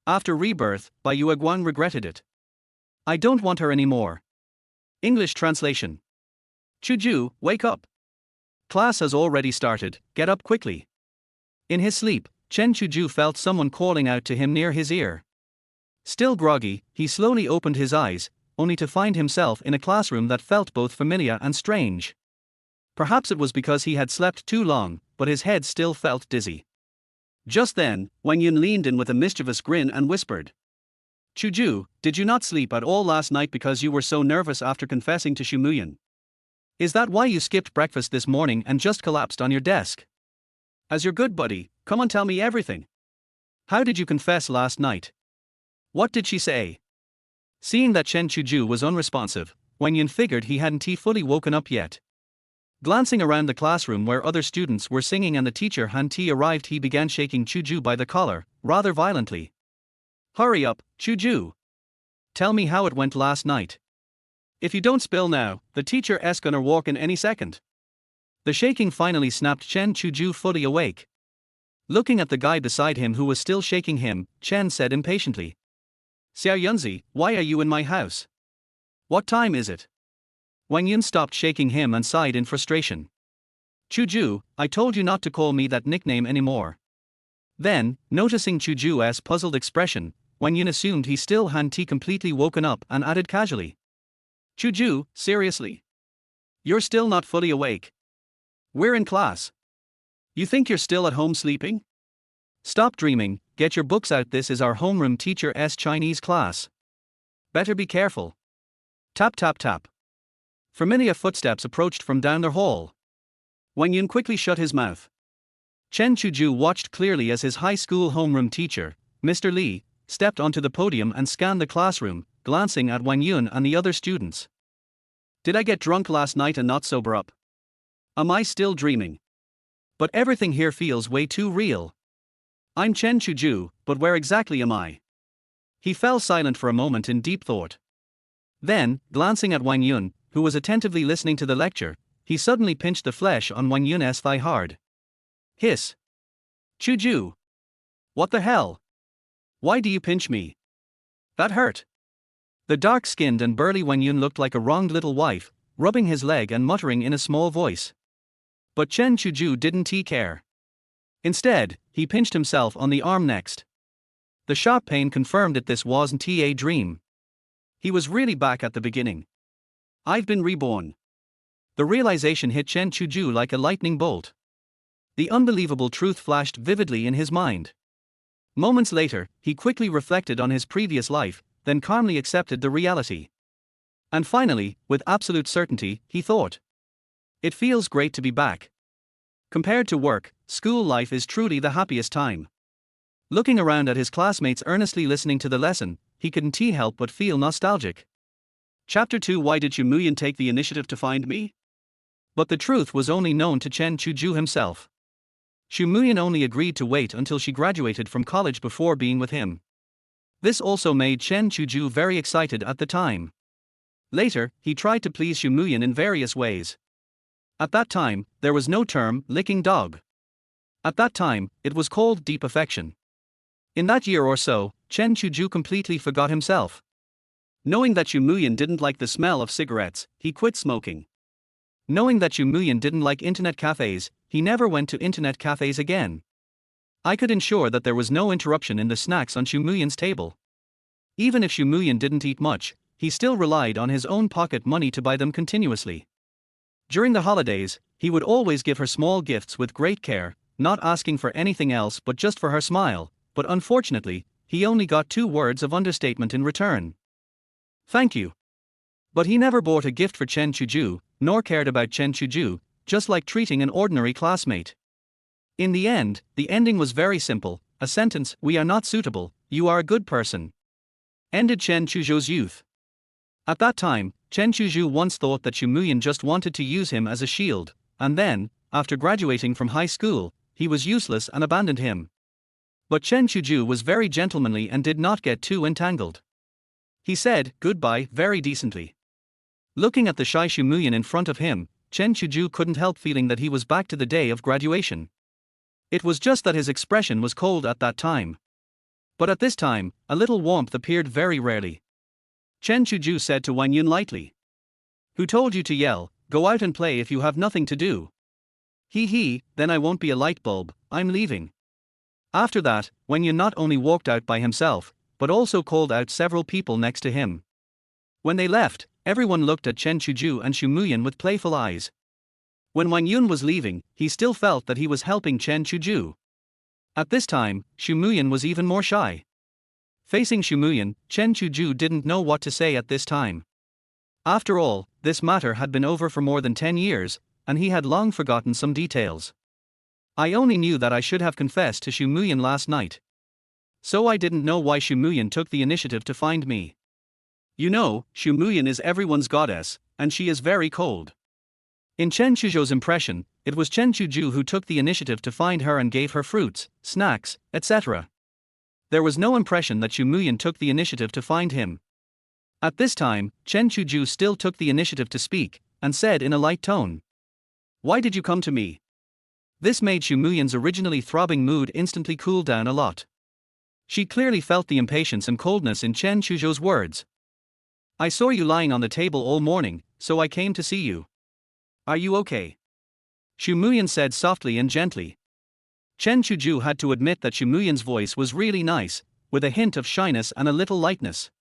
After rebirth, Bai Yueguang regretted it. I don't want her anymore. English translation. Chuzhou, wake up. Class has already started, get up quickly. In his sleep, Chen Chuzhou felt someone calling out to him near his ear. Still groggy, he slowly opened his eyes, only to find himself in a classroom that felt both familiar and strange. Perhaps it was because he had slept too long, but his head still felt dizzy. Just then, Wang Yun leaned in with a mischievous grin and whispered, Chuzhou, did you not sleep at all last night because you were so nervous after confessing to Xu Muyan? Is that why you skipped breakfast this morning and just collapsed on your desk? As your good buddy, come on, tell me everything. How did you confess last night? What did she say? Seeing that Chen Chuzhou was unresponsive, Wang Yun figured he hadn't fully woken up yet. Glancing around the classroom where other students were singing and the teacher hadn't arrived, he began shaking Chuzhou by the collar, rather violently. Hurry up, Chuzhou. Tell me how it went last night. If you don't spill now, the teacher's gonna walk in any second. The shaking finally snapped Chen Chuzhou fully awake. Looking at the guy beside him who was still shaking him, Chen said impatiently. Xiao Yunzi, why are you in my house? What time is it? Wang Yun stopped shaking him and sighed in frustration. Chuzhou, I told you not to call me that nickname anymore. Then, noticing Chuzhou's puzzled expression, Wang Yun assumed he still hadn't completely woken up and added casually. Chuzhou, seriously? You're still not fully awake. We're in class. You think you're still at home sleeping? Stop dreaming, get your books out, this is our homeroom teacher's Chinese class. Better be careful. Tap tap tap. Familiar footsteps approached from down the hall. Wang Yun quickly shut his mouth. Chen Chuzhou watched clearly as his high school homeroom teacher, Mr. Li, stepped onto the podium and scanned the classroom, glancing at Wang Yun and the other students. Did I get drunk last night and not sober up? Am I still dreaming? But everything here feels way too real. I'm Chen Chuzhou, but where exactly am I? He fell silent for a moment in deep thought. Then, glancing at Wang Yun, who was attentively listening to the lecture, he suddenly pinched the flesh on Wang Yun's thigh hard. Hiss. Chuzhou. What the hell? Why do you pinch me? That hurt. The dark-skinned and burly Wang Yun looked like a wronged little wife, rubbing his leg and muttering in a small voice. But Chen Chuzhou didn't care. Instead, he pinched himself on the arm next. The sharp pain confirmed that this wasn't a dream. He was really back at the beginning. I've been reborn. The realization hit Chen Chuzhou like a lightning bolt. The unbelievable truth flashed vividly in his mind. Moments later, he quickly reflected on his previous life, then calmly accepted the reality. And finally, with absolute certainty, he thought, it feels great to be back. Compared to work, school life is truly the happiest time. Looking around at his classmates earnestly listening to the lesson, he couldn't help but feel nostalgic. Chapter 2. Why did Xu Muyan take the initiative to find me? But the truth was only known to Chen Chuzhou himself. Xu Muyan only agreed to wait until she graduated from college before being with him. This also made Chen Chuzhou very excited at the time. Later, he tried to please Xu Muyan in various ways. At that time, there was no term, licking dog. At that time, it was called deep affection. In that year or so, Chen Chuzhou completely forgot himself. Knowing that Xu Muyan didn't like the smell of cigarettes, he quit smoking. Knowing that Xu Muyan didn't like internet cafes, he never went to internet cafes again. I could ensure that there was no interruption in the snacks on Xu Muyan's table. Even if Xu Muyan didn't eat much, he still relied on his own pocket money to buy them continuously. During the holidays, he would always give her small gifts with great care, not asking for anything else but just for her smile, but unfortunately, he only got 2 words of understatement in return. Thank you. But he never bought a gift for Chen Chuzhou, nor cared about Chen Chuzhou, just like treating an ordinary classmate. In the end, the ending was very simple, a sentence, "We are not suitable, you are a good person." Ended Chen Chuzhou's youth. At that time, Chen Chuzhou once thought that Xu Muyan just wanted to use him as a shield, and then, after graduating from high school, he was useless and abandoned him. But Chen Chuzhou was very gentlemanly and did not get too entangled. He said goodbye very decently. Looking at the shy Xu Muyan in front of him, Chen Chuzhou couldn't help feeling that he was back to the day of graduation. It was just that his expression was cold at that time. But at this time, a little warmth appeared very rarely. Chen Chuzhou said to Wang Yun lightly. Who told you to yell, go out and play if you have nothing to do? He, then I won't be a light bulb, I'm leaving. After that, Wang Yun not only walked out by himself, but also called out several people next to him. When they left, everyone looked at Chen Chuzhou and Xu Muyan with playful eyes. When Wang Yun was leaving, he still felt that he was helping Chen Chuzhou. At this time, Xu Muyan was even more shy. Facing Xu Muyan, Chen Chuzhou didn't know what to say at this time. After all, this matter had been over for more than 10 years, and he had long forgotten some details. I only knew that I should have confessed to Xu Muyan last night. So I didn't know why Xu Muyan took the initiative to find me. You know, Xu Muyan is everyone's goddess, and she is very cold. In Chen Chuzhou's impression, it was Chen Chuzhou who took the initiative to find her and gave her fruits, snacks, etc. There was no impression that Xu Muyan took the initiative to find him. At this time, Chen Chuzhou still took the initiative to speak, and said in a light tone. Why did you come to me? This made Xu Muyan's originally throbbing mood instantly cool down a lot. She clearly felt the impatience and coldness in Chen Chuzhou's words. I saw you lying on the table all morning, so I came to see you. Are you okay? Xu Muyan said softly and gently. Chen Chuzhou had to admit that Xu Muyan's voice was really nice, with a hint of shyness and a little lightness.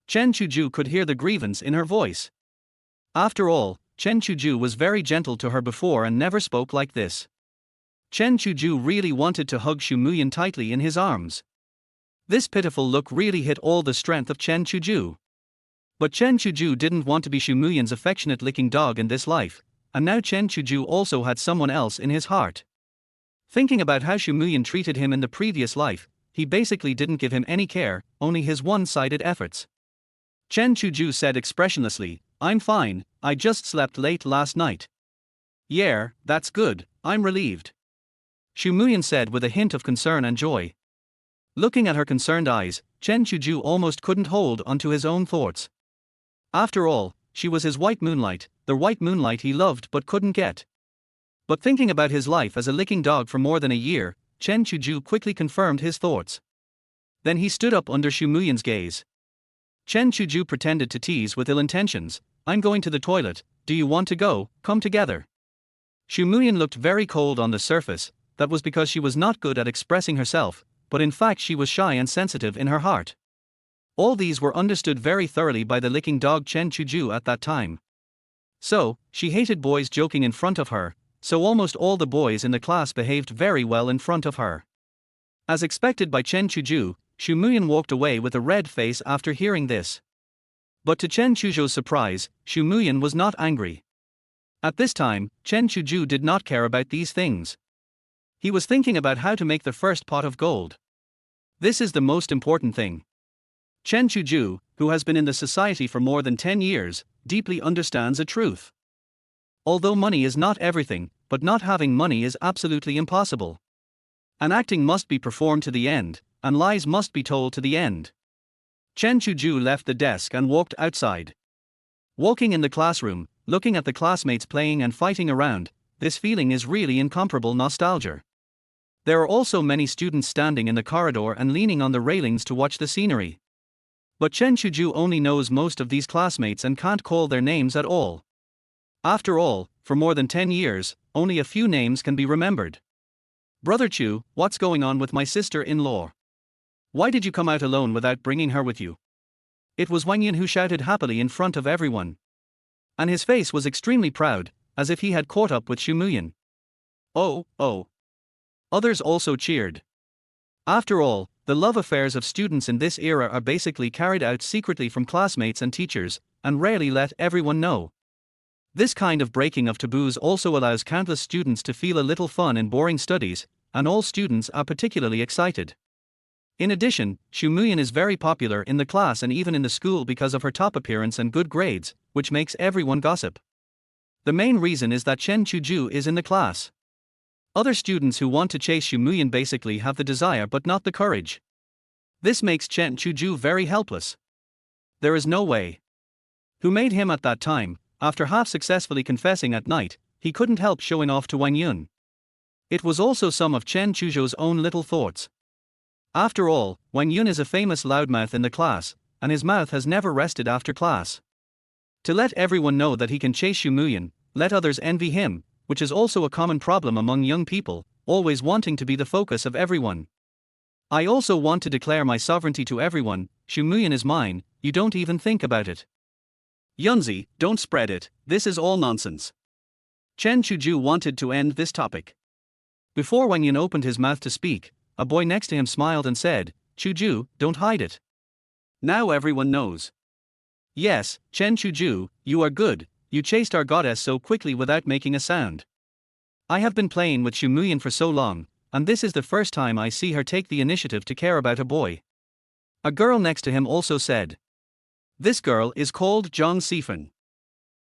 Chen Chuzhou could hear the grievance in her voice. After all, Chen Chuzhou was very gentle to her before and never spoke like this. Chen Chuzhou really wanted to hug Xu Muyan tightly in his arms. This pitiful look really hit all the strength of Chen Chuzhou. But Chen Chuzhou didn't want to be Xu Muyan's affectionate licking dog in this life, and now Chen Chuzhou also had someone else in his heart. Thinking about how Xu Muyan treated him in the previous life, he basically didn't give him any care, only his one-sided efforts. Chen Chuzhou said expressionlessly, I'm fine, I just slept late last night. Yeah, that's good, I'm relieved. Xu Muyan said with a hint of concern and joy. Looking at her concerned eyes, Chen Chuzhou almost couldn't hold onto his own thoughts. After all, she was his white moonlight, the white moonlight he loved but couldn't get. But thinking about his life as a licking dog for more than a year, Chen Chuzhou quickly confirmed his thoughts. Then he stood up under Xu Muyan's gaze. Chen Chuzhou pretended to tease with ill intentions, I'm going to the toilet, do you want to go, come together. Xu Muyan looked very cold on the surface, that was because she was not good at expressing herself, but in fact she was shy and sensitive in her heart. All these were understood very thoroughly by the licking dog Chen Chuzhou at that time. So, she hated boys joking in front of her, so almost all the boys in the class behaved very well in front of her. As expected by Chen Chuzhou, Xu Muyan walked away with a red face after hearing this. But to Chen Chuzhou's surprise, Xu Muyan was not angry. At this time, Chen Chuzhou did not care about these things. He was thinking about how to make the first pot of gold. This is the most important thing. Chen Chuzhou, who has been in the society for more than 10 years, deeply understands a truth. Although money is not everything, but not having money is absolutely impossible. An acting must be performed to the end, and lies must be told to the end. Chen Chuzhou left the desk and walked outside. Walking in the classroom, looking at the classmates playing and fighting around, this feeling is really incomparable nostalgia. There are also many students standing in the corridor and leaning on the railings to watch the scenery. But Chen Chuzhou only knows most of these classmates and can't call their names at all. After all, for more than 10 years, only a few names can be remembered. Brother Chu, what's going on with my sister-in-law? Why did you come out alone without bringing her with you? It was Wang Yun who shouted happily in front of everyone. And his face was extremely proud, as if he had caught up with Xu Muyan. Oh. Others also cheered. After all, the love affairs of students in this era are basically carried out secretly from classmates and teachers, and rarely let everyone know. This kind of breaking of taboos also allows countless students to feel a little fun in boring studies, and all students are particularly excited. In addition, Xu Muyan is very popular in the class and even in the school because of her top appearance and good grades, which makes everyone gossip. The main reason is that Chen Chuzhou is in the class. Other students who want to chase Xu Muyan basically have the desire but not the courage. This makes Chen Chuzhou very helpless. There is no way. Who made him at that time? After half-successfully confessing at night, he couldn't help showing off to Wang Yun. It was also some of Chen Chuzhou's own little thoughts. After all, Wang Yun is a famous loudmouth in the class, and his mouth has never rested after class. To let everyone know that he can chase Xu Muyan, let others envy him, which is also a common problem among young people, always wanting to be the focus of everyone. I also want to declare my sovereignty to everyone. Xu Muyan is mine, you don't even think about it. Yunzi, don't spread it, this is all nonsense. Chen Chuzhou wanted to end this topic. Before Wang Yun opened his mouth to speak, a boy next to him smiled and said, Chuzhou, don't hide it. Now everyone knows. Yes, Chen Chuzhou, you are good, you chased our goddess so quickly without making a sound. I have been playing with Xu Muyan for so long, and this is the first time I see her take the initiative to care about a boy. A girl next to him also said. This girl is called Zhang Sifen.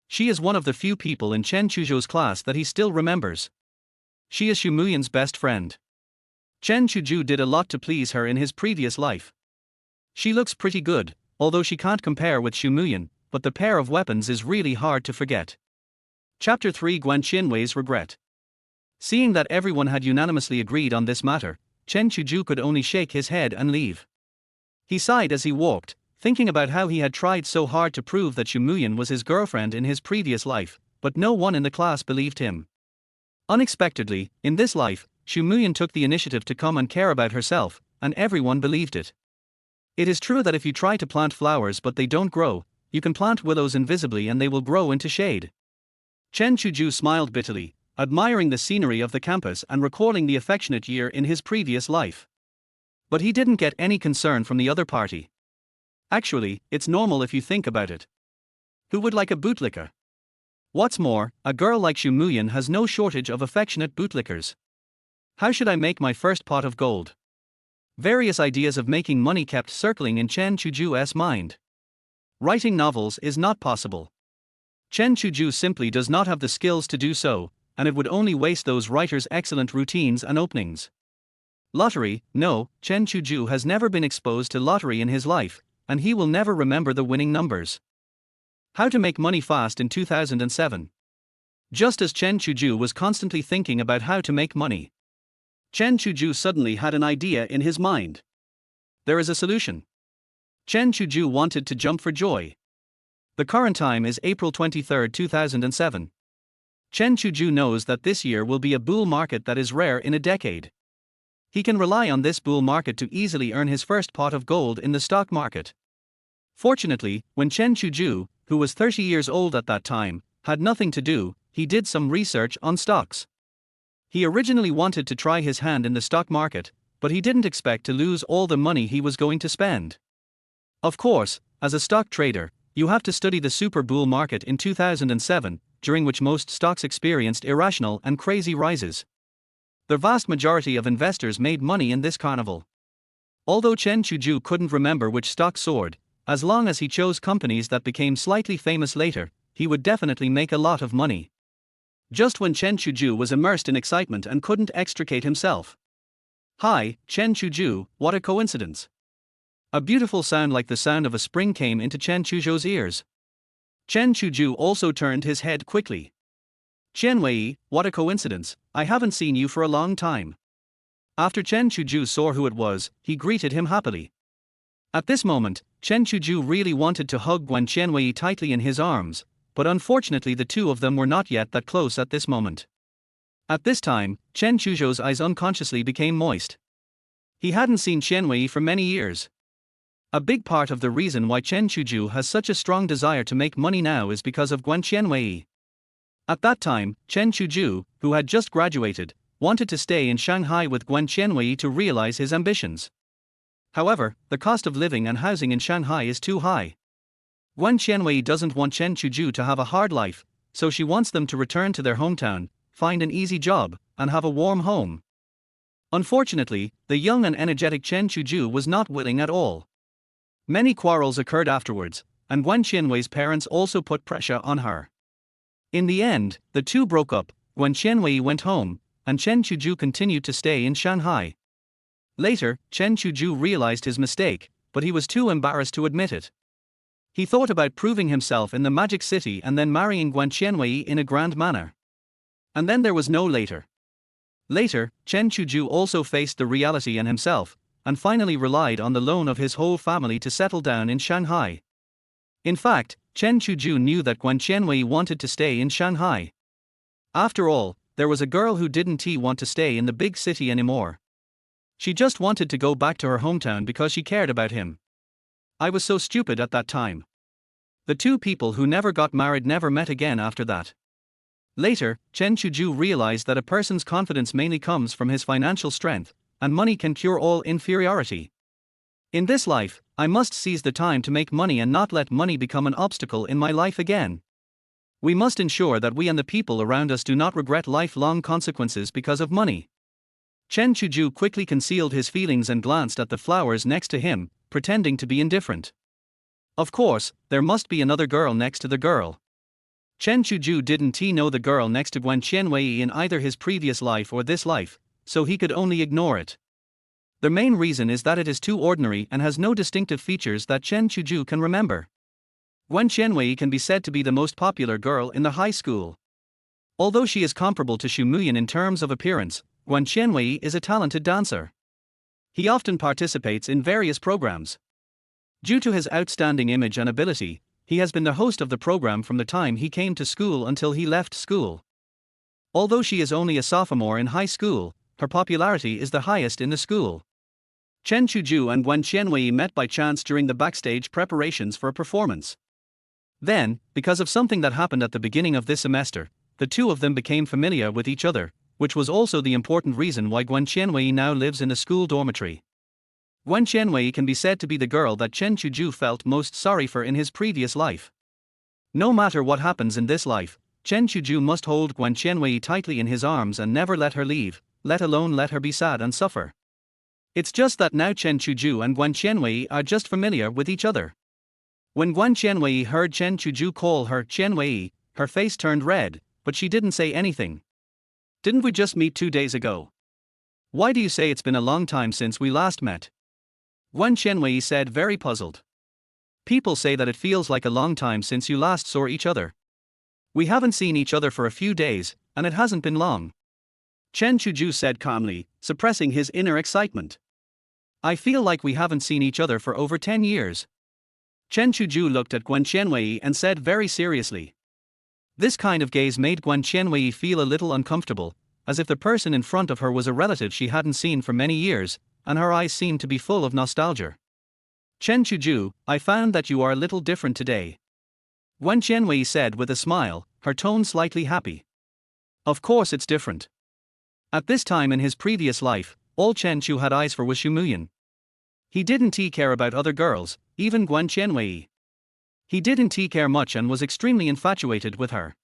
She is one of the few people in Chen Chuzhou's class that he still remembers. She is Xu Muyan's best friend. Chen Chuzhou did a lot to please her in his previous life. She looks pretty good, although she can't compare with Xu Muyan, but the pair of weapons is really hard to forget. Chapter 3 Guan Qianwei's Regret. Seeing that everyone had unanimously agreed on this matter, Chen Chuzhou could only shake his head and leave. He sighed as he walked, thinking about how he had tried so hard to prove that Xu Muyan was his girlfriend in his previous life, but no one in the class believed him. Unexpectedly, in this life, Xu Muyan took the initiative to come and care about herself, and everyone believed it. It is true that if you try to plant flowers but they don't grow, you can plant willows invisibly and they will grow into shade. Chen Chuzhou smiled bitterly, admiring the scenery of the campus and recalling the affectionate year in his previous life. But he didn't get any concern from the other party. Actually, it's normal if you think about it. Who would like a bootlicker? What's more, a girl like Xu Muyan has no shortage of affectionate bootlickers. How should I make my first pot of gold? Various ideas of making money kept circling in Chen Chuzhou's mind. Writing novels is not possible. Chen Chuzhou simply does not have the skills to do so, and it would only waste those writers' excellent routines and openings. Lottery, no, Chen Chuzhou has never been exposed to lottery in his life, and he will never remember the winning numbers. How to make money fast in 2007. Just as Chen Chuzhou was constantly thinking about how to make money, Chen Chuzhou suddenly had an idea in his mind. There is a solution. Chen Chuzhou wanted to jump for joy. The current time is April 23, 2007. Chen Chuzhou knows that this year will be a bull market that is rare in a decade. He can rely on this bull market to easily earn his first pot of gold in the stock market. Fortunately, when Chen Chuzhou, who was 30 years old at that time, had nothing to do, he did some research on stocks. He originally wanted to try his hand in the stock market, but he didn't expect to lose all the money he was going to spend. Of course, as a stock trader, you have to study the super bull market in 2007, during which most stocks experienced irrational and crazy rises. The vast majority of investors made money in this carnival. Although Chen Chuzhou couldn't remember which stock soared, as long as he chose companies that became slightly famous later, he would definitely make a lot of money. Just when Chen Chuzhou was immersed in excitement and couldn't extricate himself. Hi, Chen Chuzhou, what a coincidence. A beautiful sound like the sound of a spring came into Chen Chuzhou's ears. Chen Chuzhou also turned his head quickly. Qianwei, what a coincidence, I haven't seen you for a long time. After Chen Chuzhou saw who it was, he greeted him happily. At this moment, Chen Chuzhou really wanted to hug Guan Qianwei tightly in his arms, but unfortunately the two of them were not yet that close at this moment. At this time, Chen Chuzhou's eyes unconsciously became moist. He hadn't seen Qianwei for many years. A big part of the reason why Chen Chuzhou has such a strong desire to make money now is because of Guan Qianwei. At that time, Chen Chuzhou, who had just graduated, wanted to stay in Shanghai with Guan Qianwei to realize his ambitions. However, the cost of living and housing in Shanghai is too high. Guan Qianwei doesn't want Chen Chuzhou to have a hard life, so she wants them to return to their hometown, find an easy job, and have a warm home. Unfortunately, the young and energetic Chen Chuzhou was not willing at all. Many quarrels occurred afterwards, and Guan Qianwei's parents also put pressure on her. In the end, the two broke up. Guan Qianwei went home, and Chen Chuzhou continued to stay in Shanghai. Later, Chen Chuzhou realized his mistake, but he was too embarrassed to admit it. He thought about proving himself in the Magic City and then marrying Guan Qianwei in a grand manner. And then there was no later. Later, Chen Chuzhou also faced the reality and himself, and finally relied on the loan of his whole family to settle down in Shanghai. In fact, Chen Chuzhou knew that Guan Qianwei wanted to stay in Shanghai. After all, there was a girl who didn't want to stay in the big city anymore. She just wanted to go back to her hometown because she cared about him. I was so stupid at that time. The two people who never got married never met again after that. Later, Chen Chuzhou realized that a person's confidence mainly comes from his financial strength, and money can cure all inferiority. In this life, I must seize the time to make money and not let money become an obstacle in my life again. We must ensure that we and the people around us do not regret lifelong consequences because of money. Chen Chuzhou quickly concealed his feelings and glanced at the flowers next to him, pretending to be indifferent. Of course, there must be another girl next to the girl. Chen Chuzhou didn't know the girl next to Guan Qianwei in either his previous life or this life, so he could only ignore it. The main reason is that it is too ordinary and has no distinctive features that Chen Chuzhou can remember. Guan Qianwei can be said to be the most popular girl in the high school. Although she is comparable to Xu Muyan in terms of appearance, Guan Qianwei is a talented dancer. He often participates in various programs. Due to his outstanding image and ability, he has been the host of the program from the time he came to school until he left school. Although she is only a sophomore in high school, her popularity is the highest in the school. Chen Chuzhou and Guan Qianwei met by chance during the backstage preparations for a performance. Then, because of something that happened at the beginning of this semester, the two of them became familiar with each other, which was also the important reason why Guan Qianwei now lives in the school dormitory. Guan Qianwei can be said to be the girl that Chen Chuzhou felt most sorry for in his previous life. No matter what happens in this life, Chen Chuzhou must hold Guan Qianwei tightly in his arms and never let her leave, let alone let her be sad and suffer. It's just that now Chen Chuzhou and Guan Qianwei are just familiar with each other. When Guan Qianwei heard Chen Chuzhou call her Qianwei, her face turned red, but she didn't say anything. Didn't we just meet 2 days ago? Why do you say it's been a long time since we last met? Guan Qianwei said, very puzzled. People say that it feels like a long time since you last saw each other. We haven't seen each other for a few days, and it hasn't been long. Chen Chuzhou said calmly, suppressing his inner excitement. I feel like we haven't seen each other for over 10 years. Chen Chuzhou looked at Guan Qianwei and said very seriously. This kind of gaze made Guan Qianwei feel a little uncomfortable, as if the person in front of her was a relative she hadn't seen for many years, and her eyes seemed to be full of nostalgia. Chen Chuzhou, I found that you are a little different today. Guan Qianwei said with a smile, her tone slightly happy. Of course it's different. At this time in his previous life, all Chen Chu had eyes for was Xu Muyan. He didn't care about other girls, even Guan Qianwei. He didn't care much and was extremely infatuated with her.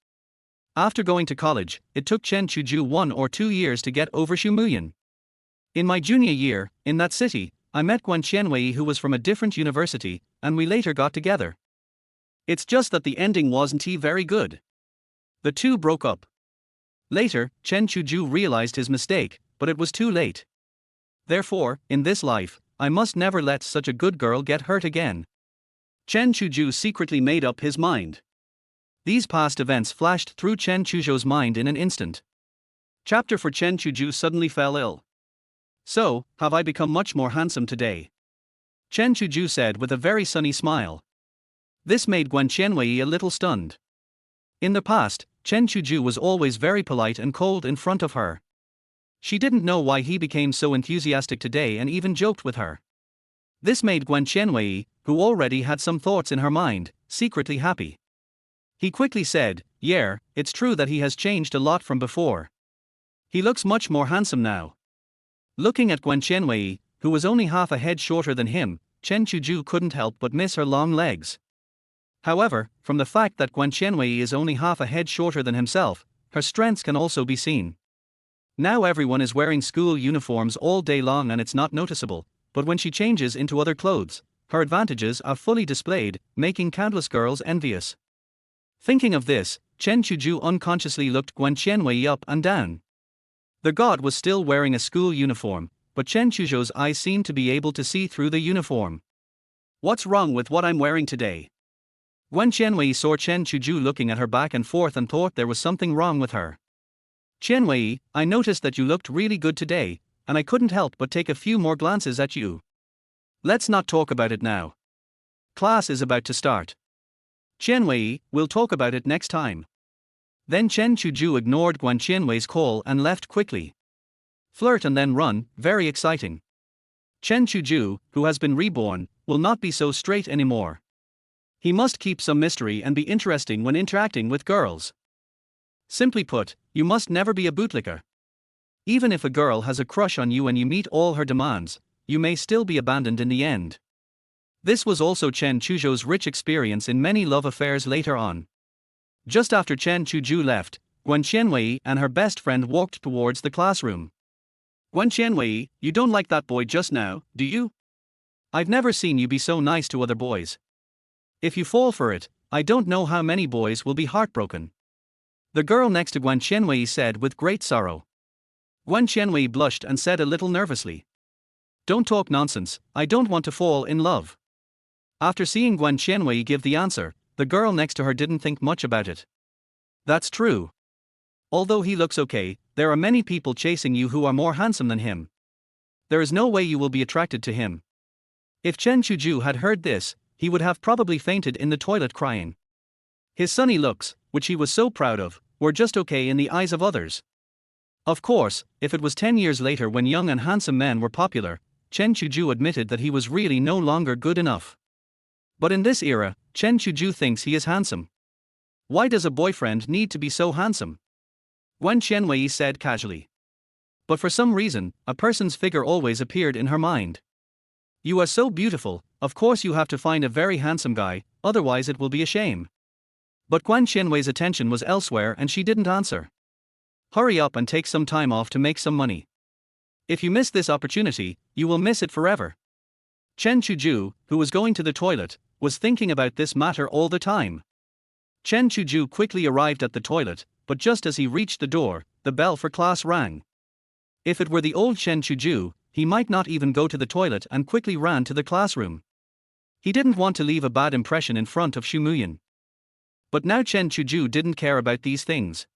After going to college, it took Chen Chuzhou 1 or 2 years to get over Xu Muyan. In my junior year, in that city, I met Guan Qianwei who was from a different university, and we later got together. It's just that the ending wasn't very good. The two broke up. Later, Chen Chuzhou realized his mistake, but it was too late. Therefore, in this life, I must never let such a good girl get hurt again. Chen Chuzhou secretly made up his mind. These past events flashed through Chen Chuzhou's mind in an instant. Chapter 4. Chen Chuzhou suddenly fell ill. So, have I become much more handsome today? Chen Chuzhou said with a very sunny smile. This made Guan Qianwei a little stunned. In the past, Chen Chuzhou was always very polite and cold in front of her. She didn't know why he became so enthusiastic today and even joked with her. This made Guan Qianwei, who already had some thoughts in her mind, secretly happy. He quickly said, yeah, it's true that he has changed a lot from before. He looks much more handsome now. Looking at Guan Qianwei, who was only half a head shorter than him, Chen Chuzhou couldn't help but miss her long legs. However, from the fact that Guan Qianwei is only half a head shorter than himself, her strengths can also be seen. Now everyone is wearing school uniforms all day long and it's not noticeable, but when she changes into other clothes, her advantages are fully displayed, making countless girls envious. Thinking of this, Chen Chuzhou unconsciously looked Guan Qianwei up and down. The god was still wearing a school uniform, but Chen Chuzhou's eyes seemed to be able to see through the uniform. What's wrong with what I'm wearing today? Guan Qianwei saw Chen Chuzhou looking at her back and forth and thought there was something wrong with her. Qianwei, I noticed that you looked really good today, and I couldn't help but take a few more glances at you. Let's not talk about it now. Class is about to start. Qianwei, we'll talk about it next time. Then Chen Chuzhou ignored Guan Qianwei's call and left quickly. Flirt and then run, very exciting. Chen Chuzhou, who has been reborn, will not be so straight anymore. He must keep some mystery and be interesting when interacting with girls. Simply put, you must never be a bootlicker. Even if a girl has a crush on you and you meet all her demands, you may still be abandoned in the end. This was also Chen Chuzhou's rich experience in many love affairs later on. Just after Chen Chuzhou left, Guan Qianwei and her best friend walked towards the classroom. Guan Qianwei, you don't like that boy just now, do you? I've never seen you be so nice to other boys. If you fall for it, I don't know how many boys will be heartbroken. The girl next to Guan Qianwei said with great sorrow. Guan Qianwei blushed and said a little nervously. Don't talk nonsense, I don't want to fall in love. After seeing Guan Qianwei give the answer, the girl next to her didn't think much about it. That's true. Although he looks okay, there are many people chasing you who are more handsome than him. There is no way you will be attracted to him. If Chen Chuzhou had heard this, he would have probably fainted in the toilet crying. His sunny looks, which he was so proud of, were just okay in the eyes of others. Of course, if it was 10 years later when young and handsome men were popular, Chen Chuzhou admitted that he was really no longer good enough. But in this era, Chen Chuzhou thinks he is handsome. Why does a boyfriend need to be so handsome? Guan Qianwei said casually. But for some reason, a person's figure always appeared in her mind. You are so beautiful, of course you have to find a very handsome guy, otherwise it will be a shame. But Guan Qianwei's attention was elsewhere and she didn't answer. Hurry up and take some time off to make some money. If you miss this opportunity, you will miss it forever. Chen Chuzhou, who was going to the toilet, was thinking about this matter all the time. Chen Chuzhou quickly arrived at the toilet, but just as he reached the door, the bell for class rang. If it were the old Chen Chuzhou, he might not even go to the toilet and quickly ran to the classroom. He didn't want to leave a bad impression in front of Xu Muyan. But now Chen Chuzhou didn't care about these things.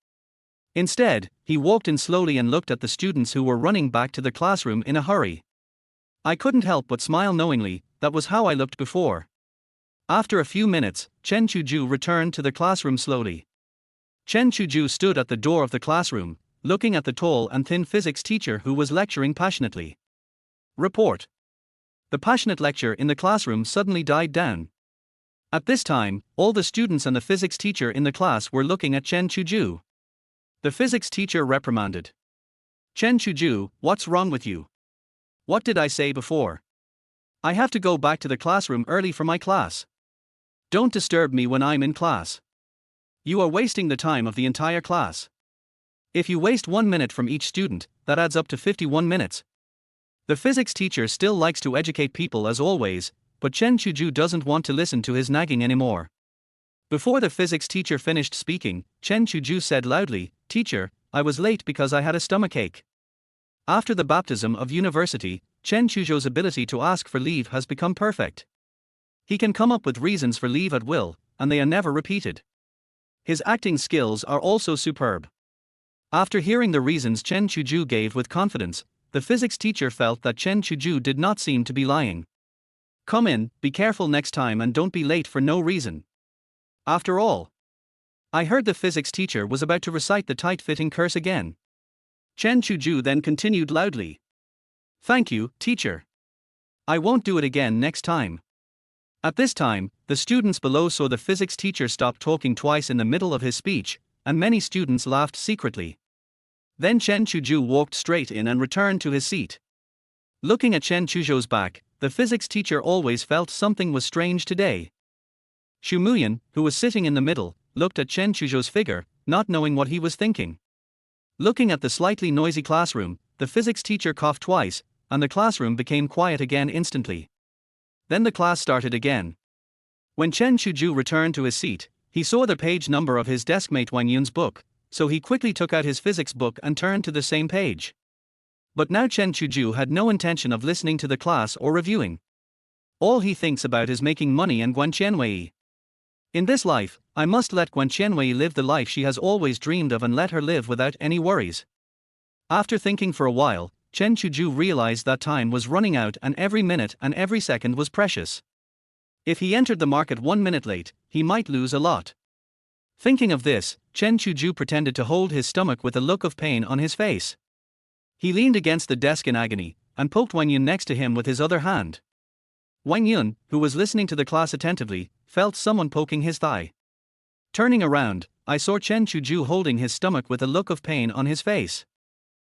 Instead, he walked in slowly and looked at the students who were running back to the classroom in a hurry. I couldn't help but smile knowingly, that was how I looked before. After a few minutes, Chen Chuzhou returned to the classroom slowly. Chen Chuzhou stood at the door of the classroom, looking at the tall and thin physics teacher who was lecturing passionately. Report. The passionate lecture in the classroom suddenly died down. At this time, all the students and the physics teacher in the class were looking at Chen Chuzhou. The physics teacher reprimanded. Chen Chuzhou, what's wrong with you? What did I say before? I have to go back to the classroom early for my class. Don't disturb me when I'm in class. You are wasting the time of the entire class. If you waste 1 minute from each student, that adds up to 51 minutes. The physics teacher still likes to educate people as always, but Chen Chuzhou doesn't want to listen to his nagging anymore. Before the physics teacher finished speaking, Chen Chuzhou said loudly, "Teacher, I was late because I had a stomachache." After the baptism of university, Chen Chuzhou's ability to ask for leave has become perfect. He can come up with reasons for leave at will, and they are never repeated. His acting skills are also superb. After hearing the reasons Chen Chuzhou gave with confidence, the physics teacher felt that Chen Chuzhou did not seem to be lying. Come in, be careful next time and don't be late for no reason. After all, I heard the physics teacher was about to recite the tight-fitting curse again. Chen Chuzhou then continued loudly. Thank you, teacher. I won't do it again next time. At this time, the students below saw the physics teacher stop talking twice in the middle of his speech, and many students laughed secretly. Then Chen Chuzhou walked straight in and returned to his seat. Looking at Chen Chuzhou's back, the physics teacher always felt something was strange today. Xu Muyan, who was sitting in the middle, looked at Chen Chuzhou's figure, not knowing what he was thinking. Looking at the slightly noisy classroom, the physics teacher coughed twice, and the classroom became quiet again instantly. Then the class started again. When Chen Chuzhou returned to his seat, he saw the page number of his deskmate Wang Yun's book, so he quickly took out his physics book and turned to the same page. But now Chen Chuzhou had no intention of listening to the class or reviewing. All he thinks about is making money and Guan Qianwei. In this life, I must let Guan Qianwei live the life she has always dreamed of and let her live without any worries. After thinking for a while, Chen Chuzhou realized that time was running out and every minute and every second was precious. If he entered the market 1 minute late, he might lose a lot. Thinking of this, Chen Chuzhou pretended to hold his stomach with a look of pain on his face. He leaned against the desk in agony, and poked Wang Yun next to him with his other hand. Wang Yun, who was listening to the class attentively, felt someone poking his thigh. Turning around, I saw Chen Chuzhou holding his stomach with a look of pain on his face.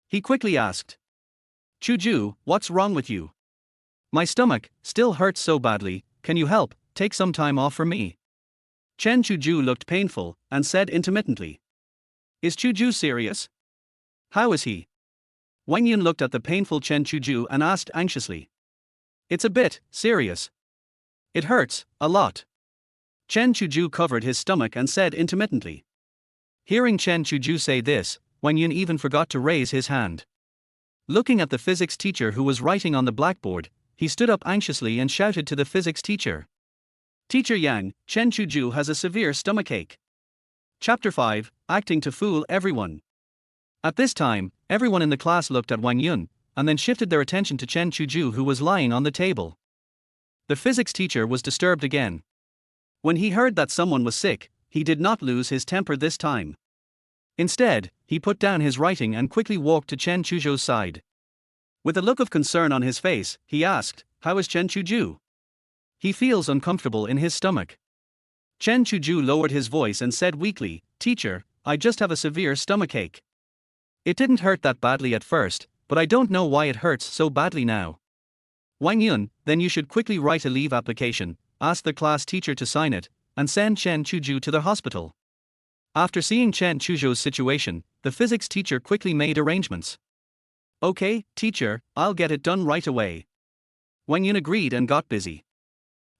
He quickly asked, "Chuzhou, what's wrong with you? My stomach still hurts so badly, can you help, take some time off for me?" Chen Chuzhou looked painful, and said intermittently, "Is Chuzhou serious? How is he?" Wang Yun looked at the painful Chen Chuzhou and asked anxiously, "It's a bit serious. It hurts a lot." Chen Chuzhou covered his stomach and said intermittently. Hearing Chen Chuzhou say this, Wang Yun even forgot to raise his hand. Looking at the physics teacher who was writing on the blackboard, he stood up anxiously and shouted to the physics teacher, "Teacher Yang, Chen Chuzhou has a severe stomachache." Chapter 5, Acting to Fool Everyone. At this time, everyone in the class looked at Wang Yun, and then shifted their attention to Chen Chuzhou who was lying on the table. The physics teacher was disturbed again. When he heard that someone was sick, he did not lose his temper this time. Instead, he put down his writing and quickly walked to Chen Chuzhou's side. With a look of concern on his face, he asked, "How is Chen Chuzhou? He feels uncomfortable in his stomach." Chen Chuzhou lowered his voice and said weakly, "Teacher, I just have a severe stomachache. It didn't hurt that badly at first, but I don't know why it hurts so badly now." Wang Yun, then you should quickly write a leave application, ask the class teacher to sign it, and send Chen Chuzhou to the hospital. After seeing Chen Chuzhou's situation, the physics teacher quickly made arrangements. "Okay, teacher, I'll get it done right away." Wang Yun agreed and got busy.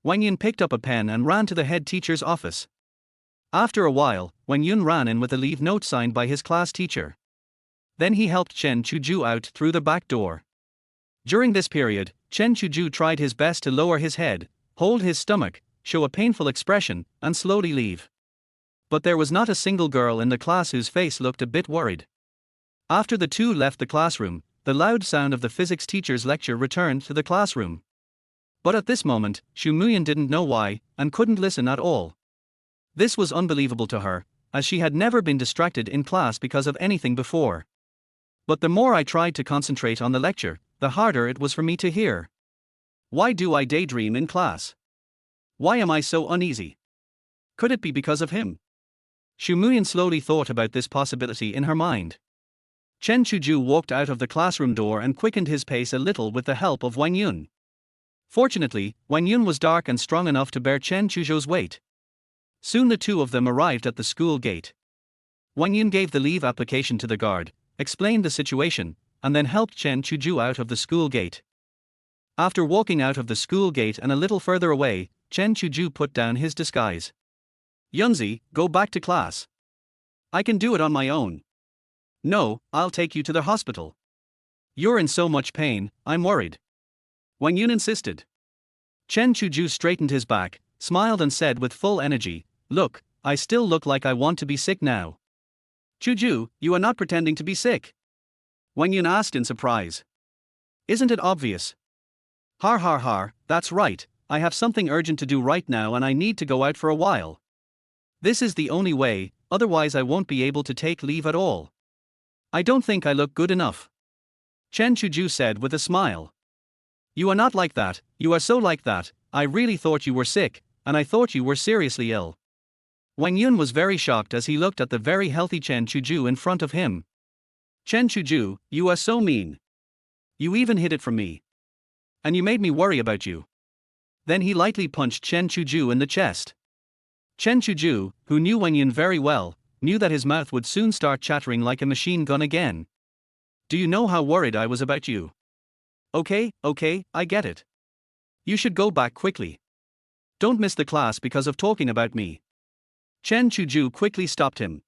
Wang Yun picked up a pen and ran to the head teacher's office. After a while, Wang Yun ran in with a leave note signed by his class teacher. Then he helped Chen Chuzhou out through the back door. During this period, Chen Chuzhou tried his best to lower his head, hold his stomach, show a painful expression, and slowly leave. But there was not a single girl in the class whose face looked a bit worried. After the two left the classroom, the loud sound of the physics teacher's lecture returned to the classroom. But at this moment, Xu Muyan didn't know why, and couldn't listen at all. This was unbelievable to her, as she had never been distracted in class because of anything before. But the more I tried to concentrate on the lecture, the harder it was for me to hear. Why do I daydream in class? Why am I so uneasy? Could it be because of him? Xu Muyan slowly thought about this possibility in her mind. Chen Chuzhou walked out of the classroom door and quickened his pace a little with the help of Wang Yun. Fortunately, Wang Yun was dark and strong enough to bear Chen Chuzhou's weight. Soon the two of them arrived at the school gate. Wang Yun gave the leave application to the guard, explained the situation, and then helped Chen Chuzhou out of the school gate. After walking out of the school gate and a little further away, Chen Chuzhou put down his disguise. "Yunzi, go back to class. I can do it on my own." "No, I'll take you to the hospital. You're in so much pain, I'm worried." Wang Yun insisted. Chen Chuzhou straightened his back, smiled and said with full energy, "Look, I still look like I want to be sick now." "Chuzhou, you are not pretending to be sick?" Wang Yun asked in surprise. "Isn't it obvious?" Har har har, that's right, I have something urgent to do right now and I need to go out for a while. This is the only way, otherwise I won't be able to take leave at all. I don't think I look good enough. Chen Chuzhou said with a smile. "You are not like that, you are so like that, I really thought you were sick, and I thought you were seriously ill." Wang Yun was very shocked as he looked at the very healthy Chen Chuzhou in front of him. "Chen Chuzhou, you are so mean. You even hid it from me. And you made me worry about you." Then he lightly punched Chen Chuzhou in the chest. Chen Chuzhou, who knew Wang Yun very well, knew that his mouth would soon start chattering like a machine gun again. "Do you know how worried I was about you? Okay, I get it. You should go back quickly. Don't miss the class because of talking about me." Chen Chuzhou quickly stopped him.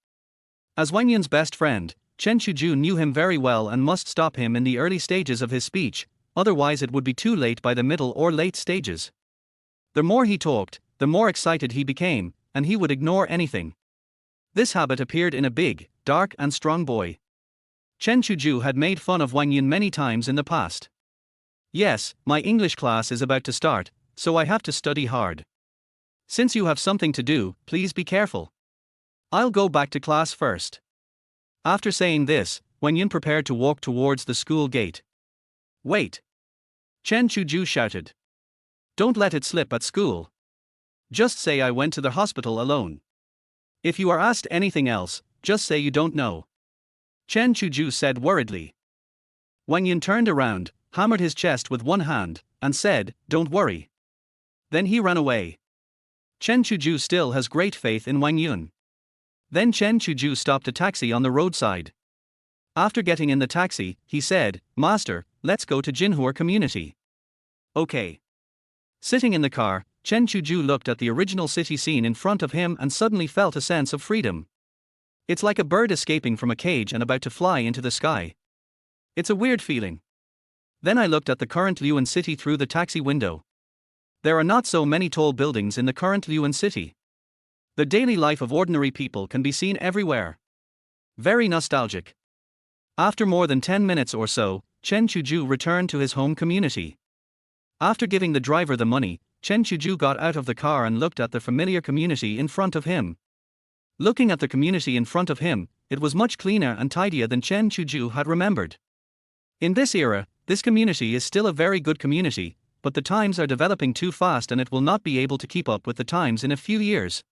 As Wang Yun's best friend, Chen Chuzhou knew him very well and must stop him in the early stages of his speech, otherwise it would be too late by the middle or late stages. The more he talked, the more excited he became, and he would ignore anything. This habit appeared in a big, dark and strong boy. Chen Chuzhou had made fun of Wang Yun many times in the past. Yes, my English class is about to start, so I have to study hard. Since you have something to do, please be careful. I'll go back to class first. After saying this, Wang Yun prepared to walk towards the school gate. Wait! Chen Chuzhou shouted. Don't let it slip at school. Just say I went to the hospital alone. If you are asked anything else, just say you don't know. Chen Chuzhou said worriedly. Wang Yun turned around, hammered his chest with one hand, and said, Don't worry. Then he ran away. Chen Chuzhou still has great faith in Wang Yun. Then Chen Chuzhou stopped a taxi on the roadside. After getting in the taxi, he said, Master, let's go to Jinhua community. Okay. Sitting in the car, Chen Chuzhou looked at the original city scene in front of him and suddenly felt a sense of freedom. It's like a bird escaping from a cage and about to fly into the sky. It's a weird feeling. Then I looked at the current Luan city through the taxi window. There are not so many tall buildings in the current Luan city. The daily life of ordinary people can be seen everywhere. Very nostalgic. After more than 10 minutes or so, Chen Chuzhou returned to his home community. After giving the driver the money, Chen Chuzhou got out of the car and looked at the familiar community in front of him. Looking at the community in front of him, it was much cleaner and tidier than Chen Chuzhou had remembered. In this era, this community is still a very good community, but the times are developing too fast and it will not be able to keep up with the times in a few years.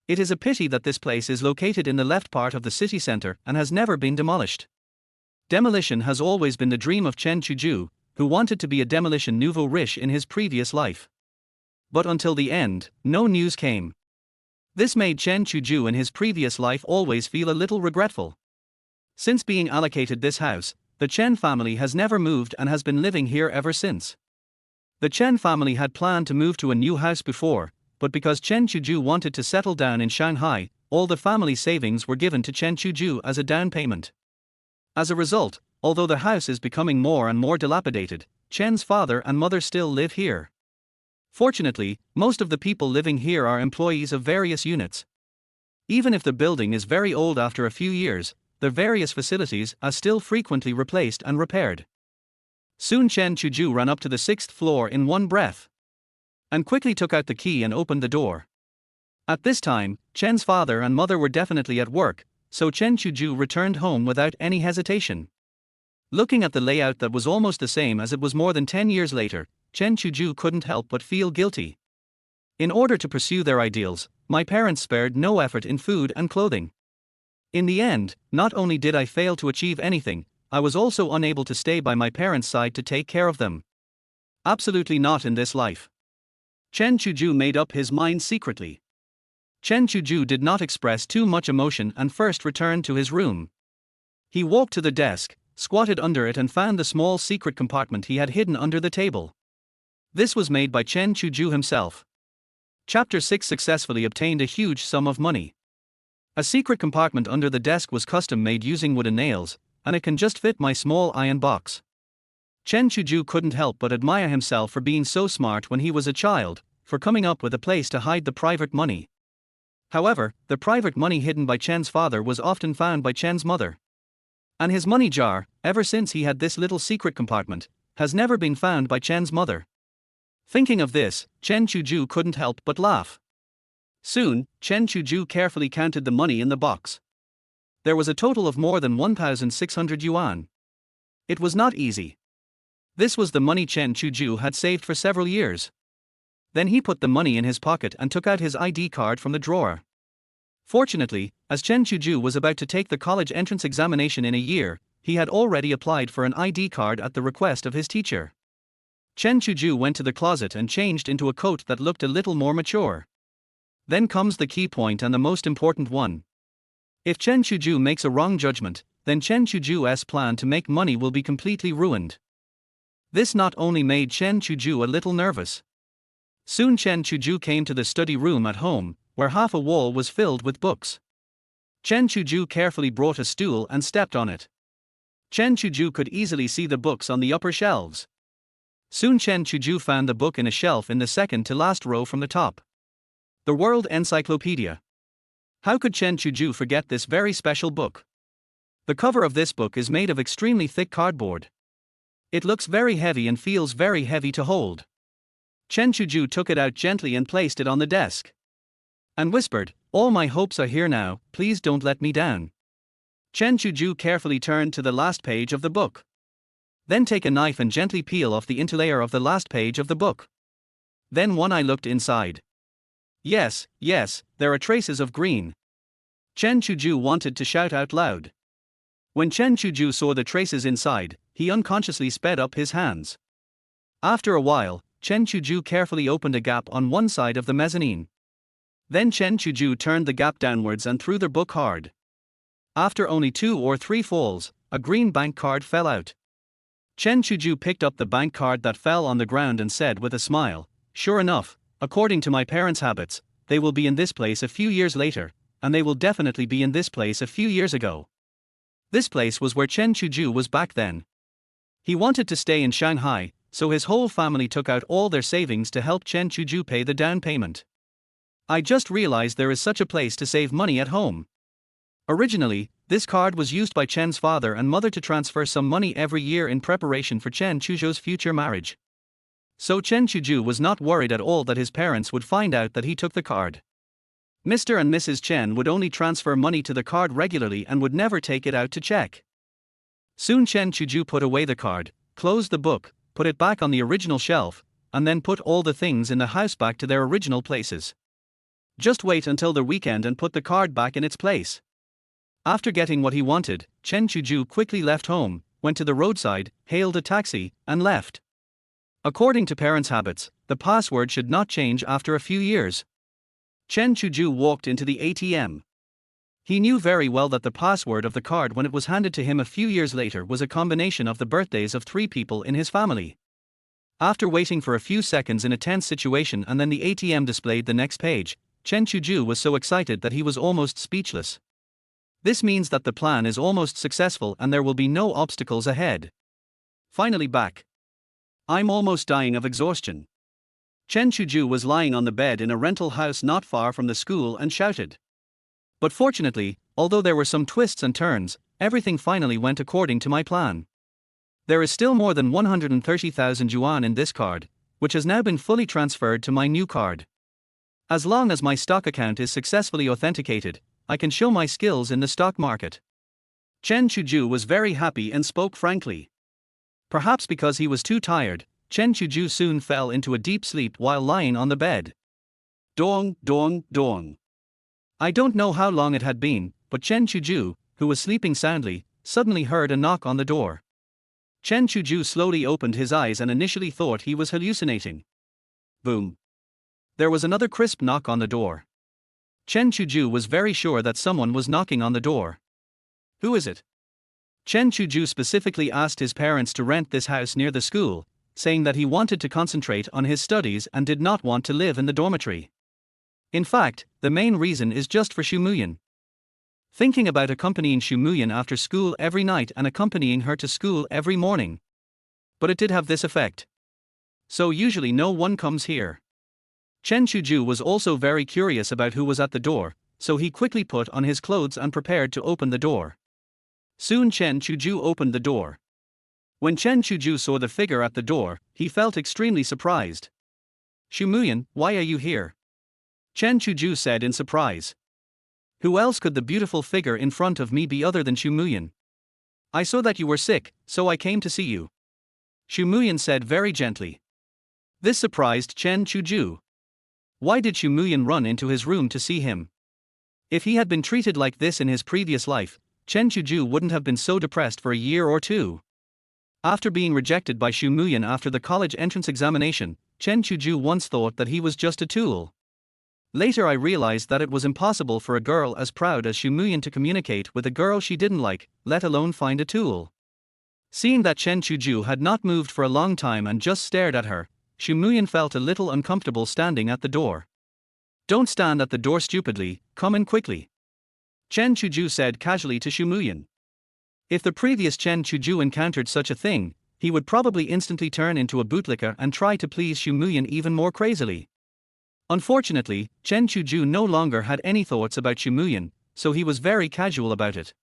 It is a pity that this place is located in the left part of the city center and has never been demolished. Demolition has always been the dream of Chen Chuzhou, who wanted to be a demolition nouveau riche in his previous life. But until the end, no news came. This made Chen Chuzhou in his previous life always feel a little regretful. Since being allocated this house, the Chen family has never moved and has been living here ever since. The Chen family had planned to move to a new house before, but because Chen Chuzhou wanted to settle down in Shanghai, all the family savings were given to Chen Chuzhou as a down payment. As a result, although the house is becoming more and more dilapidated, Chen's father and mother still live here. Fortunately, most of the people living here are employees of various units. Even if the building is very old after a few years, the various facilities are still frequently replaced and repaired. Soon Chen Chuzhou ran up to the 6th floor in one breath and quickly took out the key and opened the door. At this time, Chen's father and mother were definitely at work, so Chen Chuzhou returned home without any hesitation. Looking at the layout that was almost the same as it was more than 10 years later, Chen Chuzhou couldn't help but feel guilty. In order to pursue their ideals, my parents spared no effort in food and clothing. In the end, not only did I fail to achieve anything, I was also unable to stay by my parents' side to take care of them. Absolutely not in this life. Chen Chuzhou made up his mind secretly. Chen Chuzhou did not express too much emotion and first returned to his room. He walked to the desk, squatted under it and found the small secret compartment he had hidden under the table. This was made by Chen Chuzhou himself. Chapter 6 successfully obtained a huge sum of money. A secret compartment under the desk was custom made using wooden nails, and it can just fit my small iron box. Chen Chuzhou couldn't help but admire himself for being so smart when he was a child, for coming up with a place to hide the private money. However, the private money hidden by Chen's father was often found by Chen's mother. And his money jar, ever since he had this little secret compartment, has never been found by Chen's mother. Thinking of this, Chen Chuzhou couldn't help but laugh. Soon, Chen Chuzhou carefully counted the money in the box. There was a total of more than 1,600 yuan. It was not easy. This was the money Chen Chuzhou had saved for several years. Then he put the money in his pocket and took out his ID card from the drawer. Fortunately, as Chen Chuzhou was about to take the college entrance examination in a year, he had already applied for an ID card at the request of his teacher. Chen Chuzhou went to the closet and changed into a coat that looked a little more mature. Then comes the key point and the most important one. If Chen Chuzhou makes a wrong judgment, then Chen Chuzhou's plan to make money will be completely ruined. This not only made Chen Chuzhou a little nervous. Soon Chen Chuzhou came to the study room at home, where half a wall was filled with books. Chen Chuzhou carefully brought a stool and stepped on it. Chen Chuzhou could easily see the books on the upper shelves. Soon Chen Chuzhou found the book in a shelf in the second to last row from the top. The World Encyclopedia. How could Chen Chuzhou forget this very special book? The cover of this book is made of extremely thick cardboard. It looks very heavy and feels very heavy to hold. Chen Chuzhou took it out gently and placed it on the desk. And whispered, "All my hopes are here now, please don't let me down." Chen Chuzhou carefully turned to the last page of the book. Then take a knife and gently peel off the interlayer of the last page of the book. Then one eye looked inside. Yes, there are traces of green. Chen Chuzhou wanted to shout out loud. When Chen Chuzhou saw the traces inside, he unconsciously sped up his hands. After a while, Chen Chuzhou carefully opened a gap on one side of the mezzanine. Then Chen Chuzhou turned the gap downwards and threw the book hard. After only 2 or 3 falls, a green bank card fell out. Chen Chuzhou picked up the bank card that fell on the ground and said with a smile, "Sure enough, according to my parents' habits, they will be in this place a few years later, and they will definitely be in this place a few years ago." This place was where Chen Chuzhou was back then. He wanted to stay in Shanghai, so his whole family took out all their savings to help Chen Chuzhou pay the down payment. I just realized there is such a place to save money at home. Originally, this card was used by Chen's father and mother to transfer some money every year in preparation for Chen Chuzhou's future marriage. So Chen Chuzhou was not worried at all that his parents would find out that he took the card. Mr. and Mrs. Chen would only transfer money to the card regularly and would never take it out to check. Soon Chen Chuzhou put away the card, closed the book, put it back on the original shelf, and then put all the things in the house back to their original places. Just wait until the weekend and put the card back in its place. After getting what he wanted, Chen Chuzhou quickly left home, went to the roadside, hailed a taxi, and left. According to parents' habits, the password should not change after a few years. Chen Chuzhou walked into the ATM. He knew very well that the password of the card when it was handed to him a few years later was a combination of the birthdays of 3 people in his family. After waiting for a few seconds in a tense situation and then the ATM displayed the next page, Chen Chuzhou was so excited that he was almost speechless. This means that the plan is almost successful and there will be no obstacles ahead. Finally back. I'm almost dying of exhaustion. Chen Chuzhou was lying on the bed in a rental house not far from the school and shouted. But fortunately, although there were some twists and turns, everything finally went according to my plan. There is still more than 130,000 yuan in this card, which has now been fully transferred to my new card. As long as my stock account is successfully authenticated, I can show my skills in the stock market. Chen Chuzhou was very happy and spoke frankly. Perhaps because he was too tired, Chen Chuzhou soon fell into a deep sleep while lying on the bed. Dong, dong, dong. I don't know how long it had been, but Chen Chuzhou, who was sleeping soundly, suddenly heard a knock on the door. Chen Chuzhou slowly opened his eyes and initially thought he was hallucinating. Boom. There was another crisp knock on the door. Chen Chuzhou was very sure that someone was knocking on the door. Who is it? Chen Chuzhou specifically asked his parents to rent this house near the school, saying that he wanted to concentrate on his studies and did not want to live in the dormitory. In fact, the main reason is just for Xu Muyan. Thinking about accompanying Xu Muyan after school every night and accompanying her to school every morning. But it did have this effect. So usually no one comes here. Chen Chuzhou was also very curious about who was at the door, so he quickly put on his clothes and prepared to open the door. Soon Chen Chuzhou opened the door. When Chen Chuzhou saw the figure at the door, he felt extremely surprised. Xu Muyan, why are you here? Chen Chuzhou said in surprise. Who else could the beautiful figure in front of me be other than Xu Muyan? I saw that you were sick, so I came to see you. Xu Muyan said very gently. This surprised Chen Chuzhou. Why did Xu Muyan run into his room to see him? If he had been treated like this in his previous life, Chen Chuzhou wouldn't have been so depressed for a year or two. After being rejected by Xu Muyan after the college entrance examination, Chen Chuzhou once thought that he was just a tool. Later I realized that it was impossible for a girl as proud as Xu Muyan to communicate with a girl she didn't like, let alone find a tool. Seeing that Chen Chuzhou had not moved for a long time and just stared at her, Xu Muyan felt a little uncomfortable standing at the door. Don't stand at the door stupidly, come in quickly. Chen Chuzhou said casually to Xu Muyan. If the previous Chen Chuzhou encountered such a thing, he would probably instantly turn into a bootlicker and try to please Xu Muyan even more crazily. Unfortunately, Chen Chuzhou no longer had any thoughts about Xu Muyan, so he was very casual about it.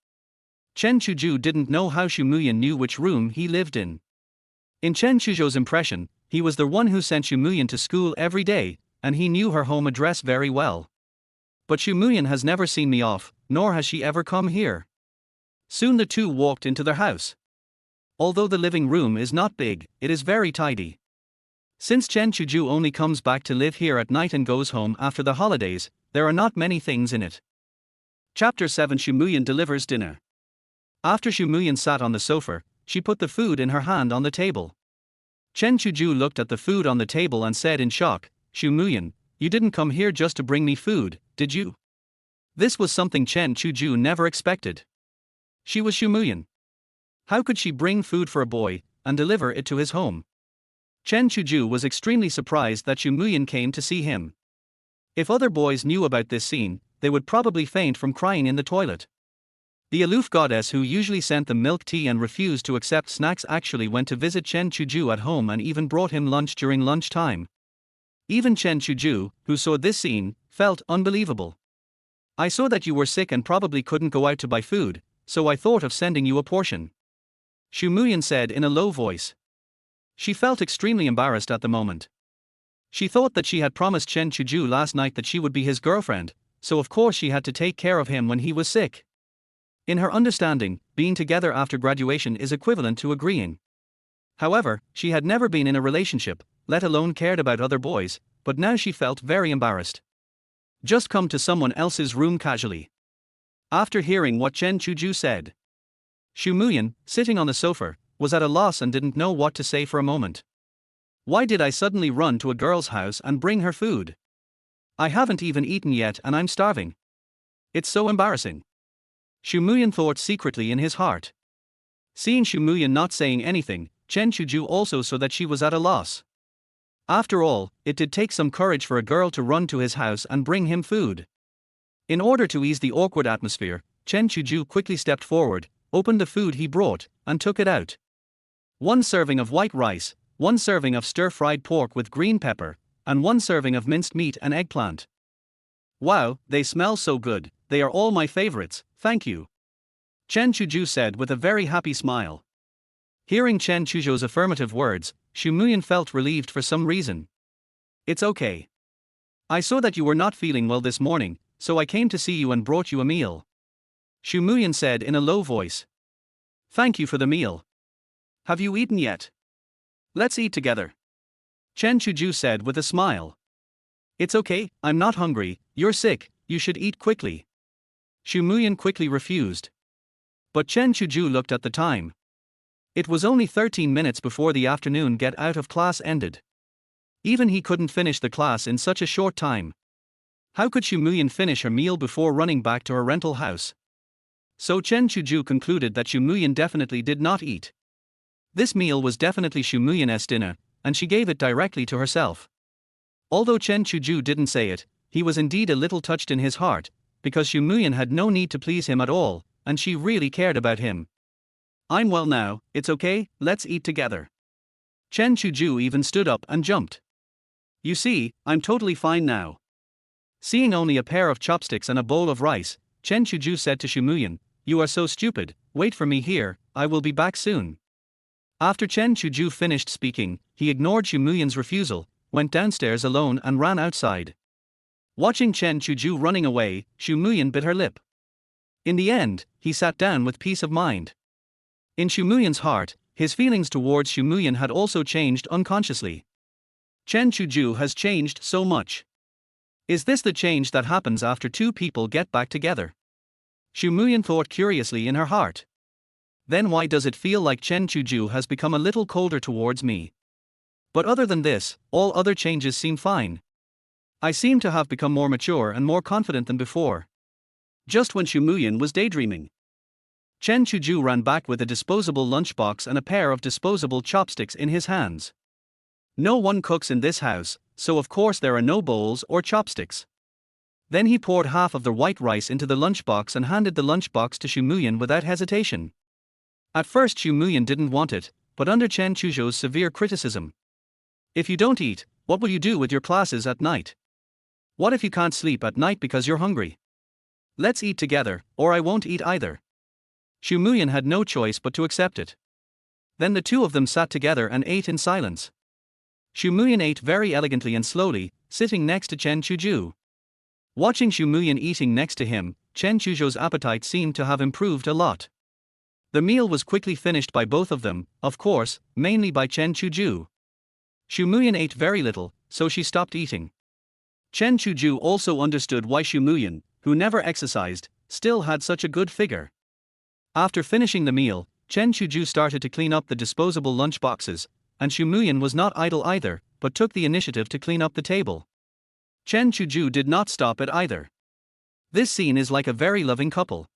Chen Chuzhou didn't know how Xu Muyan knew which room he lived in. In Chen Chuzhou's impression, he was the one who sent Xu Muyan to school every day, and he knew her home address very well. But Xu Muyan has never seen me off, nor has she ever come here. Soon the two walked into their house. Although the living room is not big, it is very tidy. Since Chen Chuzhou only comes back to live here at night and goes home after the holidays, there are not many things in it. Chapter 7 Xu Muyan delivers dinner. After Xu Muyan sat on the sofa, she put the food in her hand on the table. Chen Chuzhou looked at the food on the table and said in shock, "Xu Muyan, you didn't come here just to bring me food, did you?" This was something Chen Chuzhou never expected. She was Xu Muyan. How could she bring food for a boy and deliver it to his home? Chen Chuzhou was extremely surprised that Xu Muyan came to see him. If other boys knew about this scene, they would probably faint from crying in the toilet. The aloof goddess who usually sent them milk tea and refused to accept snacks actually went to visit Chen Chuzhou at home and even brought him lunch during lunchtime. Even Chen Chuzhou, who saw this scene, felt unbelievable. "I saw that you were sick and probably couldn't go out to buy food, so I thought of sending you a portion," Xu Muyan said in a low voice. She felt extremely embarrassed at the moment. She thought that she had promised Chen Chuzhou last night that she would be his girlfriend, so of course she had to take care of him when he was sick. In her understanding, being together after graduation is equivalent to agreeing. However, she had never been in a relationship, let alone cared about other boys, but now she felt very embarrassed. Just come to someone else's room casually. After hearing what Chen Chuzhou said, Xu Muyan, sitting on the sofa, was at a loss and didn't know what to say for a moment. Why did I suddenly run to a girl's house and bring her food? I haven't even eaten yet and I'm starving. It's so embarrassing. Xu Muyan thought secretly in his heart. Seeing Xu Muyan not saying anything, Chen Chuzhou also saw that she was at a loss. After all, it did take some courage for a girl to run to his house and bring him food. In order to ease the awkward atmosphere, Chen Chuzhou quickly stepped forward, opened the food he brought, and took it out. 1 serving of white rice, 1 serving of stir-fried pork with green pepper, and 1 serving of minced meat and eggplant. Wow, they smell so good, they are all my favorites, thank you, Chen Chuzhou said with a very happy smile. Hearing Chen Chuzhou's affirmative words, Xu Muyan felt relieved for some reason. It's okay. I saw that you were not feeling well this morning, so I came to see you and brought you a meal, Xu Muyan said in a low voice. Thank you for the meal. Have you eaten yet? Let's eat together, Chen Chuzhou said with a smile. It's okay, I'm not hungry, you're sick, you should eat quickly, Xu Muyan quickly refused. But Chen Chuzhou looked at the time. It was only 13 minutes before the afternoon get out of class ended. Even he couldn't finish the class in such a short time. How could Xu Muyan finish her meal before running back to her rental house? So Chen Chuzhou concluded that Xu Muyan definitely did not eat. This meal was definitely Xu Muyan's dinner, and she gave it directly to herself. Although Chen Chuzhou didn't say it, he was indeed a little touched in his heart, because Xu Muyan had no need to please him at all, and she really cared about him. I'm well now, it's okay, let's eat together. Chen Chuzhou even stood up and jumped. You see, I'm totally fine now. Seeing only a pair of chopsticks and a bowl of rice, Chen Chuzhou said to Xu Muyan, "You are so stupid, wait for me here, I will be back soon." After Chen Chuzhou finished speaking, he ignored Xu Muyan's refusal, went downstairs alone and ran outside. Watching Chen Chuzhou running away, Xu Muyan bit her lip. In the end, he sat down with peace of mind. In Xu Muyan's heart, his feelings towards Xu Muyan had also changed unconsciously. Chen Chuzhou has changed so much. Is this the change that happens after two people get back together? Xu Muyan thought curiously in her heart. Then why does it feel like Chen Chuzhou has become a little colder towards me? But other than this, all other changes seem fine. I seem to have become more mature and more confident than before. Just when Xu Muyan was daydreaming, Chen Chuzhou ran back with a disposable lunchbox and a pair of disposable chopsticks in his hands. No one cooks in this house, so of course there are no bowls or chopsticks. Then he poured half of the white rice into the lunchbox and handed the lunchbox to Xu Muyan without hesitation. At first Xu Muyan didn't want it, but under Chen Chuzhou's severe criticism. If you don't eat, what will you do with your classes at night? What if you can't sleep at night because you're hungry? Let's eat together, or I won't eat either. Xu Muyan had no choice but to accept it. Then the two of them sat together and ate in silence. Xu Muyan ate very elegantly and slowly, sitting next to Chen Chuzhou. Watching Xu Muyan eating next to him, Chen Chuzhou's appetite seemed to have improved a lot. The meal was quickly finished by both of them, of course, mainly by Chen Chuzhou. Xu Muyan ate very little, so she stopped eating. Chen Chuzhou also understood why Xu Muyan, who never exercised, still had such a good figure. After finishing the meal, Chen Chuzhou started to clean up the disposable lunch boxes, and Xu Muyan was not idle either, but took the initiative to clean up the table. Chen Chuzhou did not stop it either. This scene is like a very loving couple.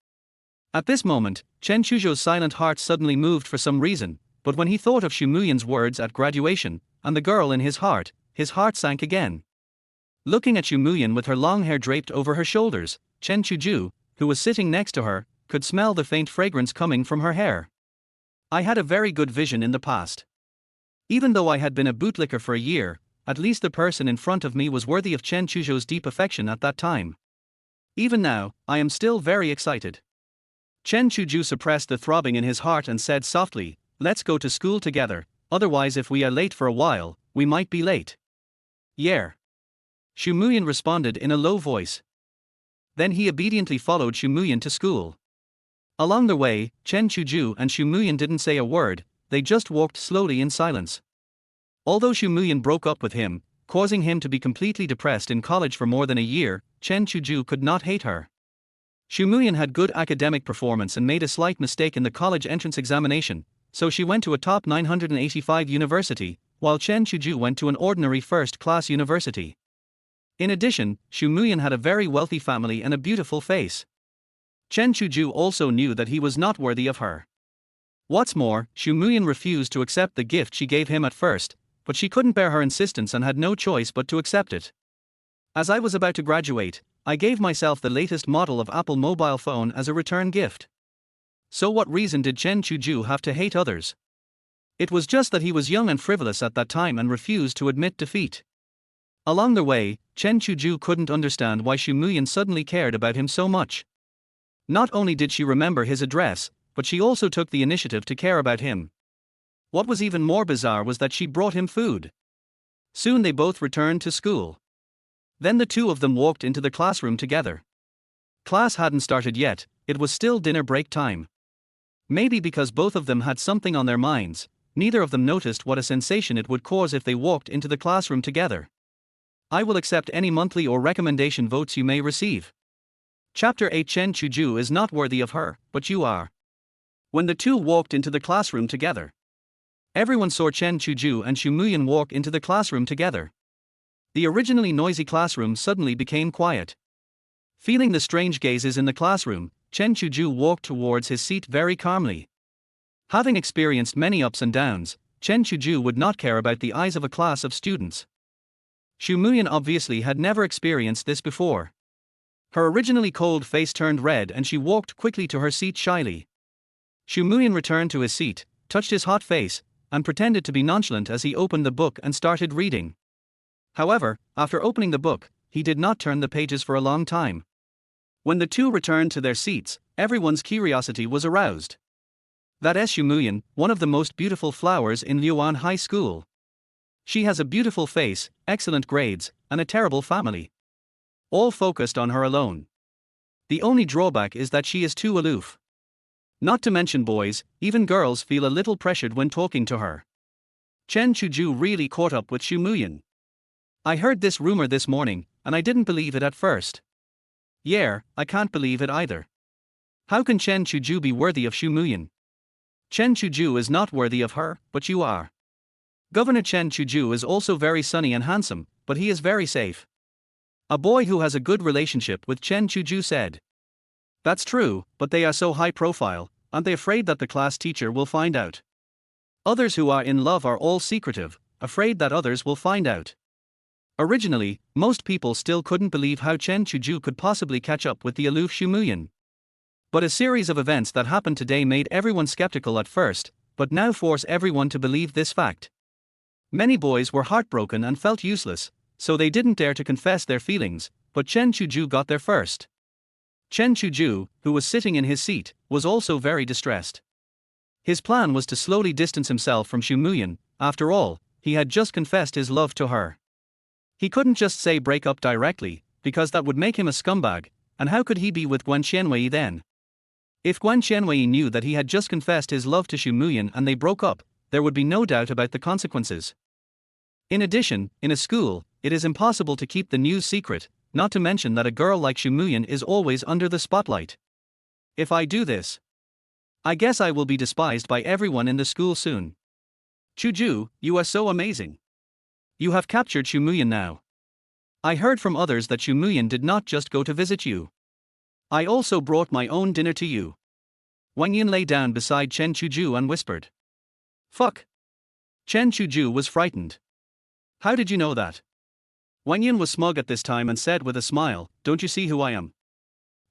At this moment, Chen Chuzhou's silent heart suddenly moved for some reason, but when he thought of Xu Muyan's words at graduation, and the girl in his heart sank again. Looking at Xu Muyan with her long hair draped over her shoulders, Chen Chuzhou, who was sitting next to her, could smell the faint fragrance coming from her hair. I had a very good vision in the past. Even though I had been a bootlicker for a year, at least the person in front of me was worthy of Chen Chuzhou's deep affection at that time. Even now, I am still very excited. Chen Chuzhou suppressed the throbbing in his heart and said softly, "Let's go to school together, otherwise if we are late for a while, we might be late." "Yeah." Xu Muyan responded in a low voice. Then he obediently followed Xu Muyan to school. Along the way, Chen Chuzhou and Xu Muyan didn't say a word, they just walked slowly in silence. Although Xu Muyan broke up with him, causing him to be completely depressed in college for more than a year, Chen Chuzhou could not hate her. Xu Muyan had good academic performance and made a slight mistake in the college entrance examination, so she went to a top 985 university, while Chen Chuzhou went to an ordinary first-class university. In addition, Xu Muyan had a very wealthy family and a beautiful face. Chen Chuzhou also knew that he was not worthy of her. What's more, Xu Muyan refused to accept the gift she gave him at first, but she couldn't bear her insistence and had no choice but to accept it. As I was about to graduate, I gave myself the latest model of Apple mobile phone as a return gift. So what reason did Chen Chuzhou have to hate others? It was just that he was young and frivolous at that time and refused to admit defeat. Along the way, Chen Chuzhou couldn't understand why Xu Muyan suddenly cared about him so much. Not only did she remember his address, but she also took the initiative to care about him. What was even more bizarre was that she brought him food. Soon they both returned to school. Then the two of them walked into the classroom together. Class hadn't started yet, it was still dinner break time. Maybe because both of them had something on their minds, neither of them noticed what a sensation it would cause if they walked into the classroom together. I will accept any monthly or recommendation votes you may receive. Chapter 8. Chen Chuzhou is not worthy of her, but you are. When the two walked into the classroom together, everyone saw Chen Chuzhou and Xu Muyan walk into the classroom together. The originally noisy classroom suddenly became quiet. Feeling the strange gazes in the classroom, Chen Chuzhou walked towards his seat very calmly. Having experienced many ups and downs, Chen Chuzhou would not care about the eyes of a class of students. Xu Muyan obviously had never experienced this before. Her originally cold face turned red and she walked quickly to her seat shyly. Xu Muyan returned to his seat, touched his hot face, and pretended to be nonchalant as he opened the book and started reading. However, after opening the book, he did not turn the pages for a long time. When the two returned to their seats, everyone's curiosity was aroused. That is Xu Muyan, one of the most beautiful flowers in Luan High School. She has a beautiful face, excellent grades, and a terrible family. All focused on her alone. The only drawback is that she is too aloof. Not to mention boys, even girls feel a little pressured when talking to her. Chen Chuzhou really caught up with Xu Muyan. I heard this rumor this morning, and I didn't believe it at first. Yeah, I can't believe it either. How can Chen Chuzhou be worthy of Xu Muyan? Chen Chuzhou is not worthy of her, but you are. Governor Chen Chuzhou is also very sunny and handsome, but he is very safe. A boy who has a good relationship with Chen Chuzhou said. That's true, but they are so high profile, aren't they afraid that the class teacher will find out? Others who are in love are all secretive, afraid that others will find out. Originally, most people still couldn't believe how Chen Chuzhou could possibly catch up with the aloof Xu Muyan. But a series of events that happened today made everyone skeptical at first, but now force everyone to believe this fact. Many boys were heartbroken and felt useless, so they didn't dare to confess their feelings, but Chen Chuzhou got there first. Chen Chuzhou, who was sitting in his seat, was also very distressed. His plan was to slowly distance himself from Xu Muyan. After all, he had just confessed his love to her. He couldn't just say break up directly, because that would make him a scumbag, and how could he be with Guan Qianwei then? If Guan Qianwei knew that he had just confessed his love to Xu Muyan and they broke up, there would be no doubt about the consequences. In addition, in a school, it is impossible to keep the news secret, not to mention that a girl like Xu Muyan is always under the spotlight. If I do this, I guess I will be despised by everyone in the school soon. Chuzhou, you are so amazing. You have captured Xu Muyan now. I heard from others that Xu Muyan did not just go to visit you. I also brought my own dinner to you. Wang Yun lay down beside Chen Chuzhou and whispered. Fuck. Chen Chuzhou was frightened. How did you know that? Wang Yun was smug at this time and said with a smile, don't you see who I am?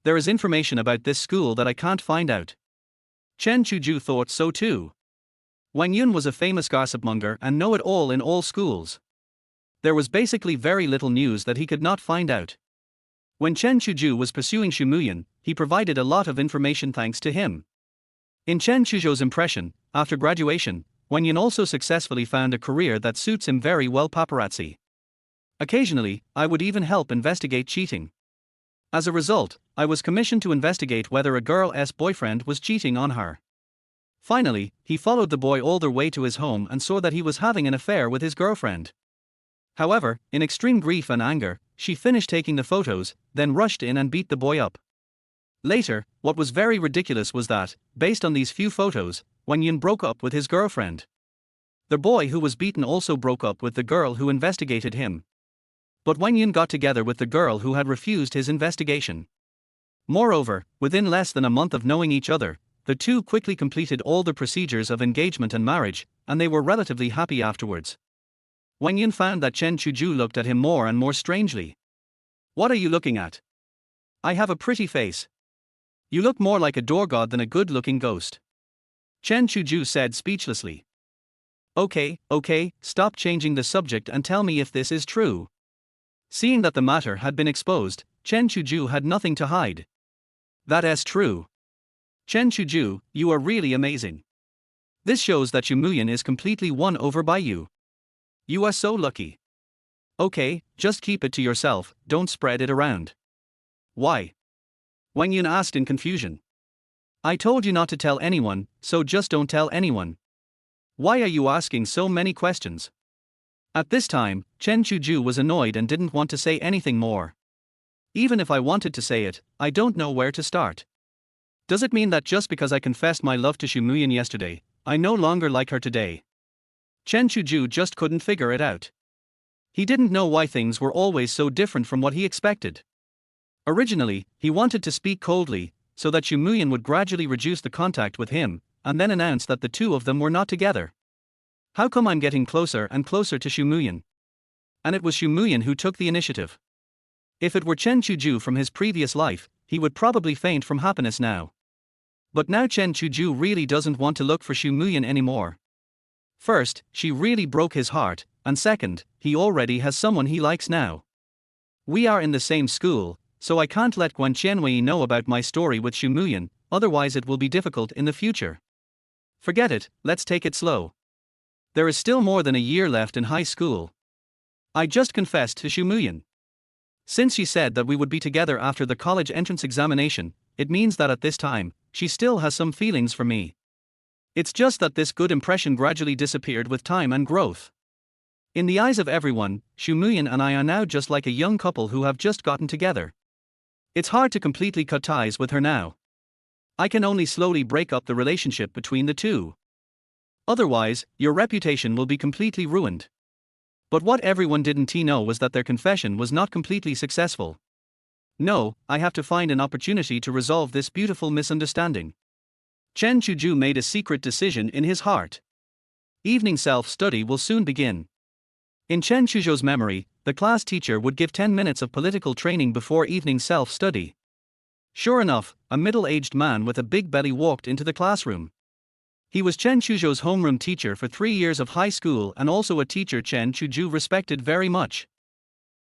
There is information about this school that I can't find out. Chen Chuzhou thought so too. Wang Yun was a famous gossipmonger and know-it-all in all schools. There was basically very little news that he could not find out. When Chen Chuzhou was pursuing Xu Muyan, he provided a lot of information thanks to him. In Chen Chuzhou's impression, after graduation, Wang Yun also successfully found a career that suits him very well. Paparazzi. Occasionally, I would even help investigate cheating. As a result, I was commissioned to investigate whether a girl's boyfriend was cheating on her. Finally, he followed the boy all the way to his home and saw that he was having an affair with his girlfriend. However, in extreme grief and anger, she finished taking the photos, then rushed in and beat the boy up. Later, what was very ridiculous was that, based on these few photos, Wang Yun broke up with his girlfriend. The boy who was beaten also broke up with the girl who investigated him. But Wang Yun got together with the girl who had refused his investigation. Moreover, within less than a month of knowing each other, the two quickly completed all the procedures of engagement and marriage, and they were relatively happy afterwards. Wang Yun found that Chen Chuzhou looked at him more and more strangely. What are you looking at? I have a pretty face. You look more like a door god than a good-looking ghost. Chen Chuzhou said speechlessly. Okay, stop changing the subject and tell me if this is true. Seeing that the matter had been exposed, Chen Chuzhou had nothing to hide. That is true. Chen Chuzhou, you are really amazing. This shows that Xu Muyan is completely won over by you. You are so lucky. Okay, just keep it to yourself, don't spread it around. Why? Wang Yun asked in confusion. I told you not to tell anyone, so just don't tell anyone. Why are you asking so many questions? At this time, Chen Chuzhou was annoyed and didn't want to say anything more. Even if I wanted to say it, I don't know where to start. Does it mean that just because I confessed my love to Xu Muyan yesterday, I no longer like her today? Chen Chuzhou just couldn't figure it out. He didn't know why things were always so different from what he expected. Originally, he wanted to speak coldly, so that Xu Muyan would gradually reduce the contact with him, and then announce that the two of them were not together. How come I'm getting closer and closer to Xu Muyan? And it was Xu Muyan who took the initiative. If it were Chen Chuzhou from his previous life, he would probably faint from happiness now. But now Chen Chuzhou really doesn't want to look for Xu Muyan anymore. First, she really broke his heart, and second, he already has someone he likes now. We are in the same school, so I can't let Guan Qianwei know about my story with Xu Muyan, otherwise it will be difficult in the future. Forget it, let's take it slow. There is still more than a year left in high school. I just confessed to Xu Muyan. Since she said that we would be together after the college entrance examination, it means that at this time, she still has some feelings for me. It's just that this good impression gradually disappeared with time and growth. In the eyes of everyone, Xu Muyan and I are now just like a young couple who have just gotten together. It's hard to completely cut ties with her now. I can only slowly break up the relationship between the two. Otherwise, your reputation will be completely ruined. But what everyone didn't know was that their confession was not completely successful. No, I have to find an opportunity to resolve this beautiful misunderstanding. Chen Chuzhou made a secret decision in his heart. Evening self-study will soon begin. In Chen Chuzhou's memory, the class teacher would give 10 minutes of political training before evening self-study. Sure enough, a middle-aged man with a big belly walked into the classroom. He was Chen Chuzhou's homeroom teacher for 3 years of high school and also a teacher Chen Chuzhou respected very much.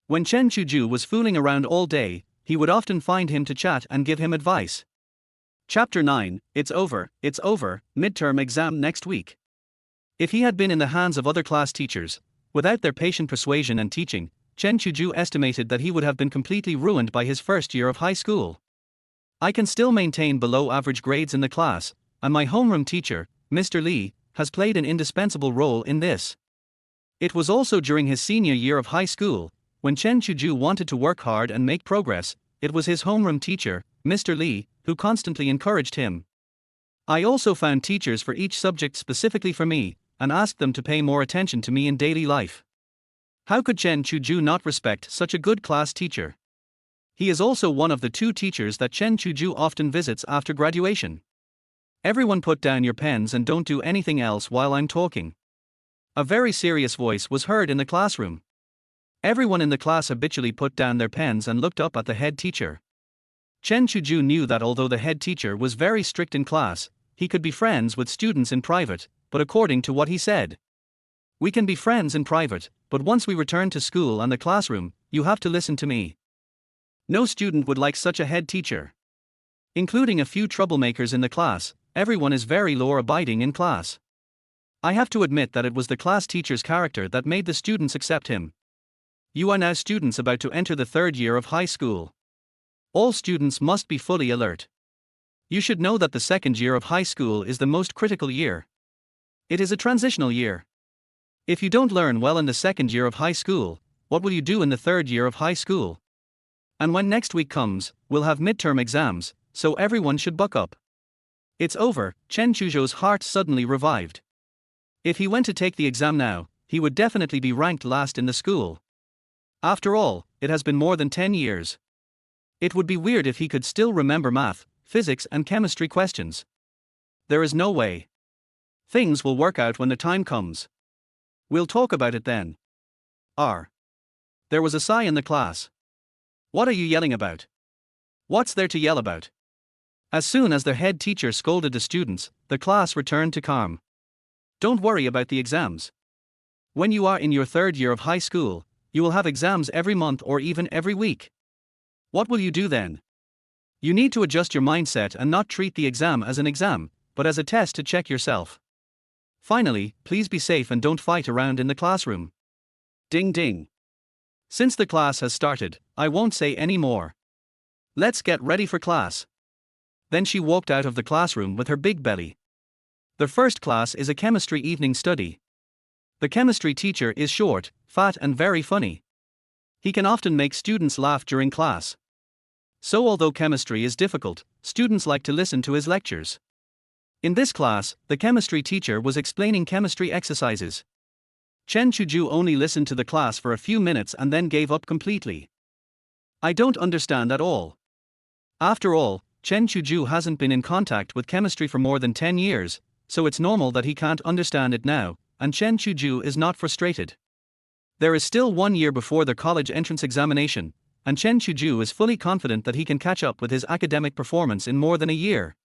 When Chen Chuzhou was fooling around all day, he would often find him to chat and give him advice. Chapter 9, It's over, midterm exam next week. If he had been in the hands of other class teachers, without their patient persuasion and teaching, Chen Chuzhou estimated that he would have been completely ruined by his first year of high school. I can still maintain below average grades in the class, and my homeroom teacher, Mr. Li, has played an indispensable role in this. It was also during his senior year of high school, when Chen Chuzhou wanted to work hard and make progress, it was his homeroom teacher, Mr. Li, who constantly encouraged him. I also found teachers for each subject specifically for me, and asked them to pay more attention to me in daily life. How could Chen Chuzhou not respect such a good class teacher? He is also one of the 2 teachers that Chen Chuzhou often visits after graduation. Everyone put down your pens and don't do anything else while I'm talking. A very serious voice was heard in the classroom. Everyone in the class habitually put down their pens and looked up at the head teacher. Chen Chuzhou knew that although the head teacher was very strict in class, he could be friends with students in private, but according to what he said, we can be friends in private, but once we return to school and the classroom, you have to listen to me. No student would like such a head teacher. Including a few troublemakers in the class, everyone is very law-abiding in class. I have to admit that it was the class teacher's character that made the students accept him. You are now students about to enter the 3rd year of high school. All students must be fully alert. You should know that the 2nd year of high school is the most critical year. It is a transitional year. If you don't learn well in the 2nd year of high school, what will you do in the 3rd year of high school? And when next week comes, we'll have midterm exams, so everyone should buck up. It's over, Chen Chuzhou's heart suddenly revived. If he went to take the exam now, he would definitely be ranked last in the school. After all, it has been more than 10 years. It would be weird if he could still remember math, physics and chemistry questions. There is no way. Things will work out when the time comes. We'll talk about it then. There was a sigh in the class. What are you yelling about? What's there to yell about? As soon as their head teacher scolded the students, the class returned to calm. Don't worry about the exams. When you are in your 3rd year of high school, you will have exams every month or even every week. What will you do then? You need to adjust your mindset and not treat the exam as an exam, but as a test to check yourself. Finally, please be safe and don't fight around in the classroom. Ding ding. Since the class has started, I won't say any more. Let's get ready for class. Then she walked out of the classroom with her big belly. The first class is a chemistry evening study. The chemistry teacher is short, fat and very funny. He can often make students laugh during class. So although chemistry is difficult, students like to listen to his lectures. In this class, the chemistry teacher was explaining chemistry exercises. Chen Chuzhou only listened to the class for a few minutes and then gave up completely. I don't understand at all. After all, Chen Chuzhou hasn't been in contact with chemistry for more than 10 years, so it's normal that he can't understand it now, and Chen Chuzhou is not frustrated. There is still 1 year before the college entrance examination, and Chen Chuzhou is fully confident that he can catch up with his academic performance in more than a year.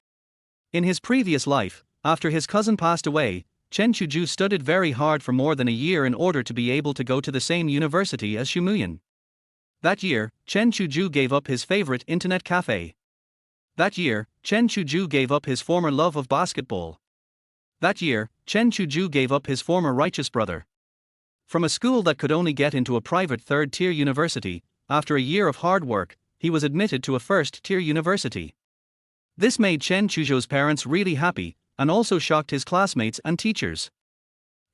In his previous life, after his cousin passed away, Chen Chuzhou studied very hard for more than a year in order to be able to go to the same university as Xu Muyan. That year, Chen Chuzhou gave up his favorite internet cafe. That year, Chen Chuzhou gave up his former love of basketball. That year, Chen Chuzhou gave up his former righteous brother. From a school that could only get into a private 3rd-tier university, after a year of hard work, he was admitted to a 1st-tier university. This made Chen Chuzhou's parents really happy, and also shocked his classmates and teachers.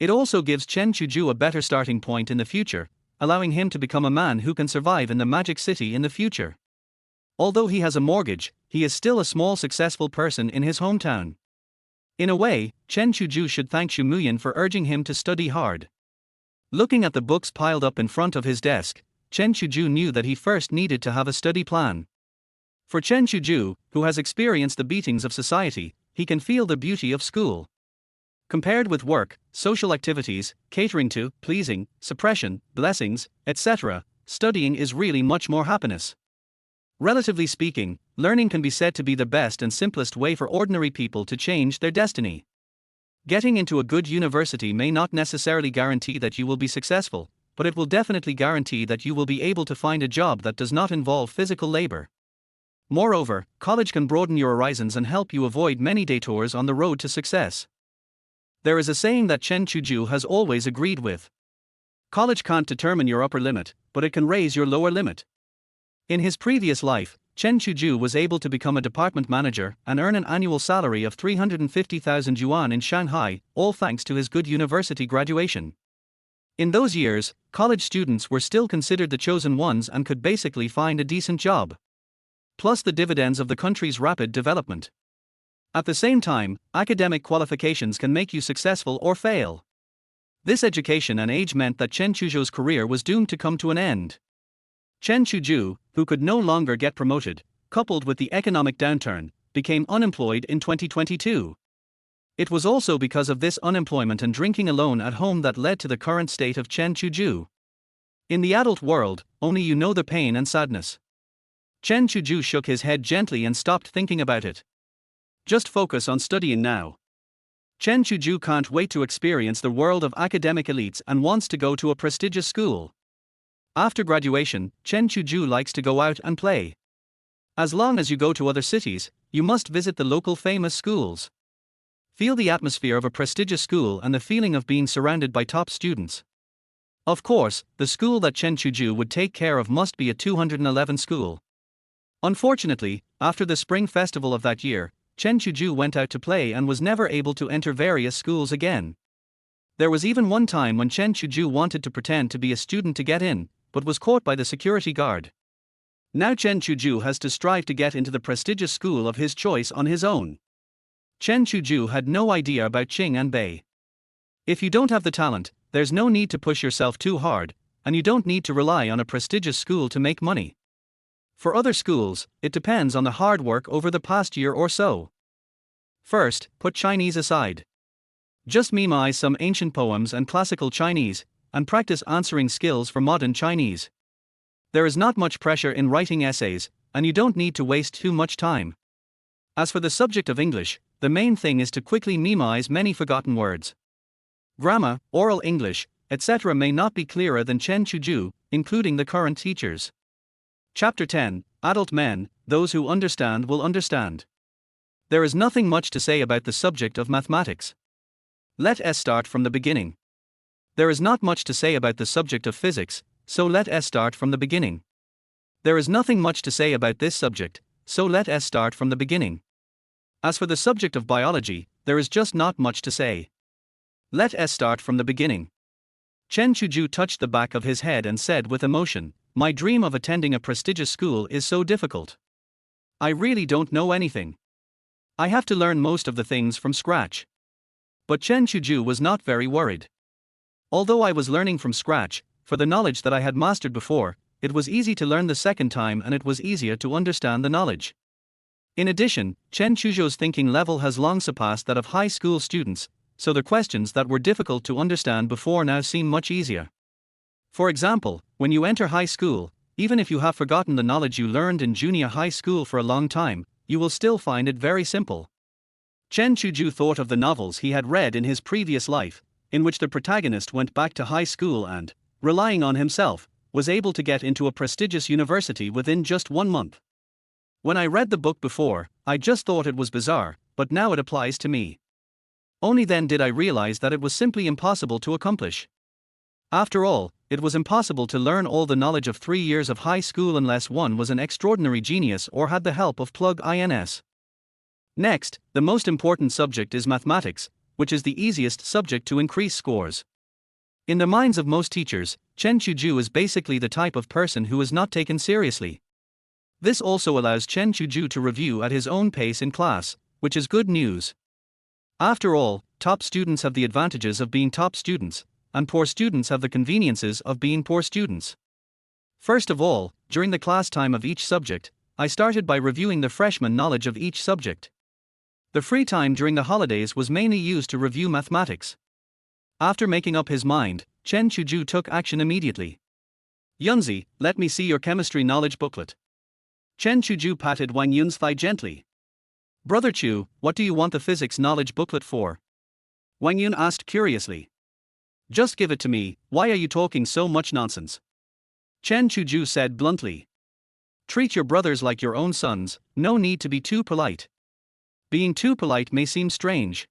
It also gives Chen Chuzhou a better starting point in the future, allowing him to become a man who can survive in the magic city in the future. Although he has a mortgage, he is still a small successful person in his hometown. In a way, Chen Chuzhou should thank Xu Muyan for urging him to study hard. Looking at the books piled up in front of his desk, Chen Chuzhou knew that he first needed to have a study plan. For Chen Chuzhou, who has experienced the beatings of society, he can feel the beauty of school. Compared with work, social activities, catering to, pleasing, suppression, blessings, etc., studying is really much more happiness. Relatively speaking, learning can be said to be the best and simplest way for ordinary people to change their destiny. Getting into a good university may not necessarily guarantee that you will be successful, but it will definitely guarantee that you will be able to find a job that does not involve physical labor. Moreover, college can broaden your horizons and help you avoid many detours on the road to success. There is a saying that Chen Chuzhou has always agreed with. College can't determine your upper limit, but it can raise your lower limit. In his previous life, Chen Chuzhou was able to become a department manager and earn an annual salary of 350,000 yuan in Shanghai, all thanks to his good university graduation. In those years, college students were still considered the chosen ones and could basically find a decent job. Plus the dividends of the country's rapid development. At the same time, academic qualifications can make you successful or fail. This education and age meant that Chen Chuzhou's career was doomed to come to an end. Chen Chuzhou, who could no longer get promoted, coupled with the economic downturn, became unemployed in 2022. It was also because of this unemployment and drinking alone at home that led to the current state of Chen Chuzhou. In the adult world, only you know the pain and sadness. Chen Chuzhou shook his head gently and stopped thinking about it. Just focus on studying now. Chen Chuzhou can't wait to experience the world of academic elites and wants to go to a prestigious school. After graduation, Chen Chuzhou likes to go out and play. As long as you go to other cities, you must visit the local famous schools. Feel the atmosphere of a prestigious school and the feeling of being surrounded by top students. Of course, the school that Chen Chuzhou would take care of must be a 211 school. Unfortunately, after the spring festival of that year, Chen Chuzhou went out to play and was never able to enter various schools again. There was even one time when Chen Chuzhou wanted to pretend to be a student to get in, but was caught by the security guard. Now Chen Chuzhou has to strive to get into the prestigious school of his choice on his own. Chen Chuzhou had no idea about Qing and Bai. If you don't have the talent, there's no need to push yourself too hard, and you don't need to rely on a prestigious school to make money. For other schools, it depends on the hard work over the past year or so. First, put Chinese aside. Just memorize some ancient poems and classical Chinese, and practice answering skills for modern Chinese. There is not much pressure in writing essays, and you don't need to waste too much time. As for the subject of English, the main thing is to quickly memorize many forgotten words. Grammar, oral English, etc. may not be clearer than Chen Chuzhou, including the current teachers. Chapter 10, Adult Men, Those Who Understand Will Understand. There is nothing much to say about the subject of mathematics. Let us start from the beginning. There is not much to say about the subject of physics, so let us start from the beginning. There is nothing much to say about this subject, so let us start from the beginning. As for the subject of biology, there is just not much to say. Let us start from the beginning. Chen Chuzhou touched the back of his head and said with emotion, "My dream of attending a prestigious school is so difficult. I really don't know anything. I have to learn most of the things from scratch." But Chen Chuzhou was not very worried. Although I was learning from scratch, for the knowledge that I had mastered before, it was easy to learn the second time and it was easier to understand the knowledge. In addition, Chen Chuzhou's thinking level has long surpassed that of high school students, so the questions that were difficult to understand before now seem much easier. For example, when you enter high school, even if you have forgotten the knowledge you learned in junior high school for a long time, you will still find it very simple. Chen Chuzhou thought of the novels he had read in his previous life, in which the protagonist went back to high school and, relying on himself, was able to get into a prestigious university within just 1 month. When I read the book before, I just thought it was bizarre, but now it applies to me. Only then did I realize that it was simply impossible to accomplish. After all, it was impossible to learn all the knowledge of 3 years of high school unless one was an extraordinary genius or had the help of plug-ins. Next, the most important subject is mathematics, which is the easiest subject to increase scores. In the minds of most teachers, Chen Chuzhou is basically the type of person who is not taken seriously. This also allows Chen Chuzhou to review at his own pace in class, which is good news. After all, top students have the advantages of being top students, and poor students have the conveniences of being poor students. First of all, during the class time of each subject, I started by reviewing the freshman knowledge of each subject. The free time during the holidays was mainly used to review mathematics. After making up his mind, Chen Chuzhou took action immediately. "Yunzi, let me see your chemistry knowledge booklet." Chen Chuzhou patted Wang Yun's thigh gently. "Brother Chu, what do you want the physics knowledge booklet for?" Wang Yun asked curiously. Just give it to me, why are you talking so much nonsense? Chen Chuzhou said bluntly. Treat your brothers like your own sons, no need to be too polite. Being too polite may seem strange.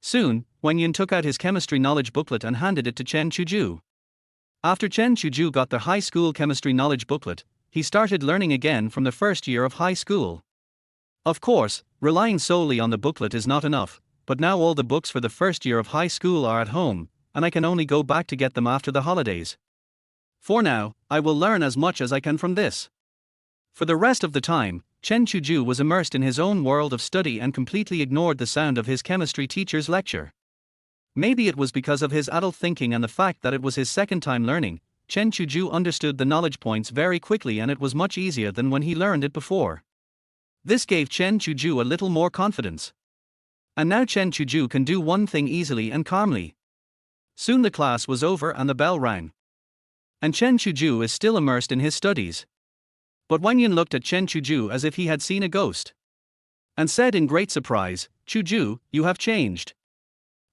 Soon, Wang Yun took out his chemistry knowledge booklet and handed it to Chen Chuzhou. After Chen Chuzhou got the high school chemistry knowledge booklet, he started learning again from the first year of high school. Of course, relying solely on the booklet is not enough, but now all the books for the first year of high school are at home, and I can only go back to get them after the holidays. For now, I will learn as much as I can from this. For the rest of the time, Chen Chuzhou was immersed in his own world of study and completely ignored the sound of his chemistry teacher's lecture. Maybe it was because of his adult thinking and the fact that it was his second time learning, Chen Chuzhou understood the knowledge points very quickly and it was much easier than when he learned it before. This gave Chen Chuzhou a little more confidence. And now Chen Chuzhou can do one thing easily and calmly. Soon the class was over and the bell rang. And Chen Chuzhou is still immersed in his studies. But Wang Yun looked at Chen Chuzhou as if he had seen a ghost. And said in great surprise, Chuzhou, you have changed.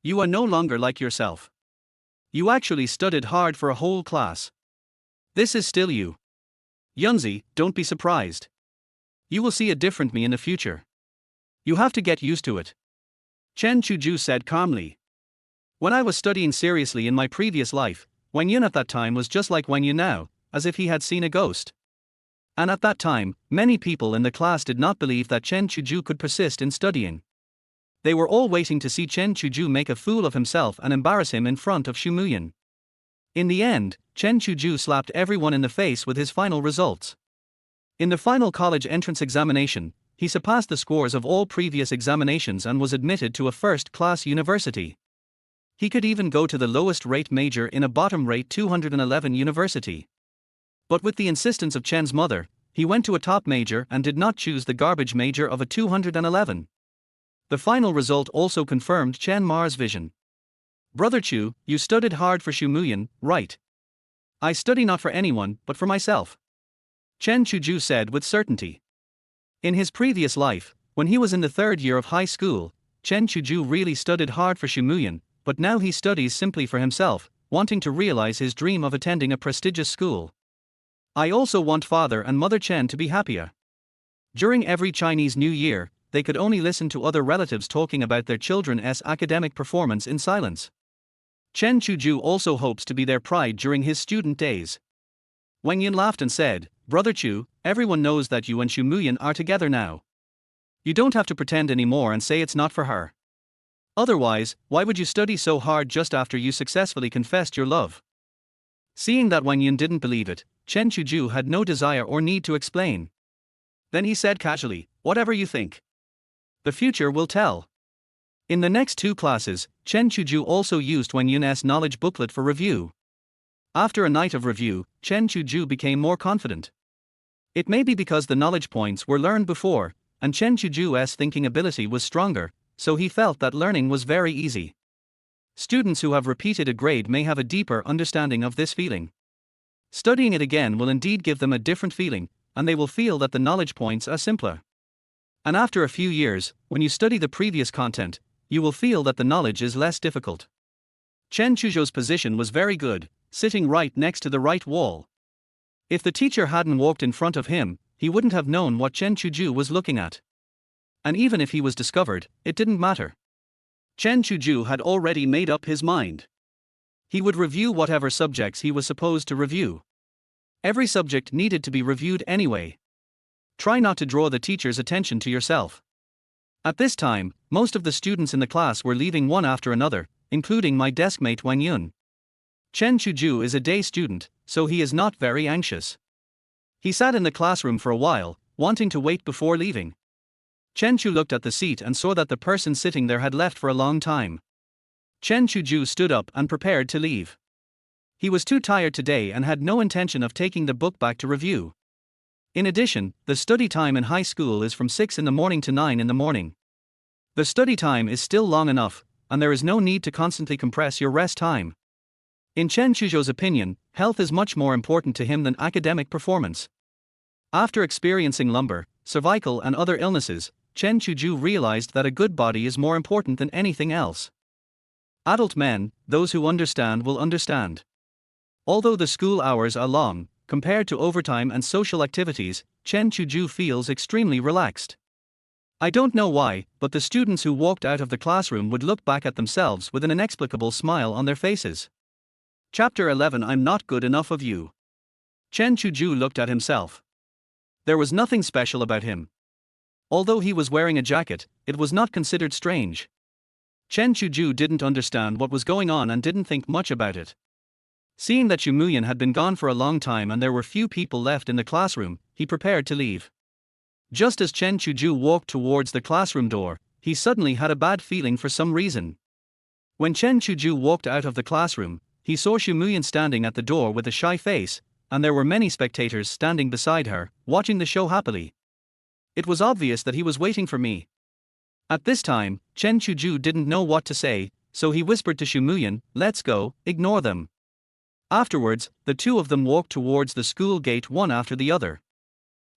You are no longer like yourself. You actually studied hard for a whole class. This is still you. Yunzi, don't be surprised. You will see a different me in the future. You have to get used to it. Chen Chuzhou said calmly. When I was studying seriously in my previous life, Wang Yun at that time was just like Wang Yun now, as if he had seen a ghost. And at that time, many people in the class did not believe that Chen Chuzhou could persist in studying. They were all waiting to see Chen Chuzhou make a fool of himself and embarrass him in front of Xu Muyan. In the end, Chen Chuzhou slapped everyone in the face with his final results. In the final college entrance examination, he surpassed the scores of all previous examinations and was admitted to a first-class university. He could even go to the lowest-rate major in a bottom-rate 211 university. But with the insistence of Chen's mother, he went to a top major and did not choose the garbage major of a 211. The final result also confirmed Chen Ma's vision. Brother Chu, you studied hard for Xu Muyan, right? I study not for anyone, but for myself. Chen Chuzhou said with certainty. In his previous life, when he was in the third year of high school, Chen Chuzhou really studied hard for Xu Muyan, but now he studies simply for himself, wanting to realize his dream of attending a prestigious school. I also want Father and Mother Chen to be happier. During every Chinese New Year, they could only listen to other relatives talking about their children's academic performance in silence. Chen Chuzhou also hopes to be their pride during his student days. Wang Yun laughed and said, Brother Chu, everyone knows that you and Xu Muyan are together now. You don't have to pretend anymore and say it's not for her. Otherwise, why would you study so hard just after you successfully confessed your love? Seeing that Wang Yun didn't believe it, Chen Chuzhou had no desire or need to explain. Then he said casually, whatever you think. The future will tell. In the next two classes, Chen Chuzhou also used Wang Yun's knowledge booklet for review. After a night of review, Chen Chuzhou became more confident. It may be because the knowledge points were learned before, and Chen Chuzhou's thinking ability was stronger, so he felt that learning was very easy. Students who have repeated a grade may have a deeper understanding of this feeling. Studying it again will indeed give them a different feeling, and they will feel that the knowledge points are simpler. And after a few years, when you study the previous content, you will feel that the knowledge is less difficult. Chen Chuzhou's position was very good, sitting right next to the right wall. If the teacher hadn't walked in front of him, he wouldn't have known what Chen Chuzhou was looking at. And even if he was discovered, it didn't matter. Chen Chuzhou had already made up his mind. He would review whatever subjects he was supposed to review. Every subject needed to be reviewed anyway. Try not to draw the teacher's attention to yourself. At this time, most of the students in the class were leaving one after another, including my deskmate Wang Yun. Chen Chuzhou is a day student, so he is not very anxious. He sat in the classroom for a while, wanting to wait before leaving. Chen Chu looked at the seat and saw that the person sitting there had left for a long time. Chen Chuzhou stood up and prepared to leave. He was too tired today and had no intention of taking the book back to review. In addition, the study time in high school is from 6 in the morning to 9 in the morning. The study time is still long enough, and there is no need to constantly compress your rest time. In Chen Chuzhou's opinion, health is much more important to him than academic performance. After experiencing lumbar, cervical and other illnesses, Chen Chuzhou realized that a good body is more important than anything else. Adult men, those who understand will understand. Although the school hours are long, compared to overtime and social activities, Chen Chuzhou feels extremely relaxed. I don't know why, but the students who walked out of the classroom would look back at themselves with an inexplicable smile on their faces. Chapter 11. I'm not good enough of you. Chen Chuzhou looked at himself. There was nothing special about him. Although he was wearing a jacket, it was not considered strange. Chen Chuzhou didn't understand what was going on and didn't think much about it. Seeing that Xu Muyan had been gone for a long time and there were few people left in the classroom, he prepared to leave. Just as Chen Chuzhou walked towards the classroom door, he suddenly had a bad feeling for some reason. When Chen Chuzhou walked out of the classroom, he saw Xu Muyan standing at the door with a shy face, and there were many spectators standing beside her, watching the show happily. It was obvious that he was waiting for me. At this time, Chen Chuzhou didn't know what to say, so he whispered to Xu Muyan, "Let's go, ignore them." Afterwards, the two of them walked towards the school gate one after the other.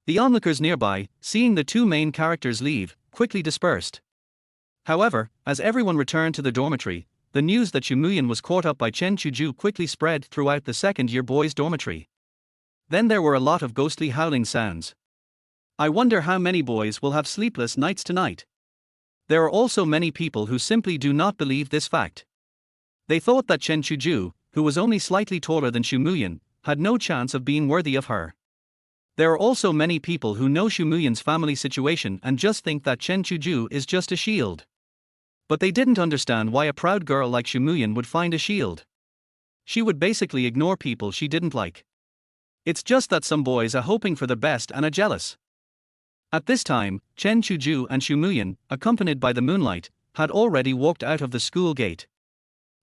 The onlookers nearby, seeing the two main characters leave, quickly dispersed. However, as everyone returned to the dormitory, the news that Xu Muyan was caught up by Chen Chuzhou quickly spread throughout the second-year boys' dormitory. Then there were a lot of ghostly howling sounds. I wonder how many boys will have sleepless nights tonight. There are also many people who simply do not believe this fact. They thought that Chen Chuzhou, who was only slightly taller than Xu Muyan, had no chance of being worthy of her. There are also many people who know Xu Muyan's family situation and just think that Chen Chuzhou is just a shield. But they didn't understand why a proud girl like Xu Muyan would find a shield. She would basically ignore people she didn't like. It's just that some boys are hoping for the best and are jealous. At this time, Chen Chuzhou and Xu Muyan, accompanied by the moonlight, had already walked out of the school gate.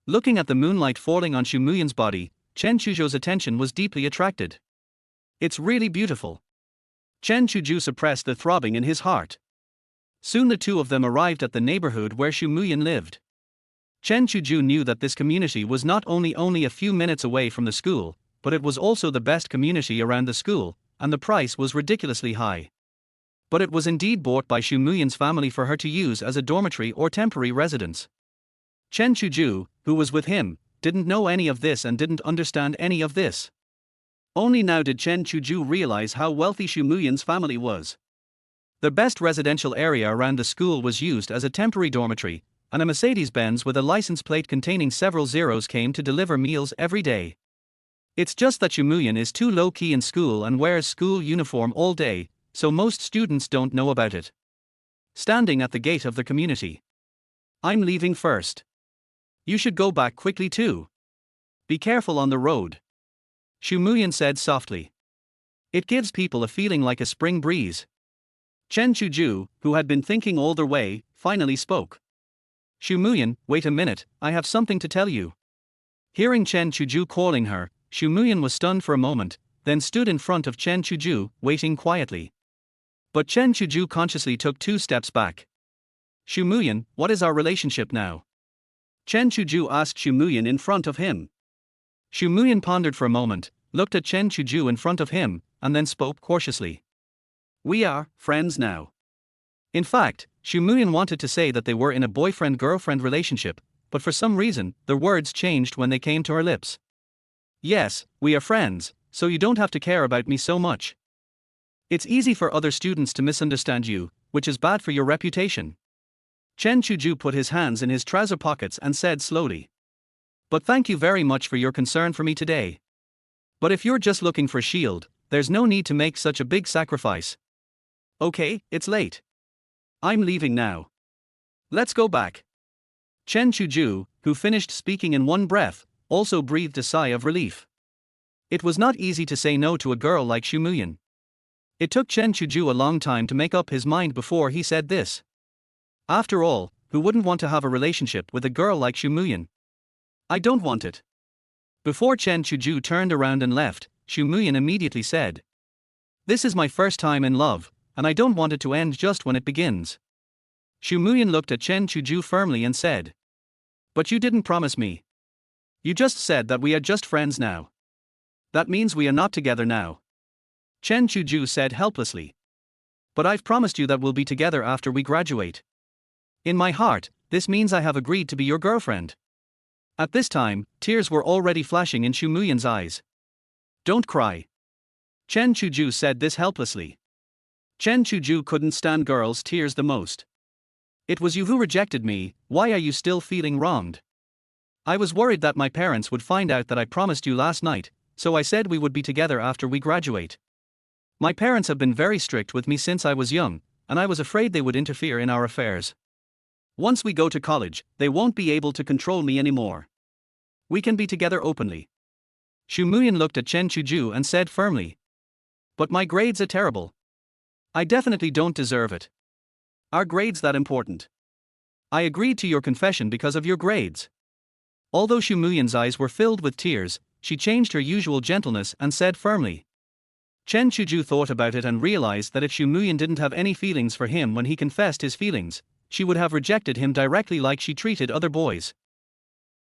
Looking at the moonlight falling on Xu Muyan's body, Chen Chuzhou's attention was deeply attracted. It's really beautiful. Chen Chuzhou suppressed the throbbing in his heart. Soon the two of them arrived at the neighborhood where Xu Muyan lived. Chen Chuzhou knew that this community was not only a few minutes away from the school, but it was also the best community around the school, and the price was ridiculously high. But it was indeed bought by Xu Muyan's family for her to use as a dormitory or temporary residence. Chen Chuzhou, who was with him, didn't know any of this and didn't understand any of this. Only now did Chen Chuzhou realize how wealthy Xu Muyan's family was. The best residential area around the school was used as a temporary dormitory, and a Mercedes-Benz with a license plate containing several zeros came to deliver meals every day. It's just that Xu Muyan is too low-key in school and wears school uniform all day, so most students don't know about it. Standing at the gate of the community. I'm leaving first. You should go back quickly too. Be careful on the road. Xu Muyan said softly. It gives people a feeling like a spring breeze. Chen Chuzhou, who had been thinking all the way, finally spoke. Xu Muyan, wait a minute, I have something to tell you. Hearing Chen Chuzhou calling her, Xu Muyan was stunned for a moment, then stood in front of Chen Chuzhou, waiting quietly. But Chen Chuzhou consciously took 2 steps back. Xu Muyan, what is our relationship now? Chen Chuzhou asked Xu Muyan in front of him. Xu Muyan pondered for a moment, looked at Chen Chuzhou in front of him, and then spoke cautiously. We are friends now. In fact, Xu Muyan wanted to say that they were in a boyfriend-girlfriend relationship, but for some reason, the words changed when they came to her lips. Yes, we are friends, so you don't have to care about me so much. It's easy for other students to misunderstand you, which is bad for your reputation. Chen Chuzhou put his hands in his trouser pockets and said slowly. But thank you very much for your concern for me today. But if you're just looking for a shield, there's no need to make such a big sacrifice. Okay, it's late. I'm leaving now. Let's go back. Chen Chuzhou, who finished speaking in one breath, also breathed a sigh of relief. It was not easy to say no to a girl like Xu Muyan. It took Chen Chuzhou a long time to make up his mind before he said this. After all, who wouldn't want to have a relationship with a girl like Xu Muyan? I don't want it. Before Chen Chuzhou turned around and left, Xu Muyan immediately said. This is my first time in love, and I don't want it to end just when it begins. Xu Muyan looked at Chen Chuzhou firmly and said. But you didn't promise me. You just said that we are just friends now. That means we are not together now. Chen Chuzhou said helplessly. But I've promised you that we'll be together after we graduate. In my heart, this means I have agreed to be your girlfriend. At this time, tears were already flashing in Xu Muyan's eyes. Don't cry. Chen Chuzhou said this helplessly. Chen Chuzhou couldn't stand girls' tears the most. It was you who rejected me, why are you still feeling wronged? I was worried that my parents would find out that I promised you last night, so I said we would be together after we graduate. My parents have been very strict with me since I was young, and I was afraid they would interfere in our affairs. Once we go to college, they won't be able to control me anymore. We can be together openly. Xu Muyan looked at Chen Chuzhou and said firmly. But my grades are terrible. I definitely don't deserve it. Are grades that important? I agreed to your confession because of your grades. Although Xu Muyan's eyes were filled with tears, she changed her usual gentleness and said firmly. Chen Chuzhou thought about it and realized that if Xu Muyan didn't have any feelings for him when he confessed his feelings, she would have rejected him directly like she treated other boys.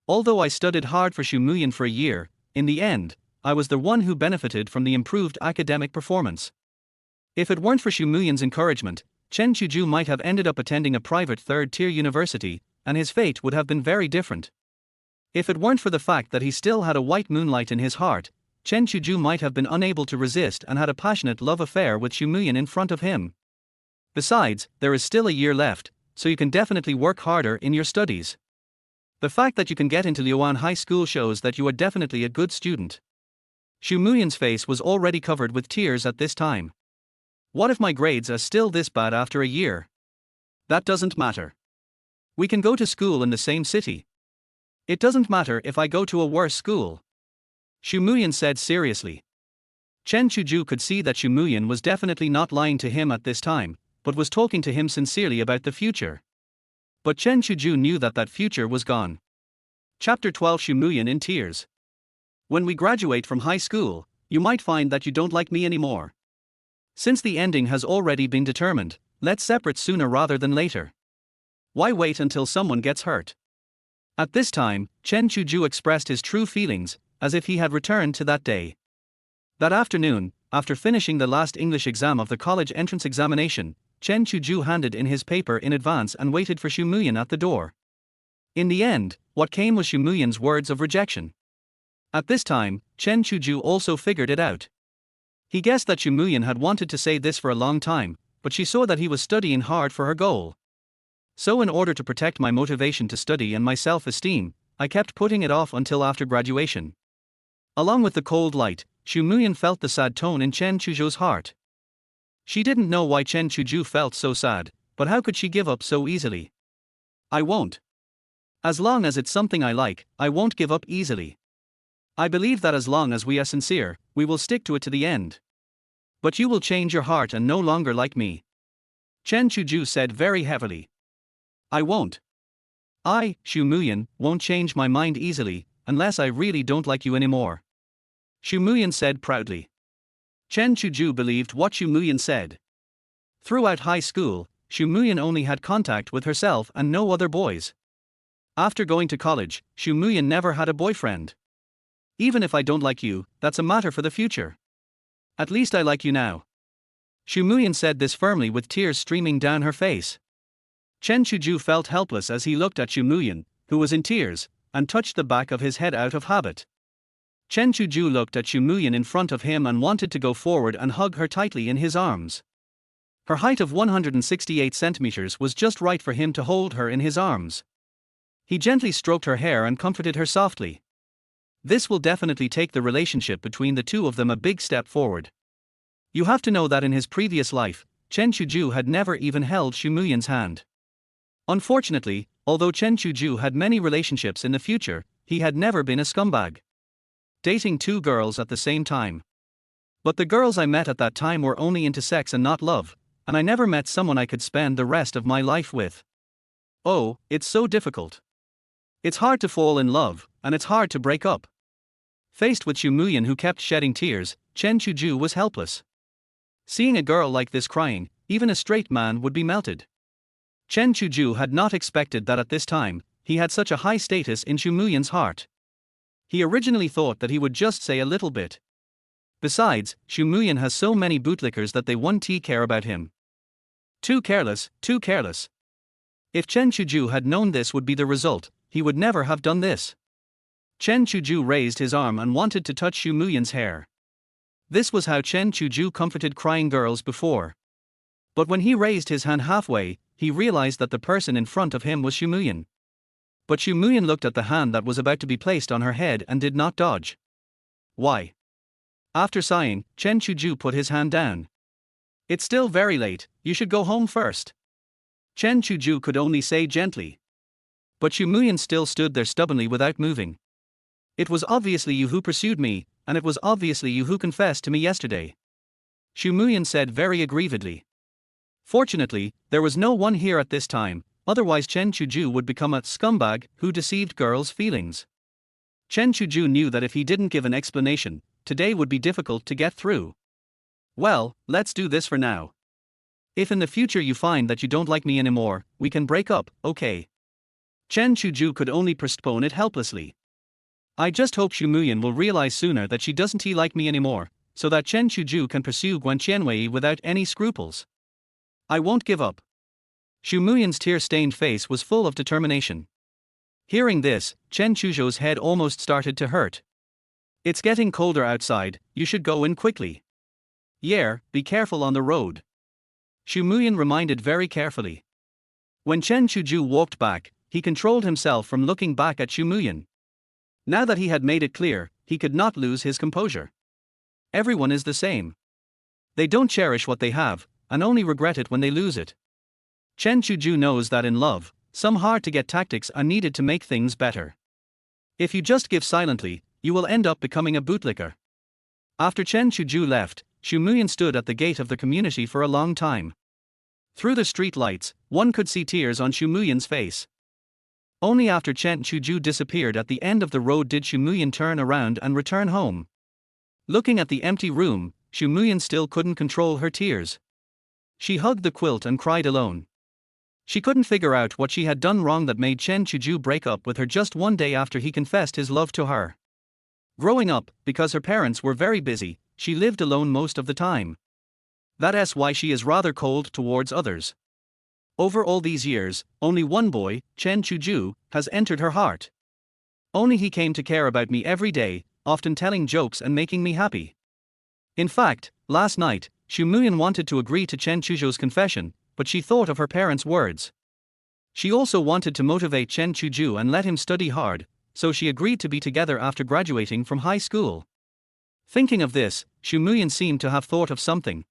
Although I studied hard for Xu Muyan for a year, in the end, I was the one who benefited from the improved academic performance. If it weren't for Xu Muyan's encouragement, Chen Chuzhou might have ended up attending a private third-tier university, and his fate would have been very different. If it weren't for the fact that he still had a white moonlight in his heart, Chen Chuzhou might have been unable to resist and had a passionate love affair with Xu Muyan in front of him. Besides, there is still a year left, so you can definitely work harder in your studies. The fact that you can get into Liuan High School shows that you are definitely a good student. Xu Muyan's face was already covered with tears at this time. What if my grades are still this bad after a year? That doesn't matter. We can go to school in the same city. It doesn't matter if I go to a worse school. Xu Muyan said seriously. Chen Chuzhou could see that Xu Muyan was definitely not lying to him at this time, but was talking to him sincerely about the future. But Chen Chuzhou knew that that future was gone. Chapter 12 Xu Muyan in tears. When we graduate from high school, you might find that you don't like me anymore. Since the ending has already been determined, let's separate sooner rather than later. Why wait until someone gets hurt? At this time, Chen Chuzhou expressed his true feelings, as if he had returned to that day. That afternoon, after finishing the last English exam of the college entrance examination, Chen Chuzhou handed in his paper in advance and waited for Xu Muyan at the door. In the end, what came was Xu Muyan's words of rejection. At this time, Chen Chuzhou also figured it out. He guessed that Xu Muyan had wanted to say this for a long time, but she saw that he was studying hard for her goal. So in order to protect my motivation to study and my self-esteem, I kept putting it off until after graduation. Along with the cold light, Xu Muyan felt the sad tone in Chen Chuzhou's heart. She didn't know why Chen Chuzhou felt so sad, but how could she give up so easily? I won't. As long as it's something I like, I won't give up easily. I believe that as long as we are sincere, we will stick to it to the end. But you will change your heart and no longer like me. Chen Chuzhou said very heavily. I won't. I, Xu Muyan, won't change my mind easily, unless I really don't like you anymore. Xu Muyan said proudly. Chen Chuzhou believed what Xu Muyan said. Throughout high school, Xu Muyan only had contact with herself and no other boys. After going to college, Xu Muyan never had a boyfriend. Even if I don't like you, that's a matter for the future. At least I like you now. Xu Muyan said this firmly with tears streaming down her face. Chen Chuzhou felt helpless as he looked at Xu Muyan, who was in tears, and touched the back of his head out of habit. Chen Chuzhou looked at Xu Muyan in front of him and wanted to go forward and hug her tightly in his arms. Her height of 168 centimeters was just right for him to hold her in his arms. He gently stroked her hair and comforted her softly. This will definitely take the relationship between the two of them a big step forward. You have to know that in his previous life, Chen Chuzhou had never even held Xu Muyan's hand. Unfortunately, although Chen Chuzhou had many relationships in the future, he had never been a scumbag. Dating two girls at the same time. But the girls I met at that time were only into sex and not love, and I never met someone I could spend the rest of my life with. Oh, it's so difficult. It's hard to fall in love, and it's hard to break up. Faced with Xu Muyan who kept shedding tears, Chen Chuzhou was helpless. Seeing a girl like this crying, even a straight man would be melted. Chen Chuzhou had not expected that at this time, he had such a high status in Xu Muyan's heart. He originally thought that he would just say a little bit. Besides, Xu Muyan has so many bootlickers that they won't care about him. Too careless, too careless. If Chen Chuzhou had known this would be the result, he would never have done this. Chen Chuzhou raised his arm and wanted to touch Xu Muyan's hair. This was how Chen Chuzhou comforted crying girls before. But when he raised his hand halfway, he realized that the person in front of him was Xu Muyan. But Xu Muyan looked at the hand that was about to be placed on her head and did not dodge. Why? After sighing, Chen Chuzhou put his hand down. It's still very late, you should go home first. Chen Chuzhou could only say gently. But Xu Muyan still stood there stubbornly without moving. It was obviously you who pursued me, and it was obviously you who confessed to me yesterday. Xu Muyan said very aggrievedly. Fortunately, there was no one here at this time, otherwise Chen Chuzhou would become a scumbag who deceived girls' feelings. Chen Chuzhou knew that if he didn't give an explanation, today would be difficult to get through. Well, let's do this for now. If in the future you find that you don't like me anymore, we can break up, okay? Chen Chuzhou could only postpone it helplessly. I just hope Xu Muyan will realize sooner that she doesn't like me anymore, so that Chen Chuzhou can pursue Guan Qianwei without any scruples. I won't give up. Xu Muyan's tear-stained face was full of determination. Hearing this, Chen Chuzhou's head almost started to hurt. It's getting colder outside, you should go in quickly. Yeah, be careful on the road. Xu Muyan reminded very carefully. When Chen Chuzhou walked back, he controlled himself from looking back at Xu Muyan. Now that he had made it clear, he could not lose his composure. Everyone is the same. They don't cherish what they have, and only regret it when they lose it. Chen Chuzhou knows that in love, some hard-to-get tactics are needed to make things better. If you just give silently, you will end up becoming a bootlicker. After Chen Chuzhou left, Xu Muyan stood at the gate of the community for a long time. Through the street lights, one could see tears on Xu Muyan's face. Only after Chen Chuzhou disappeared at the end of the road did Xu Muyan turn around and return home. Looking at the empty room, Xu Muyan still couldn't control her tears. She hugged the quilt and cried alone. She couldn't figure out what she had done wrong that made Chen Chuzhou break up with her just one day after he confessed his love to her. Growing up, because her parents were very busy, she lived alone most of the time. That's why she is rather cold towards others. Over all these years, only one boy, Chen Chuzhou, has entered her heart. Only he came to care about me every day, often telling jokes and making me happy. In fact, last night, Xu Muyan wanted to agree to Chen Chuzhou's confession, but she thought of her parents' words. She also wanted to motivate Chen Chuzhou and let him study hard, so she agreed to be together after graduating from high school. Thinking of this, Xu Muyan seemed to have thought of something.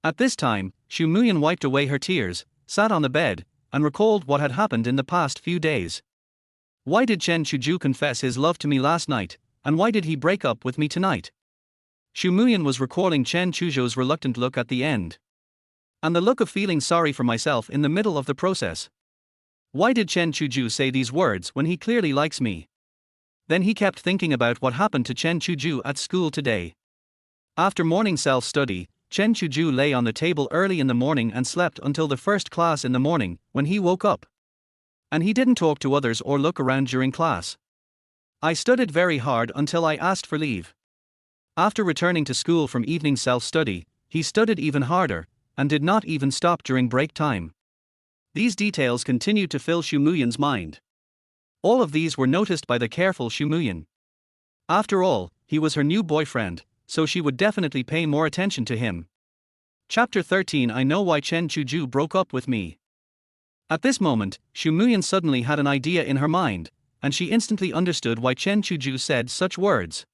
At this time, Xu Muyan wiped away her tears, sat on the bed, and recalled what had happened in the past few days. Why did Chen Chuzhou confess his love to me last night, and why did he break up with me tonight? Xu Muyan was recalling Chen Chuzhou's reluctant look at the end. And the look of feeling sorry for myself in the middle of the process. Why did Chen Chuzhou say these words when he clearly likes me? Then he kept thinking about what happened to Chen Chuzhou at school today. After morning self-study, Chen Chuzhou lay on the table early in the morning and slept until the first class in the morning, when he woke up. And he didn't talk to others or look around during class. I studied very hard until I asked for leave. After returning to school from evening self-study, he studied even harder, and did not even stop during break time. These details continued to fill Xu Muyan's mind. All of these were noticed by the careful Xu Muyan. After all, he was her new boyfriend, so she would definitely pay more attention to him. Chapter 13 I know why Chen Chuzhou broke up with me. At this moment, Xu Muyan suddenly had an idea in her mind, and she instantly understood why Chen Chuzhou said such words.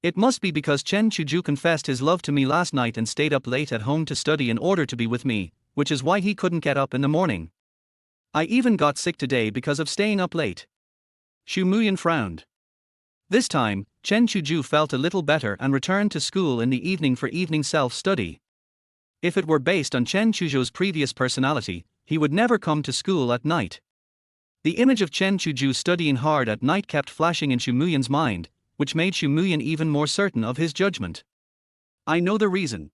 It must be because Chen Chuzhou confessed his love to me last night and stayed up late at home to study in order to be with me, which is why he couldn't get up in the morning. I even got sick today because of staying up late. Xu Muyan frowned. This time, Chen Chuzhou felt a little better and returned to school in the evening for evening self-study. If it were based on Chen Chuzhou's previous personality, he would never come to school at night. The image of Chen Chuzhou studying hard at night kept flashing in Xu Muyan's mind, which made Xu Muyan even more certain of his judgment. I know the reason.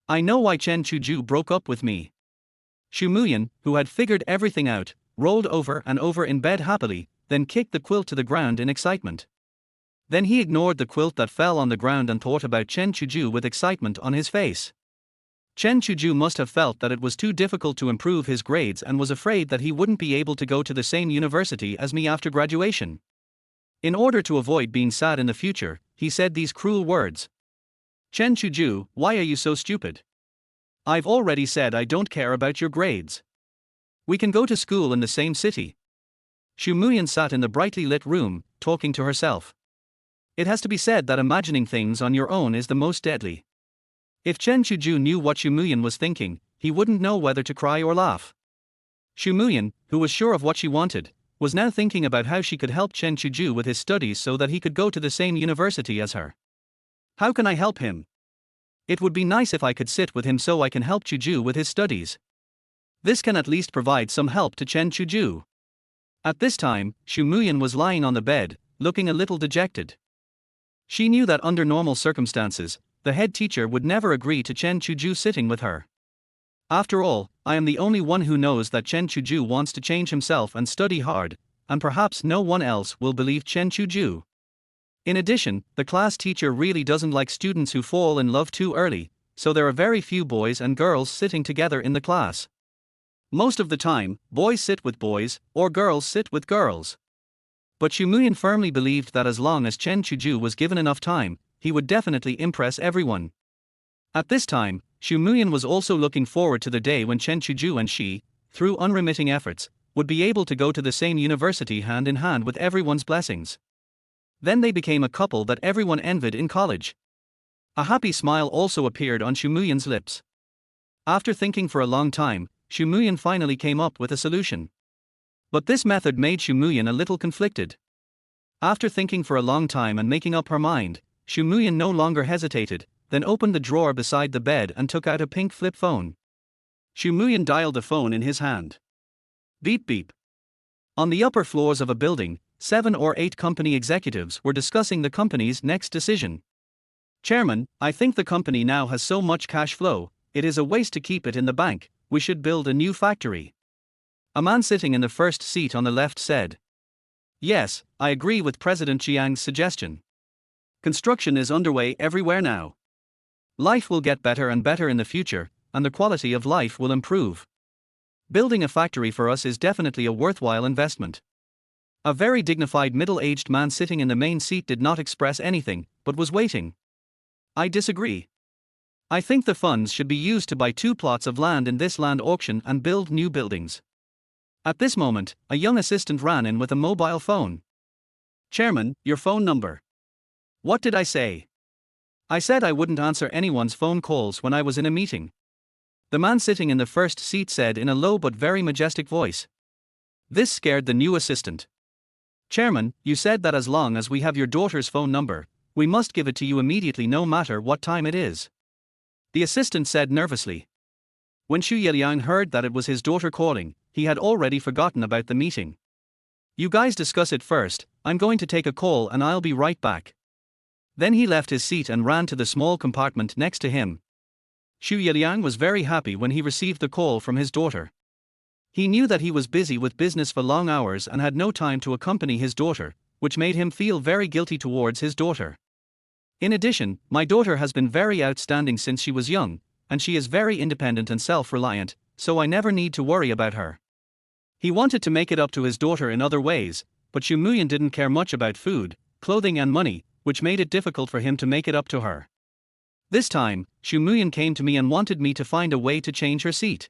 I know why Chen Chuzhou broke up with me. Xu Muyan, who had figured everything out, rolled over and over in bed happily, then kicked the quilt to the ground in excitement. Then he ignored the quilt that fell on the ground and thought about Chen Chuzhou with excitement on his face. Chen Chuzhou must have felt that it was too difficult to improve his grades and was afraid that he wouldn't be able to go to the same university as me after graduation. In order to avoid being sad in the future, he said these cruel words. Chen Chuzhou, why are you so stupid? I've already said I don't care about your grades. We can go to school in the same city. Xu Muyan sat in the brightly lit room, talking to herself. It has to be said that imagining things on your own is the most deadly. If Chen Chuzhou knew what Xu Muyan was thinking, he wouldn't know whether to cry or laugh. Xu Muyan, who was sure of what she wanted, was now thinking about how she could help Chen Chuzhou with his studies so that he could go to the same university as her. How can I help him? It would be nice if I could sit with him so I can help Chuzhou with his studies. This can at least provide some help to Chen Chuzhou. At this time, Xu Muyan was lying on the bed, looking a little dejected. She knew that under normal circumstances, the head teacher would never agree to Chen Chuzhou sitting with her. After all, I am the only one who knows that Chen Chuzhou wants to change himself and study hard, and perhaps no one else will believe Chen Chuzhou. In addition, the class teacher really doesn't like students who fall in love too early, so there are very few boys and girls sitting together in the class. Most of the time, boys sit with boys, or girls sit with girls. But Xu Muyan firmly believed that as long as Chen Chuzhou was given enough time, he would definitely impress everyone. At this time, Xu Muyan was also looking forward to the day when Chen Chuzhou and she, through unremitting efforts, would be able to go to the same university hand in hand with everyone's blessings. Then they became a couple that everyone envied in college. A happy smile also appeared on Xu Muyan's lips. After thinking for a long time, Xu Muyan finally came up with a solution. But this method made Xu Muyan a little conflicted. After thinking for a long time and making up her mind, Xu Muyan no longer hesitated, then opened the drawer beside the bed and took out a pink flip phone. Xu Muyan dialed the phone in his hand. Beep beep. On the upper floors of a building, 7 or 8 company executives were discussing the company's next decision. Chairman, I think the company now has so much cash flow, it is a waste to keep it in the bank, we should build a new factory. A man sitting in the first seat on the left said. Yes, I agree with President Jiang's suggestion. Construction is underway everywhere now. Life will get better and better in the future, and the quality of life will improve. Building a factory for us is definitely a worthwhile investment. A very dignified middle-aged man sitting in the main seat did not express anything, but was waiting. I disagree. I think the funds should be used to buy 2 plots of land in this land auction and build new buildings. At this moment, a young assistant ran in with a mobile phone. Chairman, your phone number. What did I say? I said I wouldn't answer anyone's phone calls when I was in a meeting. The man sitting in the first seat said in a low but very majestic voice. This scared the new assistant. Chairman, you said that as long as we have your daughter's phone number, we must give it to you immediately no matter what time it is. The assistant said nervously. When Xu Muyan heard that it was his daughter calling, he had already forgotten about the meeting. You guys discuss it first, I'm going to take a call and I'll be right back. Then he left his seat and ran to the small compartment next to him. Xu Muyan was very happy when he received the call from his daughter. He knew that he was busy with business for long hours and had no time to accompany his daughter, which made him feel very guilty towards his daughter. In addition, my daughter has been very outstanding since she was young, and she is very independent and self-reliant, so I never need to worry about her. He wanted to make it up to his daughter in other ways, but Xu Muyan didn't care much about food, clothing and money, which made it difficult for him to make it up to her. This time, Xu Muyan came to me and wanted me to find a way to change her seat.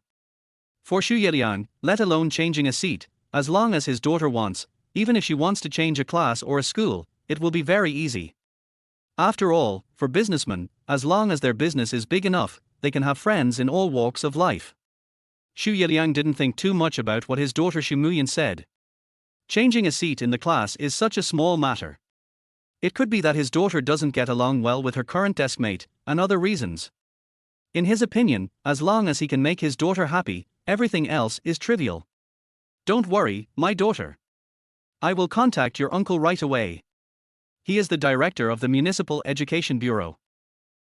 For Xu Muyan, let alone changing a seat, as long as his daughter wants, even if she wants to change a class or a school, it will be very easy. After all, for businessmen, as long as their business is big enough, they can have friends in all walks of life. Xu Muyan didn't think too much about what his daughter Xu Muyan said. Changing a seat in the class is such a small matter. It could be that his daughter doesn't get along well with her current deskmate, and other reasons. In his opinion, as long as he can make his daughter happy, everything else is trivial. Don't worry, my daughter. I will contact your uncle right away. He is the director of the Municipal Education Bureau.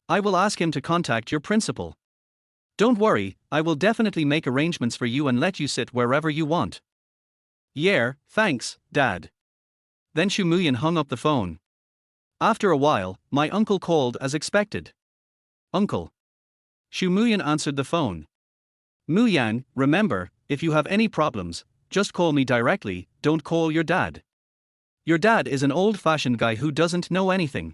I will ask him to contact your principal. Don't worry, I will definitely make arrangements for you and let you sit wherever you want. Yeah, thanks, Dad. Then Xu Muyan hung up the phone. After a while, my uncle called as expected. Uncle. Xu Muyan answered the phone. Muyan, remember, if you have any problems, just call me directly, don't call your dad. Your dad is an old-fashioned guy who doesn't know anything.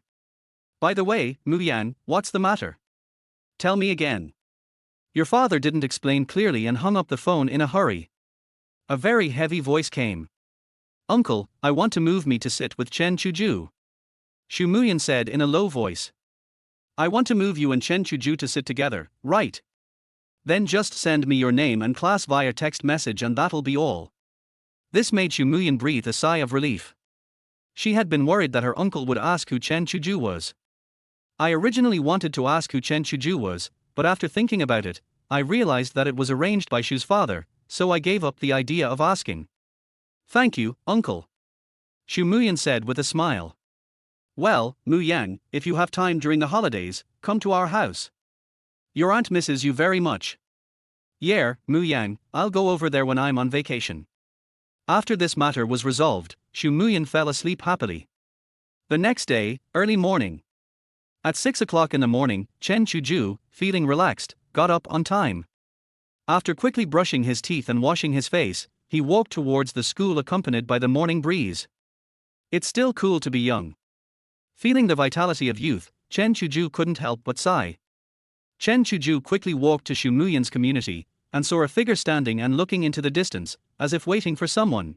By the way, Muyan, what's the matter? Tell me again. Your father didn't explain clearly and hung up the phone in a hurry. A very heavy voice came. Uncle, I want to move me to sit with Chen Chuzhou. Xu Muyan said in a low voice. I want to move you and Chen Chuzhou to sit together, right? Then just send me your name and class via text message and that'll be all. This made Xu Muyan breathe a sigh of relief. She had been worried that her uncle would ask who Chen Chuzhou was. I originally wanted to ask who Chen Chuzhou was, but after thinking about it, I realized that it was arranged by Xu's father, so I gave up the idea of asking. Thank you, uncle. Xu Muyan said with a smile. Well, Muyan, if you have time during the holidays, come to our house. Your aunt misses you very much. Yeah, Muyan, I'll go over there when I'm on vacation. After this matter was resolved, Xu Muyan fell asleep happily. The next day, early morning. At 6 o'clock in the morning, Chen Chuzhou, feeling relaxed, got up on time. After quickly brushing his teeth and washing his face, he walked towards the school accompanied by the morning breeze. It's still cool to be young. Feeling the vitality of youth, Chen Chuzhou couldn't help but sigh. Chen Chuzhou quickly walked to Xu Muyan's community, and saw a figure standing and looking into the distance, as if waiting for someone.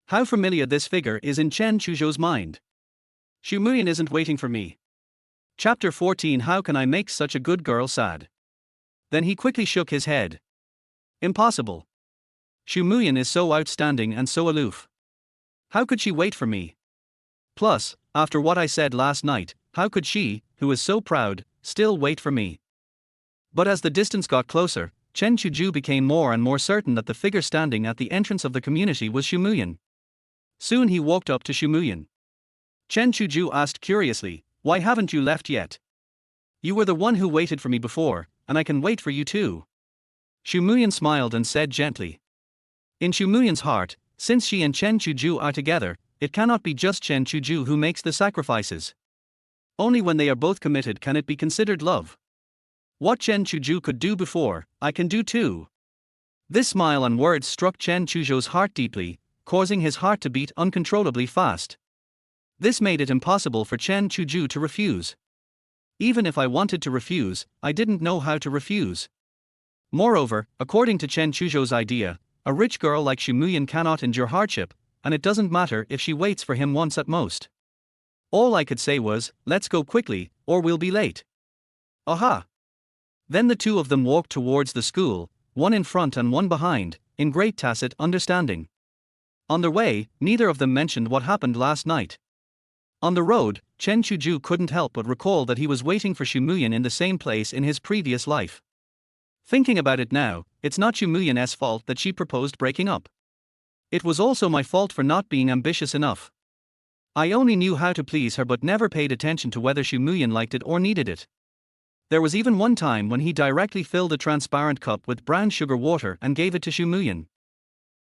How familiar this figure is in Chen Chuzhou's mind. Xu Muyan isn't waiting for me. Chapter 14. How can I make such a good girl sad? Then he quickly shook his head. Impossible. Xu Muyan is so outstanding and so aloof. How could she wait for me? Plus, after what I said last night, how could she, who is so proud, still wait for me? But as the distance got closer, Chen Chuzhou became more and more certain that the figure standing at the entrance of the community was Xu Muyan. Soon he walked up to Xu Muyan. Chen Chuzhou asked curiously, why haven't you left yet? You were the one who waited for me before, and I can wait for you too. Xu Muyan smiled and said gently. In Xu Muyan's heart, since she and Chen Chuzhou are together, it cannot be just Chen Chuzhou who makes the sacrifices. Only when they are both committed can it be considered love. What Chen Chuzhou could do before, I can do too. This smile and words struck Chen Chuzhou's heart deeply, causing his heart to beat uncontrollably fast. This made it impossible for Chen Chuzhou to refuse. Even if I wanted to refuse, I didn't know how to refuse. Moreover, according to Chen Chuzhou's idea, a rich girl like Xu Muyan cannot endure hardship, and it doesn't matter if she waits for him once at most. All I could say was, let's go quickly, or we'll be late. Aha! Then the two of them walked towards the school, one in front and one behind, in great tacit understanding. On their way, neither of them mentioned what happened last night. On the road, Chen Chuzhou couldn't help but recall that he was waiting for Xu Muyan in the same place in his previous life. Thinking about it now, it's not Xu Muyan's fault that she proposed breaking up. It was also my fault for not being ambitious enough. I only knew how to please her but never paid attention to whether Xu Muyan liked it or needed it. There was even one time when he directly filled a transparent cup with brown sugar water and gave it to Xu Muyan.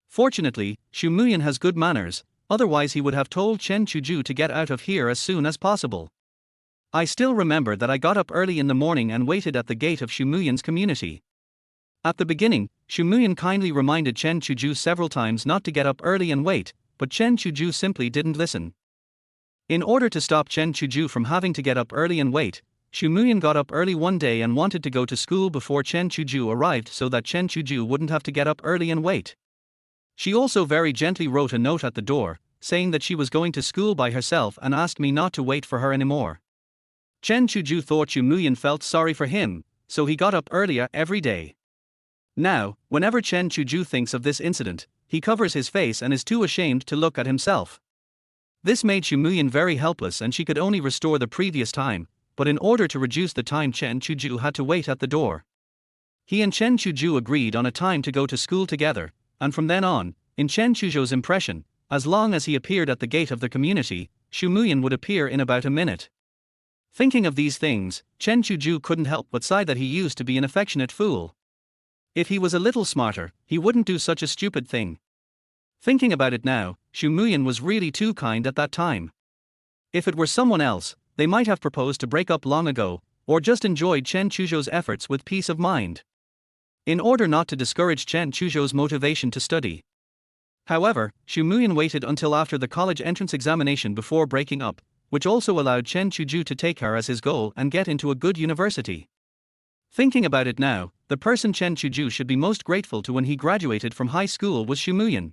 Fortunately, Xu Muyan has good manners, otherwise he would have told Chen Chuzhou to get out of here as soon as possible. I still remember that I got up early in the morning and waited at the gate of Xu Muyan's community. At the beginning, Xu Muyan kindly reminded Chen Chuzhou several times not to get up early and wait, but Chen Chuzhou simply didn't listen. In order to stop Chen Chuzhou from having to get up early and wait, Xu Muyan got up early one day and wanted to go to school before Chen Chuzhou arrived so that Chen Chuzhou wouldn't have to get up early and wait. She also very gently wrote a note at the door, saying that she was going to school by herself and asked me not to wait for her anymore. Chen Chuzhou thought Xu Muyan felt sorry for him, so he got up earlier every day. Now, whenever Chen Chuzhou thinks of this incident, he covers his face and is too ashamed to look at himself. This made Xu Muyan very helpless and she could only restore the previous time, but in order to reduce the time Chen Chuzhou had to wait at the door. He and Chen Chuzhou agreed on a time to go to school together, and from then on, in Chen Chuzhou's impression, as long as he appeared at the gate of the community, Xu Muyan would appear in about a minute. Thinking of these things, Chen Chuzhou couldn't help but sigh that he used to be an affectionate fool. If he was a little smarter, he wouldn't do such a stupid thing. Thinking about it now, Xu Muyan was really too kind at that time. If it were someone else, they might have proposed to break up long ago, or just enjoyed Chen Chuzhou's efforts with peace of mind. In order not to discourage Chen Chuzhou's motivation to study, However, Xu Muyan waited until after the college entrance examination before breaking up, which also allowed Chen Chuzhou to take her as his goal and get into a good university. Thinking about it now, the person Chen Chuzhou should be most grateful to when he graduated from high school was Xu Muyan,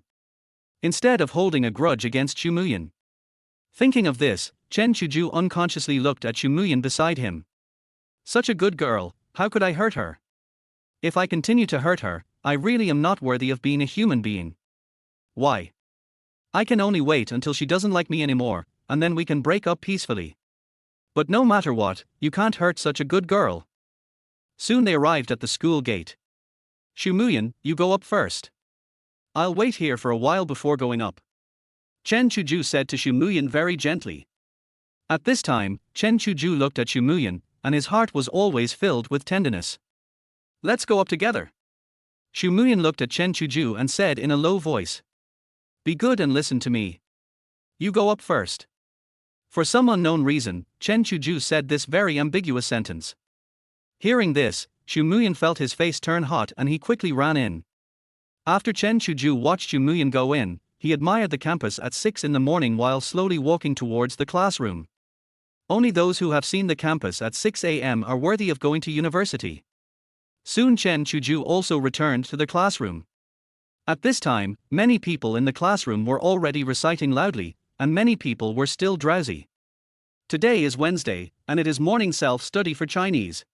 instead of holding a grudge against Xu Muyan. Thinking of this, Chen Chuzhou unconsciously looked at Xu Muyan beside him. Such a good girl, how could I hurt her? If I continue to hurt her, I really am not worthy of being a human being. Why? I can only wait until she doesn't like me anymore, and then we can break up peacefully. But no matter what, you can't hurt such a good girl. Soon they arrived at the school gate. Xu Muyan, you go up first. I'll wait here for a while before going up, Chen Chuzhou said to Xu Muyan very gently. At this time, Chen Chuzhou looked at Xu Muyan, and his heart was always filled with tenderness. Let's go up together. Xu Muyan looked at Chen Chuzhou and said in a low voice. Be good and listen to me. You go up first. For some unknown reason, Chen Chuzhou said this very ambiguous sentence. Hearing this, Xu Muyan felt his face turn hot and he quickly ran in. After Chen Chuzhou watched Xu Muyan go in, he admired the campus at 6 in the morning while slowly walking towards the classroom. Only those who have seen the campus at 6 a.m. are worthy of going to university. Soon Chen Chuzhou also returned to the classroom. At this time, many people in the classroom were already reciting loudly, and many people were still drowsy. Today is Wednesday, and it is morning self-study for Chinese.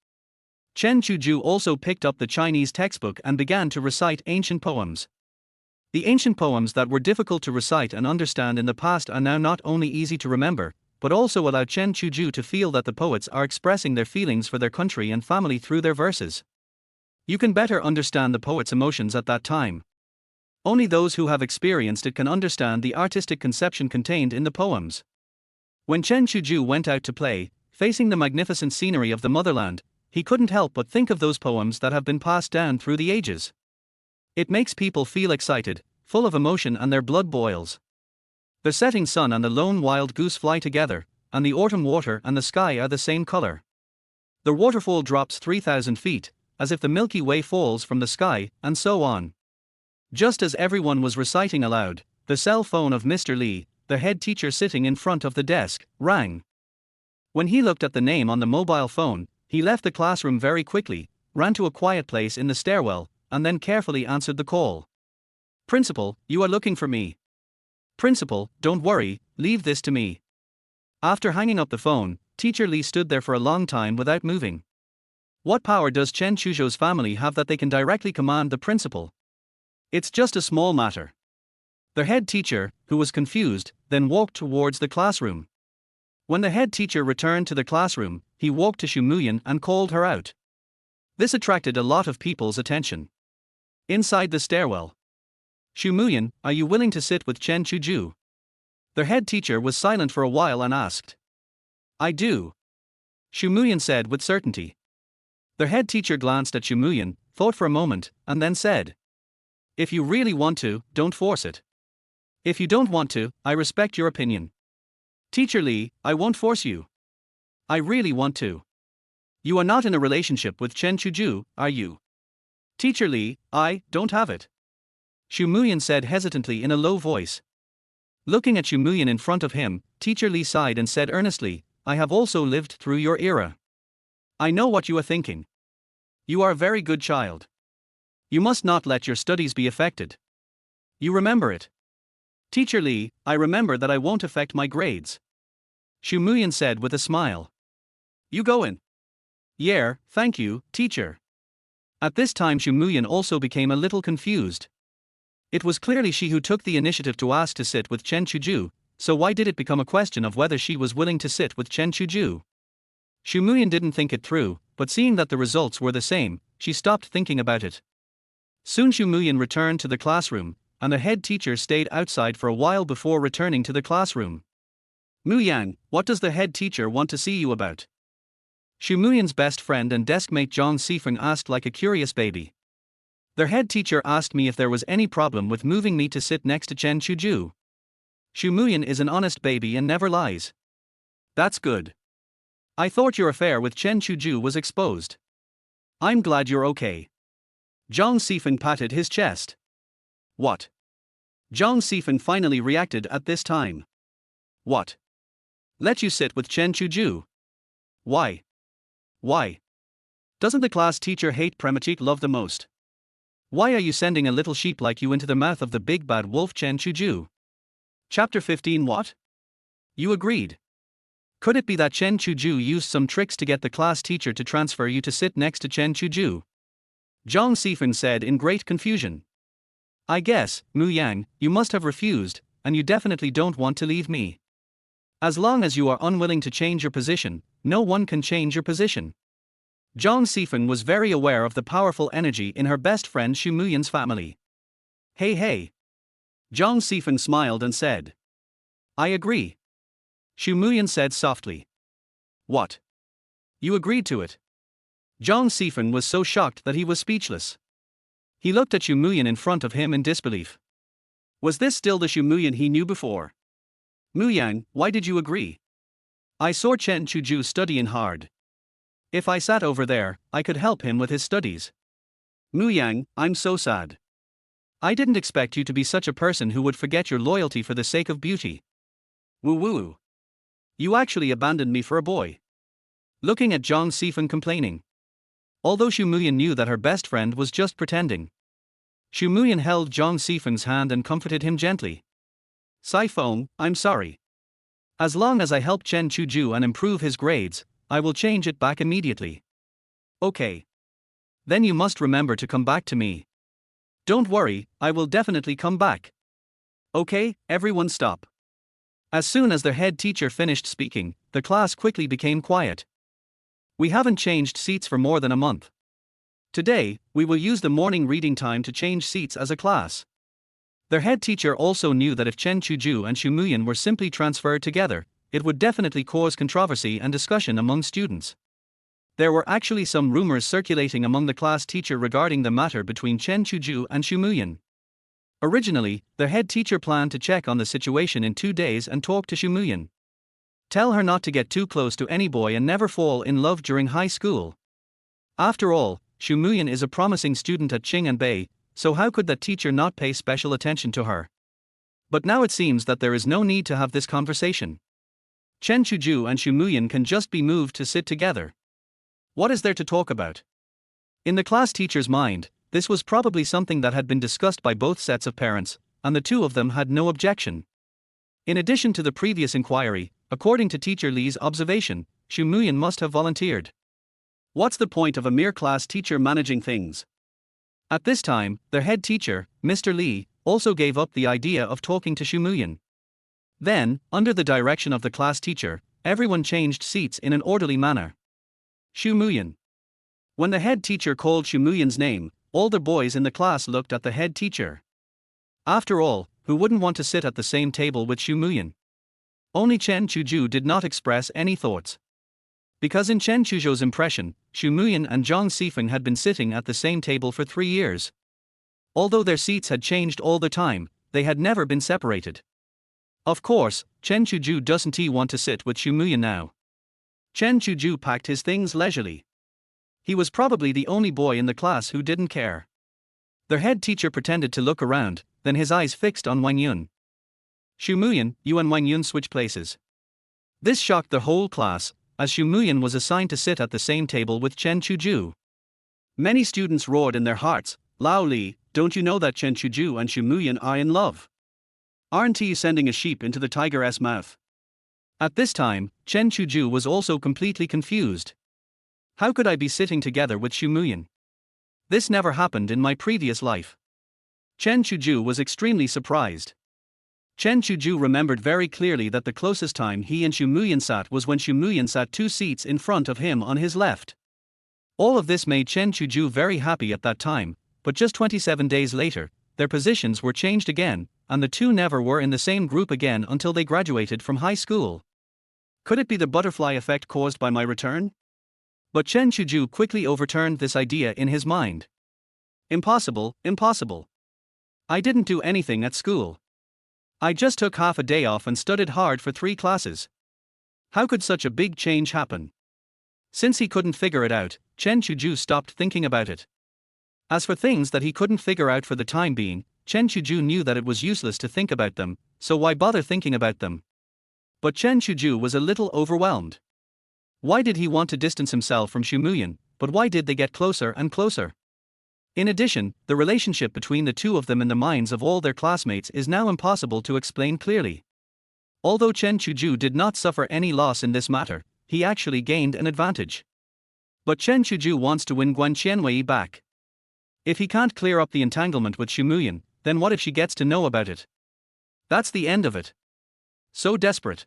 Chen Chuzhou also picked up the Chinese textbook and began to recite ancient poems. The ancient poems that were difficult to recite and understand in the past are now not only easy to remember, but also allow Chen Chuzhou to feel that the poets are expressing their feelings for their country and family through their verses. You can better understand the poet's emotions at that time. Only those who have experienced it can understand the artistic conception contained in the poems. When Chen Chuzhou went out to play, facing the magnificent scenery of the motherland, he couldn't help but think of those poems that have been passed down through the ages. It makes people feel excited, full of emotion, and their blood boils. The setting sun and the lone wild goose fly together, and the autumn water and the sky are the same color. The waterfall drops 3,000 feet, as if the Milky Way falls from the sky, and so on. Just as everyone was reciting aloud, the cell phone of Mr. Li, the head teacher sitting in front of the desk, rang. When he looked at the name on the mobile phone, he left the classroom very quickly, ran to a quiet place in the stairwell, and then carefully answered the call. Principal, you are looking for me. Principal, don't worry, leave this to me. After hanging up the phone, Teacher Li stood there for a long time without moving. What power does Chen Chuzhou's family have that they can directly command the principal? It's just a small matter. The head teacher, who was confused, then walked towards the classroom. When the head teacher returned to the classroom, he walked to Xu Muyan and called her out. This attracted a lot of people's attention. Inside the stairwell. Xu Muyan, are you willing to sit with Chen Chuzhou? The head teacher was silent for a while and asked. I do. Xu Muyan said with certainty. The head teacher glanced at Xu Muyan, thought for a moment, and then said. If you really want to, don't force it. If you don't want to, I respect your opinion. Teacher Li, I won't force you. I really want to. You are not in a relationship with Chen Chuzhou, are you? Teacher Li, I don't have it. Xu Muyan said hesitantly in a low voice. Looking at Xu Muyan in front of him, Teacher Li sighed and said earnestly, I have also lived through your era. I know what you are thinking. You are a very good child. You must not let your studies be affected. You remember it. Teacher Li, I remember that I won't affect my grades. Xu Muyan said with a smile. You go in. Yeah, thank you, teacher. At this time Xu Muyan also became a little confused. It was clearly she who took the initiative to ask to sit with Chen Chuzhou, so why did it become a question of whether she was willing to sit with Chen Chuzhou? Xu Muyan didn't think it through, but seeing that the results were the same, she stopped thinking about it. Soon Xu Muyan returned to the classroom, and the head teacher stayed outside for a while before returning to the classroom. Muyan, what does the head teacher want to see you about? Xu Muyan's best friend and deskmate Zhang Sifeng asked like a curious baby. Their head teacher asked me if there was any problem with moving me to sit next to Chen Chuzhou. Xu Muyan is an honest baby and never lies. That's good. I thought your affair with Chen Chuzhou was exposed. I'm glad you're okay. Zhang Sifeng patted his chest. What? Zhang Sifan finally reacted at this time. What? Let you sit with Chen Chuzhou? Why? Why? Doesn't the class teacher hate Premachit love the most? Why are you sending a little sheep like you into the mouth of the big bad wolf Chen Chuzhou? Chapter 15. What? You agreed. Could it be that Chen Chuzhou used some tricks to get the class teacher to transfer you to sit next to Chen Chuzhou? Zhang Sifan said in great confusion. I guess, Muyan, you must have refused, and you definitely don't want to leave me. As long as you are unwilling to change your position, no one can change your position. Zhang Sifan was very aware of the powerful energy in her best friend Xu Muyan's family. Hey hey. Zhang Sifan smiled and said. I agree. Xu Muyan said softly. What? You agreed to it? Zhang Sifan was so shocked that he was speechless. He looked at Xu Muyan in front of him in disbelief. Was this still the Xu Muyan he knew before? Muyang, why did you agree? I saw Chen Chuzhou studying hard. If I sat over there, I could help him with his studies. Muyang, I'm so sad. I didn't expect you to be such a person who would forget your loyalty for the sake of beauty. Woo woo. You actually abandoned me for a boy. Looking at Zhang Sifan complaining. Although Xu Muyan knew that her best friend was just pretending. Xu Muyan held Zhang Sifan's hand and comforted him gently. Sifeng, I'm sorry. As long as I help Chen Chuzhou and improve his grades, I will change it back immediately. Okay. Then you must remember to come back to me. Don't worry, I will definitely come back. Okay, everyone stop. As soon as their head teacher finished speaking, the class quickly became quiet. We haven't changed seats for more than a month. Today, we will use the morning reading time to change seats as a class. Their head teacher also knew that if Chen Chuzhou and Xu Muyan were simply transferred together, it would definitely cause controversy and discussion among students. There were actually some rumors circulating among the class teacher regarding the matter between Chen Chuzhou and Xu Muyan. Originally, their head teacher planned to check on the situation in 2 days and talk to Xu Muyan. Tell her not to get too close to any boy and never fall in love during high school. After all, Xu Muyan is a promising student at Qing and Bai, so how could that teacher not pay special attention to her? But now it seems that there is no need to have this conversation. Chen Chuzhou and Xu Muyan can just be moved to sit together. What is there to talk about? In the class teacher's mind, this was probably something that had been discussed by both sets of parents, and the two of them had no objection. In addition to the previous inquiry, according to Teacher Li's observation, Xu Muyan must have volunteered. What's the point of a mere class teacher managing things? At this time, their head teacher, Mr. Li, also gave up the idea of talking to Xu Muyan. Then, under the direction of the class teacher, everyone changed seats in an orderly manner. Xu Muyan. When the head teacher called Xu Muyan's name, all the boys in the class looked at the head teacher. After all, who wouldn't want to sit at the same table with Xu Muyan? Only Chen Chuzhou did not express any thoughts. Because in Chen Chuzhou's impression, Xu Muyan and Zhang Sifan had been sitting at the same table for 3 years. Although their seats had changed all the time, they had never been separated. Of course, Chen Chuzhou doesn't want to sit with Xu Muyan now. Chen Chuzhou packed his things leisurely. He was probably the only boy in the class who didn't care. Their head teacher pretended to look around, then his eyes fixed on Wang Yun. Xu Muyan, you and Wang Yun switch places. This shocked the whole class, as Xu Muyan was assigned to sit at the same table with Chen Chuzhou. Many students roared in their hearts, Lao Li, don't you know that Chen Chuzhou and Xu Muyan are in love? Aren't you sending a sheep into the tiger's mouth? At this time, Chen Chuzhou was also completely confused. How could I be sitting together with Xu Muyan? This never happened in my previous life. Chen Chuzhou was extremely surprised. Chen Chuzhou remembered very clearly that the closest time he and Xu Muyan sat was when Xu Muyan sat 2 seats in front of him on his left. All of this made Chen Chuzhou very happy at that time, but just 27 days later, their positions were changed again, and the two never were in the same group again until they graduated from high school. Could it be the butterfly effect caused by my return? But Chen Chuzhou quickly overturned this idea in his mind. Impossible, impossible. I didn't do anything at school. I just took half a day off and studied hard for 3 classes. How could such a big change happen? Since he couldn't figure it out, Chen Chuzhou stopped thinking about it. As for things that he couldn't figure out for the time being, Chen Chuzhou knew that it was useless to think about them, so why bother thinking about them? But Chen Chuzhou was a little overwhelmed. Why did he want to distance himself from Xu Muyan, but why did they get closer and closer? In addition, the relationship between the two of them in the minds of all their classmates is now impossible to explain clearly. Although Chen Chuzhou did not suffer any loss in this matter, he actually gained an advantage. But Chen Chuzhou wants to win Guan Qianwei back. If he can't clear up the entanglement with Xu Muyan, then what if she gets to know about it? That's the end of it. So desperate.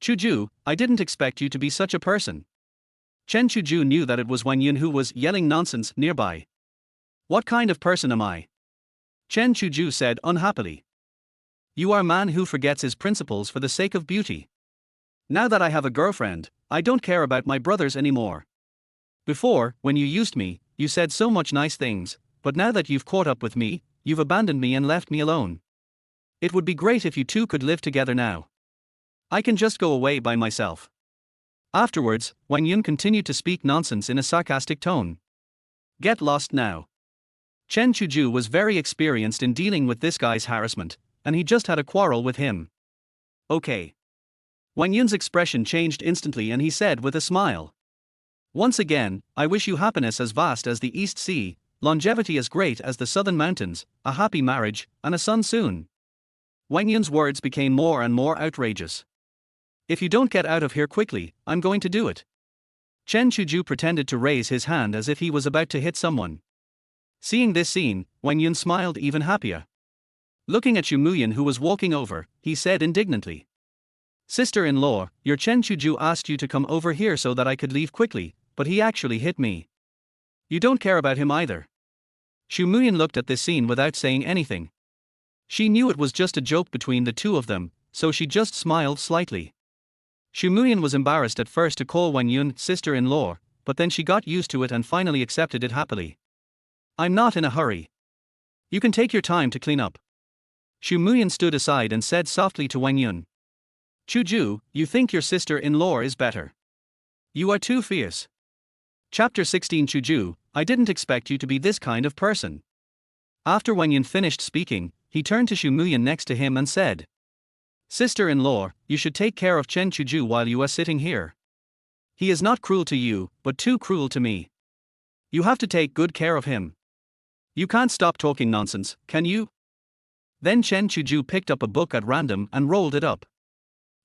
Chuzhou, I didn't expect you to be such a person. Chen Chuzhou knew that it was Wang Yun who was yelling nonsense nearby. What kind of person am I? Chen Chuzhou said unhappily. You are a man who forgets his principles for the sake of beauty. Now that I have a girlfriend, I don't care about my brothers anymore. Before, when you used me, you said so much nice things, but now that you've caught up with me, you've abandoned me and left me alone. It would be great if you two could live together now. I can just go away by myself. Afterwards, Wang Yun continued to speak nonsense in a sarcastic tone. Get lost now. Chen Chuzhou was very experienced in dealing with this guy's harassment, and he just had a quarrel with him. Okay. Wang Yun's expression changed instantly and he said with a smile. Once again, I wish you happiness as vast as the East Sea, longevity as great as the southern mountains, a happy marriage, and a son soon. Wang Yun's words became more and more outrageous. If you don't get out of here quickly, I'm going to do it. Chen Chuzhou pretended to raise his hand as if he was about to hit someone. Seeing this scene, Wang Yun smiled even happier. Looking at Xu Muyan who was walking over, he said indignantly. Sister-in-law, your Chen Chuzhou asked you to come over here so that I could leave quickly, but he actually hit me. You don't care about him either. Xu Muyan looked at this scene without saying anything. She knew it was just a joke between the two of them, so she just smiled slightly. Xu Muyan was embarrassed at first to call Wang Yun sister-in-law, but then she got used to it and finally accepted it happily. I'm not in a hurry. You can take your time to clean up. Xu Muyan stood aside and said softly to Wang Yun. Chuzhou, you think your sister-in-law is better. You are too fierce. Chapter 16 Chuzhou, I didn't expect you to be this kind of person. After Wang Yun finished speaking, he turned to Xu Muyan next to him and said. Sister-in-law, you should take care of Chen Chuzhou while you are sitting here. He is not cruel to you, but too cruel to me. You have to take good care of him. You can't stop talking nonsense, can you? Then Chen Chuzhou picked up a book at random and rolled it up.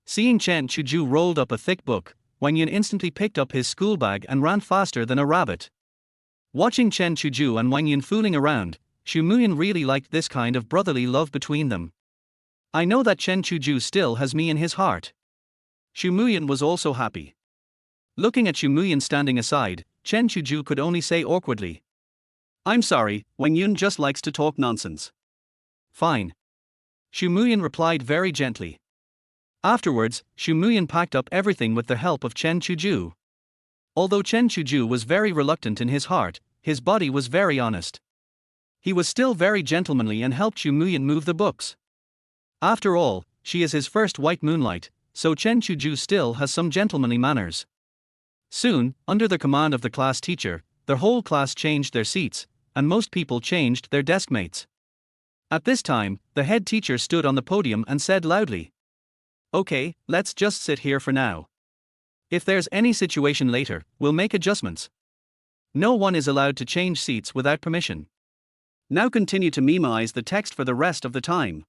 Seeing Chen Chuzhou rolled up a thick book, Wang Yun instantly picked up his school bag and ran faster than a rabbit. Watching Chen Chuzhou and Wang Yun fooling around, Xu Muyan really liked this kind of brotherly love between them. I know that Chen Chuzhou still has me in his heart. Xu Muyan was also happy. Looking at Xu Muyan standing aside, Chen Chuzhou could only say awkwardly. I'm sorry, Wang Yun just likes to talk nonsense. Fine. Xu Muyan replied very gently. Afterwards, Xu Muyan packed up everything with the help of Chen Chuzhou. Although Chen Chuzhou was very reluctant in his heart, his body was very honest. He was still very gentlemanly and helped Xu Muyan move the books. After all, she is his first white moonlight, so Chen Chuzhou still has some gentlemanly manners. Soon, under the command of the class teacher, the whole class changed their seats, and most people changed their desk mates. At this time, the head teacher stood on the podium and said loudly. Okay, let's just sit here for now. If there's any situation later, we'll make adjustments. No one is allowed to change seats without permission. Now continue to memorize the text for the rest of the time.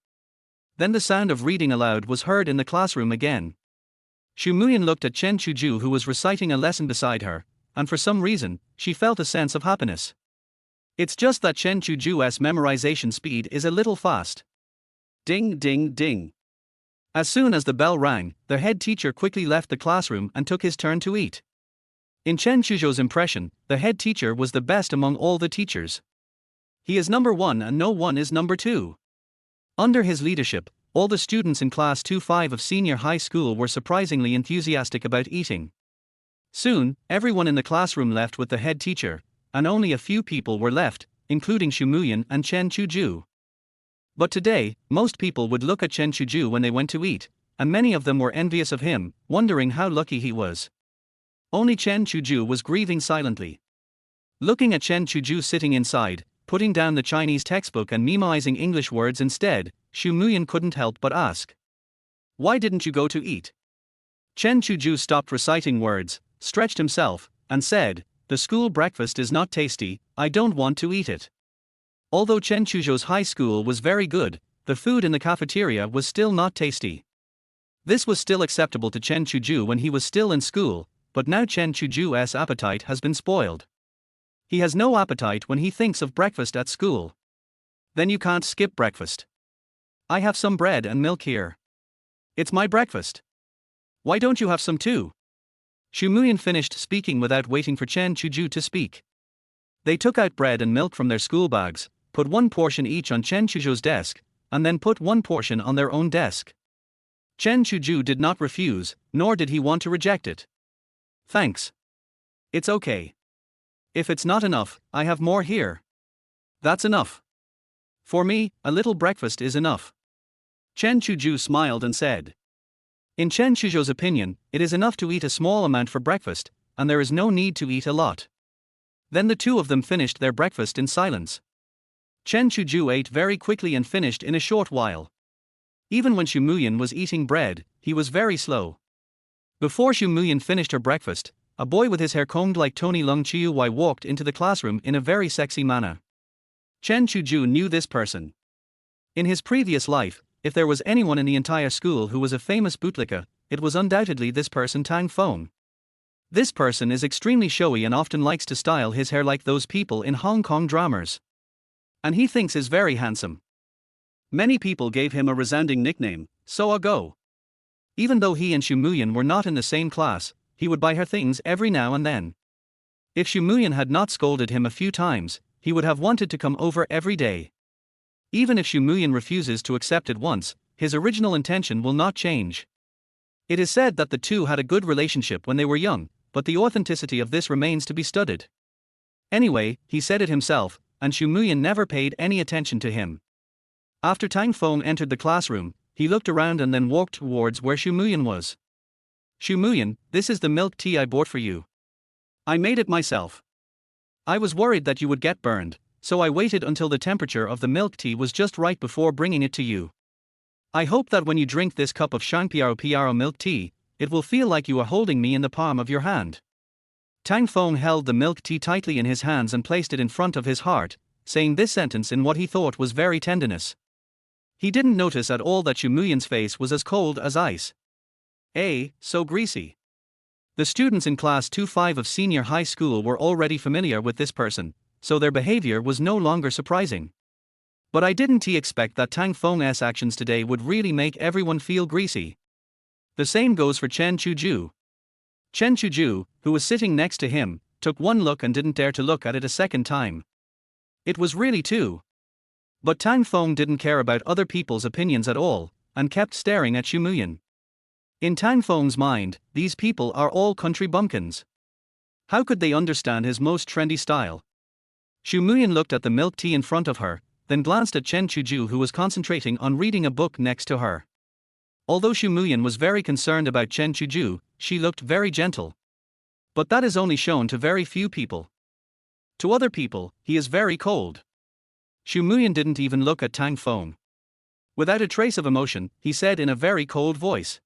Then the sound of reading aloud was heard in the classroom again. Xu Muyan looked at Chen Chuzhou who was reciting a lesson beside her, and for some reason, she felt a sense of happiness. It's just that Chen Chuzhou's memorization speed is a little fast. Ding ding ding. As soon as the bell rang, the head teacher quickly left the classroom and took his turn to eat. In Chen Chuzhou's impression, the head teacher was the best among all the teachers. He is number one and no one is number two. Under his leadership, all the students in class 2-5 of senior high school were surprisingly enthusiastic about eating. Soon, everyone in the classroom left with the head teacher, and only a few people were left, including Xu Muyan and Chen Chuzhou. But today, most people would look at Chen Chuzhou when they went to eat, and many of them were envious of him, wondering how lucky he was. Only Chen Chuzhou was grieving silently. Looking at Chen Chuzhou sitting inside, putting down the Chinese textbook and memoizing English words instead. Xu Muyan couldn't help but ask. Why didn't you go to eat? Chen Chuzhou stopped reciting words, stretched himself, and said, the school breakfast is not tasty, I don't want to eat it. Although Chen Chuzhou's high school was very good, the food in the cafeteria was still not tasty. This was still acceptable to Chen Chuzhou when he was still in school, but now Chen Chuzhou's appetite has been spoiled. He has no appetite when he thinks of breakfast at school. Then you can't skip breakfast. I have some bread and milk here. It's my breakfast. Why don't you have some too? Xu Muyan finished speaking without waiting for Chen Chuzhou to speak. They took out bread and milk from their school bags, put one portion each on Chen Chuzhou's desk, and then put one portion on their own desk. Chen Chuzhou did not refuse, nor did he want to reject it. Thanks. It's okay. If it's not enough, I have more here. That's enough. For me, a little breakfast is enough. Chen Chuzhou smiled and said. In Chen Chuzhou's opinion, it is enough to eat a small amount for breakfast, and there is no need to eat a lot. Then the two of them finished their breakfast in silence. Chen Chuzhou ate very quickly and finished in a short while. Even when Xu Muyan was eating bread, he was very slow. Before Xu Muyan finished her breakfast, a boy with his hair combed like Tony Lung Chiu Wai walked into the classroom in a very sexy manner. Chen Chuzhou knew this person. In his previous life, if there was anyone in the entire school who was a famous bootlicker, it was undoubtedly this person Tang Feng. This person is extremely showy and often likes to style his hair like those people in Hong Kong dramas. And he thinks is very handsome. Many people gave him a resounding nickname, So Go. Even though he and Xu Muyan were not in the same class, he would buy her things every now and then. If Xu Muyan had not scolded him a few times, he would have wanted to come over every day. Even if Xu Muyan refuses to accept it once, his original intention will not change. It is said that the two had a good relationship when they were young, but the authenticity of this remains to be studied. Anyway, he said it himself, and Xu Muyan never paid any attention to him. After Tang Feng entered the classroom, he looked around and then walked towards where Xu Muyan was. Xu Muyan, this is the milk tea I bought for you. I made it myself. I was worried that you would get burned, so I waited until the temperature of the milk tea was just right before bringing it to you. I hope that when you drink this cup of Shangpiao milk tea, it will feel like you are holding me in the palm of your hand. Tang Feng held the milk tea tightly in his hands and placed it in front of his heart, saying this sentence in what he thought was very tenderness. He didn't notice at all that Xu Muyan's face was as cold as ice. So greasy. The students in class 2-5 of senior high school were already familiar with this person, so their behavior was no longer surprising. But I didn't expect that Tang Feng's actions today would really make everyone feel greasy. The same goes for Chen Chuzhou. Chen Chuzhou, who was sitting next to him, took one look and didn't dare to look at it a second time. It was really too. But Tang Feng didn't care about other people's opinions at all, and kept staring at Xu Muyan. In Tang Feng's mind, these people are all country bumpkins. How could they understand his most trendy style? Xu Muyan looked at the milk tea in front of her, then glanced at Chen Chuzhou who was concentrating on reading a book next to her. Although Xu Muyan was very concerned about Chen Chuzhou, she looked very gentle. But that is only shown to very few people. To other people, he is very cold. Xu Muyan didn't even look at Tang Feng. Without a trace of emotion, he said in a very cold voice.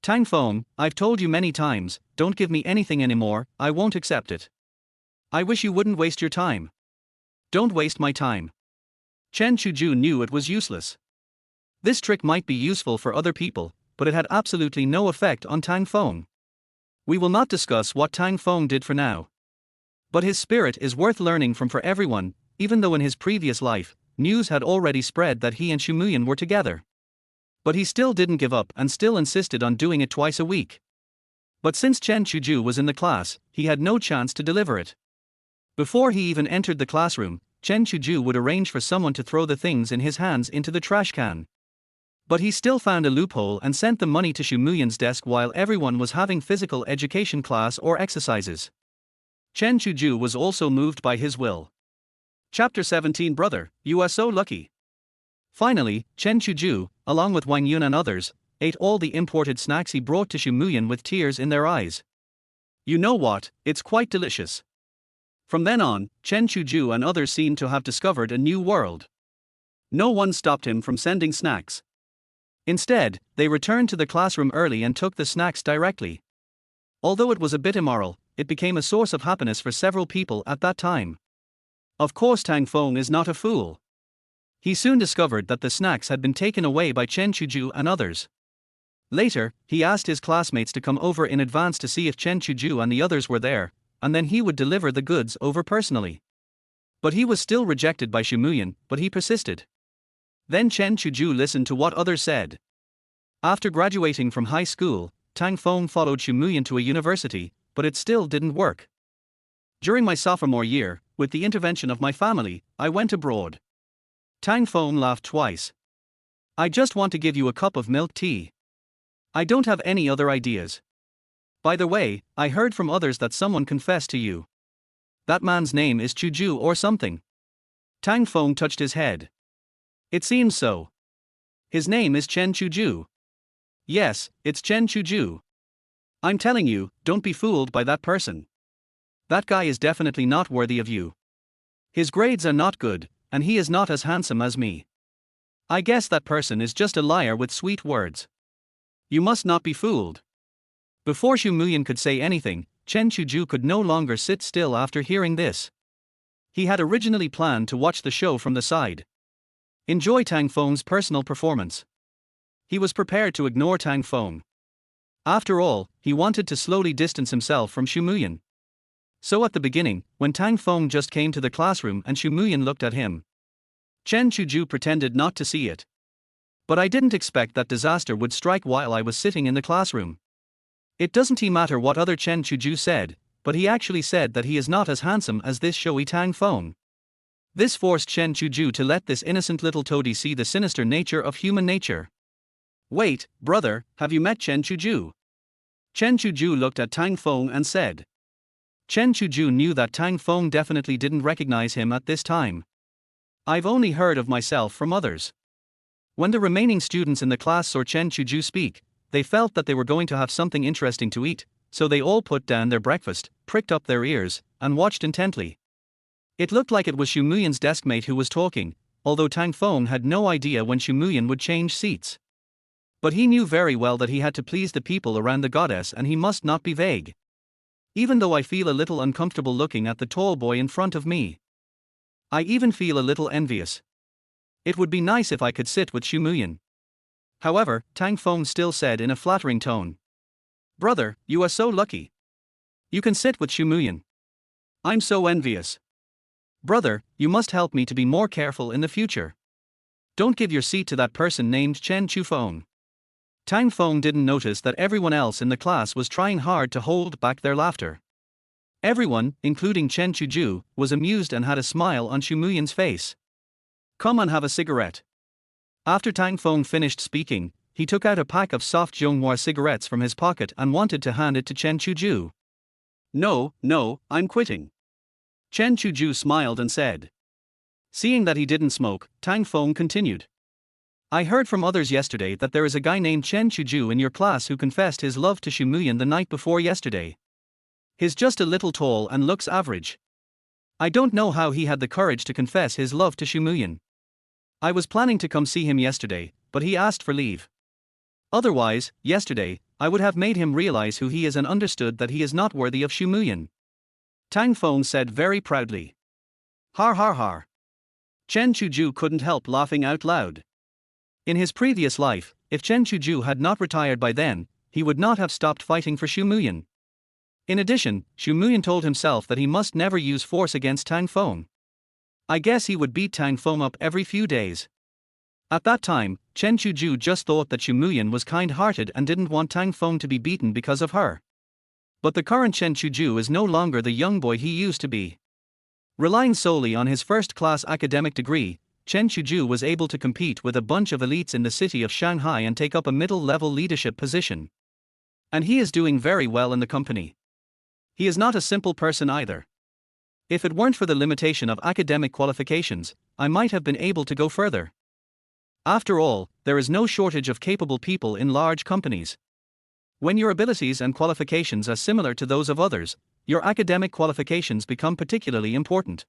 Tang Feng, I've told you many times, don't give me anything anymore, I won't accept it. I wish you wouldn't waste your time. Don't waste my time. Chen Chuzhou knew it was useless. This trick might be useful for other people, but it had absolutely no effect on Tang Feng. We will not discuss what Tang Feng did for now. But his spirit is worth learning from for everyone, even though in his previous life, news had already spread that he and Xu Muyan were together. But he still didn't give up and still insisted on doing it twice a week. But since Chen Chuzhou was in the class, he had no chance to deliver it. Before he even entered the classroom, Chen Chuzhou would arrange for someone to throw the things in his hands into the trash can. But he still found a loophole and sent the money to Xu Muyan's desk while everyone was having physical education class or exercises. Chen Chuzhou was also moved by his will. Chapter 17 Brother, you are so lucky. Finally, Chen Chuzhou, along with Wang Yun and others, ate all the imported snacks he brought to Xu Muyan with tears in their eyes. You know what, it's quite delicious. From then on, Chen Chuzhou and others seemed to have discovered a new world. No one stopped him from sending snacks. Instead, they returned to the classroom early and took the snacks directly. Although it was a bit immoral, it became a source of happiness for several people at that time. Of course, Tang Feng is not a fool. He soon discovered that the snacks had been taken away by Chen Chuzhou and others. Later, he asked his classmates to come over in advance to see if Chen Chuzhou and the others were there, and then he would deliver the goods over personally. But he was still rejected by Xu Muyan, but he persisted. Then Chen Chuzhou listened to what others said. After graduating from high school, Tang Feng followed Xu Muyan to a university, but it still didn't work. During my sophomore year, with the intervention of my family, I went abroad. Tang Feng laughed twice. I just want to give you a cup of milk tea. I don't have any other ideas. By the way, I heard from others that someone confessed to you. That man's name is Chuzhou or something. Tang Feng touched his head. It seems so. His name is Chen Chuzhou. Yes, it's Chen Chuzhou. I'm telling you, don't be fooled by that person. That guy is definitely not worthy of you. His grades are not good, and he is not as handsome as me. I guess that person is just a liar with sweet words. You must not be fooled. Before Xu Muyan could say anything, Chen Chuzhou could no longer sit still after hearing this. He had originally planned to watch the show from the side. Enjoy Tang Feng's personal performance. He was prepared to ignore Tang Feng. After all, he wanted to slowly distance himself from Xu Muyan. So at the beginning, when Tang Feng just came to the classroom and Xu Muyan looked at him, Chen Chuzhou pretended not to see it. But I didn't expect that disaster would strike while I was sitting in the classroom. It doesn't matter what other Chen Chuzhou said, but he actually said that he is not as handsome as this showy Tang Feng. This forced Chen Chuzhou to let this innocent little toady see the sinister nature of human nature. Wait, brother, have you met Chen Chuzhou? Chen Chuzhou looked at Tang Feng and said. Chen Chuzhou knew that Tang Feng definitely didn't recognize him at this time. I've only heard of myself from others. When the remaining students in the class saw Chen Chuzhou speak, they felt that they were going to have something interesting to eat, so they all put down their breakfast, pricked up their ears, and watched intently. It looked like it was Xu Muyan's deskmate who was talking, although Tang Feng had no idea when Xu Muyan would change seats. But he knew very well that he had to please the people around the goddess and he must not be vague. Even though I feel a little uncomfortable looking at the tall boy in front of me. I even feel a little envious. It would be nice if I could sit with Xu Muyan. However, Tang Feng still said in a flattering tone. Brother, you are so lucky. You can sit with Xu Muyan. I'm so envious. Brother, you must help me to be more careful in the future. Don't give your seat to that person named Chen Chuzhou. Tang Feng didn't notice that everyone else in the class was trying hard to hold back their laughter. Everyone, including Chen Chuzhou, was amused and had a smile on Xu Muyan's face. Come and have a cigarette. After Tang Feng finished speaking, he took out a pack of soft Zhonghua cigarettes from his pocket and wanted to hand it to Chen Chuzhou. No, I'm quitting. Chen Chuzhou smiled and said. Seeing that he didn't smoke, Tang Feng continued. I heard from others yesterday that there is a guy named Chen Chuzhou in your class who confessed his love to Xu Muyan the night before yesterday. He's just a little tall and looks average. I don't know how he had the courage to confess his love to Xu Muyan. I was planning to come see him yesterday, but he asked for leave. Otherwise, yesterday, I would have made him realize who he is and understood that he is not worthy of Xu Muyan. Tang Feng said very proudly. Har har har. Chen Chuzhou couldn't help laughing out loud. In his previous life, if Chen Chuzhou had not retired by then, he would not have stopped fighting for Xu Muyan. In addition, Xu Muyan told himself that he must never use force against Tang Feng. I guess he would beat Tang Feng up every few days. At that time, Chen Chuzhou just thought that Xu Muyan was kind-hearted and didn't want Tang Feng to be beaten because of her. But the current Chen Chuzhou is no longer the young boy he used to be. Relying solely on his first-class academic degree, Chen Chuzhou was able to compete with a bunch of elites in the city of Shanghai and take up a middle-level leadership position. And he is doing very well in the company. He is not a simple person either. If it weren't for the limitation of academic qualifications, I might have been able to go further. After all, there is no shortage of capable people in large companies. When your abilities and qualifications are similar to those of others, your academic qualifications become particularly important.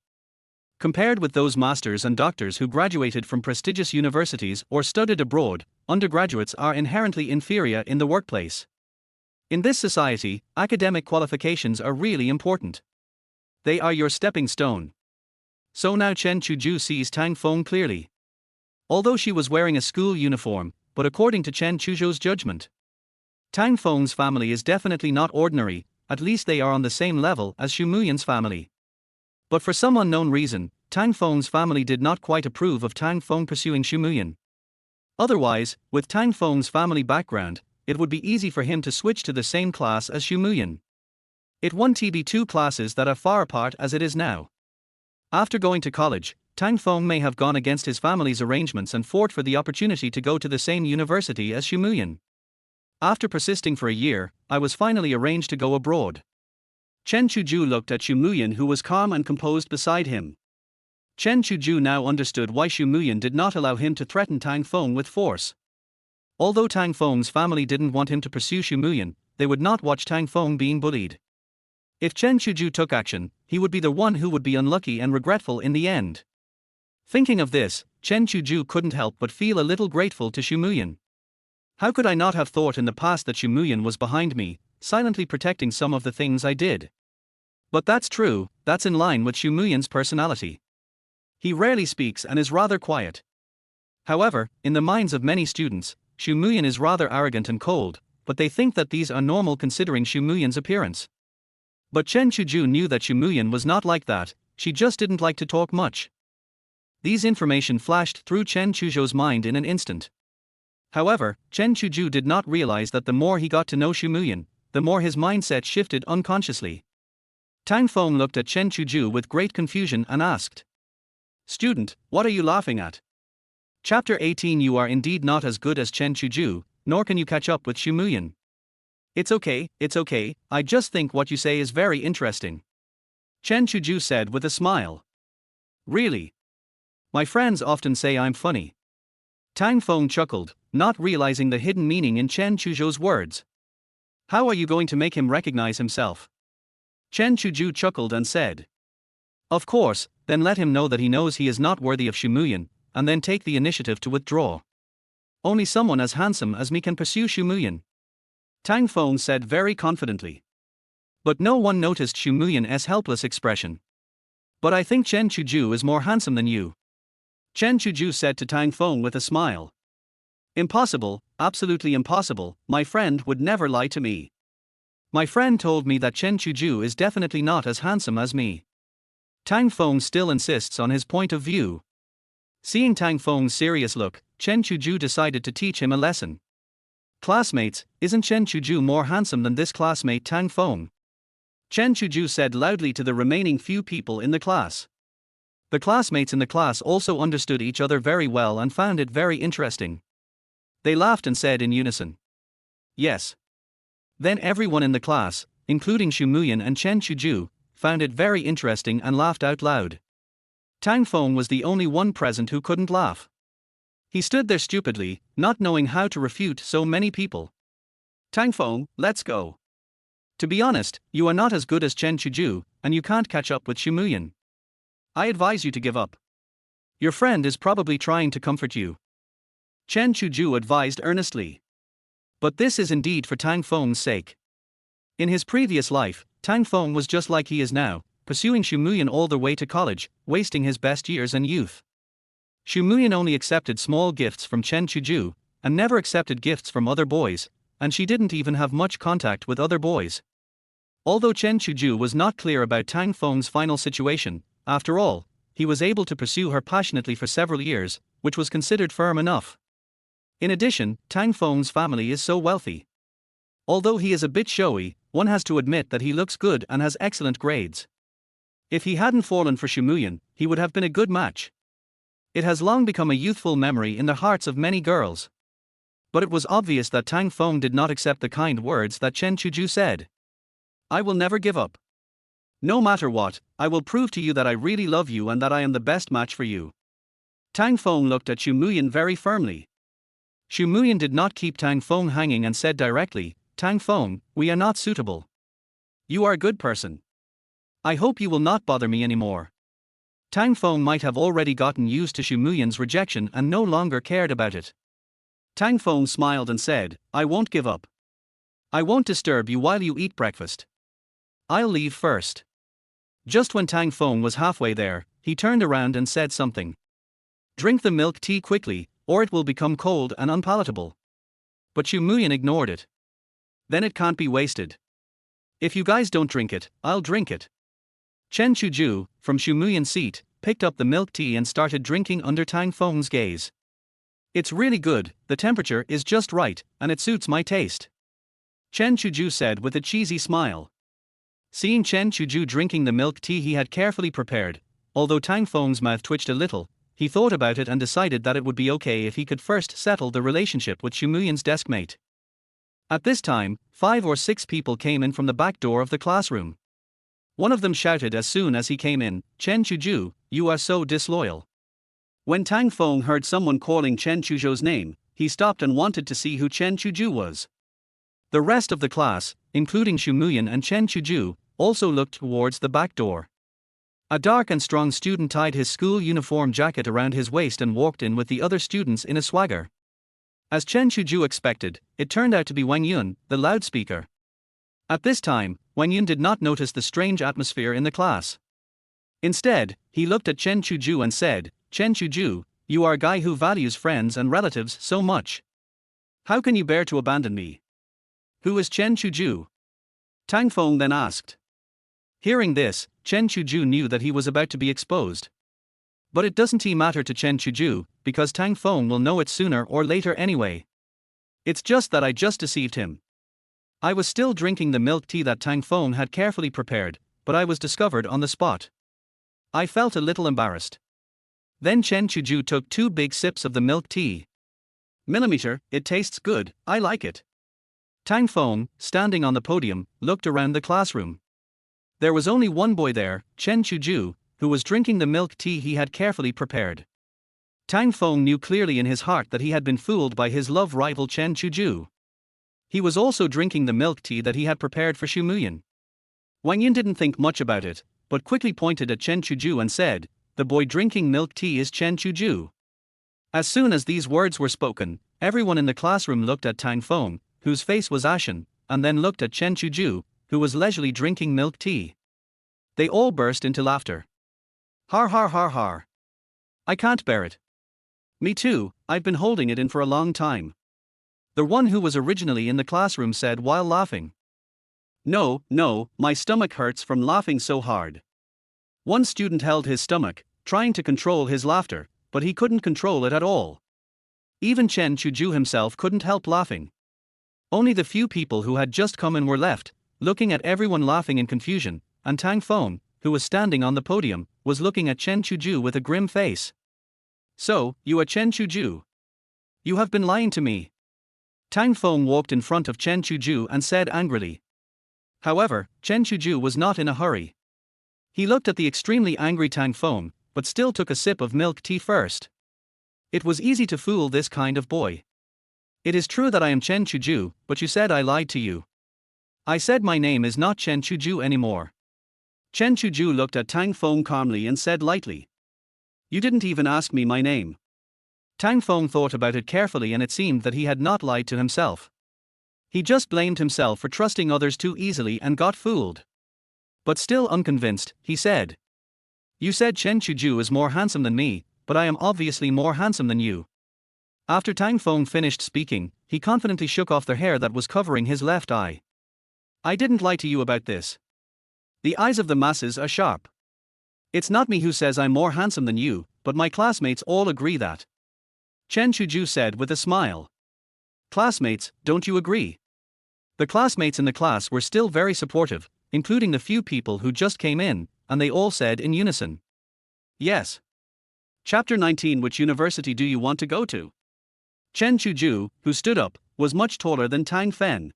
Compared with those masters and doctors who graduated from prestigious universities or studied abroad, undergraduates are inherently inferior in the workplace. In this society, academic qualifications are really important. They are your stepping stone. So now Chen Chuzhou sees Tang Feng clearly. Although she was wearing a school uniform, but according to Chen Chuzhou's judgment, Tang Feng's family is definitely not ordinary, at least they are on the same level as Xu Muyan's family. But for some unknown reason, Tang Feng's family did not quite approve of Tang Feng pursuing Xu Muyan. Otherwise, with Tang Feng's family background, it would be easy for him to switch to the same class as Xu Muyan. It won't be two classes that are far apart as it is now. After going to college, Tang Feng may have gone against his family's arrangements and fought for the opportunity to go to the same university as Xu Muyan. After persisting for a year, I was finally arranged to go abroad. Chen Chuzhou looked at Xu Muyan, who was calm and composed beside him. Chen Chuzhou now understood why Xu Muyan did not allow him to threaten Tang Feng with force. Although Tang Feng's family didn't want him to pursue Xu Muyan, they would not watch Tang Feng being bullied. If Chen Chuzhou took action, he would be the one who would be unlucky and regretful in the end. Thinking of this, Chen Chuzhou couldn't help but feel a little grateful to Xu Muyan. How could I not have thought in the past that Xu Muyan was behind me, silently protecting some of the things I did? But that's true, that's in line with Xu Muyan's personality. He rarely speaks and is rather quiet. However, in the minds of many students, Xu Muyan is rather arrogant and cold, but they think that these are normal considering Xu Muyan's appearance. But Chen Chuzhou knew that Xu Muyan was not like that, she just didn't like to talk much. These information flashed through Chen Chuzhou's mind in an instant. However, Chen Chuzhou did not realize that the more he got to know Xu Muyan, the more his mindset shifted unconsciously. Tang Feng looked at Chen Chuzhou with great confusion and asked, "Student, what are you laughing at?" Chapter 18. You are indeed not as good as Chen Chuzhou, nor can you catch up with Xu Muyan. It's okay, I just think what you say is very interesting. Chen Chuzhou said with a smile. Really? My friends often say I'm funny. Tang Feng chuckled, not realizing the hidden meaning in Chen Chuzhou's words. How are you going to make him recognize himself? Chen Chuzhou chuckled and said. Of course, then let him know that he knows he is not worthy of Xu Muyan, and then take the initiative to withdraw. Only someone as handsome as me can pursue Xu Muyan. Tang Feng said very confidently. But no one noticed Xu Muyan's helpless expression. But I think Chen Chuzhou is more handsome than you. Chen Chuzhou said to Tang Feng with a smile. Impossible, absolutely impossible, my friend would never lie to me. My friend told me that Chen Chuzhou is definitely not as handsome as me. Tang Feng still insists on his point of view. Seeing Tang Feng's serious look, Chen Chuzhou decided to teach him a lesson. Classmates, isn't Chen Chuzhou more handsome than this classmate Tang Feng? Chen Chuzhou said loudly to the remaining few people in the class. The classmates in the class also understood each other very well and found it very interesting. They laughed and said in unison, yes. Then everyone in the class, including Xu Muyan and Chen Chuzhou, found it very interesting and laughed out loud. Tang Feng was the only one present who couldn't laugh. He stood there stupidly, not knowing how to refute so many people. Tang Feng, let's go. To be honest, you are not as good as Chen Chuzhou, and you can't catch up with Xu Muyan. I advise you to give up. Your friend is probably trying to comfort you. Chen Chuzhou advised earnestly. But this is indeed for Tang Feng's sake. In his previous life, Tang Feng was just like he is now, pursuing Xu Muyan all the way to college, wasting his best years and youth. Xu Muyan only accepted small gifts from Chen Chuzhou, and never accepted gifts from other boys, and she didn't even have much contact with other boys. Although Chen Chuzhou was not clear about Tang Feng's final situation, after all, he was able to pursue her passionately for several years, which was considered firm enough. In addition, Tang Feng's family is so wealthy. Although he is a bit showy, one has to admit that he looks good and has excellent grades. If he hadn't fallen for Xu Muyan, he would have been a good match. It has long become a youthful memory in the hearts of many girls. But it was obvious that Tang Feng did not accept the kind words that Chen Chuzhou said. I will never give up. No matter what, I will prove to you that I really love you and that I am the best match for you. Tang Feng looked at Xu Muyan very firmly. Xu Muyan did not keep Tang Feng hanging and said directly, Tang Feng, we are not suitable. You are a good person. I hope you will not bother me anymore. Tang Feng might have already gotten used to Xu Muyan's rejection and no longer cared about it. Tang Feng smiled and said, I won't give up. I won't disturb you while you eat breakfast. I'll leave first. Just when Tang Feng was halfway there, he turned around and said something. Drink the milk tea quickly, or it will become cold and unpalatable. But Xu Muyan ignored it. Then it can't be wasted. If you guys don't drink it, I'll drink it. Chen Chuzhou, from Xu Muyan's seat, picked up the milk tea and started drinking under Tang Feng's gaze. It's really good, the temperature is just right, and it suits my taste. Chen Chuzhou said with a cheesy smile. Seeing Chen Chuzhou drinking the milk tea he had carefully prepared, although Tang Feng's mouth twitched a little, he thought about it and decided that it would be okay if he could first settle the relationship with Xu Muyan's deskmate. At this time, 5 or 6 people came in from the back door of the classroom. One of them shouted as soon as he came in, Chen Chuzhou, you are so disloyal. When Tang Feng heard someone calling Chen Chuzhou's name, he stopped and wanted to see who Chen Chuzhou was. The rest of the class, including Xu Muyan and Chen Chuzhou, also looked towards the back door. A dark and strong student tied his school uniform jacket around his waist and walked in with the other students in a swagger. As Chen Chuzhou expected, it turned out to be Wang Yun, the loudspeaker. At this time, Wang Yun did not notice the strange atmosphere in the class. Instead, he looked at Chen Chuzhou and said, Chen Chuzhou, you are a guy who values friends and relatives so much. How can you bear to abandon me? Who is Chen Chuzhou? Tang Feng then asked. Hearing this, Chen Chuzhou knew that he was about to be exposed. But it doesn't matter to Chen Chuzhou, because Tang Feng will know it sooner or later anyway. It's just that I just deceived him. I was still drinking the milk tea that Tang Feng had carefully prepared, but I was discovered on the spot. I felt a little embarrassed. Then Chen Chuzhou took 2 big sips of the milk tea. Millimeter, it tastes good, I like it. Tang Feng, standing on the podium, looked around the classroom. There was only one boy there, Chen Chuzhou, who was drinking the milk tea he had carefully prepared. Tang Feng knew clearly in his heart that he had been fooled by his love rival Chen Chuzhou. He was also drinking the milk tea that he had prepared for Xu Muyan. Wang Yun didn't think much about it, but quickly pointed at Chen Chuzhou and said, the boy drinking milk tea is Chen Chuzhou. As soon as these words were spoken, everyone in the classroom looked at Tang Feng, whose face was ashen, and then looked at Chen Chuzhou, who was leisurely drinking milk tea. They all burst into laughter. Har har har har. I can't bear it. Me too, I've been holding it in for a long time. The one who was originally in the classroom said while laughing. No, my stomach hurts from laughing so hard. One student held his stomach, trying to control his laughter, but he couldn't control it at all. Even Chen Chuzhou himself couldn't help laughing. Only the few people who had just come in were left, looking at everyone laughing in confusion, and Tang Feng, who was standing on the podium, was looking at Chen Chuzhou with a grim face. So, you are Chen Chuzhou. You have been lying to me. Tang Feng walked in front of Chen Chuzhou and said angrily. However, Chen Chuzhou was not in a hurry. He looked at the extremely angry Tang Feng, but still took a sip of milk tea first. It was easy to fool this kind of boy. It is true that I am Chen Chuzhou, but you said I lied to you. I said my name is not Chen Chuzhou anymore. Chen Chuzhou looked at Tang Feng calmly and said lightly. You didn't even ask me my name. Tang Feng thought about it carefully and it seemed that he had not lied to himself. He just blamed himself for trusting others too easily and got fooled. But still unconvinced, he said. You said Chen Chuzhou is more handsome than me, but I am obviously more handsome than you. After Tang Feng finished speaking, he confidently shook off the hair that was covering his left eye. I didn't lie to you about this. The eyes of the masses are sharp. It's not me who says I'm more handsome than you, but my classmates all agree that. Chen Chuzhou said with a smile. Classmates, don't you agree? The classmates in the class were still very supportive, including the few people who just came in, and they all said in unison. Yes. Chapter 19. Which university do you want to go to? Chen Chuzhou, who stood up, was much taller than Tang Feng.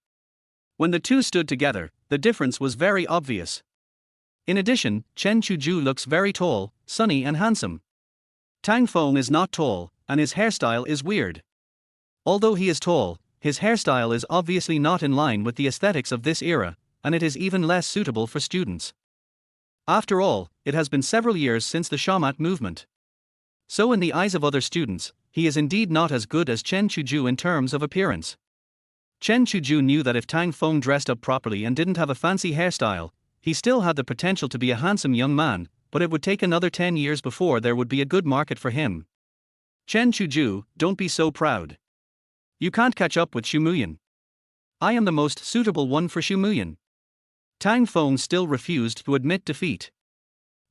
When the two stood together, the difference was very obvious. In addition, Chen Chuzhou looks very tall, sunny and handsome. Tang Feng is not tall, and his hairstyle is weird. Although he is tall, his hairstyle is obviously not in line with the aesthetics of this era, and it is even less suitable for students. After all, it has been several years since the shamat movement. So in the eyes of other students, he is indeed not as good as Chen Chuzhou in terms of appearance. Chen Chuzhou knew that if Tang Feng dressed up properly and didn't have a fancy hairstyle, he still had the potential to be a handsome young man, but it would take another 10 years before there would be a good market for him. Chen Chuzhou, don't be so proud. You can't catch up with Xu Muyan. I am the most suitable one for Xu Muyan. Tang Feng still refused to admit defeat.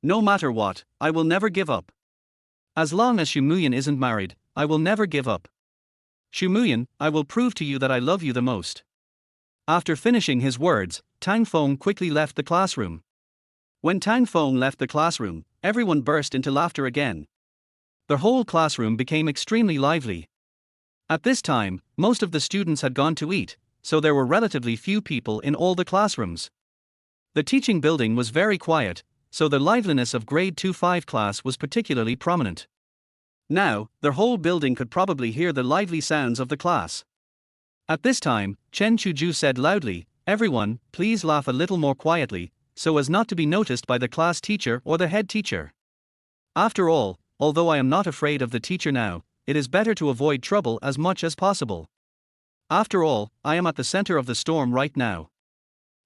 No matter what, I will never give up. As long as Xu Muyan isn't married, I will never give up. Xu Muyan, I will prove to you that I love you the most. After finishing his words, Tang Feng quickly left the classroom. When Tang Feng left the classroom, everyone burst into laughter again. The whole classroom became extremely lively. At this time, most of the students had gone to eat, so there were relatively few people in all the classrooms. The teaching building was very quiet, so the liveliness of grade 2-5 class was particularly prominent. Now, the whole building could probably hear the lively sounds of the class. At this time, Chen Chuzhou said loudly, "Everyone, please laugh a little more quietly, so as not to be noticed by the class teacher or the head teacher. After all, although I am not afraid of the teacher now, it is better to avoid trouble as much as possible. After all, I am at the center of the storm right now.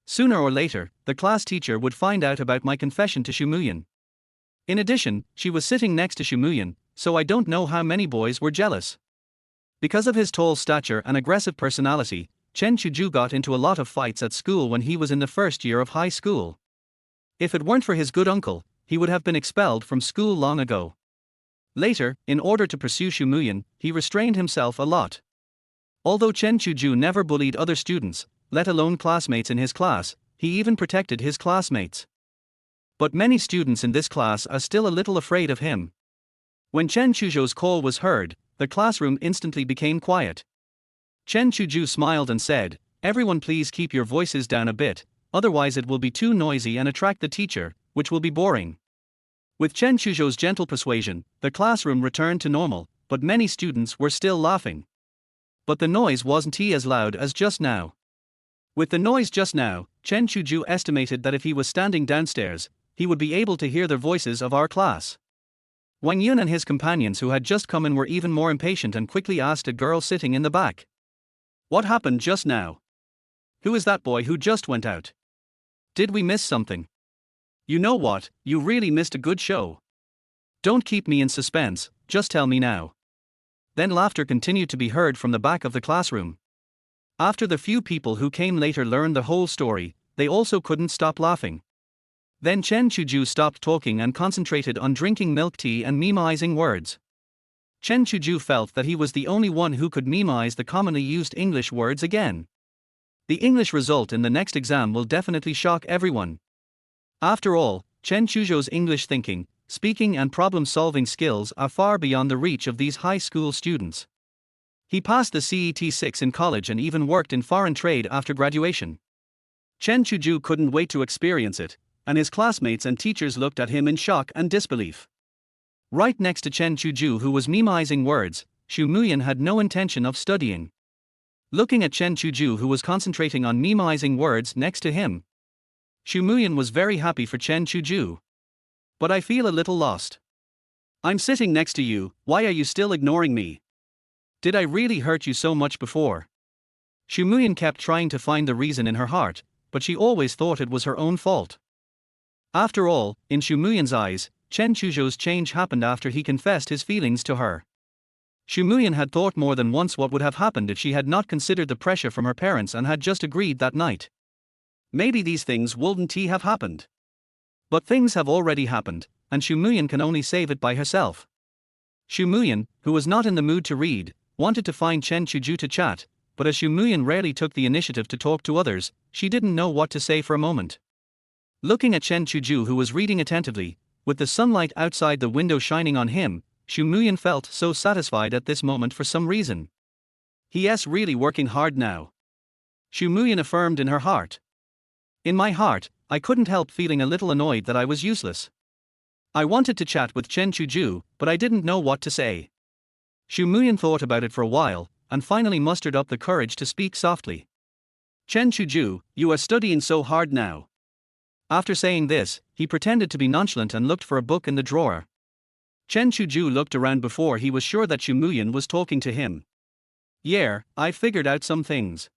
Sooner or later, the class teacher would find out about my confession to Xu Muyan. In addition, she was sitting next to Xu Muyan, so I don't know how many boys were jealous." Because of his tall stature and aggressive personality, Chen Chuzhou got into a lot of fights at school when he was in the first year of high school. If it weren't for his good uncle, he would have been expelled from school long ago. Later, in order to pursue Xu Muyan, he restrained himself a lot. Although Chen Chuzhou never bullied other students, let alone classmates in his class, he even protected his classmates. But many students in this class are still a little afraid of him. When Chen Chuzhou's call was heard, the classroom instantly became quiet. Chen Chuzhou smiled and said, "Everyone please keep your voices down a bit, otherwise it will be too noisy and attract the teacher, which will be boring." With Chen Chuzhou's gentle persuasion, the classroom returned to normal, but many students were still laughing. But the noise wasn't as loud as just now. With the noise just now, Chen Chuzhou estimated that if he was standing downstairs, he would be able to hear the voices of our class. Wang Yun and his companions who had just come in were even more impatient and quickly asked a girl sitting in the back, "What happened just now? Who is that boy who just went out? Did we miss something? You know what, you really missed a good show. Don't keep me in suspense, just tell me now." Then laughter continued to be heard from the back of the classroom. After the few people who came later learned the whole story, they also couldn't stop laughing. Then Chen Chuzhou stopped talking and concentrated on drinking milk tea and memoizing words. Chen Chuzhou felt that he was the only one who could memorize the commonly used English words again. The English result in the next exam will definitely shock everyone. After all, Chen Chuzhou's English thinking, speaking and problem-solving skills are far beyond the reach of these high school students. He passed the CET-6 in college and even worked in foreign trade after graduation. Chen Chuzhou couldn't wait to experience it, and his classmates and teachers looked at him in shock and disbelief. Right next to Chen Chuzhou, who was memoizing words, Xu Muyan had no intention of studying. Looking at Chen Chuzhou, who was concentrating on memoizing words next to him, Xu Muyan was very happy for Chen Chuzhou. "But I feel a little lost. I'm sitting next to you, why are you still ignoring me? Did I really hurt you so much before?" Xu Muyan kept trying to find the reason in her heart, but she always thought it was her own fault. After all, in Xu Muyan's eyes, Chen Chuzhou's change happened after he confessed his feelings to her. Xu Muyan had thought more than once what would have happened if she had not considered the pressure from her parents and had just agreed that night. Maybe these things wouldn't have happened. But things have already happened, and Xu Muyan can only save it by herself. Xu Muyan, who was not in the mood to read, wanted to find Chen Chuzhou to chat, but as Xu Muyan rarely took the initiative to talk to others, she didn't know what to say for a moment. Looking at Chen Chuzhou, who was reading attentively, with the sunlight outside the window shining on him, Xu Muyan felt so satisfied at this moment for some reason. "He's really working hard now," Xu Muyan affirmed in her heart. "In my heart, I couldn't help feeling a little annoyed that I was useless. I wanted to chat with Chen Chuzhou, but I didn't know what to say." Xu Muyan thought about it for a while, and finally mustered up the courage to speak softly. "Chen Chuzhou, you are studying so hard now. After saying this, he pretended to be nonchalant and looked for a book in the drawer. Chen Chuzhou looked around before he was sure that Xu Muyan was talking to him. Yeah, I've figured out some things.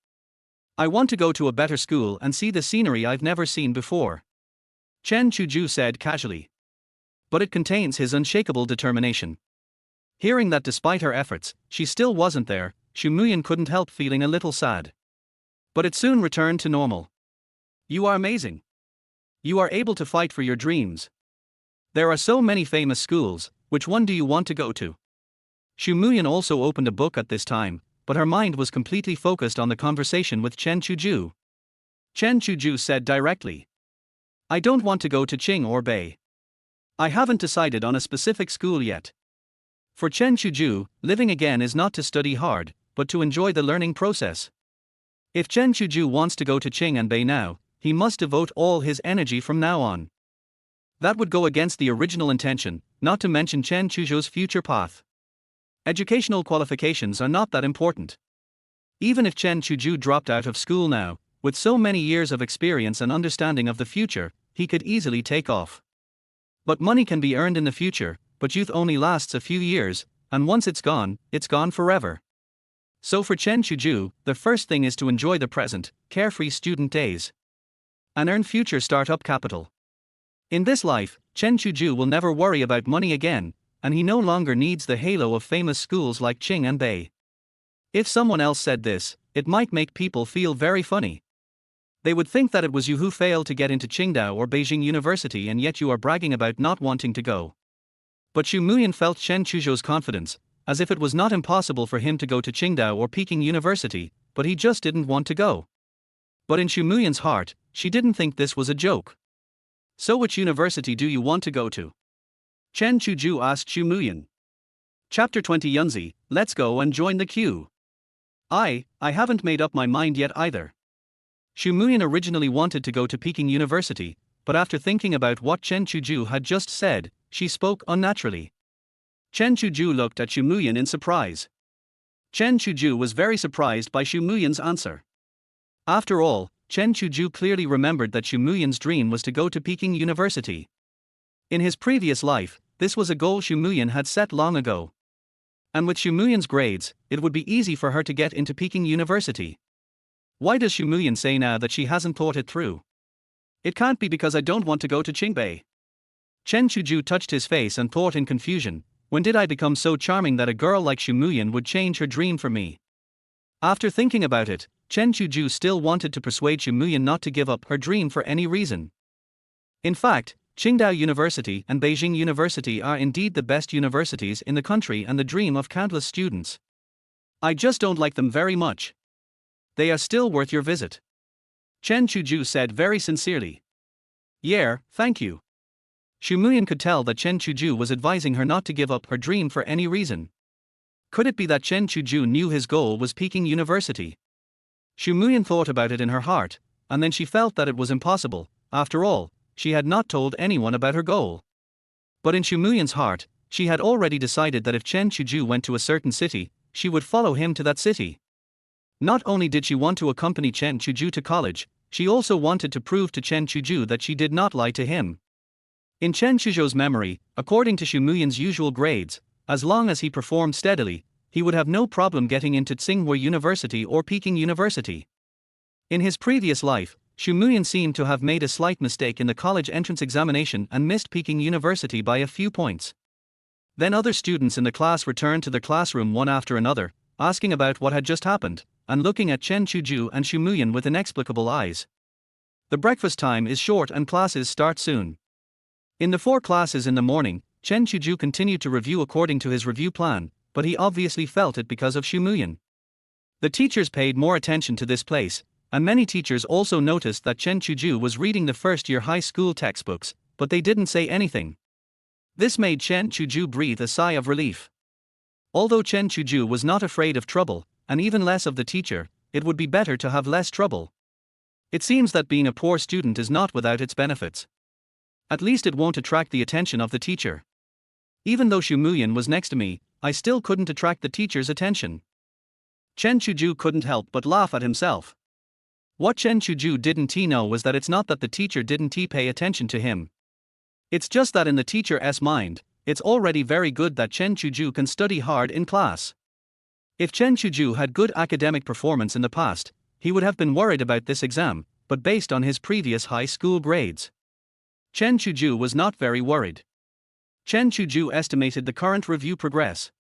I want to go to a better school and see the scenery I've never seen before, Chen Chuzhou said casually. But it contains his unshakable determination. Hearing that despite her efforts, she still wasn't there, Xu Muyan couldn't help feeling a little sad. But it soon returned to normal. You are amazing. You are able to fight for your dreams. There are so many famous schools, which one do you want to go to? Xu Muyan also opened a book at this time, but her mind was completely focused on the conversation with Chen Chuzhou. Chen Chuzhou said directly, I don't want to go to Qing or Bai. I haven't decided on a specific school yet. For Chen Chuzhou, living again is not to study hard, but to enjoy the learning process. If Chen Chuzhou wants to go to Qing and Bai now, he must devote all his energy from now on. That would go against the original intention, not to mention Chen Chuzhou's future path. Educational qualifications are not that important. Even if Chen Chuzhou dropped out of school now, with so many years of experience and understanding of the future, he could easily take off. But money can be earned in the future, but youth only lasts a few years, and once it's gone forever. So for Chen Chuzhou, the first thing is to enjoy the present, carefree student days. And earn future startup capital. In this life, Chen Chuzhou will never worry about money again, and he no longer needs the halo of famous schools like Qing and Bai. If someone else said this, it might make people feel very funny. They would think that it was you who failed to get into Qingdao or Beijing University and yet you are bragging about not wanting to go. But Xu Muyan felt Chen Chuzhou's confidence, as if it was not impossible for him to go to Qingdao or Peking University, but he just didn't want to go. But in Xu Muyan's heart, she didn't think this was a joke. So which university do you want to go to? Chen Chuzhou asked Xu Muyan. Chapter 20 Yunzi, let's go and join the queue. I haven't made up my mind yet either. Xu Muyan originally wanted to go to Peking University, but after thinking about what Chen Chuzhou had just said, she spoke unnaturally. Chen Chuzhou looked at Xu Muyan in surprise. Chen Chuzhou was very surprised by Xu Muyan's answer. After all, Chen Chuzhou clearly remembered that Xu Muyan's dream was to go to Peking University. In his previous life, this was a goal Xu Muyan had set long ago. And with Xu Muyan's grades, it would be easy for her to get into Peking University. Why does Xu Muyan say now that she hasn't thought it through? It can't be because I don't want to go to Qingbei. Chen Chuzhou touched his face and thought in confusion, when did I become so charming that a girl like Xu Muyan would change her dream for me? After thinking about it, Chen Chuzhou still wanted to persuade Xu Muyan not to give up her dream for any reason. In fact, Qingdao University and Beijing University are indeed the best universities in the country and the dream of countless students. I just don't like them very much. They are still worth your visit. Chen Chuzhou said very sincerely. Yeah, thank you. Xu Muyan could tell that Chen Chuzhou was advising her not to give up her dream for any reason. Could it be that Chen Chuzhou knew his goal was Peking University? Xu Muyan thought about it in her heart, and then she felt that it was impossible. After all, she had not told anyone about her goal. But in Xu Muyan's heart, she had already decided that if Chen Chuzhou went to a certain city, she would follow him to that city. Not only did she want to accompany Chen Chuzhou to college, she also wanted to prove to Chen Chuzhou that she did not lie to him. In Chen Chuzhou's memory, according to Xu Muyan's usual grades, as long as he performed steadily, he would have no problem getting into Tsinghua University or Peking University. In his previous life, Xu Muyan seemed to have made a slight mistake in the college entrance examination and missed Peking University by a few points. Then other students in the class returned to the classroom one after another, asking about what had just happened, and looking at Chen Chuzhou and Xu Muyan with inexplicable eyes. The breakfast time is short and classes start soon. In the 4 classes in the morning, Chen Chuzhou continued to review according to his review plan, but he obviously felt it because of Xu Muyan. The teachers paid more attention to this place, and many teachers also noticed that Chen Chuzhou was reading the first-year high school textbooks, but they didn't say anything. This made Chen Chuzhou breathe a sigh of relief. Although Chen Chuzhou was not afraid of trouble, and even less of the teacher, it would be better to have less trouble. It seems that being a poor student is not without its benefits. At least it won't attract the attention of the teacher. Even though Xu Muyan was next to me, I still couldn't attract the teacher's attention. Chen Chuzhou couldn't help but laugh at himself. What Chen Chuzhou didn't know was that it's not that the teacher didn't pay attention to him. It's just that in the teacher's mind, it's already very good that Chen Chuzhou can study hard in class. If Chen Chuzhou had good academic performance in the past, he would have been worried about this exam, but based on his previous high school grades, Chen Chuzhou was not very worried. Chen Chuzhou estimated the current review progress.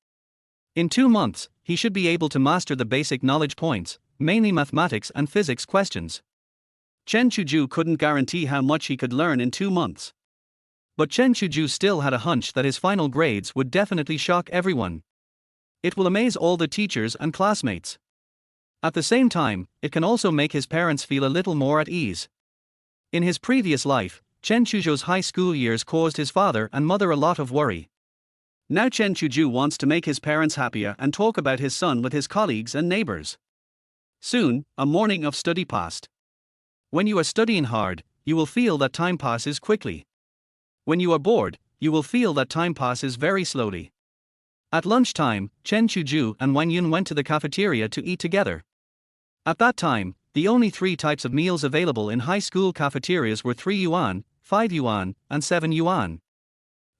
In 2 months, he should be able to master the basic knowledge points, mainly mathematics and physics questions. Chen Chuzhou couldn't guarantee how much he could learn in 2 months. But Chen Chuzhou still had a hunch that his final grades would definitely shock everyone. It will amaze all the teachers and classmates. At the same time, it can also make his parents feel a little more at ease. In his previous life, Chen Chuzhou's high school years caused his father and mother a lot of worry. Now Chen Chuzhou wants to make his parents happier and talk about his son with his colleagues and neighbors. Soon, a morning of study passed. When you are studying hard, you will feel that time passes quickly. When you are bored, you will feel that time passes very slowly. At lunchtime, Chen Chuzhou and Wang Yun went to the cafeteria to eat together. At that time, the only 3 types of meals available in high school cafeterias were 3 yuan, 5 yuan, and 7 yuan.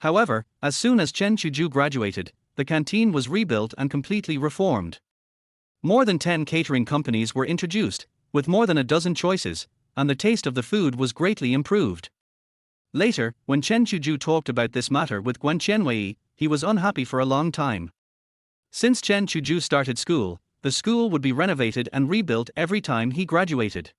However, as soon as Chen Chuzhou graduated, the canteen was rebuilt and completely reformed. More than 10 catering companies were introduced, with more than a dozen choices, and the taste of the food was greatly improved. Later, when Chen Chuzhou talked about this matter with Guan Qianwei, he was unhappy for a long time. Since Chen Chuzhou started school, the school would be renovated and rebuilt every time he graduated.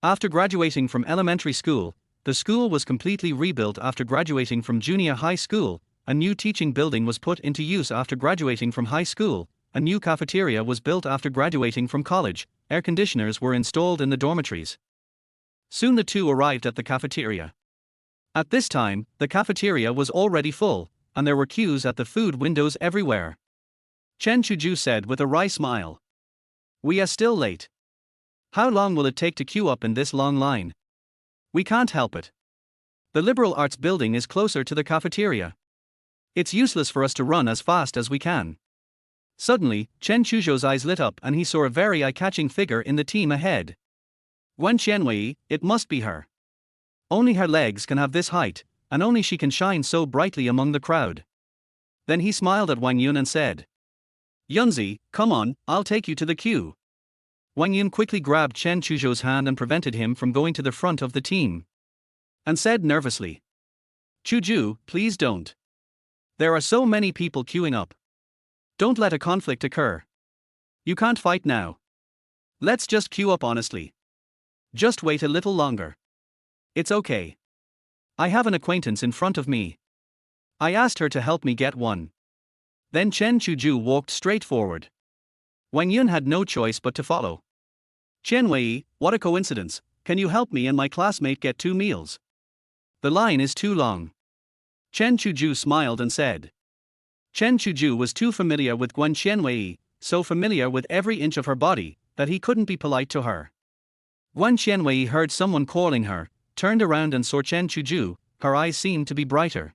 After graduating from elementary school, the school was completely rebuilt. After graduating from junior high school, a new teaching building was put into use. After graduating from high school, a new cafeteria was built. After graduating from college, air conditioners were installed in the dormitories. Soon the two arrived at the cafeteria. At this time, the cafeteria was already full, and there were queues at the food windows everywhere. Chen Chuzhou said with a wry smile, "We are still late. How long will it take to queue up in this long line? We can't help it. The liberal arts building is closer to the cafeteria. It's useless for us to run as fast as we can." Suddenly, Chen Chuzhou's eyes lit up and he saw a very eye-catching figure in the team ahead. Guan Qianwei, it must be her. Only her legs can have this height, and only she can shine so brightly among the crowd. Then he smiled at Wang Yun and said, "Yunzi, come on, I'll take you to the queue." Wang Yun quickly grabbed Chen Chuzhou's hand and prevented him from going to the front of the team. And said nervously, "Chuzhou, please don't. There are so many people queuing up. Don't let a conflict occur. You can't fight now. Let's just queue up honestly. Just wait a little longer. It's okay. I have an acquaintance in front of me. I asked her to help me get one." Then Chen Chuzhou walked straight forward. Wang Yun had no choice but to follow. "Qianwei, what a coincidence, can you help me and my classmate get 2 meals? The line is too long." Chen Chuzhou smiled and said. Chen Chuzhou was too familiar with Guan Qianwei, so familiar with every inch of her body, that he couldn't be polite to her. Guan Qianwei heard someone calling her, turned around and saw Chen Chuzhou. Her eyes seemed to be brighter.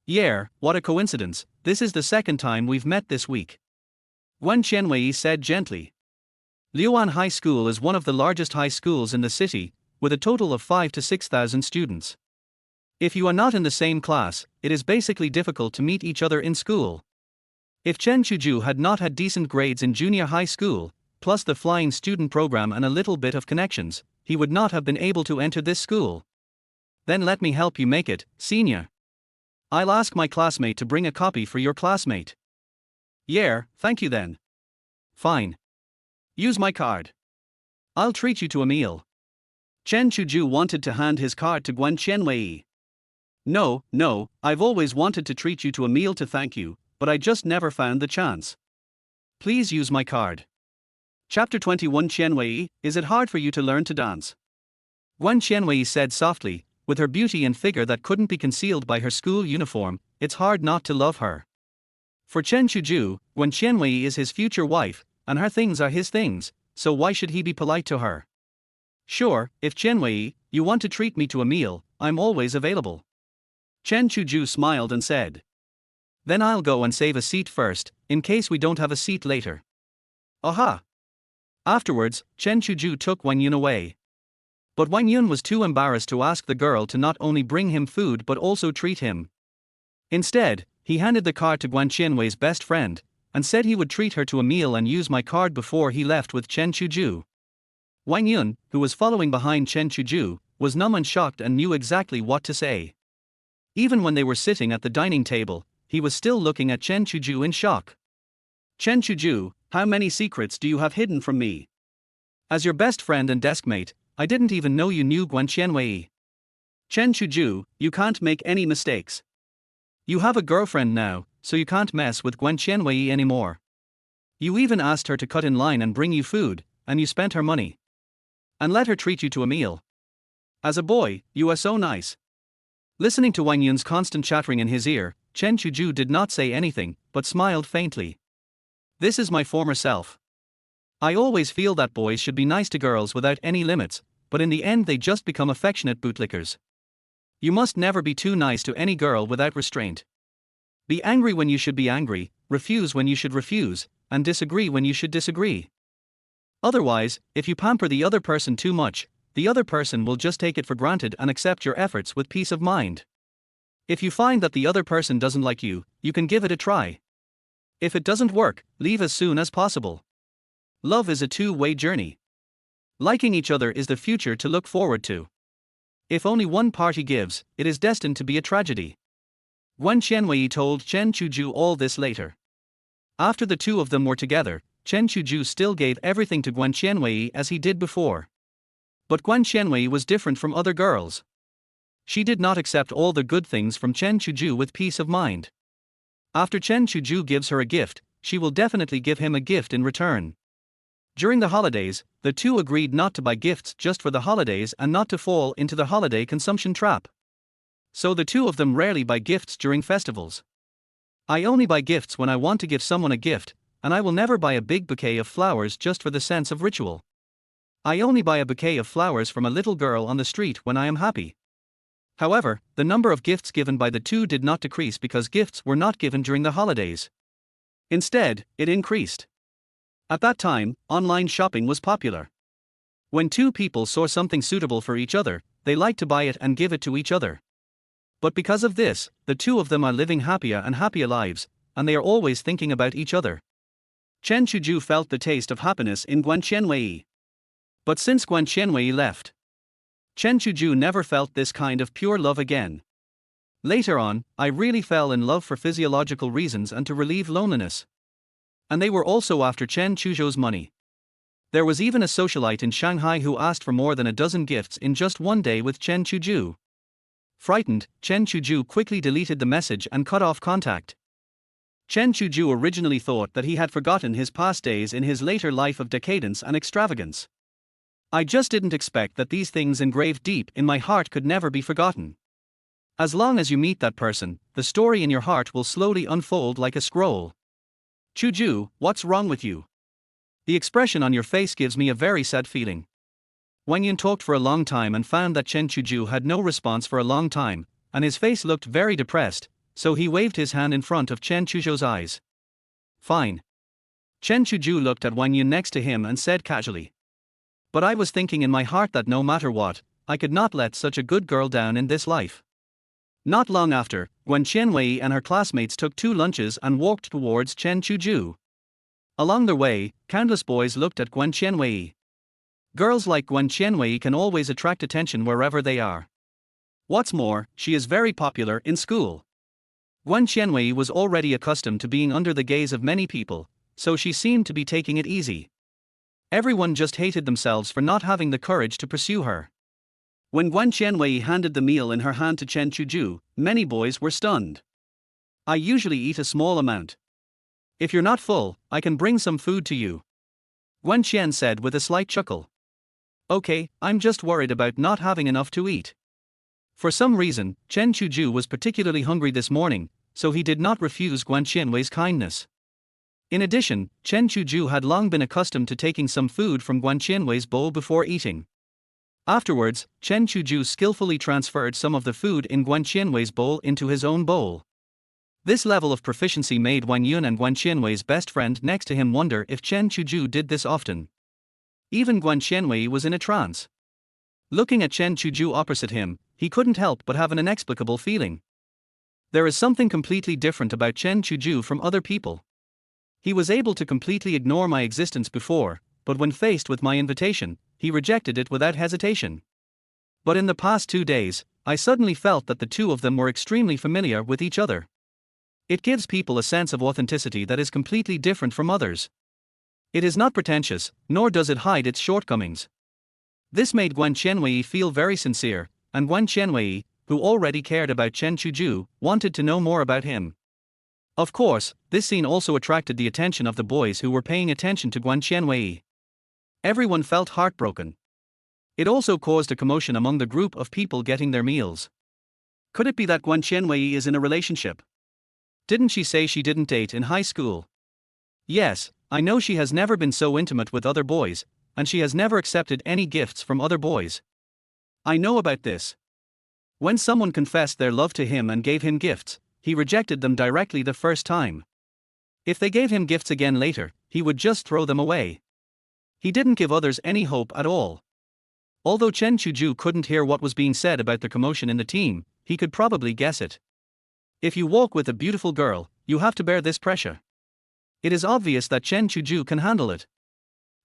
"Yeah, what a coincidence, this is the second time we've met this week," Guan Qianwei said gently. Liuan High School is one of the largest high schools in the city, with a total of 5,000 to 6,000 students. If you are not in the same class, it is basically difficult to meet each other in school. If Chen Chuzhou had not had decent grades in junior high school, plus the flying student program and a little bit of connections, he would not have been able to enter this school. "Then let me help you make it, senior. I'll ask my classmate to bring a copy for your classmate." "Yeah, thank you then." "Fine. Use my card. I'll treat you to a meal." Chen Chuzhou wanted to hand his card to Guan Qianwei. No, I've always wanted to treat you to a meal to thank you, but I just never found the chance. Please use my card." Chapter 21 Qianwei, is it hard for you to learn to dance? Guan Qianwei said softly, with her beauty and figure that couldn't be concealed by her school uniform, it's hard not to love her. For Chen Chuzhou, Guan Qianwei is his future wife, and her things are his things, so why should he be polite to her? "Sure, if Qianwei, you want to treat me to a meal, I'm always available." Chen Chuzhou smiled and said. "Then I'll go and save a seat first, in case we don't have a seat later." "Aha! Afterwards, Chen Chuzhou took Wang Yun away. But Wang Yun was too embarrassed to ask the girl to not only bring him food but also treat him. Instead, he handed the card to Guan Qianwei's best friend, and said he would treat her to a meal and use my card before he left with Chen Chuzhou. Wang Yun, who was following behind Chen Chuzhou, was numb and shocked and knew exactly what to say. Even when they were sitting at the dining table, he was still looking at Chen Chuzhou in shock. Chen Chuzhou, how many secrets do you have hidden from me? As your best friend and deskmate, I didn't even know you knew Guan Qianwei. Chen Chuzhou, you can't make any mistakes. You have a girlfriend now, so you can't mess with Guan Qianwei anymore. You even asked her to cut in line and bring you food, and you spent her money. And let her treat you to a meal. As a boy, you are so nice. Listening to Wang Yun's constant chattering in his ear, Chen Chuzhou did not say anything, but smiled faintly. This is my former self. I always feel that boys should be nice to girls without any limits, but in the end they just become affectionate bootlickers. You must never be too nice to any girl without restraint. Be angry when you should be angry, refuse when you should refuse, and disagree when you should disagree. Otherwise, if you pamper the other person too much, the other person will just take it for granted and accept your efforts with peace of mind. If you find that the other person doesn't like you, you can give it a try. If it doesn't work, leave as soon as possible. Love is a two-way journey. Liking each other is the future to look forward to. If only one party gives, it is destined to be a tragedy. Guan Qianwei told Chen Chuzhou all this later. After the two of them were together, Chen Chuzhou still gave everything to Guan Qianwei as he did before. But Guan Qianwei was different from other girls. She did not accept all the good things from Chen Chuzhou with peace of mind. After Chen Chuzhou gives her a gift, she will definitely give him a gift in return. During the holidays, the two agreed not to buy gifts just for the holidays and not to fall into the holiday consumption trap. So the two of them rarely buy gifts during festivals. I only buy gifts when I want to give someone a gift, and I will never buy a big bouquet of flowers just for the sense of ritual. I only buy a bouquet of flowers from a little girl on the street when I am happy. However, the number of gifts given by the two did not decrease because gifts were not given during the holidays. Instead, it increased. At that time, online shopping was popular. When two people saw something suitable for each other, they liked to buy it and give it to each other. But because of this, the two of them are living happier and happier lives, and they are always thinking about each other. Chen Chuzhou felt the taste of happiness in Guan Qianwei. But since Guan Qianwei left, Chen Chuzhou never felt this kind of pure love again. Later on, I really fell in love for physiological reasons and to relieve loneliness. And they were also after Chen Chuzhou's money. There was even a socialite in Shanghai who asked for more than a dozen gifts in just one day with Chen Chuzhou. Frightened, Chen Chuzhou quickly deleted the message and cut off contact. Chen Chuzhou originally thought that he had forgotten his past days in his later life of decadence and extravagance. I just didn't expect that these things engraved deep in my heart could never be forgotten. As long as you meet that person, the story in your heart will slowly unfold like a scroll. Chuzhou, what's wrong with you? The expression on your face gives me a very sad feeling. Wang Yun talked for a long time and found that Chen Chuzhou had no response for a long time, and his face looked very depressed, so he waved his hand in front of Chen Chuzhou's eyes. Fine. Chen Chuzhou looked at Wang Yun next to him and said casually. But I was thinking in my heart that no matter what, I could not let such a good girl down in this life. Not long after, Guan Qianwei and her classmates took 2 lunches and walked towards Chen Chuzhou. Along their way, countless boys looked at Guan Qianwei. Girls like Guan Qianwei can always attract attention wherever they are. What's more, she is very popular in school. Guan Qianwei was already accustomed to being under the gaze of many people, so she seemed to be taking it easy. Everyone just hated themselves for not having the courage to pursue her. When Guan Qianwei handed the meal in her hand to Chen Chuzhou, many boys were stunned. I usually eat a small amount. If you're not full, I can bring some food to you. Guan Qian said with a slight chuckle. Okay, I'm just worried about not having enough to eat. For some reason, Chen Chuzhou was particularly hungry this morning, so he did not refuse Guan Qianwei's kindness. In addition, Chen Chuzhou had long been accustomed to taking some food from Guan Qianwei's bowl before eating. Afterwards, Chen Chuzhou skillfully transferred some of the food in Guan Qianwei's bowl into his own bowl. This level of proficiency made Wang Yun and Guan Qianwei's best friend next to him wonder if Chen Chuzhou did this often. Even Guan Qianwei was in a trance. Looking at Chen Chuzhou opposite him, he couldn't help but have an inexplicable feeling. There is something completely different about Chen Chuzhou from other people. He was able to completely ignore my existence before, but when faced with my invitation, he rejected it without hesitation. But in the past 2 days, I suddenly felt that the two of them were extremely familiar with each other. It gives people a sense of authenticity that is completely different from others. It is not pretentious, nor does it hide its shortcomings. This made Guan Qianwei feel very sincere, and Guan Qianwei, who already cared about Chen Chuzhou, wanted to know more about him. Of course, this scene also attracted the attention of the boys who were paying attention to Guan Qianwei. Everyone felt heartbroken. It also caused a commotion among the group of people getting their meals. Could it be that Guan Qianwei is in a relationship? Didn't she say she didn't date in high school? Yes, I know she has never been so intimate with other boys, and she has never accepted any gifts from other boys. I know about this. When someone confessed their love to him and gave him gifts, he rejected them directly the first time. If they gave him gifts again later, he would just throw them away. He didn't give others any hope at all. Although Chen Chuzhou couldn't hear what was being said about the commotion in the team, he could probably guess it. If you walk with a beautiful girl, you have to bear this pressure. It is obvious that Chen Chuzhou can handle it.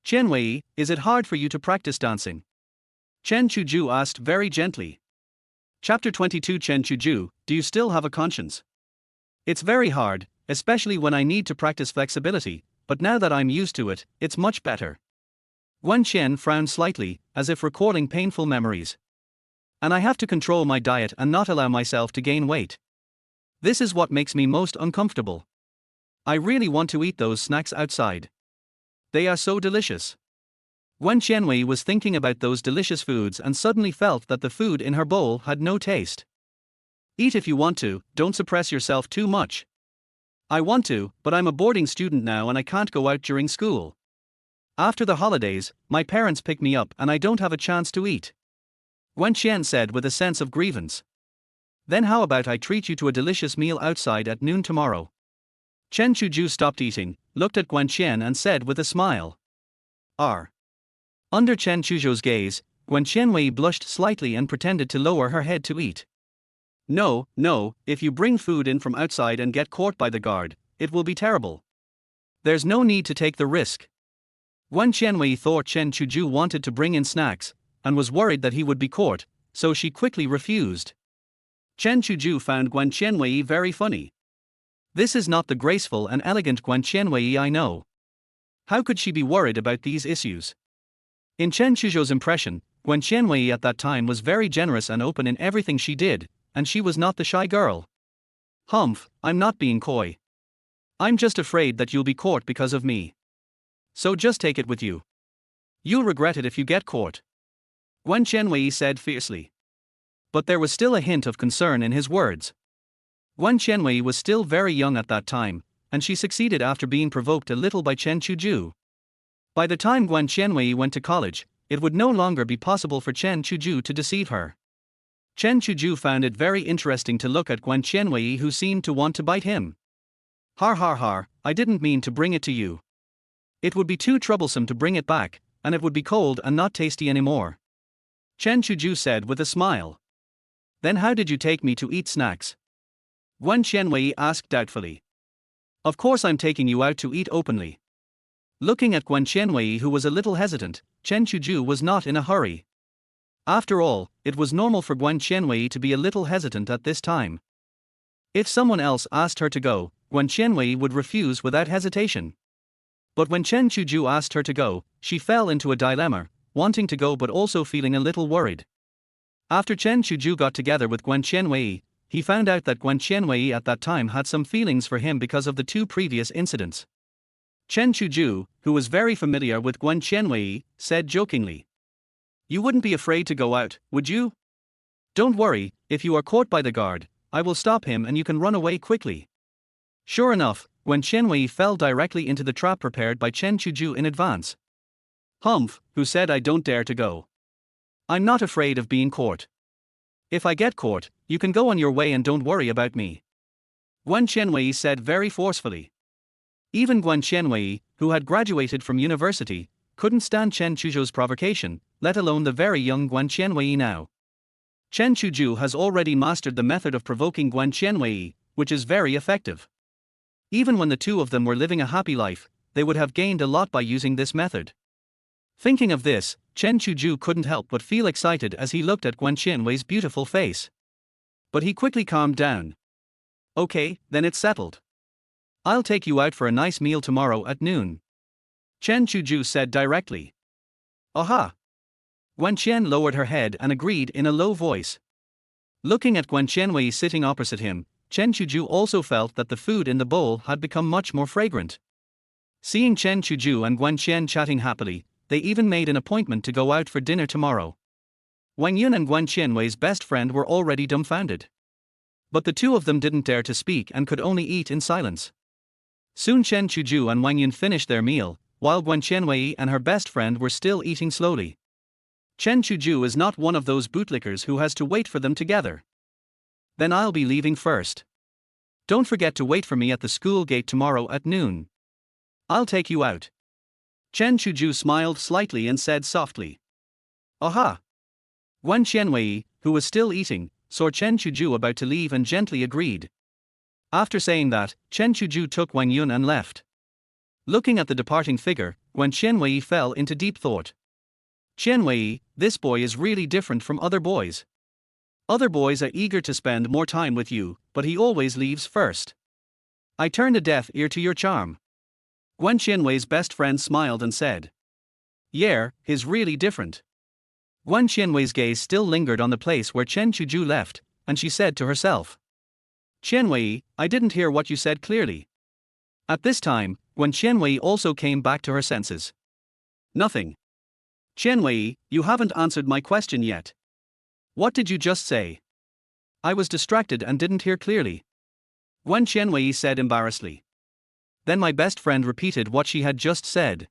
Qianwei, is it hard for you to practice dancing? Chen Chuzhou asked very gently. Chapter 22 Chen Chuzhou, do you still have a conscience? It's very hard, especially when I need to practice flexibility, but now that I'm used to it, it's much better. Guan Qian frowned slightly, as if recalling painful memories. And I have to control my diet and not allow myself to gain weight. This is what makes me most uncomfortable. I really want to eat those snacks outside. They are so delicious. Guan Qianwei was thinking about those delicious foods and suddenly felt that the food in her bowl had no taste. Eat if you want to, don't suppress yourself too much. I want to, but I'm a boarding student now and I can't go out during school. After the holidays, my parents pick me up and I don't have a chance to eat. Guan Qian said with a sense of grievance. Then how about I treat you to a delicious meal outside at noon tomorrow? Chen Chuzhou stopped eating, looked at Guan Qian and said with a smile. Under Chen Chuzhou's gaze, Guan Qianwei blushed slightly and pretended to lower her head to eat. No, if you bring food in from outside and get caught by the guard, it will be terrible. There's no need to take the risk. Guan Qianwei thought Chen Chuzhou wanted to bring in snacks, and was worried that he would be caught, so she quickly refused. Chen Chuzhou found Guan Qianwei very funny. This is not the graceful and elegant Guan Qianwei I know. How could she be worried about these issues? In Chen Chuzhou's impression, Guan Qianwei at that time was very generous and open in everything she did, and she was not the shy girl. Humph, I'm not being coy. I'm just afraid that you'll be caught because of me. So just take it with you. You'll regret it if you get caught. Guan Qianwei said fiercely. But there was still a hint of concern in his words. Guan Qianwei was still very young at that time, and she succeeded after being provoked a little by Chen Chuzhou. By the time Guan Qianwei went to college, it would no longer be possible for Chen Chuzhou to deceive her. Chen Chuzhou found it very interesting to look at Guan Qianwei, who seemed to want to bite him. Har, I didn't mean to bring it to you. It would be too troublesome to bring it back, and it would be cold and not tasty anymore. Chen Chuzhou said with a smile. Then how did you take me to eat snacks? Guan Qianwei asked doubtfully. Of course I'm taking you out to eat openly. Looking at Guan Qianwei, who was a little hesitant, Chen Chuzhou was not in a hurry. After all, it was normal for Guan Qianwei to be a little hesitant at this time. If someone else asked her to go, Guan Qianwei would refuse without hesitation. But when Chen Chuzhou asked her to go, she fell into a dilemma, wanting to go but also feeling a little worried. After Chen Chuzhou got together with Guan Qianwei, he found out that Guan Qianwei at that time had some feelings for him because of the 2 previous incidents. Chen Chuzhou, who was very familiar with Guan Qianwei, said jokingly. You wouldn't be afraid to go out, would you? Don't worry, if you are caught by the guard, I will stop him and you can run away quickly. Sure enough, Guan Qianwei fell directly into the trap prepared by Chen Chuzhou in advance. Humph, who said I don't dare to go. I'm not afraid of being caught. If I get caught, you can go on your way and don't worry about me. Guan Qianwei said very forcefully. Even Guan Qianwei, who had graduated from university, couldn't stand Chen Chuzhou's provocation, let alone the very young Guan Qianwei now. Chen Chuzhou has already mastered the method of provoking Guan Qianwei, which is very effective. Even when the two of them were living a happy life, they would have gained a lot by using this method. Thinking of this, Chen Chuzhou couldn't help but feel excited as he looked at Guan Qianwei's beautiful face. But he quickly calmed down. Okay, then it's settled. I'll take you out for a nice meal tomorrow at noon. Chen Chuzhou said directly. Aha! Guan Qian lowered her head and agreed in a low voice. Looking at Guan Qianwei sitting opposite him, Chen Chuzhou also felt that the food in the bowl had become much more fragrant. Seeing Chen Chuzhou and Guan Qian chatting happily, they even made an appointment to go out for dinner tomorrow. Wang Yun and Guan Qianwei's best friend were already dumbfounded. But the two of them didn't dare to speak and could only eat in silence. Soon Chen Chuzhou and Wang Yun finished their meal, while Guan Qianwei and her best friend were still eating slowly. Chen Chuzhou is not one of those bootlickers who has to wait for them together. Then I'll be leaving first. Don't forget to wait for me at the school gate tomorrow at noon. I'll take you out. Chen Chuzhou smiled slightly and said softly. Aha! Guan Qianwei, who was still eating, saw Chen Chuzhou about to leave and gently agreed. After saying that, Chen Chuzhou took Wang Yun and left. Looking at the departing figure, Guan Qianwei fell into deep thought. Qianwei, this boy is really different from other boys. Other boys are eager to spend more time with you, but he always leaves first. I turned a deaf ear to your charm. Guan Qianwei's best friend smiled and said. Yeah, he's really different. Guan Qianwei's gaze still lingered on the place where Chen Chuzhou left, and she said to herself. Qianwei, I didn't hear what you said clearly. At this time, Guan Qianwei also came back to her senses. Nothing. Qianwei, you haven't answered my question yet. What did you just say? I was distracted and didn't hear clearly. Guan Qianwei said embarrassedly. Then my best friend repeated what she had just said.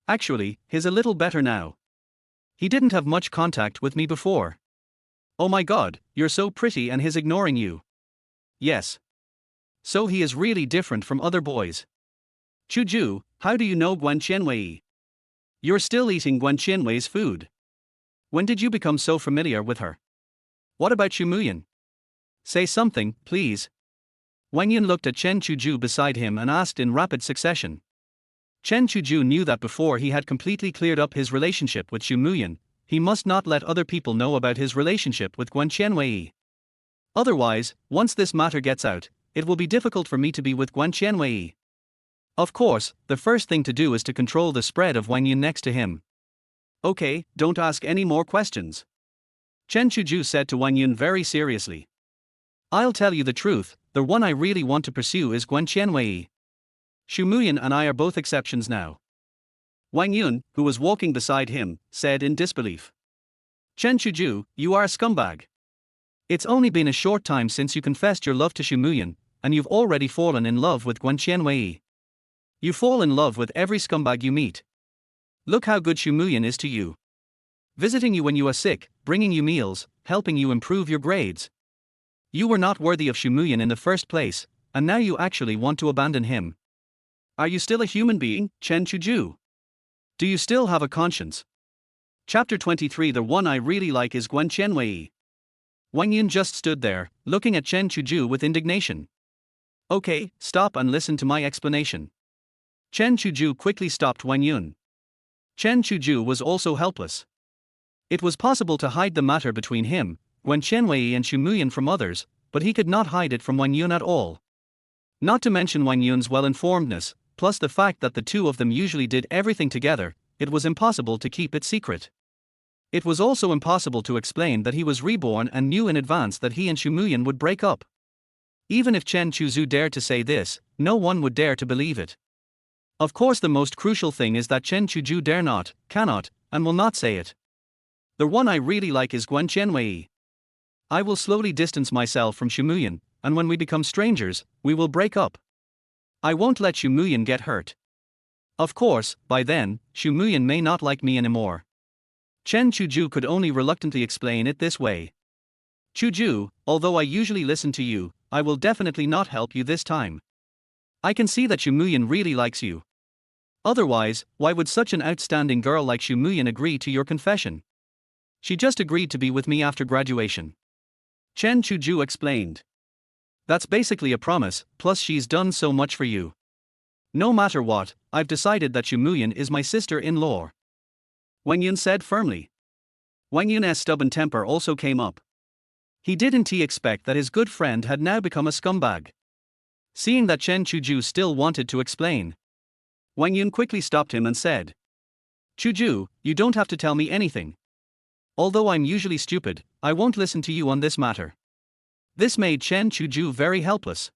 Actually, he's a little better now. He didn't have much contact with me before. Oh my god, you're so pretty and he's ignoring you. Yes. So he is really different from other boys. Chuzhou, how do you know Guan Qianwei? You're still eating Guan Qianwei's food. When did you become so familiar with her? What about Xu Muyan? Say something, please. Wang Yun looked at Chen Chuzhou beside him and asked in rapid succession. Chen Chuzhou knew that before he had completely cleared up his relationship with Xu Muyan, he must not let other people know about his relationship with Guan Qianwei. Otherwise, once this matter gets out, it will be difficult for me to be with Guan Qianwei. Of course, the first thing to do is to control the spread of Wang Yun next to him. Okay, don't ask any more questions. Chen Chuzhou said to Wang Yun very seriously. I'll tell you the truth, the one I really want to pursue is Guan Qianwei. Xu Muyan and I are both exceptions now. Wang Yun, who was walking beside him, said in disbelief. Chen Chuzhou, you are a scumbag. It's only been a short time since you confessed your love to Xu Muyan, and you've already fallen in love with Guan Qianwei. You fall in love with every scumbag you meet. Look how good Xu Muyan is to you. Visiting you when you are sick, bringing you meals, helping you improve your grades. You were not worthy of Xu Muyan in the first place, and now you actually want to abandon him. Are you still a human being, Chen Chuzhou? Do you still have a conscience? Chapter 23. The one I really like is Guan Qianwei. Wang Yun just stood there, looking at Chen Chuzhou with indignation. Okay, stop and listen to my explanation. Chen Chuzhou quickly stopped Wang Yun. Chen Chuzhou was also helpless. It was possible to hide the matter between him, Guan Qianwei and Xu Muyan from others, but he could not hide it from Wang Yun at all. Not to mention Wang Yun's well-informedness, plus the fact that the two of them usually did everything together, it was impossible to keep it secret. It was also impossible to explain that he was reborn and knew in advance that he and Xu Muyan would break up. Even if Chen Chuzhou dared to say this, no one would dare to believe it. Of course, the most crucial thing is that Chen Chuzhou dare not, cannot, and will not say it. The one I really like is Guan Qianwei. I will slowly distance myself from Xu Muyan, and when we become strangers, we will break up. I won't let Xu Muyan get hurt. Of course, by then, Xu Muyan may not like me anymore. Chen Chuzhou could only reluctantly explain it this way. Chuzhou, although I usually listen to you, I will definitely not help you this time. I can see that Xu Muyan really likes you. Otherwise, why would such an outstanding girl like Xu Muyan agree to your confession? She just agreed to be with me after graduation. Chen Chuzhou explained. That's basically a promise, plus she's done so much for you. No matter what, I've decided that Xu Muyan is my sister-in-law. Wang Yun said firmly. Wang Yun's stubborn temper also came up. He didn't expect that his good friend had now become a scumbag. Seeing that Chen Chuzhou still wanted to explain, Wang Yun quickly stopped him and said, Chuzhou, you don't have to tell me anything. Although I'm usually stupid, I won't listen to you on this matter. This made Chen Chuzhou very helpless.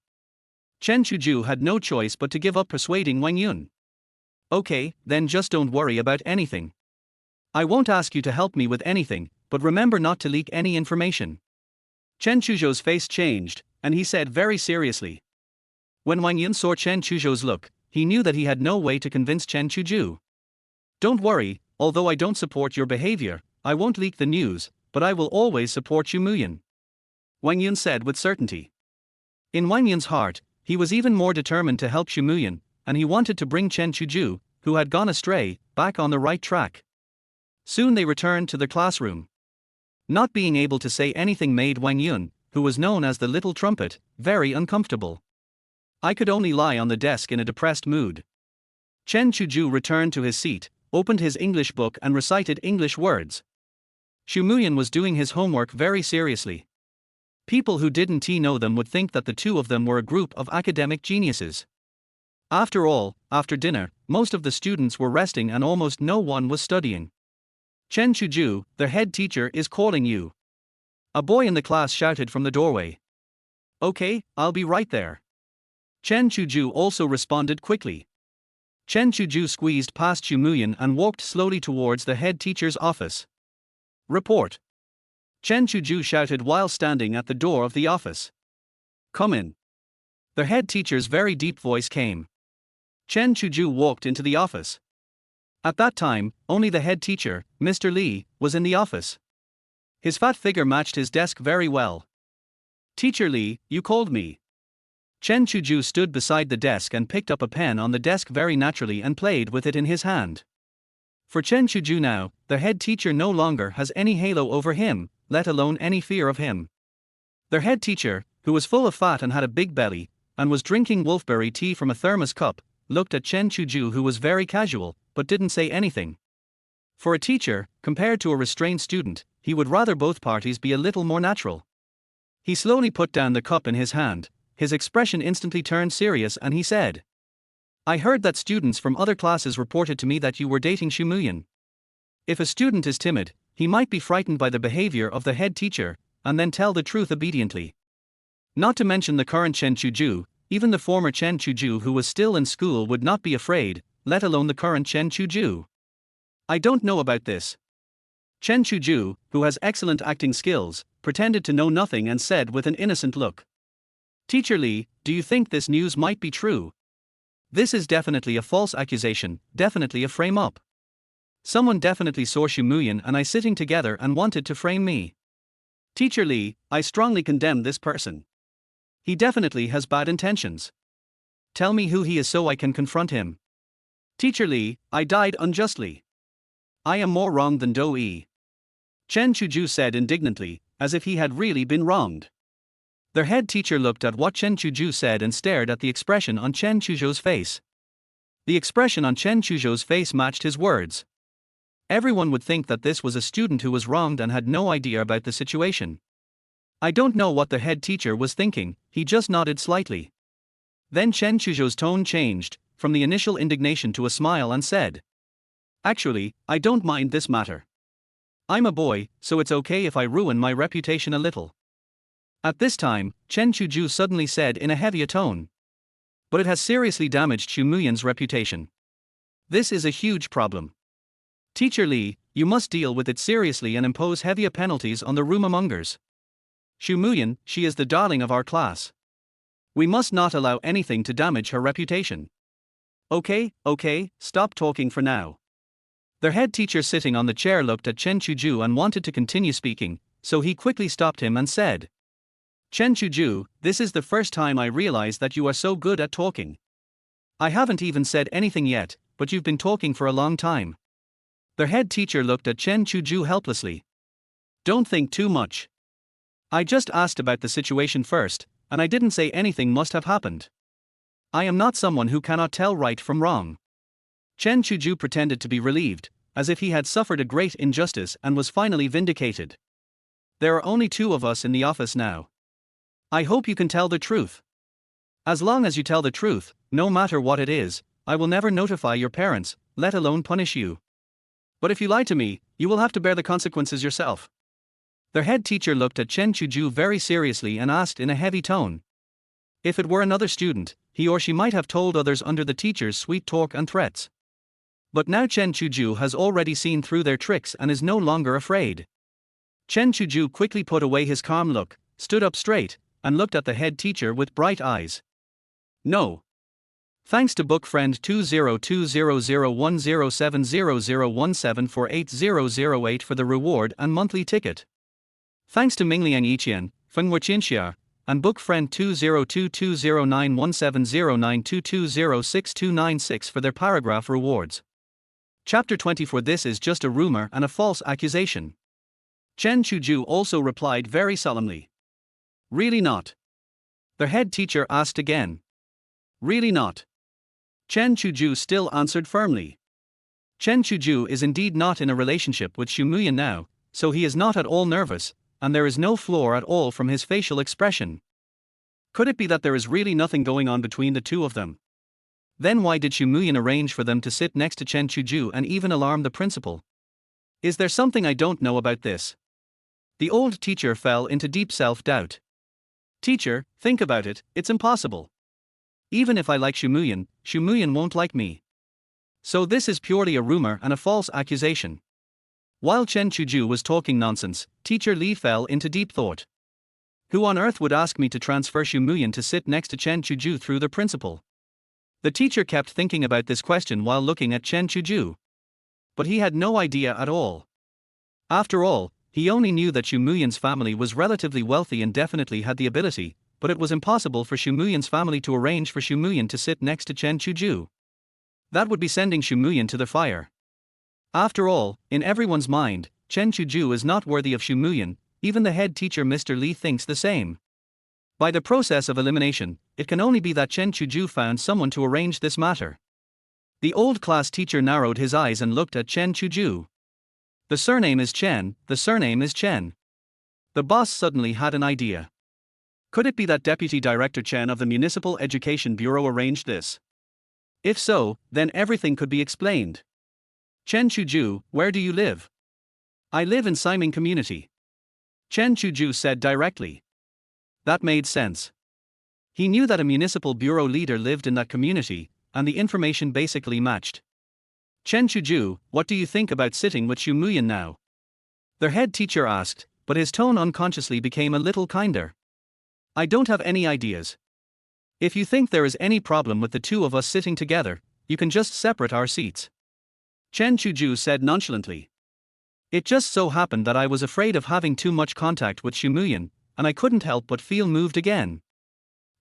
Chen Chuzhou had no choice but to give up persuading Wang Yun. Okay, then just don't worry about anything. I won't ask you to help me with anything, but remember not to leak any information. Chen Chuzhou's face changed, and he said very seriously. When Wang Yun saw Chen Chuzhou's look, he knew that he had no way to convince Chen Chuzhou. Don't worry, although I don't support your behavior, I won't leak the news, but I will always support Xu Muyan. Wang Yun said with certainty. In Wang Yun's heart, he was even more determined to help Xu Muyan, and he wanted to bring Chen Chuzhou, who had gone astray, back on the right track. Soon they returned to the classroom. Not being able to say anything made Wang Yun, who was known as the Little Trumpet, very uncomfortable. I could only lie on the desk in a depressed mood. Chen Chuzhou returned to his seat, opened his English book and recited English words. Xu Muyan was doing his homework very seriously. People who didn't know them would think that the two of them were a group of academic geniuses. After all, after dinner, most of the students were resting and almost no one was studying. Chen Chuzhou, the head teacher, is calling you. A boy in the class shouted from the doorway. Okay, I'll be right there. Chen Chuzhou also responded quickly. Chen Chuzhou squeezed past Xu Muyan and walked slowly towards the head teacher's office. Report. Chen Chuzhou shouted while standing at the door of the office. Come in. The head teacher's very deep voice came. Chen Chuzhou walked into the office. At that time, only the head teacher, Mr. Li, was in the office. His fat figure matched his desk very well. Teacher Li, you called me. Chen Chuzhou stood beside the desk and picked up a pen on the desk very naturally and played with it in his hand. For Chen Chuzhou now, the head teacher no longer has any halo over him, let alone any fear of him. Their head teacher, who was full of fat and had a big belly, and was drinking wolfberry tea from a thermos cup, looked at Chen Chuzhou, who was very casual, but didn't say anything. For a teacher, compared to a restrained student, he would rather both parties be a little more natural. He slowly put down the cup in his hand, his expression instantly turned serious, and he said, I heard that students from other classes reported to me that you were dating Xu Muyan. If a student is timid, he might be frightened by the behavior of the head teacher, and then tell the truth obediently. Not to mention the current Chen Chuzhou, even the former Chen Chuzhou who was still in school would not be afraid, let alone the current Chen Chuzhou. I don't know about this. Chen Chuzhou, who has excellent acting skills, pretended to know nothing and said with an innocent look. Teacher Li, do you think this news might be true? This is definitely a false accusation, definitely a frame-up. Someone definitely saw Xu Muyan and I sitting together and wanted to frame me. Teacher Li, I strongly condemn this person. He definitely has bad intentions. Tell me who he is so I can confront him. Teacher Li, I died unjustly. I am more wrong than Do Yi. Chen Chuzhou said indignantly, as if he had really been wronged. Their head teacher looked at what Chen Chuzhou said and stared at the expression on Chen Chuzhou's face. The expression on Chen Chuzhou's face matched his words. Everyone would think that this was a student who was wronged and had no idea about the situation. I don't know what the head teacher was thinking, he just nodded slightly. Then Chen Chuzhou's tone changed, from the initial indignation to a smile, and said, Actually, I don't mind this matter. I'm a boy, so it's okay if I ruin my reputation a little. At this time, Chen Chuzhou suddenly said in a heavier tone. But it has seriously damaged Xu Muyan's reputation. This is a huge problem. Teacher Li, you must deal with it seriously and impose heavier penalties on the rumormongers. Xu Muyan, she is the darling of our class. We must not allow anything to damage her reputation. Okay, stop talking for now. Their head teacher sitting on the chair looked at Chen Chuzhou and wanted to continue speaking, so he quickly stopped him and said, Chen Chuzhou, this is the first time I realize that you are so good at talking. I haven't even said anything yet, but you've been talking for a long time. The head teacher looked at Chen Chuzhou helplessly. Don't think too much. I just asked about the situation first, and I didn't say anything must have happened. I am not someone who cannot tell right from wrong. Chen Chuzhou pretended to be relieved, as if he had suffered a great injustice and was finally vindicated. There are only 2 of us in the office now. I hope you can tell the truth. As long as you tell the truth, no matter what it is, I will never notify your parents, let alone punish you. But if you lie to me, you will have to bear the consequences yourself. The head teacher looked at Chen Chuzhou very seriously and asked in a heavy tone. If it were another student, he or she might have told others under the teacher's sweet talk and threats. But now Chen Chuzhou has already seen through their tricks and is no longer afraid. Chen Chuzhou quickly put away his calm look, stood up straight, and looked at the head teacher with bright eyes. No. Thanks to book friend 2020010700017 for 8008 for the reward and monthly ticket. Thanks to Mingliang Yiqian, Fengwu Qinxia, and book friend 20220917092206296 for their paragraph rewards. Chapter 24. This is just a rumor and a false accusation. Chen Chuzhou also replied very solemnly. Really not? The head teacher asked again. Really not? Chen Chuzhou still answered firmly. Chen Chuzhou is indeed not in a relationship with Xu Muyan now, so he is not at all nervous, and there is no flaw at all from his facial expression. Could it be that there is really nothing going on between the 2 of them? Then why did Xu Muyan arrange for them to sit next to Chen Chuzhou and even alarm the principal? Is there something I don't know about this? The old teacher fell into deep self-doubt. Teacher, think about it, it's impossible. Even if I like Xu Muyan won't like me. So this is purely a rumor and a false accusation. While Chen Chuzhou was talking nonsense, Teacher Li fell into deep thought. Who on earth would ask me to transfer Xu Muyan to sit next to Chen Chuzhou through the principal? The teacher kept thinking about this question while looking at Chen Chuzhou. But he had no idea at all. After all, he only knew that Xu Muyan's family was relatively wealthy and definitely had the ability, but it was impossible for Xu Muyan's family to arrange for Xu Muyan to sit next to Chen Chuzhou. That would be sending Xu Muyan to the fire. After all, in everyone's mind, Chen Chuzhou is not worthy of Xu Muyan, even the head teacher Mr. Li thinks the same. By the process of elimination, it can only be that Chen Chuzhou found someone to arrange this matter. The old class teacher narrowed his eyes and looked at Chen Chuzhou. The surname is Chen, the surname is Chen. The boss suddenly had an idea. Could it be that Deputy Director Chen of the Municipal Education Bureau arranged this? If so, then everything could be explained. Chen Chuzhou, where do you live? I live in Siming Community. Chen Chuzhou said directly. That made sense. He knew that a municipal bureau leader lived in that community, and the information basically matched. Chen Chuzhou, what do you think about sitting with Xu Muyan now? Their head teacher asked, but his tone unconsciously became a little kinder. I don't have any ideas. If you think there is any problem with the 2 of us sitting together, you can just separate our seats. Chen Chuzhou said nonchalantly. It just so happened that I was afraid of having too much contact with Xu Muyan, and I couldn't help but feel moved again.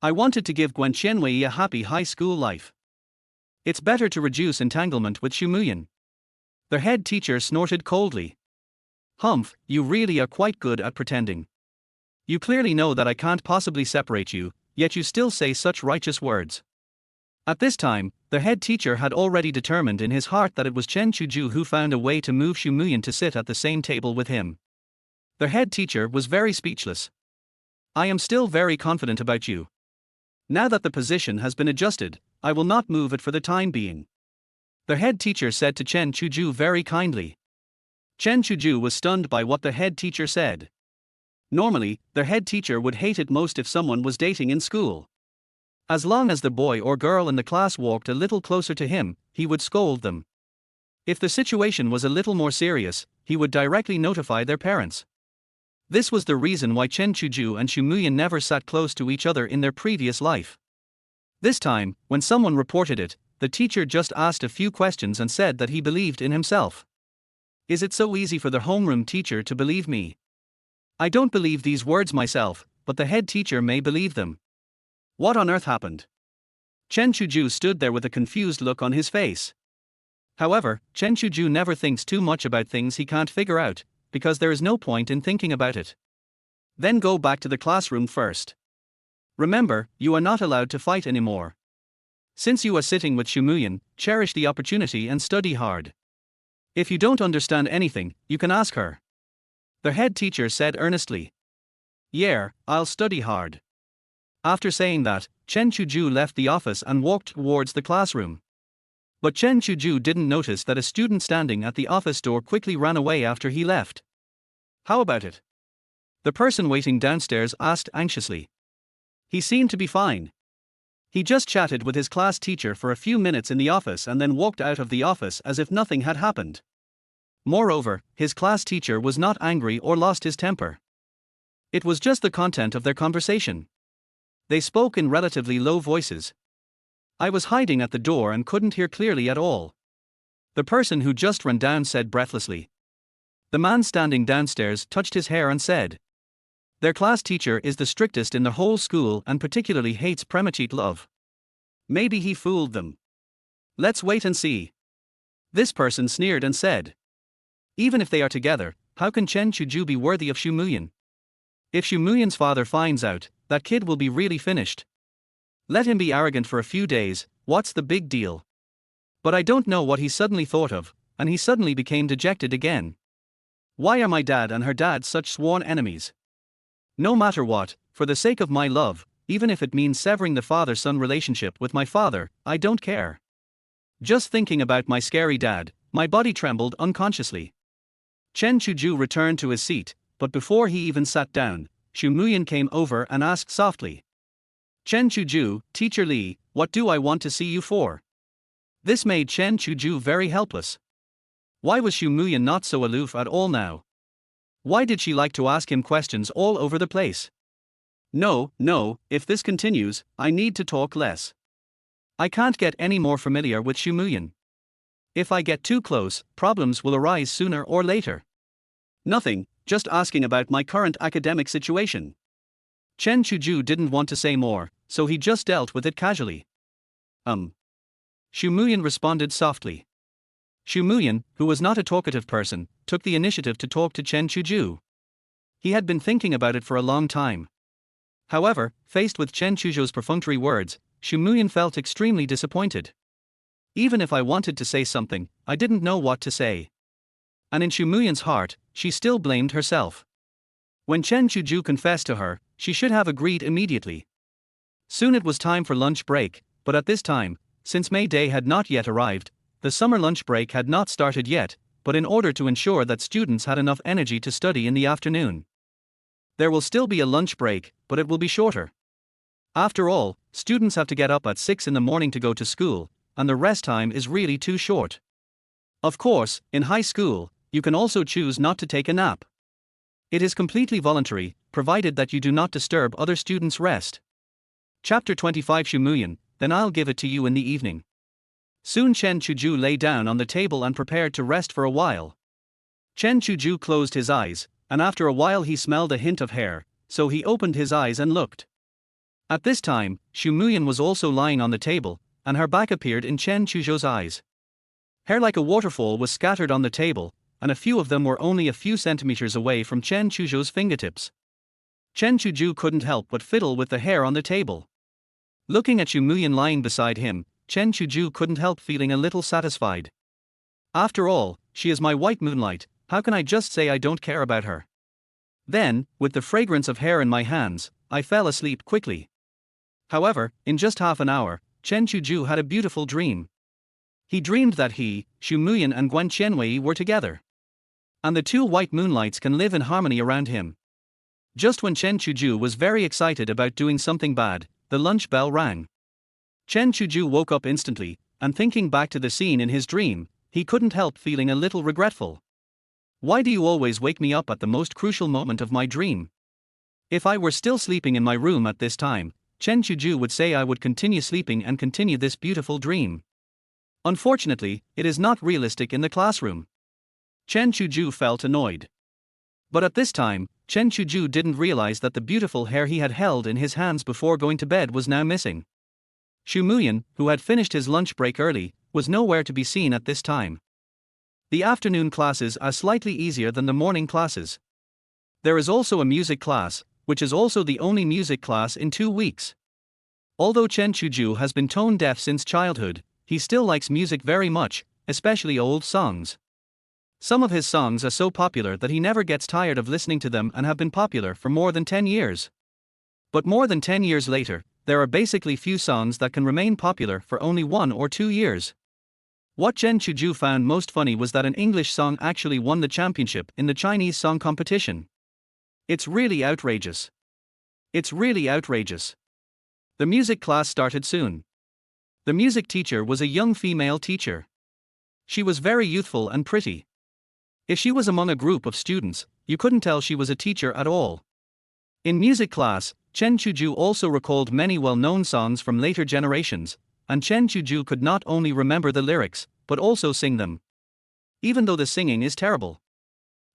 I wanted to give Guan Qianwei a happy high school life. It's better to reduce entanglement with Xu Muyan. The head teacher snorted coldly. Humph, you really are quite good at pretending. You clearly know that I can't possibly separate you, yet you still say such righteous words. At this time, the head teacher had already determined in his heart that it was Chen Chuzhou who found a way to move Xu Muyan to sit at the same table with him. The head teacher was very speechless. I am still very confident about you. Now that the position has been adjusted, I will not move it for the time being. The head teacher said to Chen Chuzhou very kindly. Chen Chuzhou was stunned by what the head teacher said. Normally, the head teacher would hate it most if someone was dating in school. As long as the boy or girl in the class walked a little closer to him, he would scold them. If the situation was a little more serious, he would directly notify their parents. This was the reason why Chen Chuzhou and Xu Muyan never sat close to each other in their previous life. This time, when someone reported it, the teacher just asked a few questions and said that he believed in himself. Is it so easy for the homeroom teacher to believe me? I don't believe these words myself, but the head teacher may believe them. What on earth happened? Chen Chuzhou stood there with a confused look on his face. However, Chen Chuzhou never thinks too much about things he can't figure out, because there is no point in thinking about it. Then go back to the classroom first. Remember, you are not allowed to fight anymore. Since you are sitting with Xu Muyan, cherish the opportunity and study hard. If you don't understand anything, you can ask her. The head teacher said earnestly. Yeah, I'll study hard. After saying that, Chen Chuzhou left the office and walked towards the classroom. But Chen Chuzhou didn't notice that a student standing at the office door quickly ran away after he left. How about it? The person waiting downstairs asked anxiously. He seemed to be fine. He just chatted with his class teacher for a few minutes in the office and then walked out of the office as if nothing had happened. Moreover, his class teacher was not angry or lost his temper. It was just the content of their conversation. They spoke in relatively low voices. I was hiding at the door and couldn't hear clearly at all. The person who just ran down said breathlessly. The man standing downstairs touched his hair and said. Their class teacher is the strictest in the whole school and particularly hates premachete love. Maybe he fooled them. Let's wait and see. This person sneered and said. Even if they are together, how can Chen Chuzhou be worthy of Xu Muyan? If Xu Muyan's father finds out, that kid will be really finished. Let him be arrogant for a few days, what's the big deal? But I don't know what he suddenly thought of, and he suddenly became dejected again. Why are my dad and her dad such sworn enemies? No matter what, for the sake of my love, even if it means severing the father-son relationship with my father, I don't care. Just thinking about my scary dad, my body trembled unconsciously. Chen Chuzhou returned to his seat, but before he even sat down, Xu Muyan came over and asked softly. Chen Chuzhou, Teacher Li, what do I want to see you for? This made Chen Chuzhou very helpless. Why was Xu Muyan not so aloof at all now? Why did she like to ask him questions all over the place? No, if this continues, I need to talk less. I can't get any more familiar with Xu Muyan. If I get too close, problems will arise sooner or later. Nothing, just asking about my current academic situation. Chen Chuzhou didn't want to say more, so he just dealt with it casually. Xu Muyan responded softly. Xu Muyan, who was not a talkative person, took the initiative to talk to Chen Chuzhou. He had been thinking about it for a long time. However, faced with Chen Chuzhou's perfunctory words, Xu Muyan felt extremely disappointed. Even if I wanted to say something, I didn't know what to say. And in Xu Muyan's heart, she still blamed herself. When Chen Chuzhou confessed to her, she should have agreed immediately. Soon it was time for lunch break, but at this time, since May Day had not yet arrived, the summer lunch break had not started yet, but in order to ensure that students had enough energy to study in the afternoon. There will still be a lunch break, but it will be shorter. After all, students have to get up at 6 in the morning to go to school, and the rest time is really too short. Of course, in high school, you can also choose not to take a nap. It is completely voluntary, provided that you do not disturb other students' rest. Chapter 25 Xu Muyan, then I'll give it to you in the evening. Soon Chen Chuzhou lay down on the table and prepared to rest for a while. Chen Chuzhou closed his eyes, and after a while he smelled a hint of hair, so he opened his eyes and looked. At this time, Xu Muyan was also lying on the table, and her back appeared in Chen Chuzhou's eyes. Hair like a waterfall was scattered on the table, and a few of them were only a few centimeters away from Chen Chuzhou's fingertips. Chen Chuzhou couldn't help but fiddle with the hair on the table. Looking at Xu Muyan lying beside him, Chen Chuzhou couldn't help feeling a little satisfied. After all, she is my white moonlight, how can I just say I don't care about her? Then, with the fragrance of hair in my hands, I fell asleep quickly. However, in just half an hour, Chen Chuzhou had a beautiful dream. He dreamed that he, Xu Muyan and Guan Qianwei were together. And the two white moonlights can live in harmony around him. Just when Chen Chuzhou was very excited about doing something bad, the lunch bell rang. Chen Chuzhou woke up instantly, and thinking back to the scene in his dream, he couldn't help feeling a little regretful. Why do you always wake me up at the most crucial moment of my dream? If I were still sleeping in my room at this time, Chen Chuzhou would say I would continue sleeping and continue this beautiful dream. Unfortunately, it is not realistic in the classroom. Chen Chuzhou felt annoyed. But at this time, Chen Chuzhou didn't realize that the beautiful hair he had held in his hands before going to bed was now missing. Xu Muyan, who had finished his lunch break early, was nowhere to be seen at this time. The afternoon classes are slightly easier than the morning classes. There is also a music class, which is also the only music class in 2 weeks. Although Chen Chuzhou has been tone deaf since childhood, he still likes music very much, especially old songs. Some of his songs are so popular that he never gets tired of listening to them and have been popular for more than 10 years. But more than 10 years later, there are basically few songs that can remain popular for only 1 or 2 years. What Chen Chuzhou found most funny was that an English song actually won the championship in the Chinese song competition. It's really outrageous. It's really outrageous. The music class started soon. The music teacher was a young female teacher. She was very youthful and pretty. If she was among a group of students, you couldn't tell she was a teacher at all. In music class, Chen Chuzhou also recalled many well-known songs from later generations, and Chen Chuzhou could not only remember the lyrics, but also sing them. Even though the singing is terrible.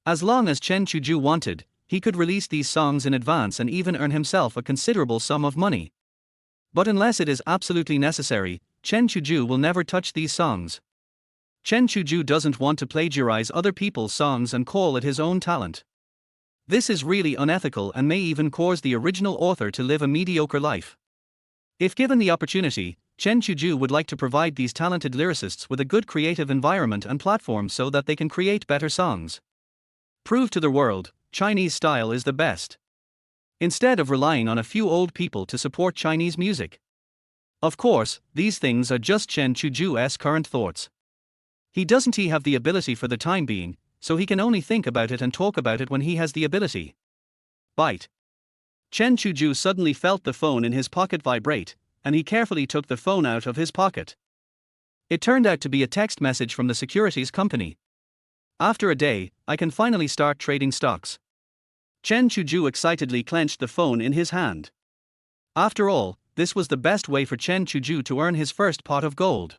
As long as Chen Chuzhou wanted, he could release these songs in advance and even earn himself a considerable sum of money. But unless it is absolutely necessary, Chen Chuzhou will never touch these songs. Chen Chuzhou doesn't want to plagiarize other people's songs and call it his own talent. This is really unethical and may even cause the original author to live a mediocre life. If given the opportunity, Chen Chuzhou would like to provide these talented lyricists with a good creative environment and platform so that they can create better songs. Prove to the world, Chinese style is the best. Instead of relying on a few old people to support Chinese music. Of course, these things are just Chen Chuzhou's current thoughts. He doesn't have the ability for the time being, so he can only think about it and talk about it when he has the ability. Bite. Chen Chuzhou suddenly felt the phone in his pocket vibrate, and he carefully took the phone out of his pocket. It turned out to be a text message from the securities company. After a day, I can finally start trading stocks. Chen Chuzhou excitedly clenched the phone in his hand. After all, this was the best way for Chen Chuzhou to earn his first pot of gold.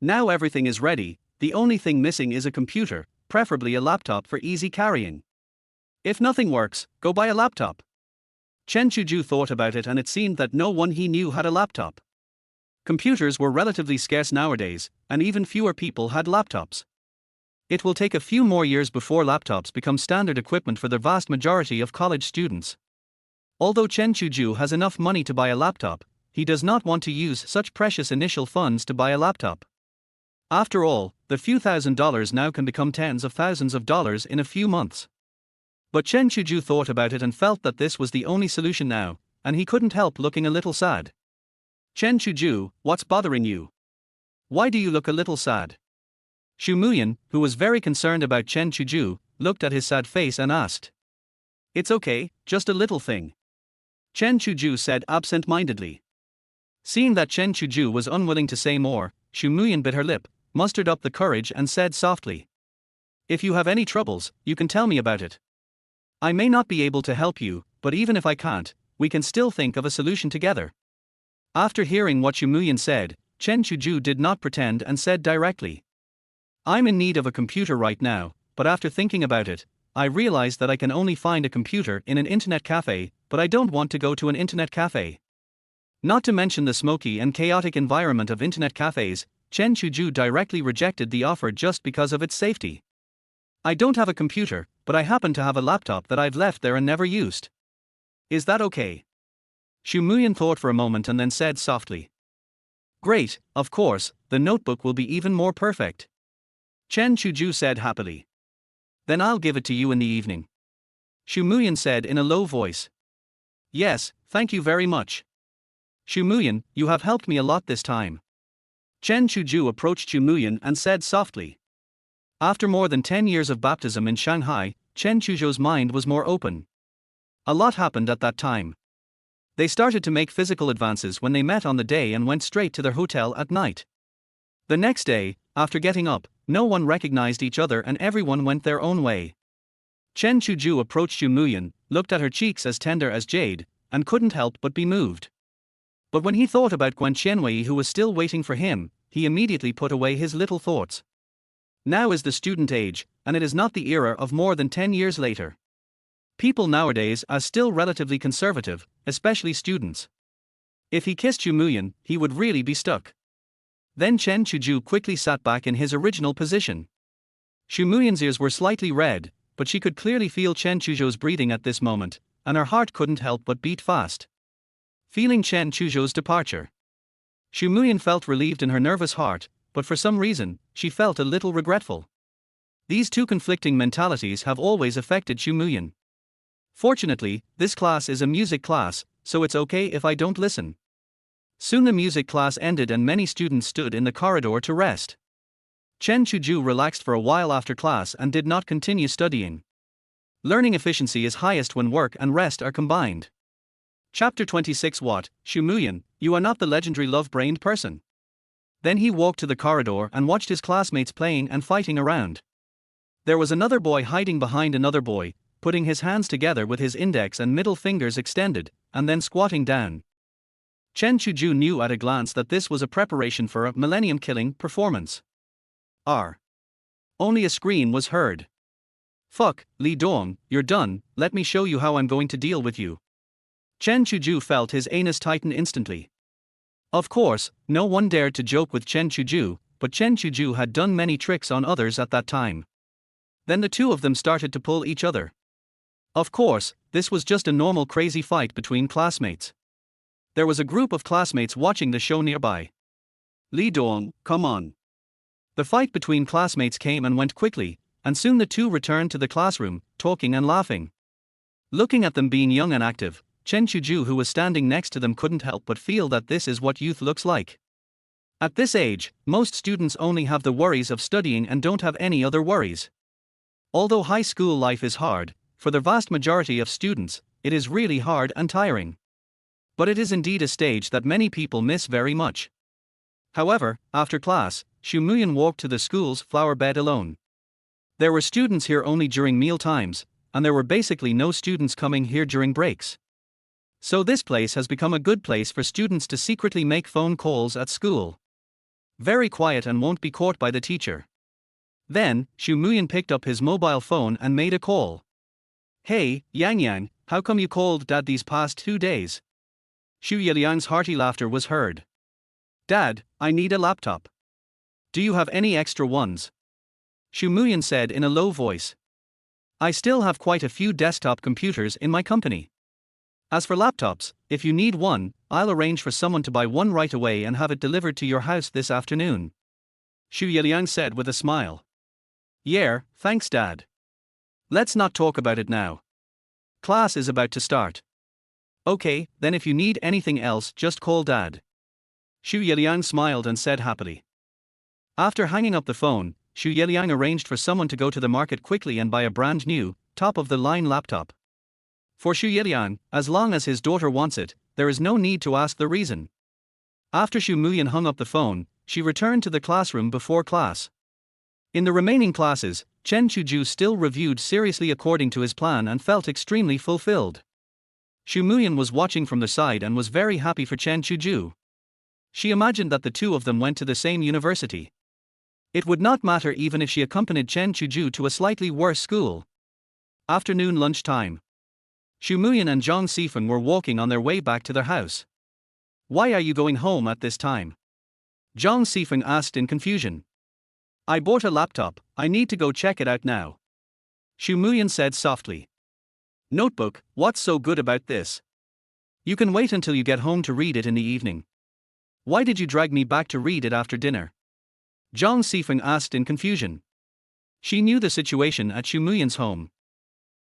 Now everything is ready, the only thing missing is a computer, preferably a laptop for easy carrying. If nothing works, go buy a laptop. Chen Chuzhou thought about it and it seemed that no one he knew had a laptop. Computers were relatively scarce nowadays, and even fewer people had laptops. It will take a few more years before laptops become standard equipment for the vast majority of college students. Although Chen Chuzhou has enough money to buy a laptop, he does not want to use such precious initial funds to buy a laptop. After all, the few $1,000s now can become tens of thousands of dollars in a few months. But Chen Chuzhou thought about it and felt that this was the only solution now, and he couldn't help looking a little sad. Chen Chuzhou, what's bothering you? Why do you look a little sad? Xu Muyan, who was very concerned about Chen Chuzhou, looked at his sad face and asked. It's okay, just a little thing. Chen Chuzhou said absent-mindedly. Seeing that Chen Chuzhou was unwilling to say more, Xu Muyan bit her lip, mustered up the courage and said softly. If you have any troubles, you can tell me about it. I may not be able to help you, but even if I can't, we can still think of a solution together. After hearing what Xu Muyan said, Chen Chuzhou did not pretend and said directly. I'm in need of a computer right now, but after thinking about it, I realized that I can only find a computer in an internet cafe, but I don't want to go to an internet cafe. Not to mention the smoky and chaotic environment of internet cafes, Chen Chuzhou directly rejected the offer just because of its safety. I don't have a computer, but I happen to have a laptop that I've left there and never used. Is that okay? Xu Muyan thought for a moment and then said softly. Great, of course, the notebook will be even more perfect. Chen Chuzhou said happily. Then I'll give it to you in the evening. Xu Muyan said in a low voice. Yes, thank you very much. Xu Muyan, you have helped me a lot this time. Chen Chuzhou approached Xu Muyan and said softly. After more than 10 years of baptism in Shanghai, Chen Chuzhou's mind was more open. A lot happened at that time. They started to make physical advances when they met on the day and went straight to their hotel at night. The next day, after getting up, no one recognized each other and everyone went their own way. Chen Chuzhou approached Xu Muyan, looked at her cheeks as tender as jade, and couldn't help but be moved. But when he thought about Guan Qianwei who was still waiting for him, he immediately put away his little thoughts. Now is the student age, and it is not the era of more than 10 years later. People nowadays are still relatively conservative, especially students. If he kissed Xu Muyan, he would really be stuck. Then Chen Chuzhou quickly sat back in his original position. Xu Muyan's ears were slightly red, but she could clearly feel Chen Chuzhou's breathing at this moment, and her heart couldn't help but beat fast. Feeling Chen Chuzhou's departure, Xu Muyan felt relieved in her nervous heart, but for some reason, she felt a little regretful. These two conflicting mentalities have always affected Xu Muyan. Fortunately, this class is a music class, so it's okay if I don't listen. Soon the music class ended and many students stood in the corridor to rest. Chen Chuzhou relaxed for a while after class and did not continue studying. Learning efficiency is highest when work and rest are combined. Chapter 26. What, Xu Muyan, you are not the legendary love-brained person. Then he walked to the corridor and watched his classmates playing and fighting around. There was another boy hiding behind another boy, putting his hands together with his index and middle fingers extended, and then squatting down. Chen Chuzhou knew at a glance that this was a preparation for a millennium-killing performance. Only a scream was heard. Fuck, Li Dong, you're done, let me show you how I'm going to deal with you. Chen Chuzhou felt his anus tighten instantly. Of course, no one dared to joke with Chen Chuzhou, but Chen Chuzhou had done many tricks on others at that time. Then the two of them started to pull each other. Of course, this was just a normal crazy fight between classmates. There was a group of classmates watching the show nearby. Li Dong, come on. The fight between classmates came and went quickly, and soon the two returned to the classroom, talking and laughing. Looking at them being young and active, Chen Chuzhou, who was standing next to them, couldn't help but feel that this is what youth looks like. At this age, most students only have the worries of studying and don't have any other worries. Although high school life is hard, for the vast majority of students, it is really hard and tiring. But it is indeed a stage that many people miss very much. However, after class, Xu Muyan walked to the school's flower bed alone. There were students here only during meal times, and there were basically no students coming here during breaks. So this place has become a good place for students to secretly make phone calls at school. Very quiet and won't be caught by the teacher. Then, Xu Muyan picked up his mobile phone and made a call. Hey, Yang, how come you called Dad these past 2 days? Xu Yiliang's hearty laughter was heard. Dad, I need a laptop. Do you have any extra ones? Xu Muyan said in a low voice. I still have quite a few desktop computers in my company. As for laptops, if you need one, I'll arrange for someone to buy one right away and have it delivered to your house this afternoon. Xu Yiliang said with a smile. Yeah, thanks Dad. Let's not talk about it now. Class is about to start. Okay, then if you need anything else, just call Dad. Xu Yiliang smiled and said happily. After hanging up the phone, Xu Yiliang arranged for someone to go to the market quickly and buy a brand new, top-of-the-line laptop. For Xu Yiliang, as long as his daughter wants it, there is no need to ask the reason. After Xu Muyan hung up the phone, she returned to the classroom before class. In the remaining classes, Chen Chuzhou still reviewed seriously according to his plan and felt extremely fulfilled. Xu Muyan was watching from the side and was very happy for Chen Chuzhou. She imagined that the two of them went to the same university. It would not matter even if she accompanied Chen Chuzhou to a slightly worse school. Afternoon lunchtime. Xu Muyan and Zhang Sifeng were walking on their way back to their house. Why are you going home at this time? Zhang Sifeng asked in confusion. I bought a laptop, I need to go check it out now. Xu Muyan said softly. Notebook, what's so good about this? You can wait until you get home to read it in the evening. Why did you drag me back to read it after dinner? Zhang Sifeng asked in confusion. She knew the situation at Xu Muyan's home.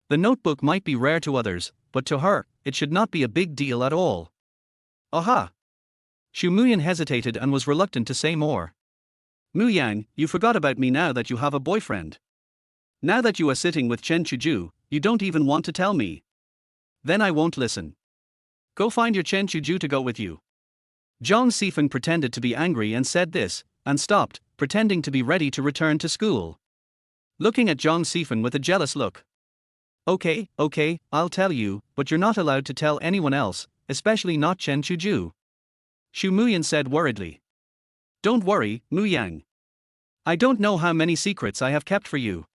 The notebook might be rare to others, but to her, it should not be a big deal at all. Aha! Xu Muyan hesitated and was reluctant to say more. Muyang, you forgot about me now that you have a boyfriend. Now that you are sitting with Chen Chuzhou, you don't even want to tell me. Then I won't listen. Go find your Chen Chuzhou to go with you. Zhang Sifeng pretended to be angry and said this, and stopped, pretending to be ready to return to school. Looking at Zhang Sifeng with a jealous look. Okay, I'll tell you, but you're not allowed to tell anyone else, especially not Chen Chuzhou. Xu Muyan said worriedly. Don't worry, Muyang. I don't know how many secrets I have kept for you.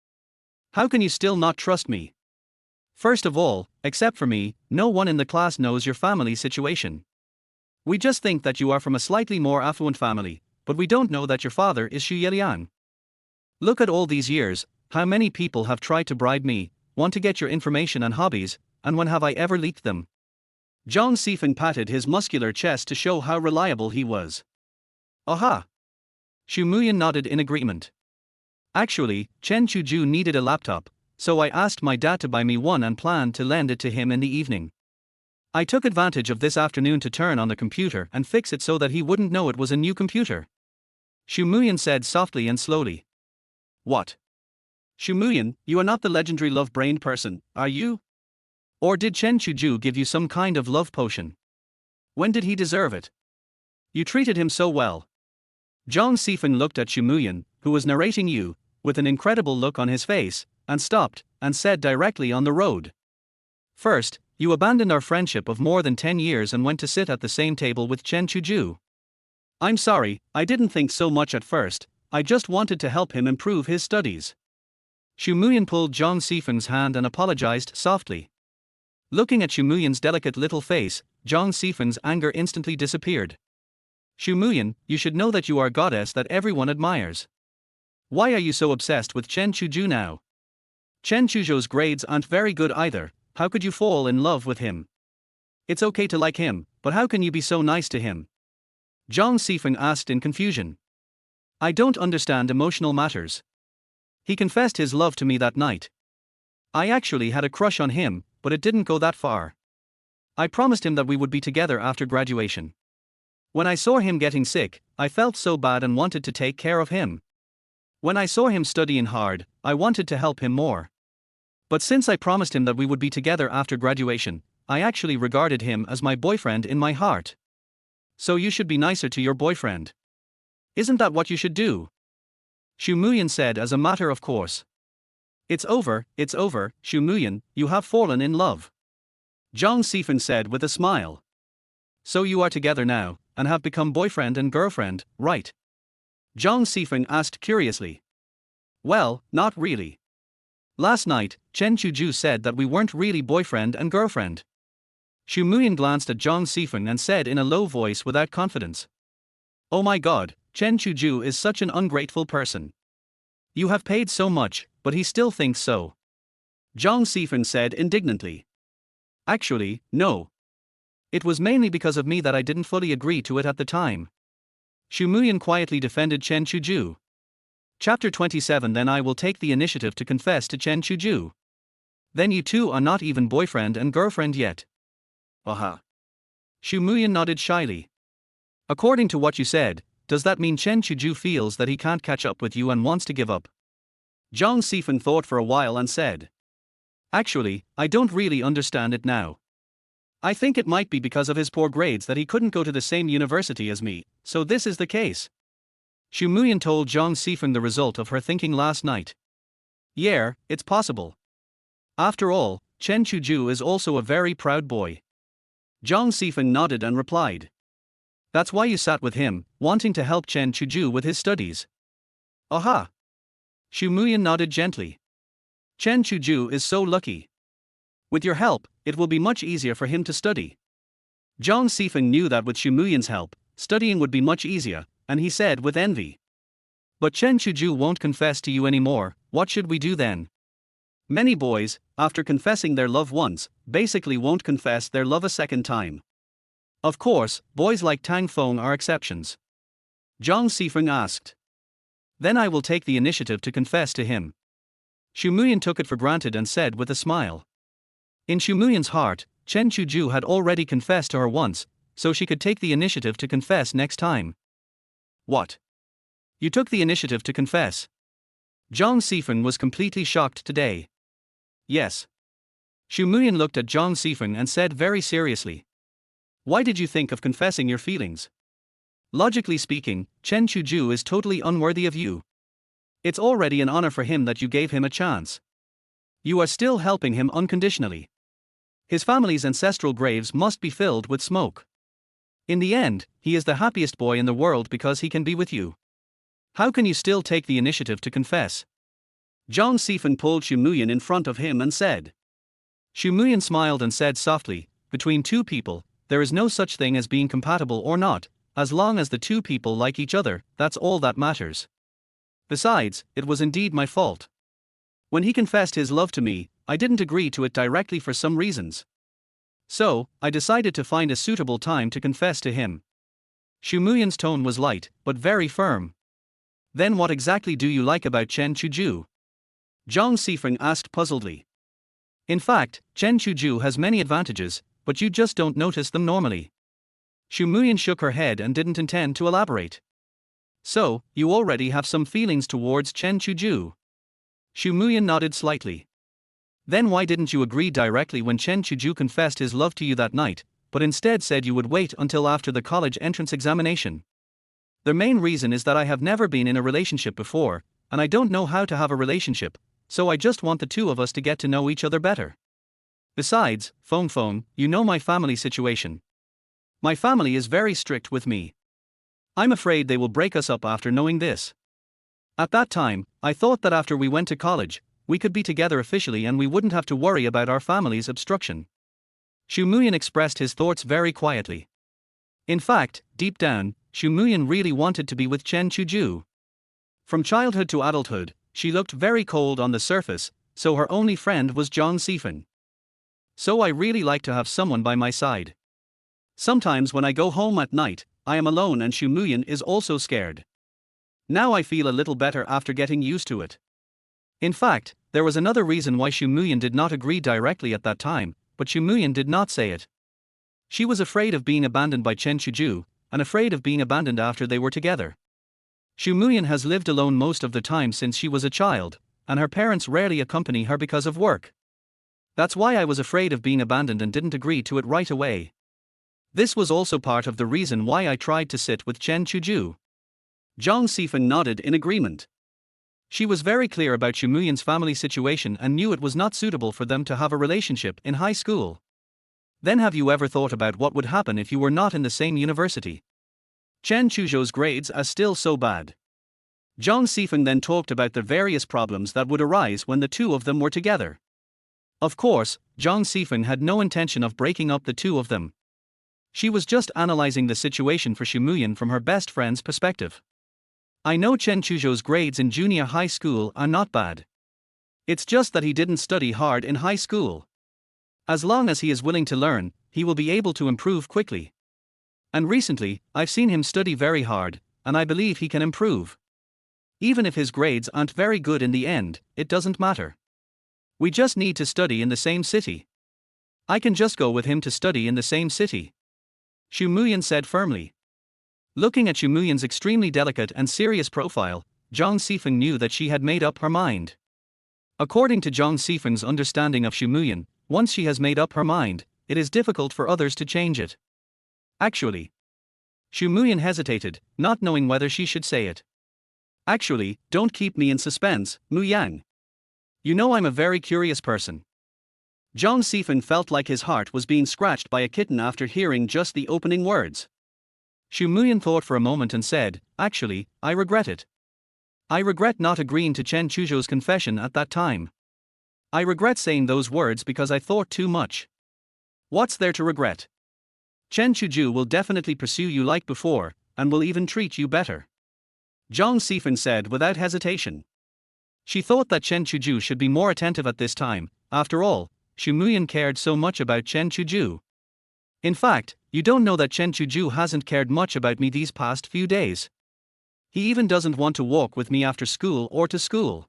How can you still not trust me? First of all, except for me, no one in the class knows your family situation. We just think that you are from a slightly more affluent family, but we don't know that your father is Xu Muyan. Look at all these years, how many people have tried to bribe me, want to get your information and hobbies, and when have I ever leaked them? Zhang Sifeng patted his muscular chest to show how reliable he was. Aha! Xu Muyan nodded in agreement. Actually, Chen Chuzhou needed a laptop, so I asked my dad to buy me one and planned to lend it to him in the evening. I took advantage of this afternoon to turn on the computer and fix it so that he wouldn't know it was a new computer. Xu Muyan said softly and slowly. What? Xu Muyan, you are not the legendary love-brained person, are you? Or did Chen Chuzhou give you some kind of love potion? When did he deserve it? You treated him so well. Zhang Sifeng looked at Xu Muyan, who was narrating you, with an incredible look on his face, and stopped, and said directly on the road. First, you abandoned our friendship of more than 10 years and went to sit at the same table with Chen Chuzhou. I'm sorry, I didn't think so much at first, I just wanted to help him improve his studies. Xu Muyan pulled Zhang Sifeng's hand and apologized softly. Looking at Xu Muyan's delicate little face, Zhang Sifeng's anger instantly disappeared. Xu Muyan, you should know that you are a goddess that everyone admires. Why are you so obsessed with Chen Chuzhou now? Chen Chuzhou's grades aren't very good either, how could you fall in love with him? It's okay to like him, but how can you be so nice to him? Zhang Sifeng asked in confusion. I don't understand emotional matters. He confessed his love to me that night. I actually had a crush on him, but it didn't go that far. I promised him that we would be together after graduation. When I saw him getting sick, I felt so bad and wanted to take care of him. When I saw him studying hard, I wanted to help him more. But since I promised him that we would be together after graduation, I actually regarded him as my boyfriend in my heart. So you should be nicer to your boyfriend. Isn't that what you should do? Xu Muyan said as a matter of course. It's over, Xu Muyan, you have fallen in love. Zhang Sifeng said with a smile. So you are together now, and have become boyfriend and girlfriend, right? Zhang Sifeng asked curiously. Well, not really. Last night, Chen Chuzhou said that we weren't really boyfriend and girlfriend. Xu Muyan glanced at Zhang Sifeng and said in a low voice without confidence. Oh my god, Chen Chuzhou is such an ungrateful person. You have paid so much, but he still thinks so. Zhang Sifeng said indignantly. Actually, no. It was mainly because of me that I didn't fully agree to it at the time. Xu Muyan quietly defended Chen Chuzhou. Chapter 27. Then I will take the initiative to confess to Chen Chuzhou. Then you two are not even boyfriend and girlfriend yet. Aha. Xu Muyan nodded shyly. According to what you said, does that mean Chen Chuzhou feels that he can't catch up with you and wants to give up? Zhang Sifeng thought for a while and said. Actually, I don't really understand it now. I think it might be because of his poor grades that he couldn't go to the same university as me, so this is the case. Xu Muyan told Zhang Sifeng the result of her thinking last night. Yeah, it's possible. After all, Chen Chuzhou is also a very proud boy. Zhang Sifeng nodded and replied. That's why you sat with him, wanting to help Chen Chuzhou with his studies. Aha! Xu Muyan nodded gently. Chen Chuzhou is so lucky. With your help, it will be much easier for him to study. Zhang Sifeng knew that with Xu Muyan's help, studying would be much easier, and he said with envy. But Chen Chuzhou won't confess to you anymore, what should we do then? Many boys, after confessing their love once, basically won't confess their love a second time. Of course, boys like Tang Feng are exceptions. Zhang Sifeng asked. Then I will take the initiative to confess to him. Xu Muyan took it for granted and said with a smile. In Xu Muyan's heart, Chen Chuzhou had already confessed to her once, so she could take the initiative to confess next time. What? You took the initiative to confess? Zhang Sifeng was completely shocked today. Yes. Xu Muyan looked at Zhang Sifeng and said very seriously. Why did you think of confessing your feelings? Logically speaking, Chen Chuzhou is totally unworthy of you. It's already an honor for him that you gave him a chance. You are still helping him unconditionally. His family's ancestral graves must be filled with smoke. In the end, he is the happiest boy in the world because he can be with you. How can you still take the initiative to confess? Zhang Sifeng pulled Xu Muyan in front of him and said. Xu Muyan smiled and said softly, between two people, there is no such thing as being compatible or not, as long as the two people like each other, that's all that matters. Besides, it was indeed my fault. When he confessed his love to me, I didn't agree to it directly for some reasons. So, I decided to find a suitable time to confess to him. Xu Muyan's tone was light, but very firm. Then what exactly do you like about Chen Chuzhou? Zhang Xifeng asked puzzledly. In fact, Chen Chuzhou has many advantages, but you just don't notice them normally. Xu Muyan shook her head and didn't intend to elaborate. So, you already have some feelings towards Chen Chuzhou? Xu Muyan nodded slightly. Then why didn't you agree directly when Chen Chuzhou confessed his love to you that night, but instead said you would wait until after the college entrance examination? The main reason is that I have never been in a relationship before, and I don't know how to have a relationship, so I just want the two of us to get to know each other better. Besides, Feng, you know my family situation. My family is very strict with me. I'm afraid they will break us up after knowing this. At that time, I thought that after we went to college, we could be together officially and we wouldn't have to worry about our family's obstruction. Xu Muyan expressed his thoughts very quietly. In fact, deep down, Xu Muyan really wanted to be with Chen Chuzhou. From childhood to adulthood, she looked very cold on the surface, so her only friend was Zhang Xifeng. So I really like to have someone by my side. Sometimes when I go home at night, I am alone and Xu Muyan is also scared. Now I feel a little better after getting used to it. In fact, there was another reason why Xu Muyan did not agree directly at that time, but Xu Muyan did not say it. She was afraid of being abandoned by Chen Chuzhou, and afraid of being abandoned after they were together. Xu Muyan has lived alone most of the time since she was a child, and her parents rarely accompany her because of work. That's why I was afraid of being abandoned and didn't agree to it right away. This was also part of the reason why I tried to sit with Chen Chuzhou. Zhang Xifeng nodded in agreement. She was very clear about Xu Muyan's family situation and knew it was not suitable for them to have a relationship in high school. Then have you ever thought about what would happen if you were not in the same university? Chen Chuzhou's grades are still so bad. Zhang Xifeng then talked about the various problems that would arise when the two of them were together. Of course, Zhang Xifeng had no intention of breaking up the two of them. She was just analyzing the situation for Xu Muyan from her best friend's perspective. I know Chen Chuzhou's grades in junior high school are not bad. It's just that he didn't study hard in high school. As long as he is willing to learn, he will be able to improve quickly. And recently, I've seen him study very hard, and I believe he can improve. Even if his grades aren't very good in the end, it doesn't matter. We just need to study in the same city. I can just go with him to study in the same city. Xu Muyan said firmly. Looking at Xu Muyan's extremely delicate and serious profile, Zhang Xifeng knew that she had made up her mind. According to Zhang Xifeng's understanding of Xu Muyan, once she has made up her mind, it is difficult for others to change it. Actually. Xu Muyan hesitated, not knowing whether she should say it. Actually, don't keep me in suspense, Muyang. You know I'm a very curious person. Zhang Xifeng felt like his heart was being scratched by a kitten after hearing just the opening words. Xu Muyan thought for a moment and said, actually, I regret it. I regret not agreeing to Chen Chuzhou's confession at that time. I regret saying those words because I thought too much. What's there to regret? Chen Chuzhou will definitely pursue you like before, and will even treat you better. Zhang Xifeng said without hesitation. She thought that Chen Chuzhou should be more attentive at this time. After all, Xu Muyan cared so much about Chen Chuzhou. In fact, you don't know that Chen Chuzhou hasn't cared much about me these past few days. He even doesn't want to walk with me after school or to school.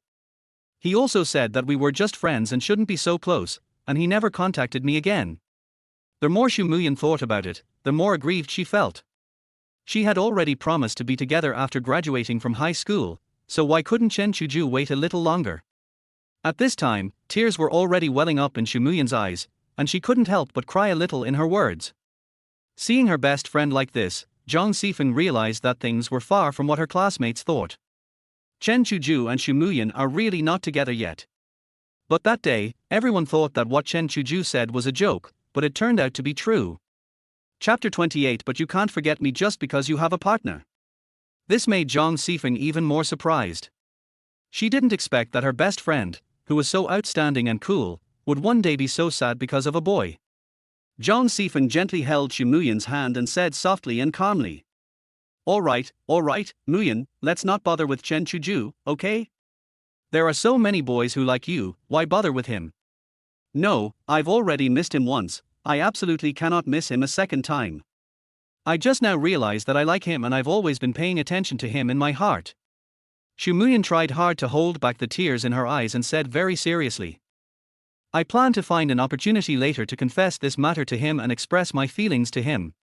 He also said that we were just friends and shouldn't be so close, and he never contacted me again. The more Xu Muyan thought about it, the more aggrieved she felt. She had already promised to be together after graduating from high school, so why couldn't Chen Chuzhou wait a little longer? At this time, tears were already welling up in Xu Muyan's eyes, and she couldn't help but cry a little in her words. Seeing her best friend like this, Zhang Xifeng realized that things were far from what her classmates thought. Chen Chuzhou and Xu Muyan are really not together yet. But that day, everyone thought that what Chen Chuzhou said was a joke, but it turned out to be true. Chapter 28. But you can't forget me just because you have a partner. This made Zhang Xifeng even more surprised. She didn't expect that her best friend, who was so outstanding and cool, would one day be so sad because of a boy. Zhang Xifeng gently held Xu Muyan's hand and said softly and calmly, Alright, Muyan, let's not bother with Chen Chuzhou, okay? There are so many boys who like you, why bother with him? No, I've already missed him once, I absolutely cannot miss him a second time. I just now realized that I like him and I've always been paying attention to him in my heart. Xu Muyan tried hard to hold back the tears in her eyes and said very seriously. I plan to find an opportunity later to confess this matter to him and express my feelings to him.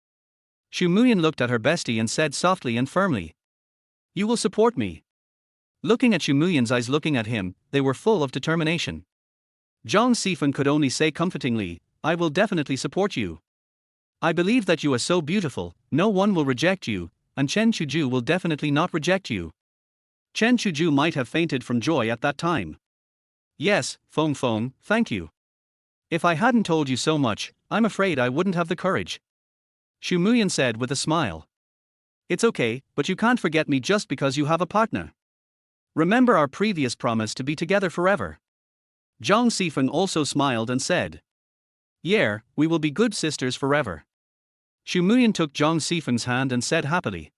Xu Muyan looked at her bestie and said softly and firmly. You will support me. Looking at Xu Muyan's eyes looking at him, they were full of determination. Zhang Sifan could only say comfortingly, I will definitely support you. I believe that you are so beautiful, no one will reject you, and Chen Chuzhou will definitely not reject you. Chen Chuzhou might have fainted from joy at that time. Yes, Feng, thank you. If I hadn't told you so much, I'm afraid I wouldn't have the courage. Xu Muyan said with a smile. It's okay, but you can't forget me just because you have a partner. Remember our previous promise to be together forever. Zhang Sifan also smiled and said. Yeah, we will be good sisters forever. Xu Muyan took Zhang Sifan's hand and said happily.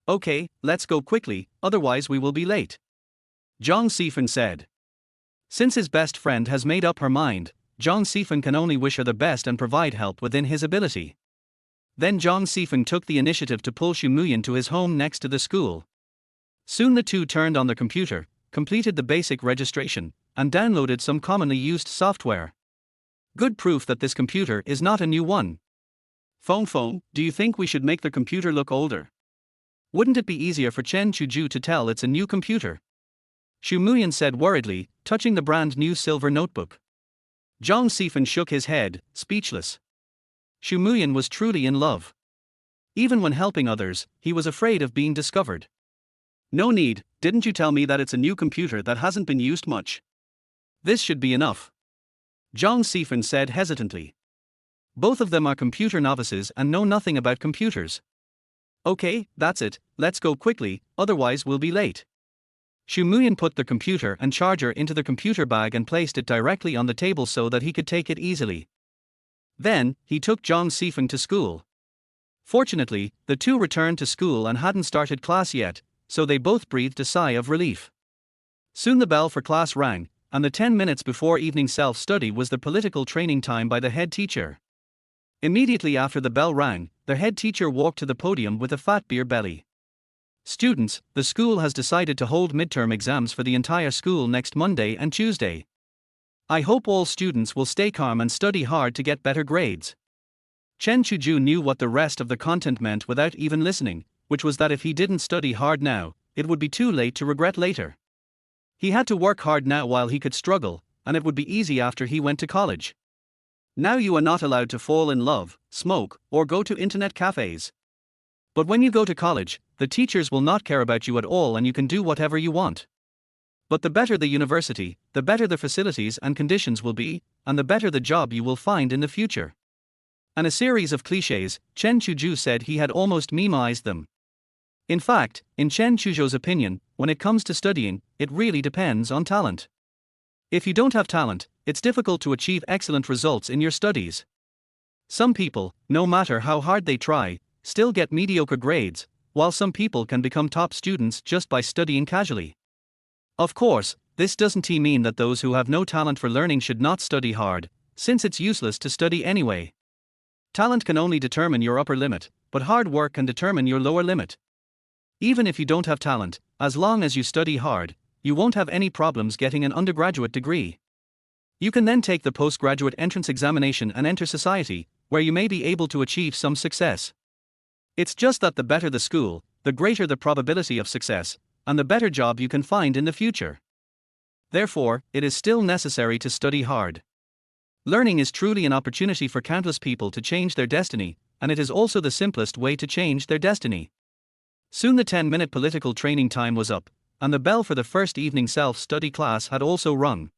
Okay, let's go quickly, otherwise we will be late. Zhang Sifan said. Since his best friend has made up her mind, Zhang Sifan can only wish her the best and provide help within his ability. Then Zhang Sifan took the initiative to pull Xu Muyan to his home next to the school. Soon the two turned on the computer, completed the basic registration, and downloaded some commonly used software. Good proof that this computer is not a new one. Feng, do you think we should make the computer look older? Wouldn't it be easier for Chen Chuzhou to tell it's a new computer? Xu Muyan said worriedly, touching the brand new silver notebook. Zhang Sifan shook his head, speechless. Xu Muyan was truly in love. Even when helping others, he was afraid of being discovered. No need, didn't you tell me that it's a new computer that hasn't been used much? This should be enough. Zhang Sifan said hesitantly. Both of them are computer novices and know nothing about computers. Okay, that's it, let's go quickly, otherwise we'll be late. Xu Muyan put the computer and charger into the computer bag and placed it directly on the table so that he could take it easily. Then, he took Zhang Sifan to school. Fortunately, the two returned to school and hadn't started class yet, so they both breathed a sigh of relief. Soon the bell for class rang, and the 10 minutes before evening self-study was the political training time by the head teacher. Immediately after the bell rang, the head teacher walked to the podium with a fat beer belly. Students, the school has decided to hold midterm exams for the entire school next Monday and Tuesday. I hope all students will stay calm and study hard to get better grades. Chen Chuzhou knew what the rest of the content meant without even listening, which was that if he didn't study hard now, it would be too late to regret later. He had to work hard now while he could struggle, and it would be easy after he went to college. Now you are not allowed to fall in love, smoke, or go to internet cafes. But when you go to college, the teachers will not care about you at all and you can do whatever you want. But the better the university, the better the facilities and conditions will be, and the better the job you will find in the future. And a series of clichés, Chen Chuzhou said he had almost memoized them. In fact, in Chen Chuzhou's opinion, when it comes to studying, it really depends on talent. If you don't have talent, it's difficult to achieve excellent results in your studies. Some people, no matter how hard they try, still get mediocre grades, while some people can become top students just by studying casually. Of course, this doesn't mean that those who have no talent for learning should not study hard, since it's useless to study anyway. Talent can only determine your upper limit, but hard work can determine your lower limit. Even if you don't have talent, as long as you study hard, you won't have any problems getting an undergraduate degree. You can then take the postgraduate entrance examination and enter society, where you may be able to achieve some success. It's just that the better the school, the greater the probability of success, and the better job you can find in the future. Therefore, it is still necessary to study hard. Learning is truly an opportunity for countless people to change their destiny, and it is also the simplest way to change their destiny. Soon the 10-minute political training time was up, and the bell for the first evening self-study class had also rung.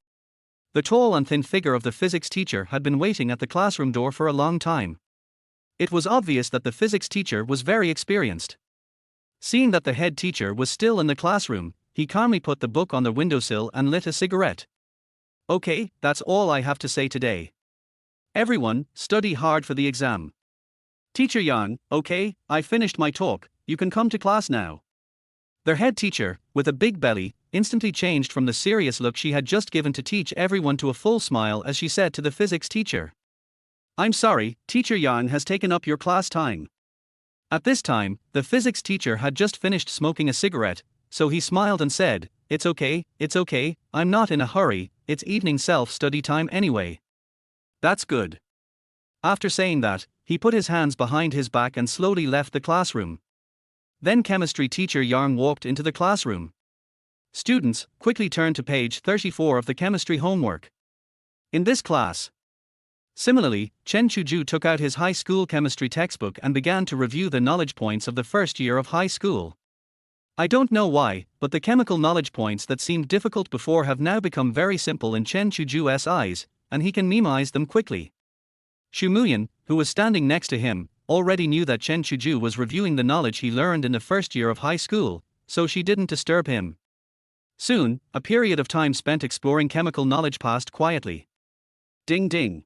The tall and thin figure of the physics teacher had been waiting at the classroom door for a long time. It was obvious that the physics teacher was very experienced. Seeing that the head teacher was still in the classroom, he calmly put the book on the windowsill and lit a cigarette. Okay, that's all I have to say today. Everyone, study hard for the exam. Teacher Yang, okay, I finished my talk, you can come to class now. Their head teacher, with a big belly, instantly changed from the serious look she had just given to teach everyone to a full smile as she said to the physics teacher, "I'm sorry, Teacher Yang has taken up your class time." At this time, the physics teacher had just finished smoking a cigarette, so he smiled and said, it's okay, I'm not in a hurry, it's evening self-study time anyway." "That's good." After saying that, he put his hands behind his back and slowly left the classroom. Then chemistry teacher Yang walked into the classroom. "Students, quickly turn to page 34 of the chemistry homework. In this class." Similarly, Chen Chuzhou took out his high school chemistry textbook and began to review the knowledge points of the first year of high school. I don't know why, but the chemical knowledge points that seemed difficult before have now become very simple in Chen Chuzhou's eyes, and he can memorize them quickly. Xu Muyan, who was standing next to him, already knew that Chen Chuzhou was reviewing the knowledge he learned in the first year of high school, so she didn't disturb him. Soon, a period of time spent exploring chemical knowledge passed quietly. Ding ding.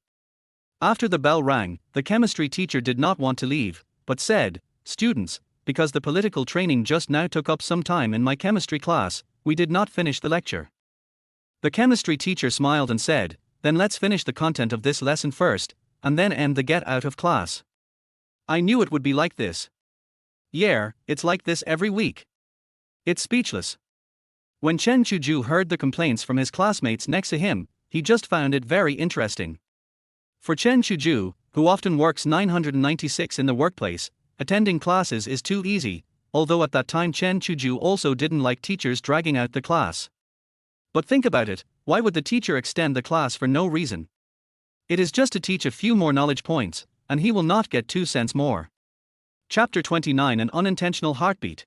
After the bell rang, the chemistry teacher did not want to leave, but said, "Students, because the political training just now took up some time in my chemistry class, we did not finish the lecture." The chemistry teacher smiled and said, "Then let's finish the content of this lesson first, and then end the get out of class." I knew it would be like this. Yeah, it's like this every week. It's speechless. When Chen Chuzhou heard the complaints from his classmates next to him, he just found it very interesting. For Chen Chuzhou, who often works 996 in the workplace, attending classes is too easy, although at that time Chen Chuzhou also didn't like teachers dragging out the class. But think about it, why would the teacher extend the class for no reason? It is just to teach a few more knowledge points, and he will not get 2 cents more. Chapter 29: An Unintentional Heartbeat.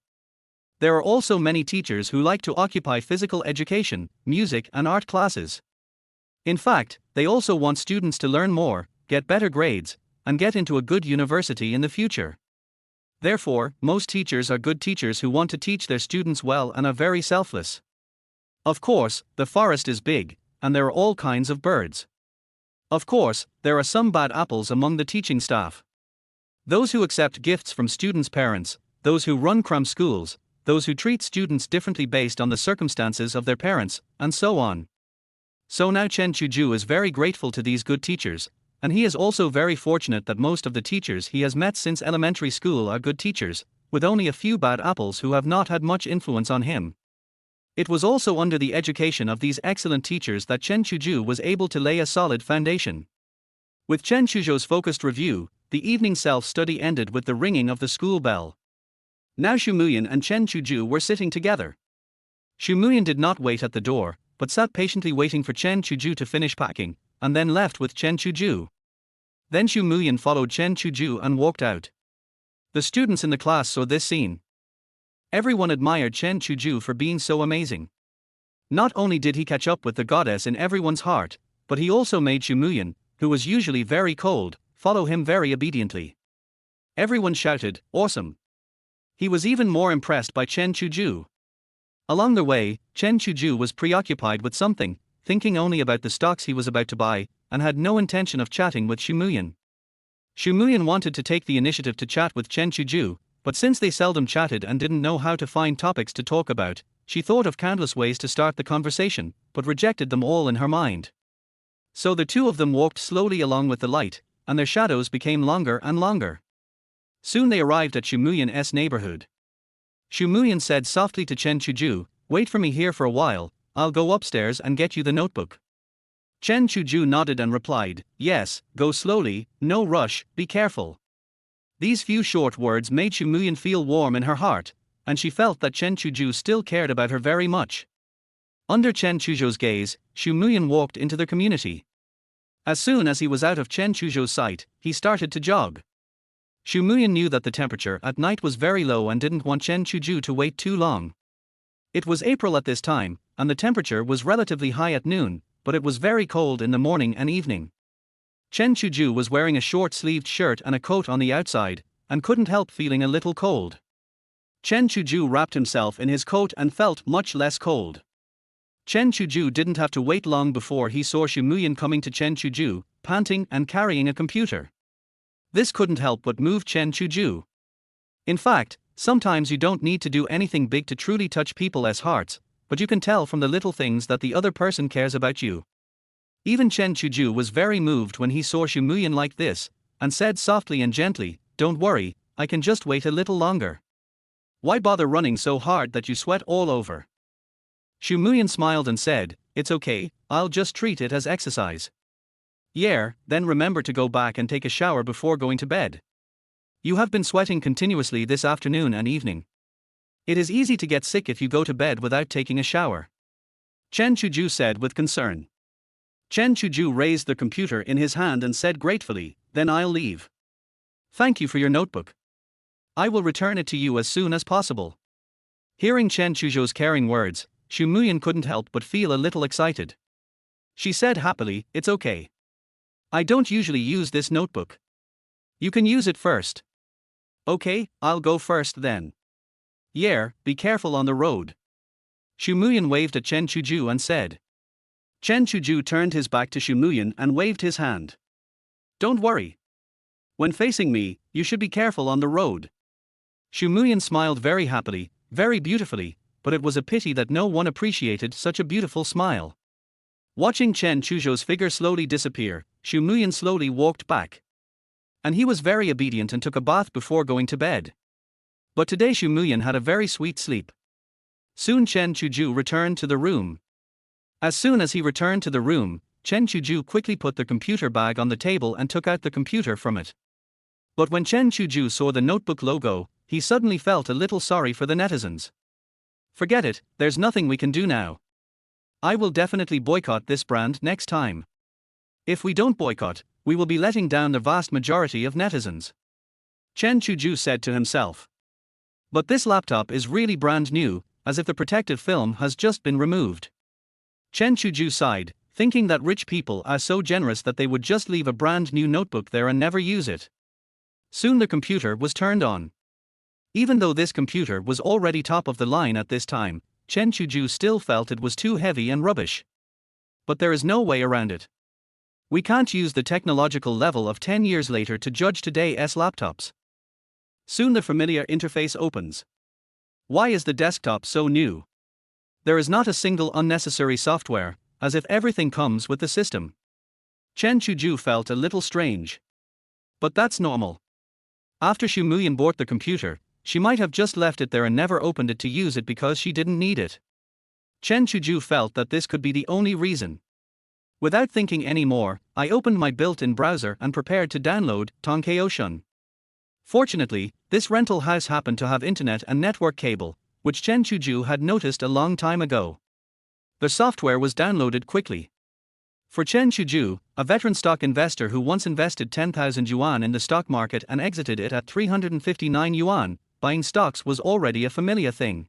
There are also many teachers who like to occupy physical education, music and art classes. In fact, they also want students to learn more, get better grades, and get into a good university in the future. Therefore, most teachers are good teachers who want to teach their students well and are very selfless. Of course, the forest is big, and there are all kinds of birds. Of course, there are some bad apples among the teaching staff. Those who accept gifts from students' parents, those who run crumb schools, those who treat students differently based on the circumstances of their parents, and so on. So now Chen Chuzhou is very grateful to these good teachers, and he is also very fortunate that most of the teachers he has met since elementary school are good teachers, with only a few bad apples who have not had much influence on him. It was also under the education of these excellent teachers that Chen Chuzhou was able to lay a solid foundation. With Chen Chuzhou's focused review, the evening self-study ended with the ringing of the school bell. Now Xu Muyan and Chen Chuzhou were sitting together. Xu Muyan did not wait at the door, but sat patiently waiting for Chen Chuzhou to finish packing, and then left with Chen Chuzhou. Then Xu Muyan followed Chen Chuzhou and walked out. The students in the class saw this scene. Everyone admired Chen Chuzhou for being so amazing. Not only did he catch up with the goddess in everyone's heart, but he also made Xu Muyan, who was usually very cold, follow him very obediently. Everyone shouted, "Awesome!" He was even more impressed by Chen Chuzhou. Along the way, Chen Chuzhou was preoccupied with something, thinking only about the stocks he was about to buy, and had no intention of chatting with Xu Muyan. Xu Muyan wanted to take the initiative to chat with Chen Chuzhou, but since they seldom chatted and didn't know how to find topics to talk about, she thought of countless ways to start the conversation, but rejected them all in her mind. So the two of them walked slowly along with the light, and their shadows became longer and longer. Soon they arrived at Xu Muyan's neighborhood. Xu Muyan said softly to Chen Chuzhou, "Wait for me here for a while, I'll go upstairs and get you the notebook." Chen Chuzhou nodded and replied, "Yes, go slowly, no rush, be careful." These few short words made Xu Muyan feel warm in her heart, and she felt that Chen Chuzhou still cared about her very much. Under Chen Chuzhou's gaze, Xu Muyan walked into the community. As soon as he was out of Chen Chuzhou's sight, he started to jog. Xu Muyan knew that the temperature at night was very low and didn't want Chen Chuzhou to wait too long. It was April at this time, and the temperature was relatively high at noon, but it was very cold in the morning and evening. Chen Chuzhou was wearing a short-sleeved shirt and a coat on the outside, and couldn't help feeling a little cold. Chen Chuzhou wrapped himself in his coat and felt much less cold. Chen Chuzhou didn't have to wait long before he saw Xu Muyan coming to Chen Chuzhou, panting and carrying a computer. This couldn't help but move Chen Chuzhou. In fact, Sometimes you don't need to do anything big to truly touch people's hearts, but you can tell from the little things that the other person cares about you. Even Chen Chuzhou was very moved when he saw Xu Muyan like this, and said softly and gently, "Don't worry, I can just wait a little longer. Why bother running so hard that you sweat all over?" Xu Muyan smiled and said, "It's okay, I'll just treat it as exercise." "Yeah, then remember to go back and take a shower before going to bed. You have been sweating continuously this afternoon and evening. It is easy to get sick if you go to bed without taking a shower," Chen Chuzhou said with concern. Chen Chuzhou raised the computer in his hand and said gratefully, "Then I'll leave. Thank you for your notebook. I will return it to you as soon as possible." Hearing Chen Chuzhou's caring words, Xu Muyan couldn't help but feel a little excited. She said happily, "It's okay. I don't usually use this notebook. You can use it first." "Okay, I'll go first then." "Yeah, be careful on the road." Xu Muyan waved at Chen Chuzhou and said. Chen Chuzhou turned his back to Xu Muyan and waved his hand. "Don't worry. When facing me, you should be careful on the road." Xu Muyan smiled very happily, very beautifully, but it was a pity that no one appreciated such a beautiful smile. Watching Chen Chuzhou's figure slowly disappear, Xu Muyan slowly walked back. And he was very obedient and took a bath before going to bed. But today Xu Muyan had a very sweet sleep. Soon Chen Chuzhou returned to the room. As soon as he returned to the room, Chen Chuzhou quickly put the computer bag on the table and took out the computer from it. But when Chen Chuzhou saw the notebook logo, he suddenly felt a little sorry for the netizens. "Forget it, there's nothing we can do now. I will definitely boycott this brand next time. If we don't boycott, we will be letting down the vast majority of netizens," Chen Chuzhou said to himself. "But this laptop is really brand new, as if the protective film has just been removed." Chen Chuzhou sighed, thinking that rich people are so generous that they would just leave a brand new notebook there and never use it. Soon the computer was turned on. Even though this computer was already top of the line at this time, Chen Chuzhou still felt it was too heavy and rubbish. But there is no way around it. We can't use the technological level of 10 years later to judge today's laptops. Soon the familiar interface opens. Why is the desktop so new? There is not a single unnecessary software, as if everything comes with the system. Chen Chuzhou felt a little strange. But that's normal. After Xu Muyan bought the computer, she might have just left it there and never opened it to use it because she didn't need it. Chen Chuzhou felt that this could be the only reason. Without thinking any more, I opened my built-in browser and prepared to download Tonkei-Ocean. Fortunately, this rental house happened to have internet and network cable, which Chen Chuzhou had noticed a long time ago. The software was downloaded quickly. For Chen Chuzhou, a veteran stock investor who once invested 10,000 yuan in the stock market and exited it at 359 yuan, buying stocks was already a familiar thing.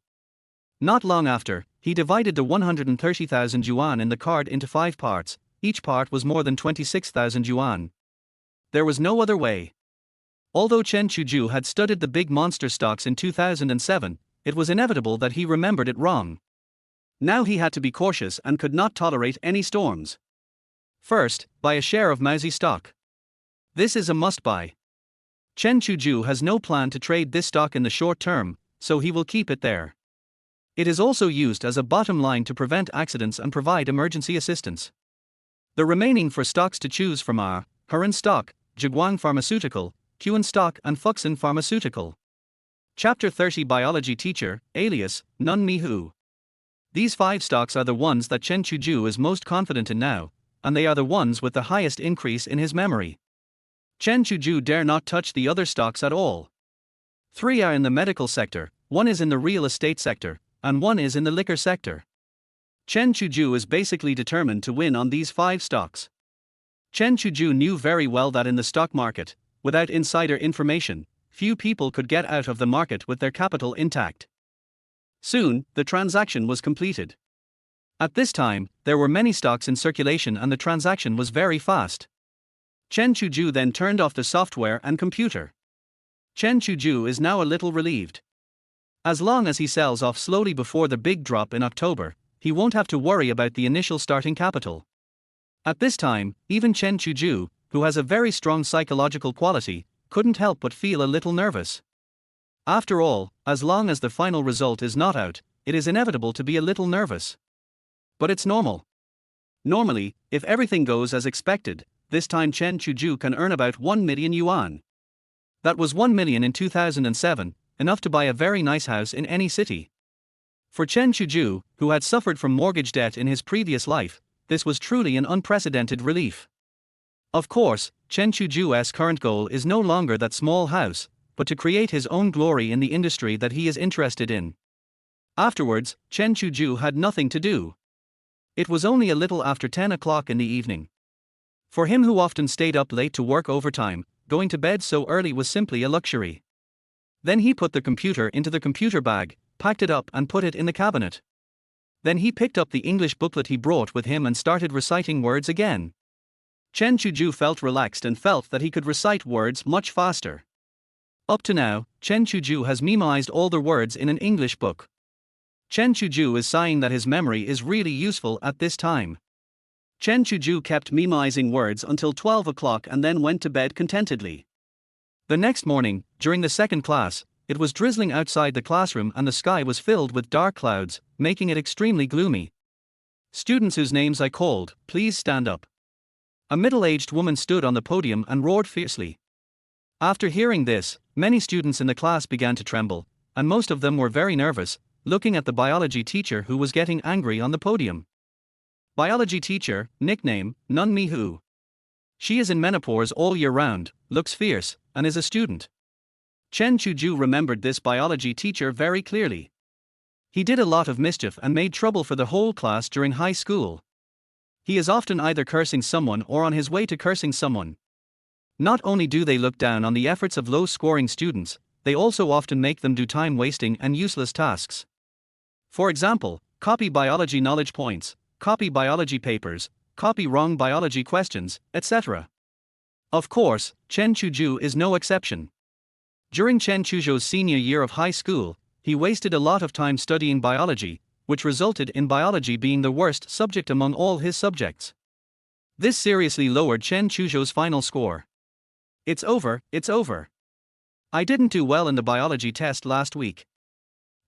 Not long after, he divided the 130,000 yuan in the card into 5 parts, each part was more than 26,000 yuan. There was no other way. Although Chen Chuzhou had studied the big monster stocks in 2007, it was inevitable that he remembered it wrong. Now he had to be cautious and could not tolerate any storms. First, buy a share of Mousy stock. This is a must-buy. Chen Chuzhou has no plan to trade this stock in the short term, so he will keep it there. It is also used as a bottom line to prevent accidents and provide emergency assistance. The remaining 4 stocks to choose from are Heron Stock, Yueguang Pharmaceutical, Qin Stock and Fuxin Pharmaceutical. Chapter 30 Biology Teacher, alias, Nun Mi Hu. These 5 stocks are the ones that Chen Chuzhou is most confident in now, and they are the ones with the highest increase in his memory. Chen Chuzhou dare not touch the other stocks at all. 3 are in the medical sector, 1 is in the real estate sector, and 1 is in the liquor sector. Chen Chuzhou is basically determined to win on these 5 stocks. Chen Chuzhou knew very well that in the stock market, without insider information, few people could get out of the market with their capital intact. Soon, the transaction was completed. At this time, there were many stocks in circulation and the transaction was very fast. Chen Chuzhou then turned off the software and computer. Chen Chuzhou is now a little relieved. As long as he sells off slowly before the big drop in October, he won't have to worry about the initial starting capital. At this time, even Chen Chuzhou, who has a very strong psychological quality, couldn't help but feel a little nervous. After all, as long as the final result is not out, it is inevitable to be a little nervous. But it's normal. Normally, if everything goes as expected, this time Chen Chuzhou can earn about 1 million yuan. That was 1 million in 2007, enough to buy a very nice house in any city. For Chen Chuzhou, who had suffered from mortgage debt in his previous life, this was truly an unprecedented relief. Of course, Chen Chuzhou's current goal is no longer that small house, but to create his own glory in the industry that he is interested in. Afterwards, Chen Chuzhou had nothing to do. It was only a little after 10 o'clock in the evening. For him who often stayed up late to work overtime, going to bed so early was simply a luxury. Then he put the computer into the computer bag, packed it up and put it in the cabinet. Then he picked up the English booklet he brought with him and started reciting words again. Chen Chuzhou felt relaxed and felt that he could recite words much faster. Up to now, Chen Chuzhou has memorized all the words in an English book. Chen Chuzhou is sighing that his memory is really useful at this time. Chen Chuzhou kept memorizing words until 12 o'clock and then went to bed contentedly. The next morning, during the second class, it was drizzling outside the classroom and the sky was filled with dark clouds, making it extremely gloomy. Students whose names I called, please stand up. A middle-aged woman stood on the podium and roared fiercely. After hearing this, many students in the class began to tremble, and most of them were very nervous, looking at the biology teacher who was getting angry on the podium. Biology teacher, nickname, Nun Mi Hu. She is in menopause all year round, looks fierce, and is a student. Chen Chuzhou remembered this biology teacher very clearly. He did a lot of mischief and made trouble for the whole class during high school. He is often either cursing someone or on his way to cursing someone. Not only do they look down on the efforts of low-scoring students, they also often make them do time-wasting and useless tasks. For example, copy biology knowledge points, copy biology papers, copy wrong biology questions, etc. Of course, Chen Chuzhou is no exception. During Chen Chuzhou's senior year of high school, he wasted a lot of time studying biology, which resulted in biology being the worst subject among all his subjects. This seriously lowered Chen Chuzhou's final score. It's over, it's over. I didn't do well in the biology test last week.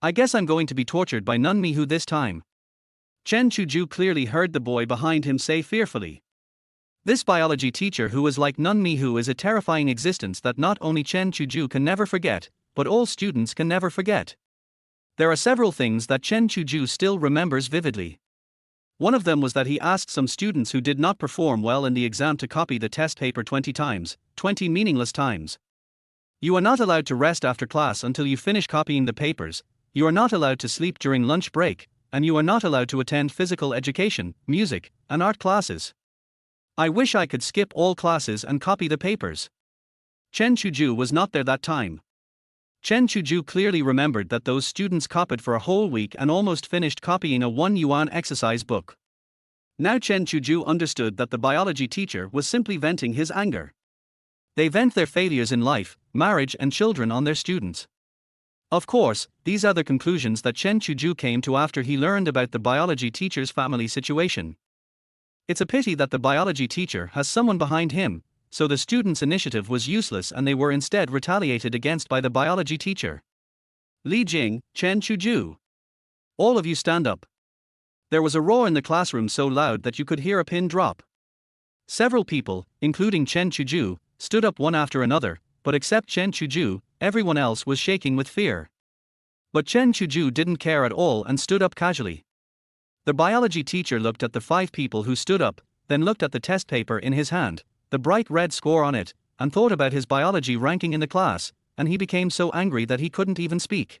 I guess I'm going to be tortured by Nun Mi Hu this time. Chen Chuzhou clearly heard the boy behind him say fearfully. This biology teacher who is like Nun Mi Hu is a terrifying existence that not only Chen Chuzhou can never forget, but all students can never forget. There are several things that Chen Chuzhou still remembers vividly. One of them was that he asked some students who did not perform well in the exam to copy the test paper 20 times, 20 meaningless times. You are not allowed to rest after class until you finish copying the papers, you are not allowed to sleep during lunch break, and you are not allowed to attend physical education, music, and art classes. I wish I could skip all classes and copy the papers. Chen Chuzhou was not there that time. Chen Chuzhou clearly remembered that those students copied for a whole week and almost finished copying a 1 yuan exercise book. Now Chen Chuzhou understood that the biology teacher was simply venting his anger. They vent their failures in life, marriage and children on their students. Of course, these are the conclusions that Chen Chuzhou came to after he learned about the biology teacher's family situation. It's a pity that the biology teacher has someone behind him, so the students' initiative was useless and they were instead retaliated against by the biology teacher. Li Jing, Chen Chuzhou. All of you stand up. There was a roar in the classroom so loud that you could hear a pin drop. Several people, including Chen Chuzhou, stood up one after another, but except Chen Chuzhou, everyone else was shaking with fear. But Chen Chuzhou didn't care at all and stood up casually. The biology teacher looked at the 5 people who stood up, then looked at the test paper in his hand, the bright red score on it, and thought about his biology ranking in the class, and he became so angry that he couldn't even speak.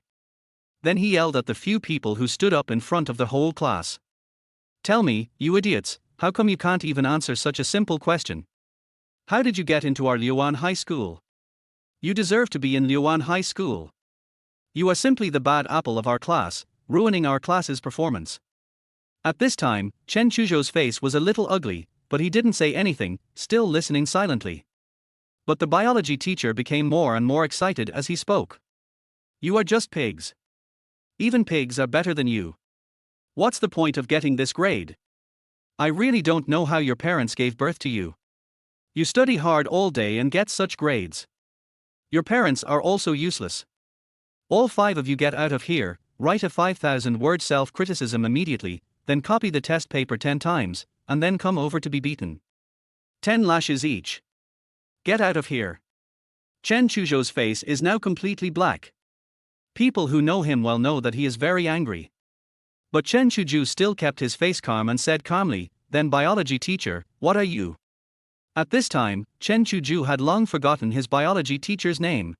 Then he yelled at the few people who stood up in front of the whole class. Tell me, you idiots, how come you can't even answer such a simple question? How did you get into our Luoan High School? You deserve to be in Luoan High School. You are simply the bad apple of our class, ruining our class's performance. At this time, Chen Chuzhou's face was a little ugly, but he didn't say anything, still listening silently. But the biology teacher became more and more excited as he spoke. You are just pigs. Even pigs are better than you. What's the point of getting this grade? I really don't know how your parents gave birth to you. You study hard all day and get such grades. Your parents are also useless. All 5 of you get out of here, write a 5,000-word self-criticism immediately, then copy the test paper 10 times, and then come over to be beaten. 10 lashes each. Get out of here. Chen Chuzhou's face is now completely black. People who know him well know that he is very angry. But Chen Chuzhou still kept his face calm and said calmly, "Then biology teacher, what are you?" At this time, Chen Chuzhou had long forgotten his biology teacher's name.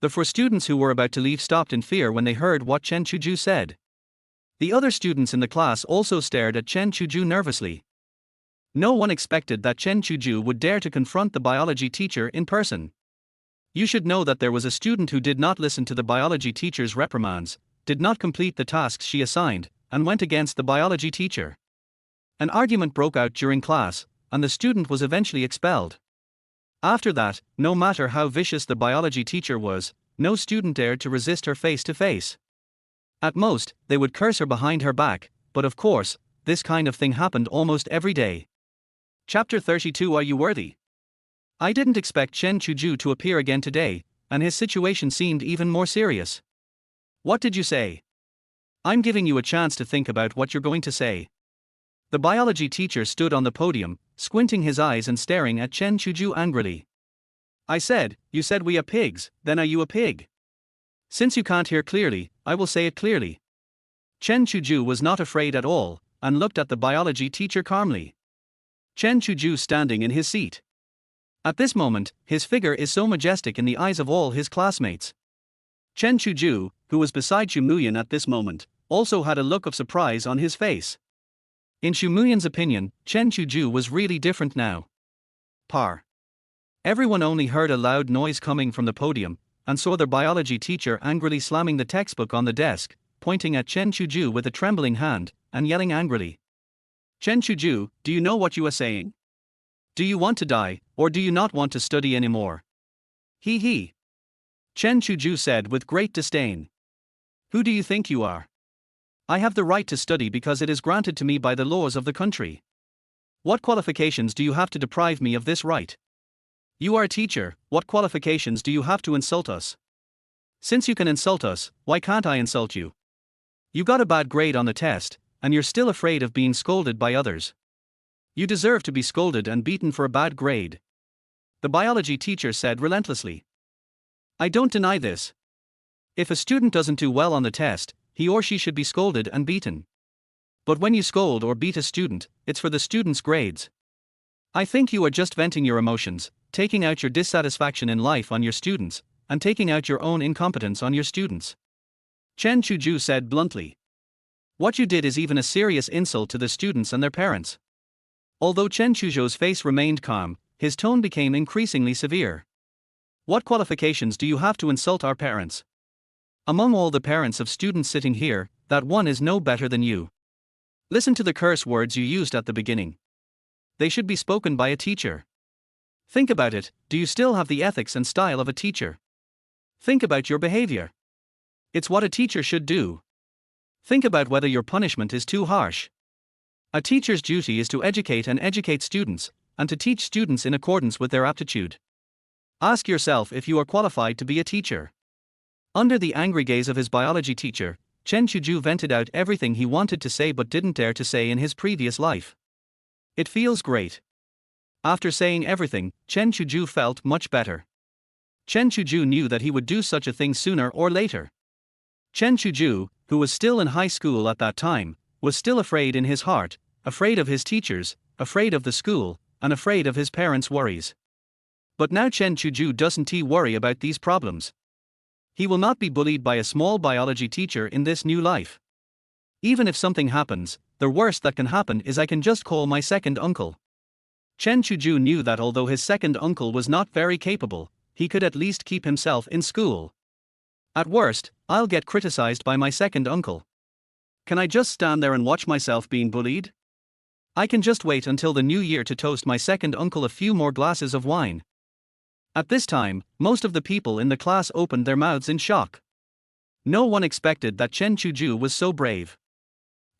The 4 students who were about to leave stopped in fear when they heard what Chen Chuzhou said. The other students in the class also stared at Chen Chuzhou nervously. No one expected that Chen Chuzhou would dare to confront the biology teacher in person. You should know that there was a student who did not listen to the biology teacher's reprimands, did not complete the tasks she assigned, and went against the biology teacher. An argument broke out during class, and the student was eventually expelled. After that, no matter how vicious the biology teacher was, no student dared to resist her face to face. At most, they would curse her behind her back, but of course, this kind of thing happened almost every day. Chapter 32. Are you worthy? I didn't expect Chen Chuzhou to appear again today, and his situation seemed even more serious. What did you say? I'm giving you a chance to think about what you're going to say. The biology teacher stood on the podium, squinting his eyes and staring at Chen Chuzhou angrily. I said, "You said we are pigs, then are you a pig?" Since you can't hear clearly, I will say it clearly. Chen Chuzhou was not afraid at all, and looked at the biology teacher calmly. Chen Chuzhou standing in his seat. At this moment, his figure is so majestic in the eyes of all his classmates. Chen Chuzhou, who was beside Xu Muyan at this moment, also had a look of surprise on his face. In Xu Muyan's opinion, Chen Chuzhou was really different now. Par. Everyone only heard a loud noise coming from the podium, and saw the biology teacher angrily slamming the textbook on the desk, pointing at Chen Chuzhou with a trembling hand, and yelling angrily. Chen Chuzhou, do you know what you are saying? Do you want to die, or do you not want to study anymore? He. Chen Chuzhou said with great disdain. Who do you think you are? I have the right to study because it is granted to me by the laws of the country. What qualifications do you have to deprive me of this right? You are a teacher, what qualifications do you have to insult us? Since you can insult us, why can't I insult you? You got a bad grade on the test, and you're still afraid of being scolded by others. You deserve to be scolded and beaten for a bad grade. The biology teacher said relentlessly. I don't deny this. If a student doesn't do well on the test, he or she should be scolded and beaten. But when you scold or beat a student, it's for the student's grades. I think you are just venting your emotions, taking out your dissatisfaction in life on your students, and taking out your own incompetence on your students. Chen Chuzhou said bluntly. What you did is even a serious insult to the students and their parents. Although Chen Chuzhou's face remained calm, his tone became increasingly severe. What qualifications do you have to insult our parents? Among all the parents of students sitting here, that one is no better than you. Listen to the curse words you used at the beginning. They should be spoken by a teacher. Think about it, do you still have the ethics and style of a teacher? Think about your behavior. It's what a teacher should do. Think about whether your punishment is too harsh. A teacher's duty is to educate students, and to teach students in accordance with their aptitude. Ask yourself if you are qualified to be a teacher. Under the angry gaze of his biology teacher, Chen Chuzhou vented out everything he wanted to say but didn't dare to say in his previous life. It feels great. After saying everything, Chen Chuzhou felt much better. Chen Chuzhou knew that he would do such a thing sooner or later. Chen Chuzhou, who was still in high school at that time, was still afraid in his heart, afraid of his teachers, afraid of the school, and afraid of his parents' worries. But now Chen Chuzhou doesn't worry about these problems. He will not be bullied by a small biology teacher in this new life. Even if something happens, the worst that can happen is I can just call my second uncle. Chen Chuzhou knew that although his second uncle was not very capable, he could at least keep himself in school. At worst, I'll get criticized by my second uncle. Can I just stand there and watch myself being bullied? I can just wait until the new year to toast my second uncle a few more glasses of wine. At this time, most of the people in the class opened their mouths in shock. No one expected that Chen Chuzhou was so brave.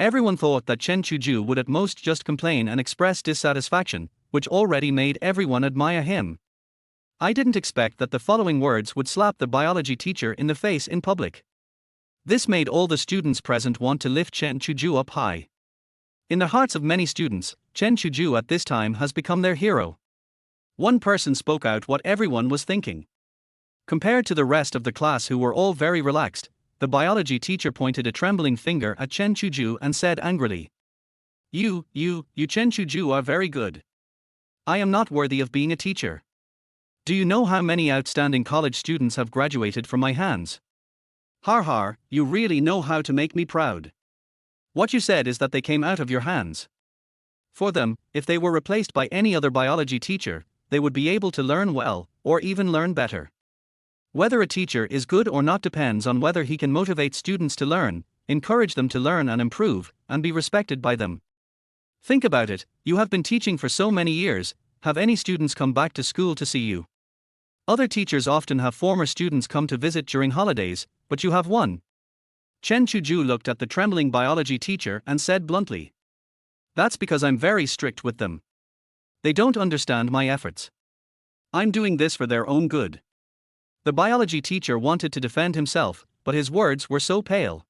Everyone thought that Chen Chuzhou would at most just complain and express dissatisfaction, which already made everyone admire him. I didn't expect that the following words would slap the biology teacher in the face in public. This made all the students present want to lift Chen Chuzhou up high. In the hearts of many students, Chen Chuzhou at this time has become their hero. One person spoke out what everyone was thinking. Compared to the rest of the class who were all very relaxed, the biology teacher pointed a trembling finger at Chen Chuzhou and said angrily, You Chen Chuzhou are very good. I am not worthy of being a teacher. Do you know how many outstanding college students have graduated from my hands? Har har, you really know how to make me proud. What you said is that they came out of your hands. For them, if they were replaced by any other biology teacher, they would be able to learn well, or even learn better. Whether a teacher is good or not depends on whether he can motivate students to learn, encourage them to learn and improve, and be respected by them. Think about it, you have been teaching for so many years, have any students come back to school to see you? Other teachers often have former students come to visit during holidays, but you have one. Chen Chuzhou looked at the trembling biology teacher and said bluntly, That's because I'm very strict with them. They don't understand my efforts. I'm doing this for their own good. The biology teacher wanted to defend himself, but his words were so pale.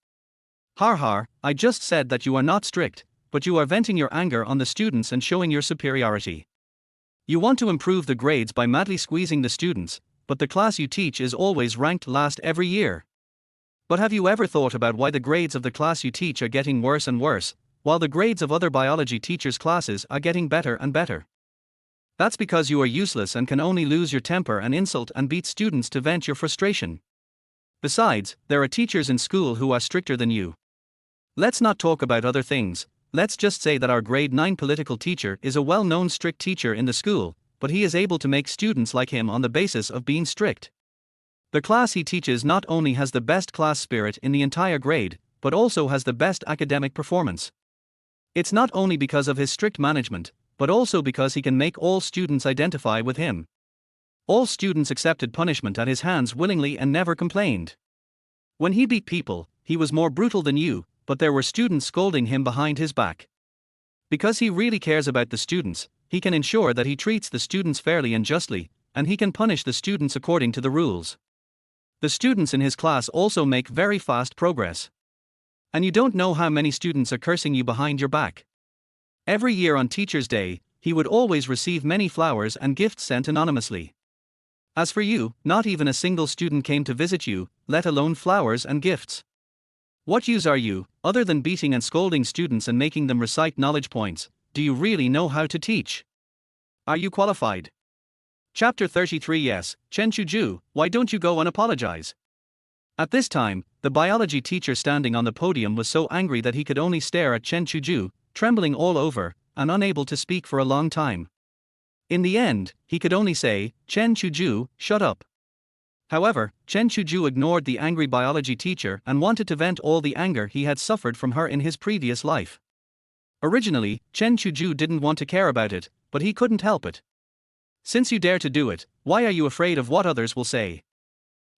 Har har, I just said that you are not strict, but you are venting your anger on the students and showing your superiority. You want to improve the grades by madly squeezing the students, but the class you teach is always ranked last every year. But have you ever thought about why the grades of the class you teach are getting worse and worse, while the grades of other biology teachers' classes are getting better and better? That's because you are useless and can only lose your temper and insult and beat students to vent your frustration. Besides, there are teachers in school who are stricter than you. Let's not talk about other things. Let's just say that our grade 9 political teacher is a well-known strict teacher in the school, but he is able to make students like him on the basis of being strict. The class he teaches not only has the best class spirit in the entire grade, but also has the best academic performance. It's not only because of his strict management, but also because he can make all students identify with him. All students accepted punishment at his hands willingly and never complained. When he beat people, he was more brutal than you, but there were students scolding him behind his back. Because he really cares about the students, he can ensure that he treats the students fairly and justly, and he can punish the students according to the rules. The students in his class also make very fast progress. And you don't know how many students are cursing you behind your back. Every year on Teacher's Day, he would always receive many flowers and gifts sent anonymously. As for you, not even a single student came to visit you, let alone flowers and gifts. What use are you, other than beating and scolding students and making them recite knowledge points? Do you really know how to teach? Are you qualified? Chapter 33. Yes, Chen Chuzhou, why don't you go and apologize? At this time, the biology teacher standing on the podium was so angry that he could only stare at Chen Chuzhou, trembling all over, and unable to speak for a long time. In the end, he could only say, Chen Chuzhou, shut up. However, Chen Chuzhou ignored the angry biology teacher and wanted to vent all the anger he had suffered from her in his previous life. Originally, Chen Chuzhou didn't want to care about it, but he couldn't help it. Since you dare to do it, why are you afraid of what others will say?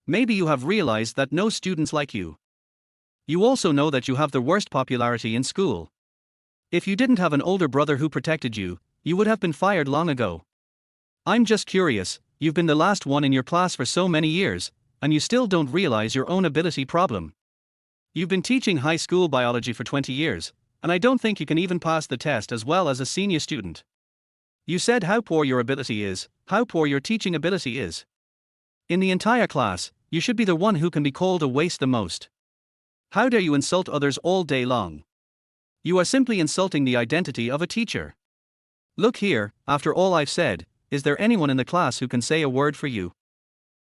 Maybe you have realized that no students like you. You also know that you have the worst popularity in school. If you didn't have an older brother who protected you, you would have been fired long ago. I'm just curious, you've been the last one in your class for so many years, and you still don't realize your own ability problem. You've been teaching high school biology for 20 years, and I don't think you can even pass the test as well as a senior student. You said how poor your ability is, how poor your teaching ability is. In the entire class, you should be the one who can be called a waste the most. How dare you insult others all day long? You are simply insulting the identity of a teacher. Look here, after all I've said, is there anyone in the class who can say a word for you?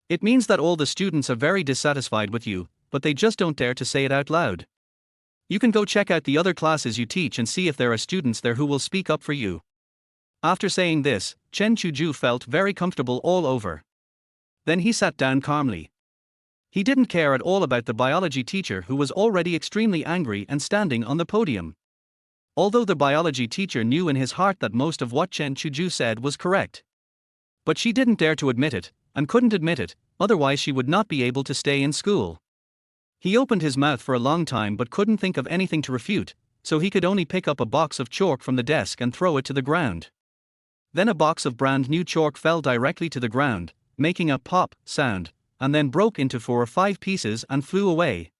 It means that all the students are very dissatisfied with you, but they just don't dare to say it out loud. You can go check out the other classes you teach and see if there are students there who will speak up for you. After saying this, Chen Chuzhou felt very comfortable all over. Then he sat down calmly. He didn't care at all about the biology teacher who was already extremely angry and standing on the podium. Although the biology teacher knew in his heart that most of what Chen Chuzhou said was correct. But she didn't dare to admit it, and couldn't admit it, otherwise she would not be able to stay in school. He opened his mouth for a long time but couldn't think of anything to refute, so he could only pick up a box of chalk from the desk and throw it to the ground. Then a box of brand new chalk fell directly to the ground, making a pop sound, and then broke into 4 or 5 pieces and flew away.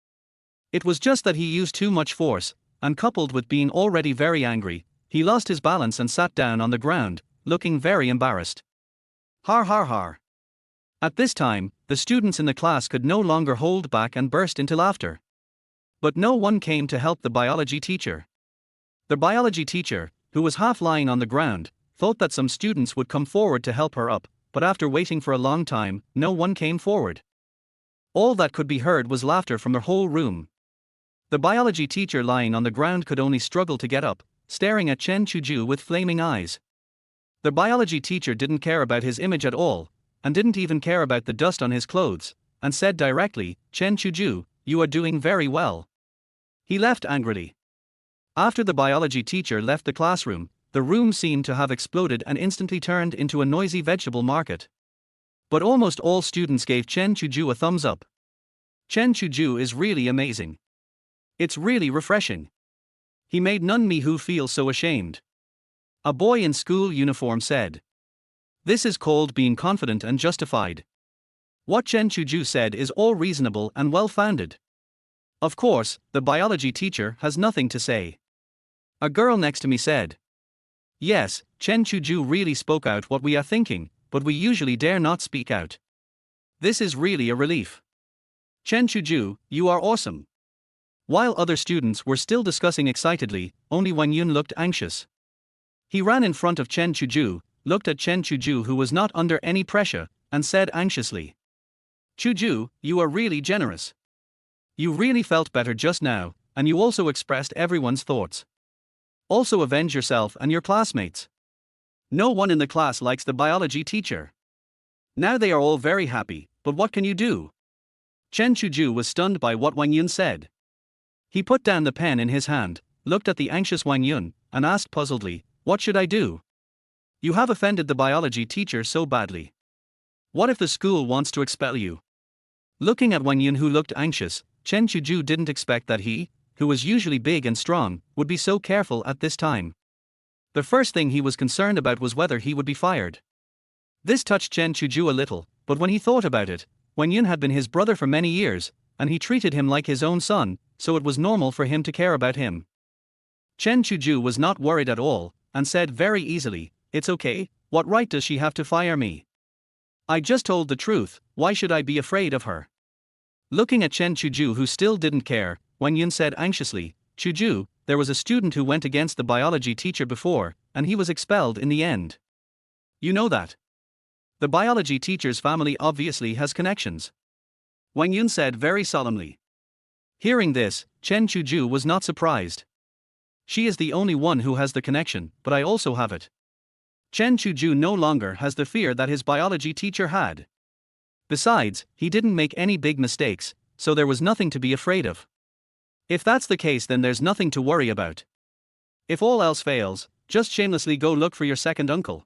It was just that he used too much force, and coupled with being already very angry, he lost his balance and sat down on the ground, looking very embarrassed. Har har har. At this time, the students in the class could no longer hold back and burst into laughter. But no one came to help the biology teacher. The biology teacher, who was half lying on the ground, thought that some students would come forward to help her up, but after waiting for a long time, no one came forward. All that could be heard was laughter from the whole room. The biology teacher lying on the ground could only struggle to get up, staring at Chen Chuzhou with flaming eyes. The biology teacher didn't care about his image at all, and didn't even care about the dust on his clothes, and said directly, "Chen Chuzhou, you are doing very well." He left angrily. After the biology teacher left the classroom, the room seemed to have exploded and instantly turned into a noisy vegetable market. But almost all students gave Chen Chuzhou a thumbs up. Chen Chuzhou is really amazing. It's really refreshing. He made Nun Mihu feel so ashamed. A boy in school uniform said. This is called being confident and justified. What Chen Chuzhou said is all reasonable and well-founded. Of course, the biology teacher has nothing to say. A girl next to me said. Yes, Chen Chuzhou really spoke out what we are thinking, but we usually dare not speak out. This is really a relief. Chen Chuzhou, you are awesome. While other students were still discussing excitedly, only Wang Yun looked anxious. He ran in front of Chen Chuzhou, looked at Chen Chuzhou who was not under any pressure, and said anxiously. Chuzhou, you are really generous. You really felt better just now, and you also expressed everyone's thoughts. Also avenge yourself and your classmates. No one in the class likes the biology teacher. Now they are all very happy, but what can you do? Chen Chuzhou was stunned by what Wang Yun said. He put down the pen in his hand, looked at the anxious Wang Yun, and asked puzzledly, what should I do? You have offended the biology teacher so badly. What if the school wants to expel you? Looking at Wang Yun who looked anxious, Chen Chuzhou didn't expect that he, who was usually big and strong, would be so careful at this time. The first thing he was concerned about was whether he would be fired. This touched Chen Chuzhou a little, but when he thought about it, Wang Yun had been his brother for many years, and he treated him like his own son, so it was normal for him to care about him. Chen Chuzhou was not worried at all, and said very easily, it's okay, what right does she have to fire me? I just told the truth, why should I be afraid of her? Looking at Chen Chuzhou who still didn't care, Wang Yun said anxiously, Chuzhou, there was a student who went against the biology teacher before, and he was expelled in the end. You know that. The biology teacher's family obviously has connections. Wang Yun said very solemnly. Hearing this, Chen Chuzhou was not surprised. She is the only one who has the connection, but I also have it. Chen Chuzhou no longer has the fear that his biology teacher had. Besides, he didn't make any big mistakes, so there was nothing to be afraid of. If that's the case, then there's nothing to worry about. If all else fails, just shamelessly go look for your second uncle.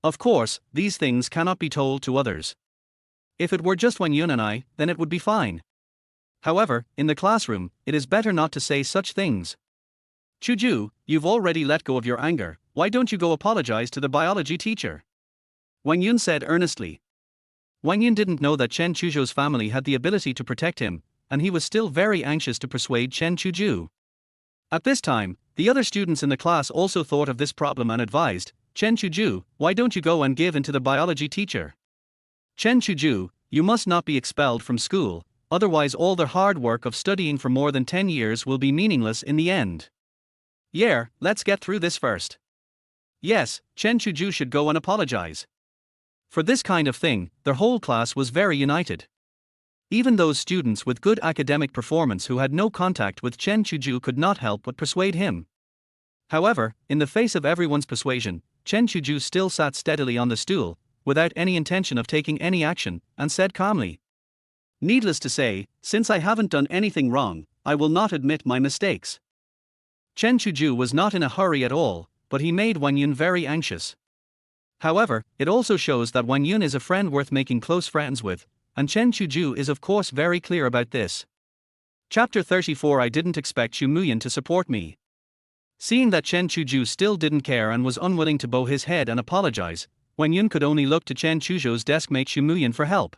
Of course, these things cannot be told to others. If it were just Wang Yun and I, then it would be fine. However, in the classroom, it is better not to say such things. Chuzhou, you've already let go of your anger, why don't you go apologize to the biology teacher? Wang Yun said earnestly. Wang Yun didn't know that Chen Chuzhou's family had the ability to protect him, and he was still very anxious to persuade Chen Chuzhou. At this time, the other students in the class also thought of this problem and advised, Chen Chuzhou, why don't you go and give in to the biology teacher? Chen Chuzhou, you must not be expelled from school, otherwise all the hard work of studying for more than 10 years will be meaningless in the end. Yeah, let's get through this first. Yes, Chen Chuzhou should go and apologize. For this kind of thing, their whole class was very united. Even those students with good academic performance who had no contact with Chen Chuzhou could not help but persuade him. However, in the face of everyone's persuasion, Chen Chuzhou still sat steadily on the stool, without any intention of taking any action, and said calmly. Needless to say, since I haven't done anything wrong, I will not admit my mistakes. Chen Chuzhou was not in a hurry at all, but he made Wang Yun very anxious. However, it also shows that Wang Yun is a friend worth making close friends with, and Chen Chuzhou is of course very clear about this. Chapter 34 I didn't expect Xu Muyan to support me. Seeing that Chen Chuzhou still didn't care and was unwilling to bow his head and apologize, Wang Yun could only look to Chen Chuzhou's deskmate Xu Muyan for help.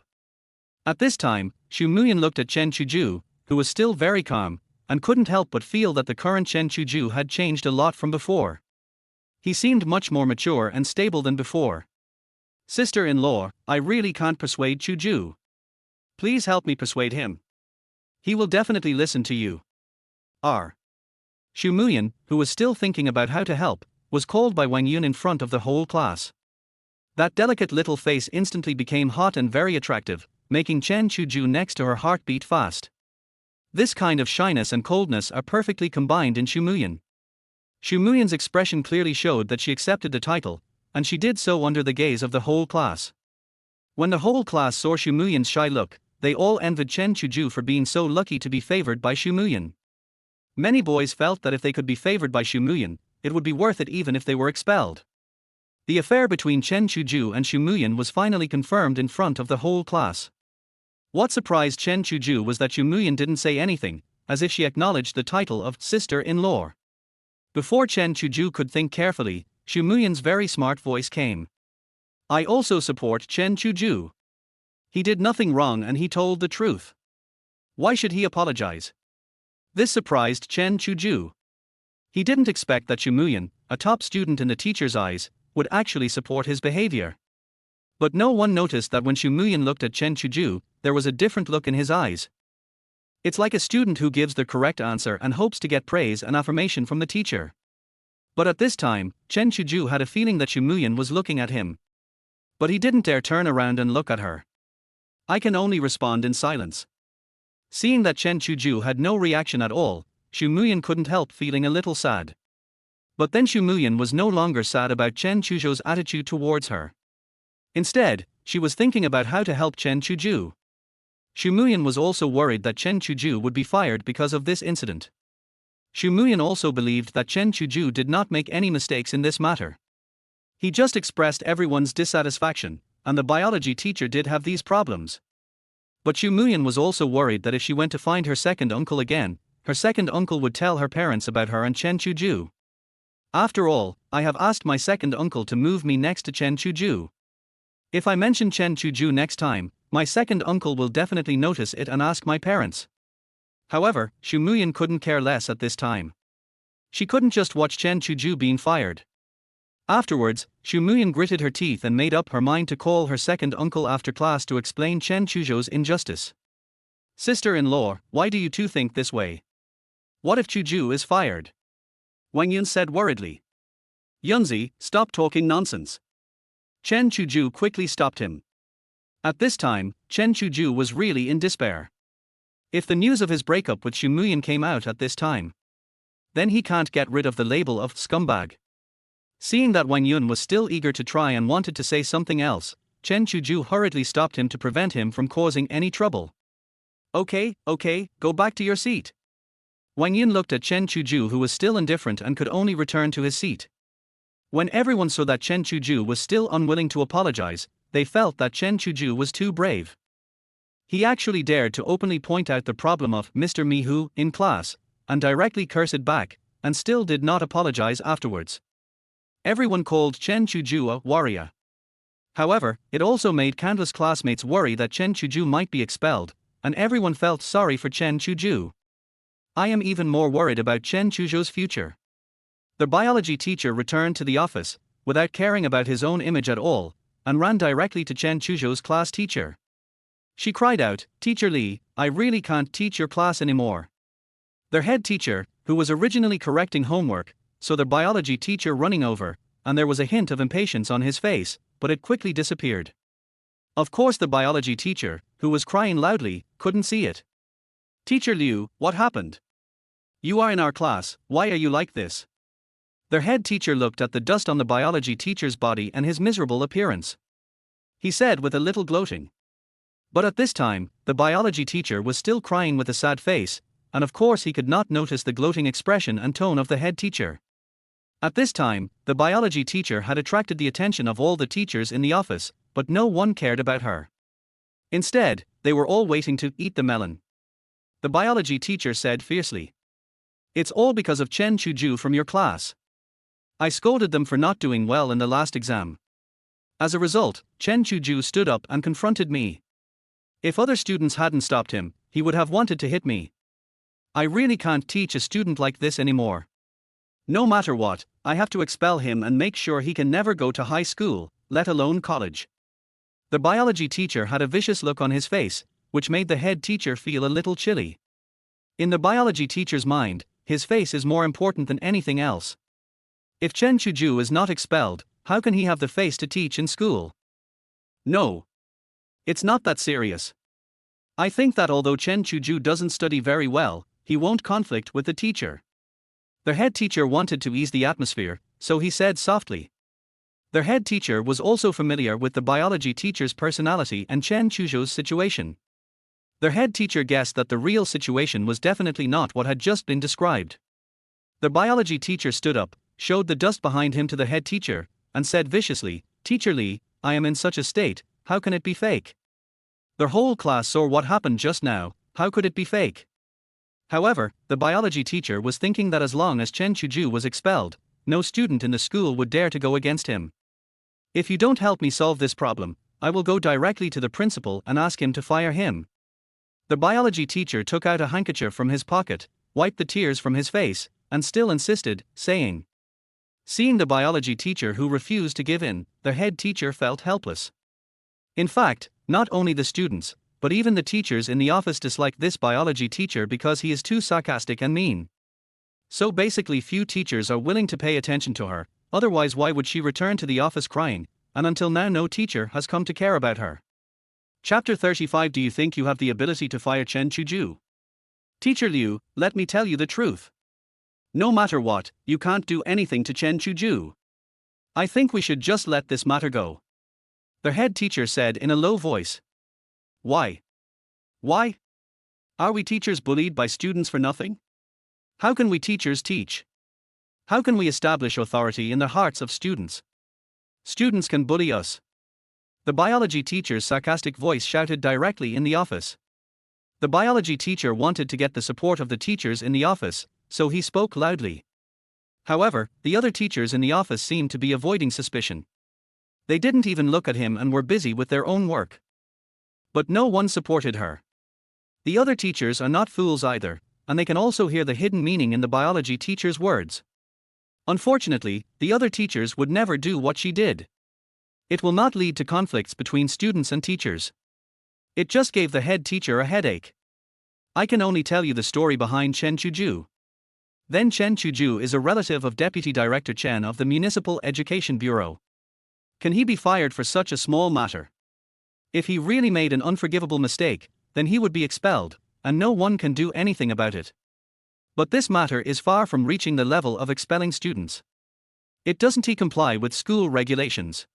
At this time, Xu Muyan looked at Chen Chuzhou, who was still very calm, and couldn't help but feel that the current Chen Chuzhou had changed a lot from before. He seemed much more mature and stable than before. Sister-in-law, I really can't persuade Chuzhou. Please help me persuade him. He will definitely listen to you. R. Xu Muyan, who was still thinking about how to help, was called by Wang Yun in front of the whole class. That delicate little face instantly became hot and very attractive, making Chen Chuzhou next to her heart beat fast. This kind of shyness and coldness are perfectly combined in Xu Muyan. Xu Muyan's expression clearly showed that she accepted the title, and she did so under the gaze of the whole class. When the whole class saw Xu Muyan's shy look, they all envied Chen Chuzhou for being so lucky to be favored by Xu Muyan. Many boys felt that if they could be favored by Xu Muyan, it would be worth it even if they were expelled. The affair between Chen Chuzhou and Xu Muyan was finally confirmed in front of the whole class. What surprised Chen Chuzhou was that Xu Muyan didn't say anything, as if she acknowledged the title of sister-in-law. Before Chen Chuzhou could think carefully, Xu Muyan's very smart voice came. I also support Chen Chuzhou. He did nothing wrong and he told the truth. Why should he apologize? This surprised Chen Chuzhou. He didn't expect that Xu Muyan, a top student in the teacher's eyes, would actually support his behavior. But no one noticed that when Xu Muyan looked at Chen Chuzhou, there was a different look in his eyes. It's like a student who gives the correct answer and hopes to get praise and affirmation from the teacher. But at this time, Chen Chuzhou had a feeling that Xu Muyan was looking at him. But he didn't dare turn around and look at her. I can only respond in silence. Seeing that Chen Chuzhou had no reaction at all, Xu Muyan couldn't help feeling a little sad. But then Xu Muyan was no longer sad about Chen Chuzhou's attitude towards her. Instead, she was thinking about how to help Chen Chuzhou. Xu Muyan was also worried that Chen Chuzhou would be fired because of this incident. Xu Muyan also believed that Chen Chuzhou did not make any mistakes in this matter. He just expressed everyone's dissatisfaction, and the biology teacher did have these problems. But Xu Muyan was also worried that if she went to find her second uncle again, her second uncle would tell her parents about her and Chen Chuzhou. After all, I have asked my second uncle to move me next to Chen Chuzhou. If I mention Chen Chuzhou next time, my second uncle will definitely notice it and ask my parents. However, Xu Muyan couldn't care less at this time. She couldn't just watch Chen Chuzhou being fired. Afterwards, Xu Muyan gritted her teeth and made up her mind to call her second uncle after class to explain Chen Chuzhou's injustice. Sister-in-law, why do you two think this way? What if Chuzhou is fired? Wang Yun said worriedly. Yunzi, stop talking nonsense. Chen Chuzhou quickly stopped him. At this time, Chen Chuzhou was really in despair. If the news of his breakup with Xu Muyan came out at this time, then he can't get rid of the label of scumbag. Seeing that Wang Yun was still eager to try and wanted to say something else, Chen Chuzhou hurriedly stopped him to prevent him from causing any trouble. Okay, go back to your seat. Wang Yun looked at Chen Chuzhou, who was still indifferent and could only return to his seat. When everyone saw that Chen Chuzhou was still unwilling to apologize, they felt that Chen Chuzhou was too brave. He actually dared to openly point out the problem of Mr. Mihu in class, and directly curse it back, and still did not apologize afterwards. Everyone called Chen Chuzhou a warrior. However, it also made countless classmates worry that Chen Chuzhou might be expelled, and everyone felt sorry for Chen Chuzhou. I am even more worried about Chen Chuzhou's future. The biology teacher returned to the office, without caring about his own image at all, and ran directly to Chen Chuzhou's class teacher. She cried out, Teacher Li, I really can't teach your class anymore. Their head teacher, who was originally correcting homework, saw the biology teacher running over, and there was a hint of impatience on his face, but it quickly disappeared. Of course, the biology teacher, who was crying loudly, couldn't see it. Teacher Liu, what happened? You are in our class, why are you like this? Their head teacher looked at the dust on the biology teacher's body and his miserable appearance. He said with a little gloating. But at this time, the biology teacher was still crying with a sad face, and of course he could not notice the gloating expression and tone of the head teacher. At this time, the biology teacher had attracted the attention of all the teachers in the office, but no one cared about her. Instead, they were all waiting to eat the melon. The biology teacher said fiercely. It's all because of Chen Chuzhou from your class. I scolded them for not doing well in the last exam. As a result, Chen Chuzhou stood up and confronted me. If other students hadn't stopped him, he would have wanted to hit me. I really can't teach a student like this anymore. No matter what, I have to expel him and make sure he can never go to high school, let alone college. The biology teacher had a vicious look on his face, which made the head teacher feel a little chilly. In the biology teacher's mind, his face is more important than anything else. If Chen Chuzhou is not expelled, how can he have the face to teach in school? No. It's not that serious. I think that although Chen Chuzhou doesn't study very well, he won't conflict with the teacher. The head teacher wanted to ease the atmosphere, so he said softly. The head teacher was also familiar with the biology teacher's personality and Chen Chuzhou's situation. The head teacher guessed that the real situation was definitely not what had just been described. The biology teacher stood up, showed the dust behind him to the head teacher, and said viciously, "Teacher Li, I am in such a state, how can it be fake?" The whole class saw what happened just now, how could it be fake? However, the biology teacher was thinking that as long as Chen Chuzhou was expelled, no student in the school would dare to go against him. If you don't help me solve this problem, I will go directly to the principal and ask him to fire him. The biology teacher took out a handkerchief from his pocket, wiped the tears from his face, and still insisted, saying. Seeing the biology teacher who refused to give in, the head teacher felt helpless. In fact, not only the students, but even the teachers in the office disliked this biology teacher because he is too sarcastic and mean. So basically few teachers are willing to pay attention to her, otherwise why would she return to the office crying, and until now no teacher has come to care about her. Chapter 35. Do you think you have the ability to fire Chen Chuzhou? Teacher Liu, let me tell you the truth. No matter what, you can't do anything to Chen Chuzhou. I think we should just let this matter go. The head teacher said in a low voice. Why? Why? Are we teachers bullied by students for nothing? How can we teachers teach? How can we establish authority in the hearts of students? Students can bully us. The biology teacher's sarcastic voice shouted directly in the office. The biology teacher wanted to get the support of the teachers in the office, so he spoke loudly. However, the other teachers in the office seemed to be avoiding suspicion. They didn't even look at him and were busy with their own work. But no one supported her. The other teachers are not fools either, and they can also hear the hidden meaning in the biology teacher's words. Unfortunately, the other teachers would never do what she did. It will not lead to conflicts between students and teachers. It just gave the head teacher a headache. I can only tell you the story behind Chen Chuzhou. Then Chen Chuzhou is a relative of Deputy Director Chen of the Municipal Education Bureau. Can he be fired for such a small matter? If he really made an unforgivable mistake, then he would be expelled, and no one can do anything about it. But this matter is far from reaching the level of expelling students. It doesn't comply with school regulations.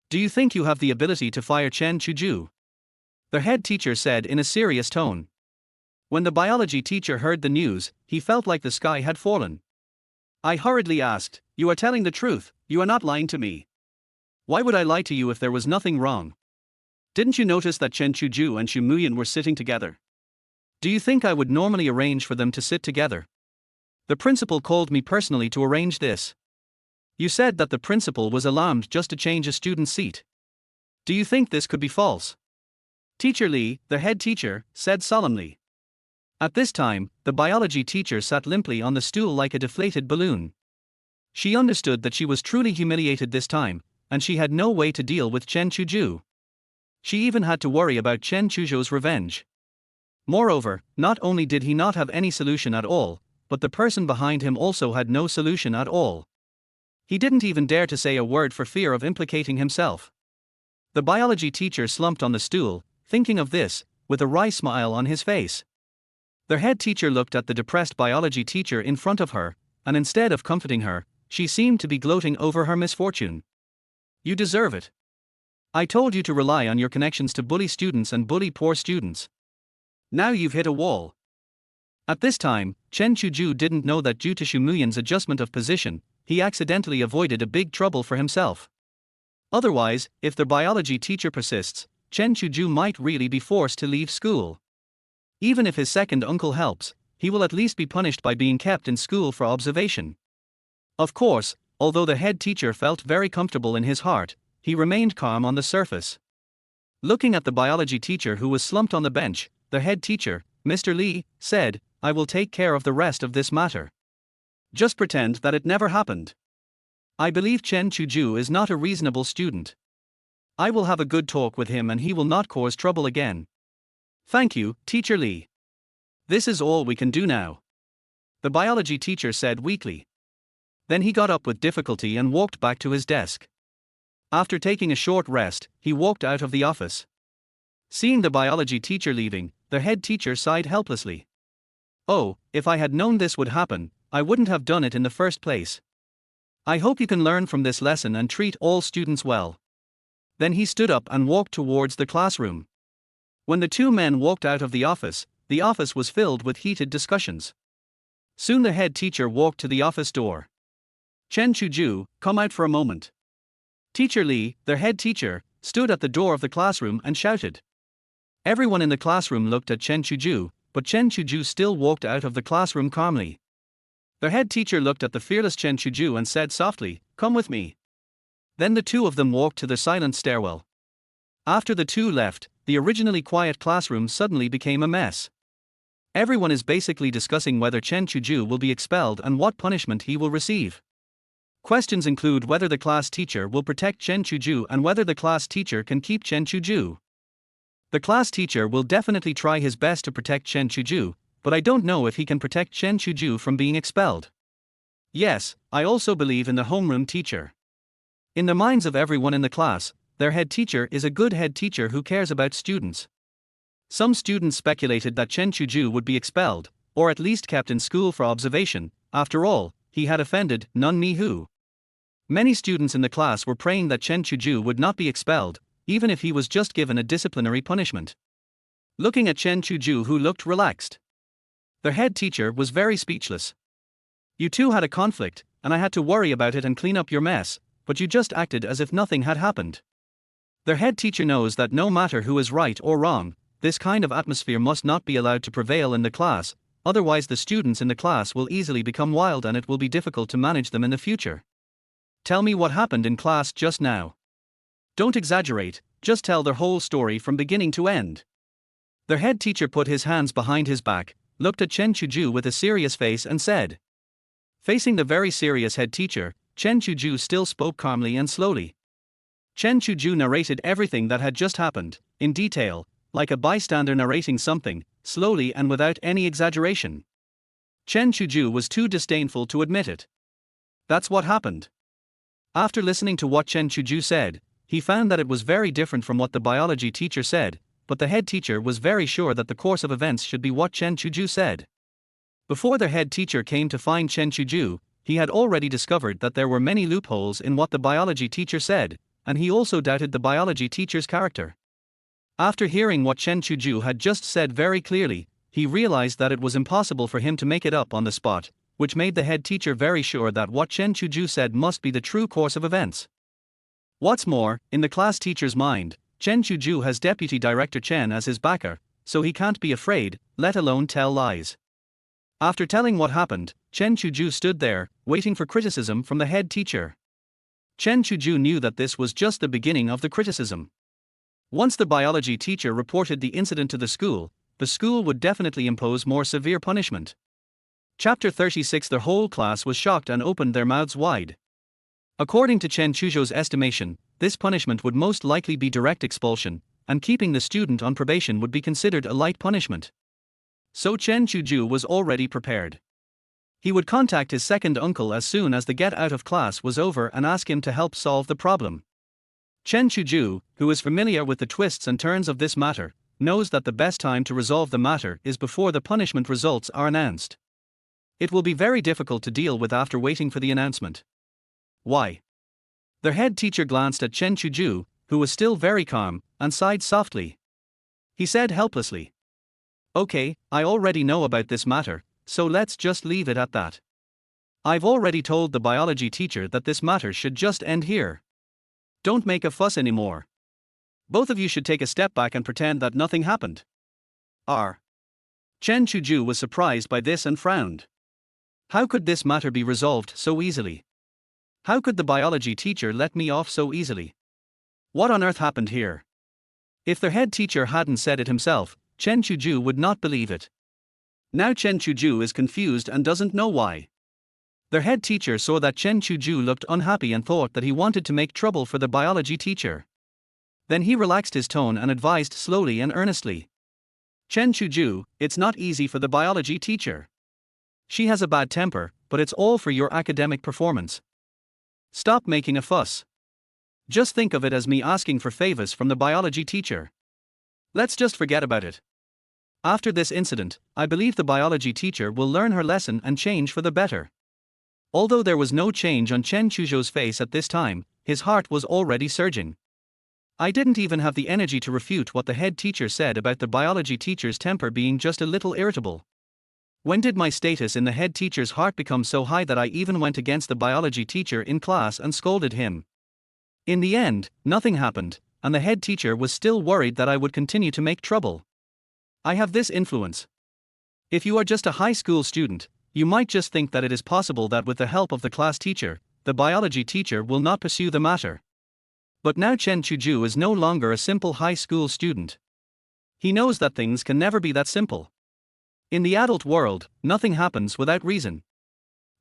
Do you think you have the ability to fire Chen Chuzhou? The head teacher said in a serious tone. When the biology teacher heard the news, he felt like the sky had fallen. I hurriedly asked, "You are telling the truth, you are not lying to me. Why would I lie to you if there was nothing wrong? Didn't you notice that Chen Chuzhou and Xu Muyan were sitting together? Do you think I would normally arrange for them to sit together? The principal called me personally to arrange this. You said that the principal was alarmed just to change a student's seat. Do you think this could be false?" Teacher Li, the head teacher, said solemnly. At this time, the biology teacher sat limply on the stool like a deflated balloon. She understood that she was truly humiliated this time, and she had no way to deal with Chen Chuzhou. She even had to worry about Chen Chuzhou's revenge. Moreover, not only did he not have any solution at all, but the person behind him also had no solution at all. He didn't even dare to say a word for fear of implicating himself. The biology teacher slumped on the stool, thinking of this, with a wry smile on his face. The head teacher looked at the depressed biology teacher in front of her, and instead of comforting her, she seemed to be gloating over her misfortune. You deserve it. I told you to rely on your connections to bully students and bully poor students. Now you've hit a wall. At this time, Chen Chuzhou didn't know that due to Xu Muyan's adjustment of position, he accidentally avoided a big trouble for himself. Otherwise, if the biology teacher persists, Chen Chuzhou might really be forced to leave school. Even if his second uncle helps, he will at least be punished by being kept in school for observation. Of course, although the head teacher felt very comfortable in his heart, he remained calm on the surface. Looking at the biology teacher who was slumped on the bench, the head teacher, Mr. Li, said, "I will take care of the rest of this matter. Just pretend that it never happened. I believe Chen Chuzhou is not a reasonable student. I will have a good talk with him and he will not cause trouble again. Thank you, Teacher Li. This is all we can do now," the biology teacher said weakly. Then he got up with difficulty and walked back to his desk. After taking a short rest, he walked out of the office. Seeing the biology teacher leaving, the head teacher sighed helplessly. "Oh, if I had known this would happen, I wouldn't have done it in the first place. I hope you can learn from this lesson and treat all students well." Then he stood up and walked towards the classroom. When the two men walked out of the office was filled with heated discussions. Soon the head teacher walked to the office door. "Chen Chuzhou, come out for a moment." Teacher Li, their head teacher, stood at the door of the classroom and shouted. Everyone in the classroom looked at Chen Chuzhou, but Chen Chuzhou still walked out of the classroom calmly. Their head teacher looked at the fearless Chen Chuzhou and said softly, "Come with me." Then the two of them walked to the silent stairwell. After the two left, the originally quiet classroom suddenly became a mess. Everyone is basically discussing whether Chen Chuzhou will be expelled and what punishment he will receive. Questions include whether the class teacher will protect Chen Chuzhou and whether the class teacher can keep Chen Chuzhou. The class teacher will definitely try his best to protect Chen Chuzhou, but I don't know if he can protect Chen Chuzhou from being expelled. Yes, I also believe in the homeroom teacher. In the minds of everyone in the class, their head teacher is a good head teacher who cares about students. Some students speculated that Chen Chuzhou would be expelled, or at least kept in school for observation. After all, he had offended Nun Mihu. Many students in the class were praying that Chen Chuzhou would not be expelled, even if he was just given a disciplinary punishment. Looking at Chen Chuzhou, who looked relaxed, their head teacher was very speechless. "You two had a conflict, and I had to worry about it and clean up your mess, but you just acted as if nothing had happened." Their head teacher knows that no matter who is right or wrong, this kind of atmosphere must not be allowed to prevail in the class, otherwise the students in the class will easily become wild and it will be difficult to manage them in the future. "Tell me what happened in class just now. Don't exaggerate, just tell the whole story from beginning to end." Their head teacher put his hands behind his back, looked at Chen Chuzhou with a serious face and said. Facing the very serious head teacher, Chen Chuzhou still spoke calmly and slowly. Chen Chuzhou narrated everything that had just happened, in detail, like a bystander narrating something, slowly and without any exaggeration. Chen Chuzhou was too disdainful to admit it. That's what happened. After listening to what Chen Chuzhou said, he found that it was very different from what the biology teacher said, but the head teacher was very sure that the course of events should be what Chen Chuzhou said. Before the head teacher came to find Chen Chuzhou, he had already discovered that there were many loopholes in what the biology teacher said, and he also doubted the biology teacher's character. After hearing what Chen Chuzhou had just said very clearly, he realized that it was impossible for him to make it up on the spot, which made the head teacher very sure that what Chen Chuzhou said must be the true course of events. What's more, in the class teacher's mind, Chen Chuzhou has Deputy Director Chen as his backer, so he can't be afraid, let alone tell lies. After telling what happened, Chen Chuzhou stood there, waiting for criticism from the head teacher. Chen Chuzhou knew that this was just the beginning of the criticism. Once the biology teacher reported the incident to the school would definitely impose more severe punishment. Chapter 36. The whole class was shocked and opened their mouths wide. According to Chen Chuzhou's estimation, this punishment would most likely be direct expulsion, and keeping the student on probation would be considered a light punishment. So Chen Chuzhou was already prepared. He would contact his second uncle as soon as the get out of class was over and ask him to help solve the problem. Chen Chuzhou, who is familiar with the twists and turns of this matter, knows that the best time to resolve the matter is before the punishment results are announced. It will be very difficult to deal with after waiting for the announcement. Why? Their head teacher glanced at Chen Chuzhou, who was still very calm, and sighed softly. He said helplessly, "Okay, I already know about this matter, so let's just leave it at that. I've already told the biology teacher that this matter should just end here. Don't make a fuss anymore. Both of you should take a step back and pretend that nothing happened." Chen Chuzhou was surprised by this and frowned. How could this matter be resolved so easily? How could the biology teacher let me off so easily? What on earth happened here? If the head teacher hadn't said it himself, Chen Chuzhou would not believe it. Now Chen Chuzhou is confused and doesn't know why. Their head teacher saw that Chen Chuzhou looked unhappy and thought that he wanted to make trouble for the biology teacher. Then he relaxed his tone and advised slowly and earnestly. Chen Chuzhou, it's not easy for the biology teacher. She has a bad temper, but it's all for your academic performance. Stop making a fuss. Just think of it as me asking for favors from the biology teacher. Let's just forget about it. After this incident, I believe the biology teacher will learn her lesson and change for the better. Although there was no change on Chen Chuzhou's face at this time, his heart was already surging. I didn't even have the energy to refute what the head teacher said about the biology teacher's temper being just a little irritable. When did my status in the head teacher's heart become so high that I even went against the biology teacher in class and scolded him? In the end, nothing happened, and the head teacher was still worried that I would continue to make trouble. I have this influence. If you are just a high school student, you might just think that it is possible that with the help of the class teacher, the biology teacher will not pursue the matter. But now Chen Chuzhou is no longer a simple high school student. He knows that things can never be that simple. In the adult world, nothing happens without reason.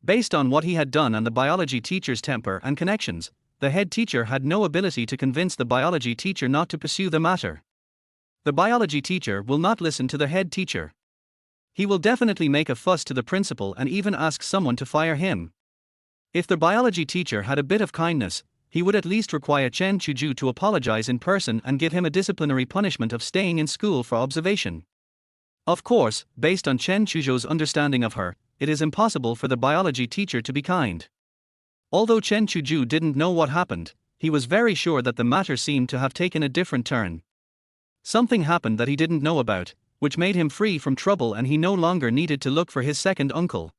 Based on what he had done and the biology teacher's temper and connections, the head teacher had no ability to convince the biology teacher not to pursue the matter. The biology teacher will not listen to the head teacher. He will definitely make a fuss to the principal and even ask someone to fire him. If the biology teacher had a bit of kindness, he would at least require Chen Chuzhou to apologize in person and give him a disciplinary punishment of staying in school for observation. Of course, based on Chen Chuzhou's understanding of her, it is impossible for the biology teacher to be kind. Although Chen Chuzhou didn't know what happened, he was very sure that the matter seemed to have taken a different turn. Something happened that he didn't know about, which made him free from trouble and he no longer needed to look for his second uncle.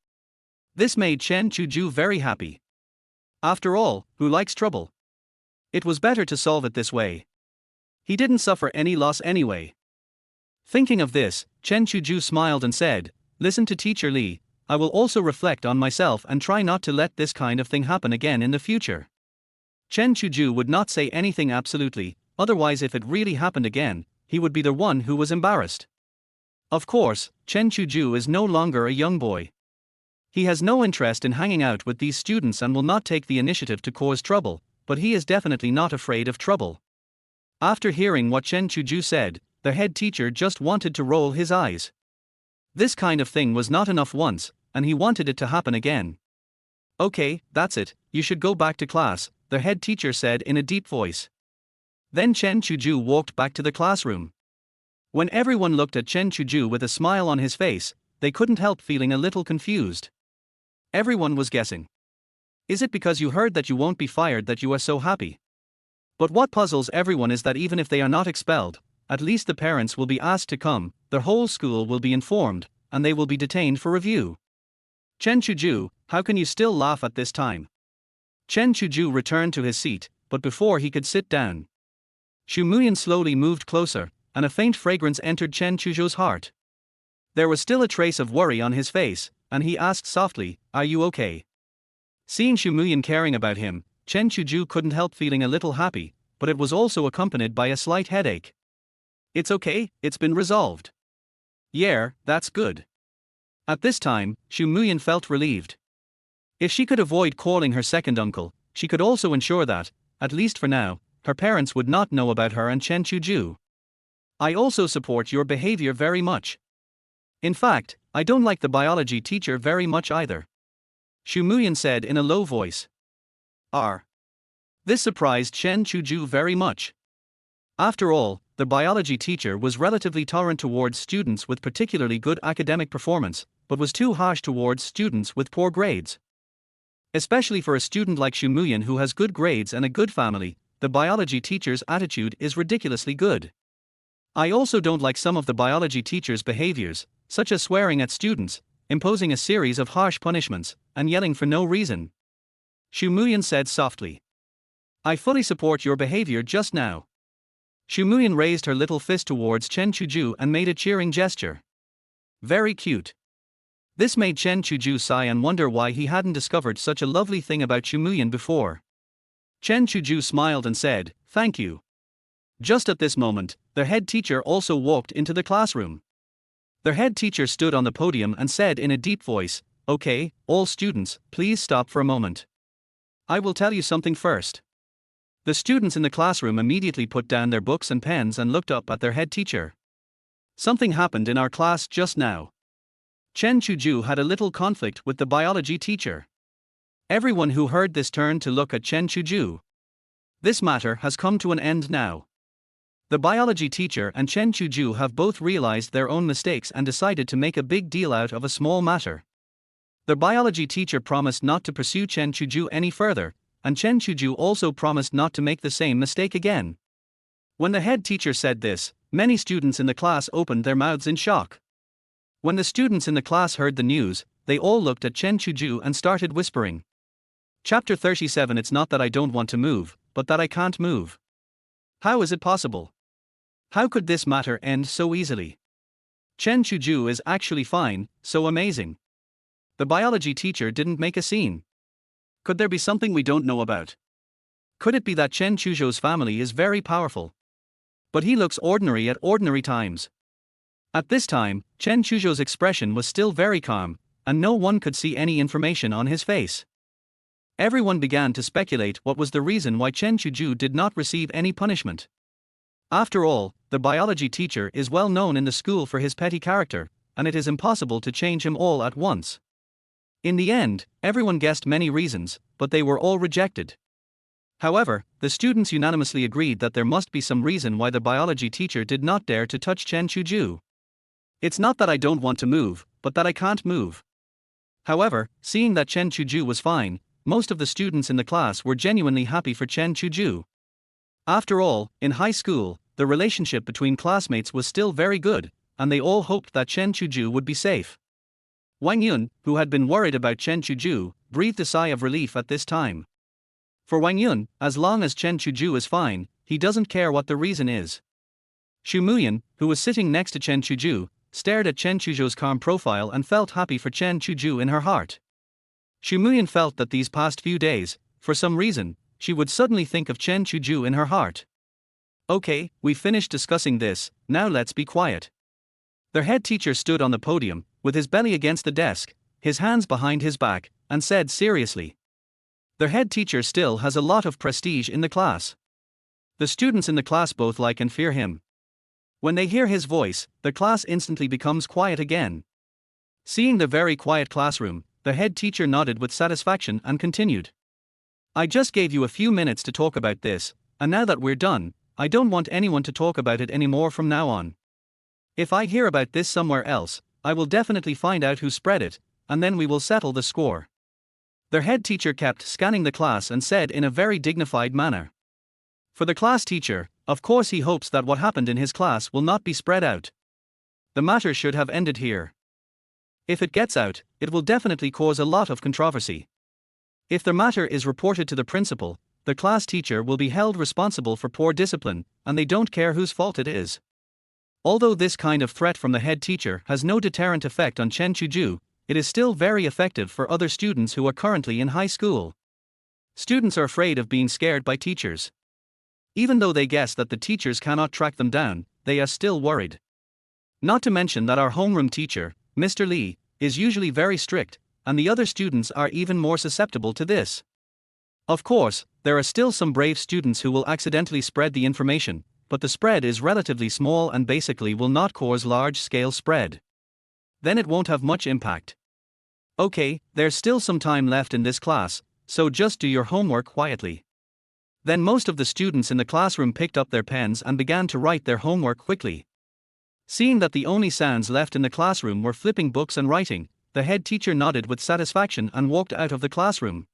This made Chen Chuzhou very happy. After all, who likes trouble? It was better to solve it this way. He didn't suffer any loss anyway. Thinking of this, Chen Chuzhou smiled and said, "Listen to Teacher Li, I will also reflect on myself and try not to let this kind of thing happen again in the future." Chen Chuzhou would not say anything absolutely, otherwise if it really happened again, he would be the one who was embarrassed. Of course, Chen Chuzhou is no longer a young boy. He has no interest in hanging out with these students and will not take the initiative to cause trouble, but he is definitely not afraid of trouble. After hearing what Chen Chuzhou said, the head teacher just wanted to roll his eyes. This kind of thing was not enough once, and he wanted it to happen again. "Okay, that's it, you should go back to class," the head teacher said in a deep voice. Then Chen Chuzhou walked back to the classroom. When everyone looked at Chen Chuzhou with a smile on his face, they couldn't help feeling a little confused. Everyone was guessing. Is it because you heard that you won't be fired that you are so happy? But what puzzles everyone is that even if they are not expelled, at least the parents will be asked to come, the whole school will be informed, and they will be detained for review. Chen Chuzhou, how can you still laugh at this time? Chen Chuzhou returned to his seat, but before he could sit down, Xu Muyan slowly moved closer, and a faint fragrance entered Chen Chuzhou's heart. There was still a trace of worry on his face, and he asked softly, "Are you okay?" Seeing Xu Muyan caring about him, Chen Chuzhou couldn't help feeling a little happy, but it was also accompanied by a slight headache. "It's okay, it's been resolved." "Yeah, that's good." At this time, Xu Muyan felt relieved. If she could avoid calling her second uncle, she could also ensure that, at least for now, her parents would not know about her and Chen Chuzhou. "I also support your behavior very much. In fact, I don't like the biology teacher very much either," Xu Muyan said in a low voice. This surprised Chen Chuzhou very much. After all, the biology teacher was relatively tolerant towards students with particularly good academic performance, but was too harsh towards students with poor grades. Especially for a student like Xu Muyan who has good grades and a good family, the biology teacher's attitude is ridiculously good. I also don't like some of the biology teacher's behaviors, such as swearing at students, imposing a series of harsh punishments, and yelling for no reason. Xu Muyan said softly. "I fully support your behavior just now." Xu Muyan raised her little fist towards Chen Chuzhou and made a cheering gesture. Very cute. This made Chen Chuzhou sigh and wonder why he hadn't discovered such a lovely thing about Xu Muyan before. Chen Chuzhou smiled and said, thank you. Just at this moment, the head teacher also walked into the classroom. The head teacher stood on the podium and said in a deep voice, "Okay, all students, please stop for a moment. I will tell you something first." The students in the classroom immediately put down their books and pens and looked up at their head teacher. Something happened in our class just now. Chen Chuzhou had a little conflict with the biology teacher. Everyone who heard this turned to look at Chen Chuzhou. This matter has come to an end now. The biology teacher and Chen Chuzhou have both realized their own mistakes and decided to make a big deal out of a small matter. The biology teacher promised not to pursue Chen Chuzhou any further, and Chen Chuzhou also promised not to make the same mistake again. When the head teacher said this, many students in the class opened their mouths in shock. When the students in the class heard the news, they all looked at Chen Chuzhou and started whispering. Chapter 37. It's not that I don't want to move, but that I can't move. How is it possible? How could this matter end so easily? Chen Chuzhou is actually fine, so amazing. The biology teacher didn't make a scene. Could there be something we don't know about? Could it be that Chen Chuzhou's family is very powerful? But he looks ordinary at ordinary times. At this time, Chen Chuzhou's expression was still very calm, and no one could see any information on his face. Everyone began to speculate what was the reason why Chen Chuzhou did not receive any punishment. After all, the biology teacher is well known in the school for his petty character, and it is impossible to change him all at once. In the end, everyone guessed many reasons, but they were all rejected. However, the students unanimously agreed that there must be some reason why the biology teacher did not dare to touch Chen Chuzhou. It's not that I don't want to move, but that I can't move. However, seeing that Chen Chuzhou was fine, most of the students in the class were genuinely happy for Chen Chuzhou. After all, in high school, the relationship between classmates was still very good, and they all hoped that Chen Chuzhou would be safe. Wang Yun, who had been worried about Chen Chuzhou, breathed a sigh of relief at this time. For Wang Yun, as long as Chen Chuzhou is fine, he doesn't care what the reason is. Xu Muyan, who was sitting next to Chen Chuzhou, stared at Chen Chuzhou's calm profile and felt happy for Chen Chuzhou in her heart. Xu Muyan felt that these past few days, for some reason, she would suddenly think of Chen Chuzhou in her heart. Okay, we finished discussing this, now let's be quiet. Their head teacher stood on the podium, with his belly against the desk, his hands behind his back, and said seriously. Their head teacher still has a lot of prestige in the class. The students in the class both like and fear him. When they hear his voice, the class instantly becomes quiet again. Seeing the very quiet classroom, the head teacher nodded with satisfaction and continued. I just gave you a few minutes to talk about this, and now that we're done, I don't want anyone to talk about it anymore from now on. If I hear about this somewhere else, I will definitely find out who spread it, and then we will settle the score. Their head teacher kept scanning the class and said in a very dignified manner. For the class teacher, of course he hopes that what happened in his class will not be spread out. The matter should have ended here. If it gets out, it will definitely cause a lot of controversy. If the matter is reported to the principal, the class teacher will be held responsible for poor discipline, and they don't care whose fault it is. Although this kind of threat from the head teacher has no deterrent effect on Chen Chuzhou, it is still very effective for other students who are currently in high school. Students are afraid of being scared by teachers. Even though they guess that the teachers cannot track them down, they are still worried. Not to mention that our homeroom teacher, Mr. Li, is usually very strict, and the other students are even more susceptible to this. Of course, there are still some brave students who will accidentally spread the information, but the spread is relatively small and basically will not cause large-scale spread. Then it won't have much impact. Okay, there's still some time left in this class, so just do your homework quietly. Then most of the students in the classroom picked up their pens and began to write their homework quickly. Seeing that the only sounds left in the classroom were flipping books and writing, the head teacher nodded with satisfaction and walked out of the classroom.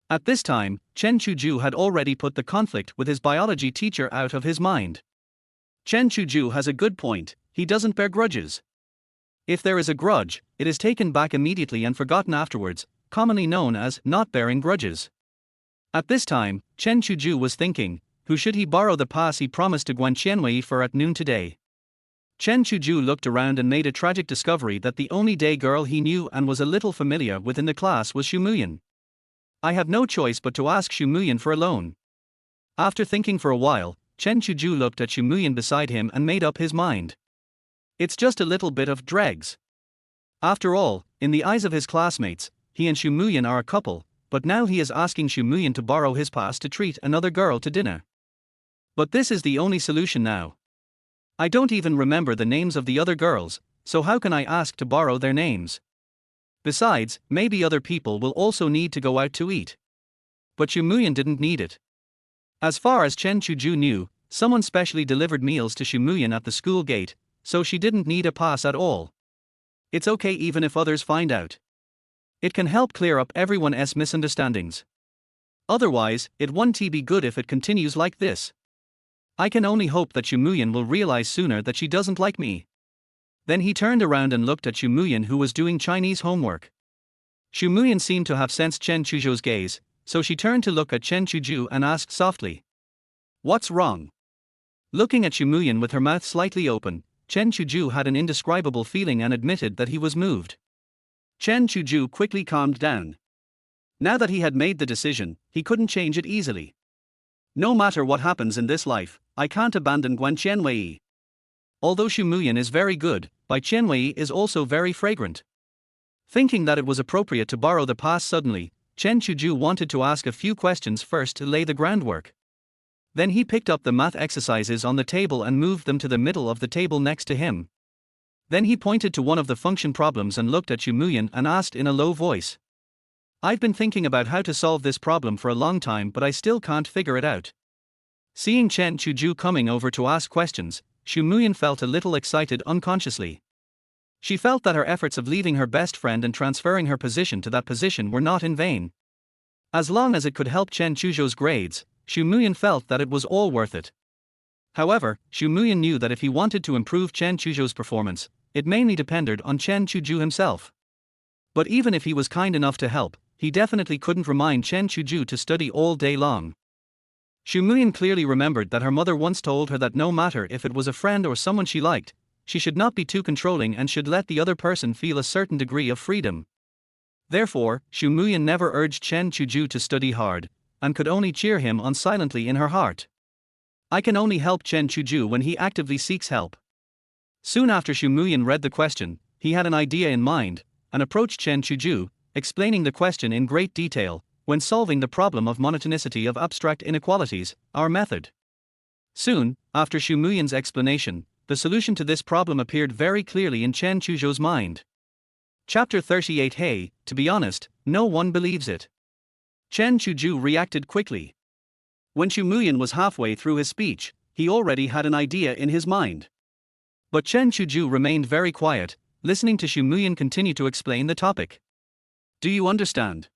At this time, Chen Chuzhou had already put the conflict with his biology teacher out of his mind. Chen Chuzhou has a good point, he doesn't bear grudges. If there is a grudge, it is taken back immediately and forgotten afterwards, commonly known as not bearing grudges. At this time, Chen Chuzhou was thinking, who should he borrow the pass he promised to Guan Qianwei for at noon today? Chen Chuzhou looked around and made a tragic discovery that the only day girl he knew and was a little familiar with in the class was Xu Muyan. I have no choice but to ask Xu Muyan for a loan. After thinking for a while, Chen Chuzhou looked at Xu Muyan beside him and made up his mind. It's just a little bit of dregs. After all, in the eyes of his classmates, he and Xu Muyan are a couple, but now he is asking Xu Muyan to borrow his pass to treat another girl to dinner. But this is the only solution now. I don't even remember the names of the other girls, so how can I ask to borrow their names? Besides, maybe other people will also need to go out to eat. But Xu Muyan didn't need it. As far as Chen Chuzhou knew, someone specially delivered meals to Xu Muyan at the school gate, so she didn't need a pass at all. It's okay even if others find out. It can help clear up everyone's misunderstandings. Otherwise, it won't be good if it continues like this. I can only hope that Xu Muyan will realize sooner that she doesn't like me. Then he turned around and looked at Xu Muyan, who was doing Chinese homework. Xu Muyan seemed to have sensed Chen Chuzhou's gaze, so she turned to look at Chen Chuzhou and asked softly, "What's wrong?" Looking at Xu Muyan with her mouth slightly open, Chen Chuzhou had an indescribable feeling and admitted that he was moved. Chen Chuzhou quickly calmed down. Now that he had made the decision, he couldn't change it easily. No matter what happens in this life, I can't abandon Guan Qianwei. Although Xu Muyan is very good, Bai Qianwei is also very fragrant. Thinking that it was appropriate to borrow the pass suddenly, Chen Chuzhou wanted to ask a few questions first to lay the groundwork. Then he picked up the math exercises on the table and moved them to the middle of the table next to him. Then he pointed to one of the function problems and looked at Xu Muyan and asked in a low voice, "I've been thinking about how to solve this problem for a long time, but I still can't figure it out." Seeing Chen Chuzhou coming over to ask questions, Xu Muyan felt a little excited unconsciously. She felt that her efforts of leaving her best friend and transferring her position to that position were not in vain. As long as it could help Chen Chuzhou's grades, Xu Muyan felt that it was all worth it. However, Xu Muyan knew that if he wanted to improve Chen Chuzhou's performance, it mainly depended on Chen Chuzhou himself. But even if he was kind enough to help, he definitely couldn't remind Chen Chuzhou to study all day long. Xu Muyan clearly remembered that her mother once told her that no matter if it was a friend or someone she liked, she should not be too controlling and should let the other person feel a certain degree of freedom. Therefore, Xu Muyan never urged Chen Chuzhou to study hard, and could only cheer him on silently in her heart. I can only help Chen Chuzhou when he actively seeks help. Soon after Xu Muyan read the question, he had an idea in mind, and approached Chen Chuzhou, explaining the question in great detail. When solving the problem of monotonicity of abstract inequalities, our method. Soon, after Xu Muyan's explanation, the solution to this problem appeared very clearly in Chen Chuzhou's mind. Chapter 38. Hey, to be honest, no one believes it. Chen Chuzhou reacted quickly. When Xu Muyan was halfway through his speech, he already had an idea in his mind. But Chen Chuzhou remained very quiet, listening to Xu Muyan continue to explain the topic. Do you understand?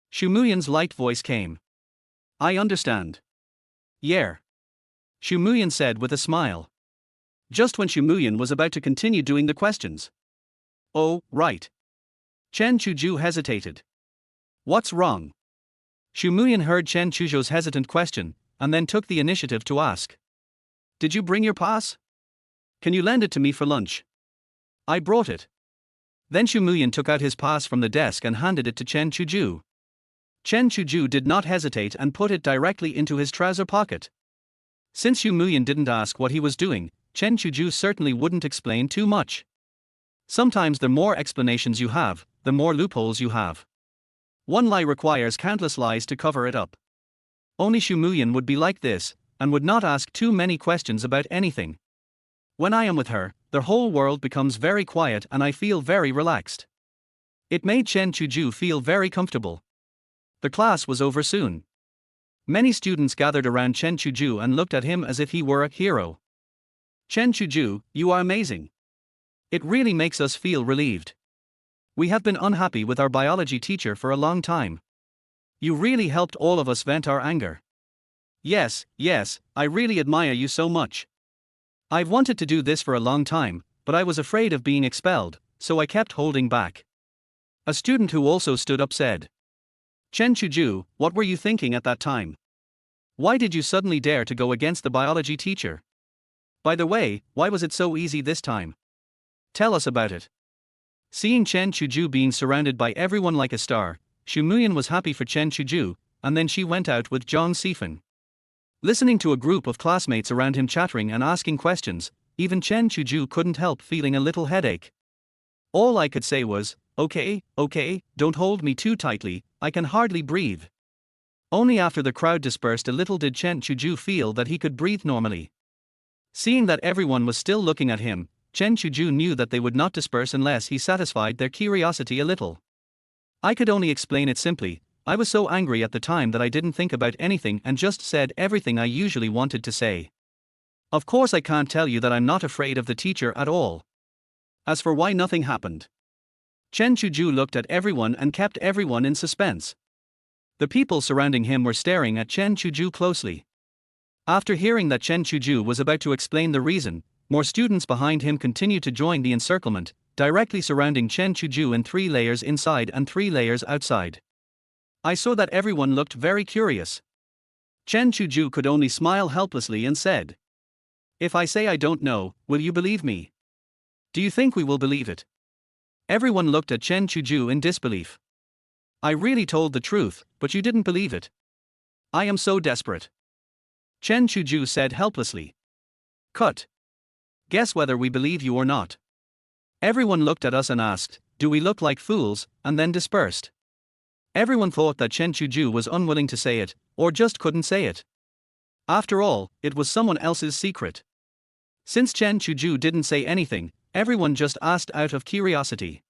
Xu Muyan's light voice came. I understand. Yeah. Xu Muyan said with a smile. Just when Xu Muyan was about to continue doing the questions. Oh, right. Chen Chuzhou hesitated. What's wrong? Xu Muyan heard Chen Chuzhou's hesitant question, and then took the initiative to ask. Did you bring your pass? Can you lend it to me for lunch? I brought it. Then Xu Muyan took out his pass from the desk and handed it to Chen Chuzhou. Chen Chuzhou did not hesitate and put it directly into his trouser pocket. Since Xu Muyan didn't ask what he was doing, Chen Chuzhou certainly wouldn't explain too much. Sometimes the more explanations you have, the more loopholes you have. One lie requires countless lies to cover it up. Only Xu Muyan would be like this, and would not ask too many questions about anything. When I am with her, the whole world becomes very quiet and I feel very relaxed. It made Chen Chuzhou feel very comfortable. The class was over soon. Many students gathered around Chen Chuzhou and looked at him as if he were a hero. Chen Chuzhou, you are amazing. It really makes us feel relieved. We have been unhappy with our biology teacher for a long time. You really helped all of us vent our anger. Yes, I really admire you so much. I've wanted to do this for a long time, but I was afraid of being expelled, so I kept holding back. A student who also stood up said. Chen Chuzhou, what were you thinking at that time? Why did you suddenly dare to go against the biology teacher? By the way, why was it so easy this time? Tell us about it. Seeing Chen Chuzhou being surrounded by everyone like a star, Xu Muyan was happy for Chen Chuzhou, and then she went out with Zhang Sifan. Listening to a group of classmates around him chattering and asking questions, even Chen Chuzhou couldn't help feeling a little headache. All I could say was, okay, don't hold me too tightly, I can hardly breathe. Only after the crowd dispersed a little did Chen Chuzhou feel that he could breathe normally. Seeing that everyone was still looking at him, Chen Chuzhou knew that they would not disperse unless he satisfied their curiosity a little. I could only explain it simply. I was so angry at the time that I didn't think about anything and just said everything I usually wanted to say. Of course I can't tell you that I'm not afraid of the teacher at all. As for why nothing happened, Chen Chuzhou looked at everyone and kept everyone in suspense. The people surrounding him were staring at Chen Chuzhou closely. After hearing that Chen Chuzhou was about to explain the reason, more students behind him continued to join the encirclement, directly surrounding Chen Chuzhou in 3 layers inside and 3 layers outside. I saw that everyone looked very curious. Chen Chuzhou could only smile helplessly and said, "If I say I don't know, will you believe me? Do you think we will believe it?" Everyone looked at Chen Chuzhou in disbelief. "I really told the truth, but you didn't believe it. I am so desperate," Chen Chuzhou said helplessly. "Cut. Guess whether we believe you or not." Everyone looked at us and asked, "Do we look like fools?" and then dispersed. Everyone thought that Chen Chuzhou was unwilling to say it, or just couldn't say it. After all, it was someone else's secret. Since Chen Chuzhou didn't say anything, everyone just asked out of curiosity.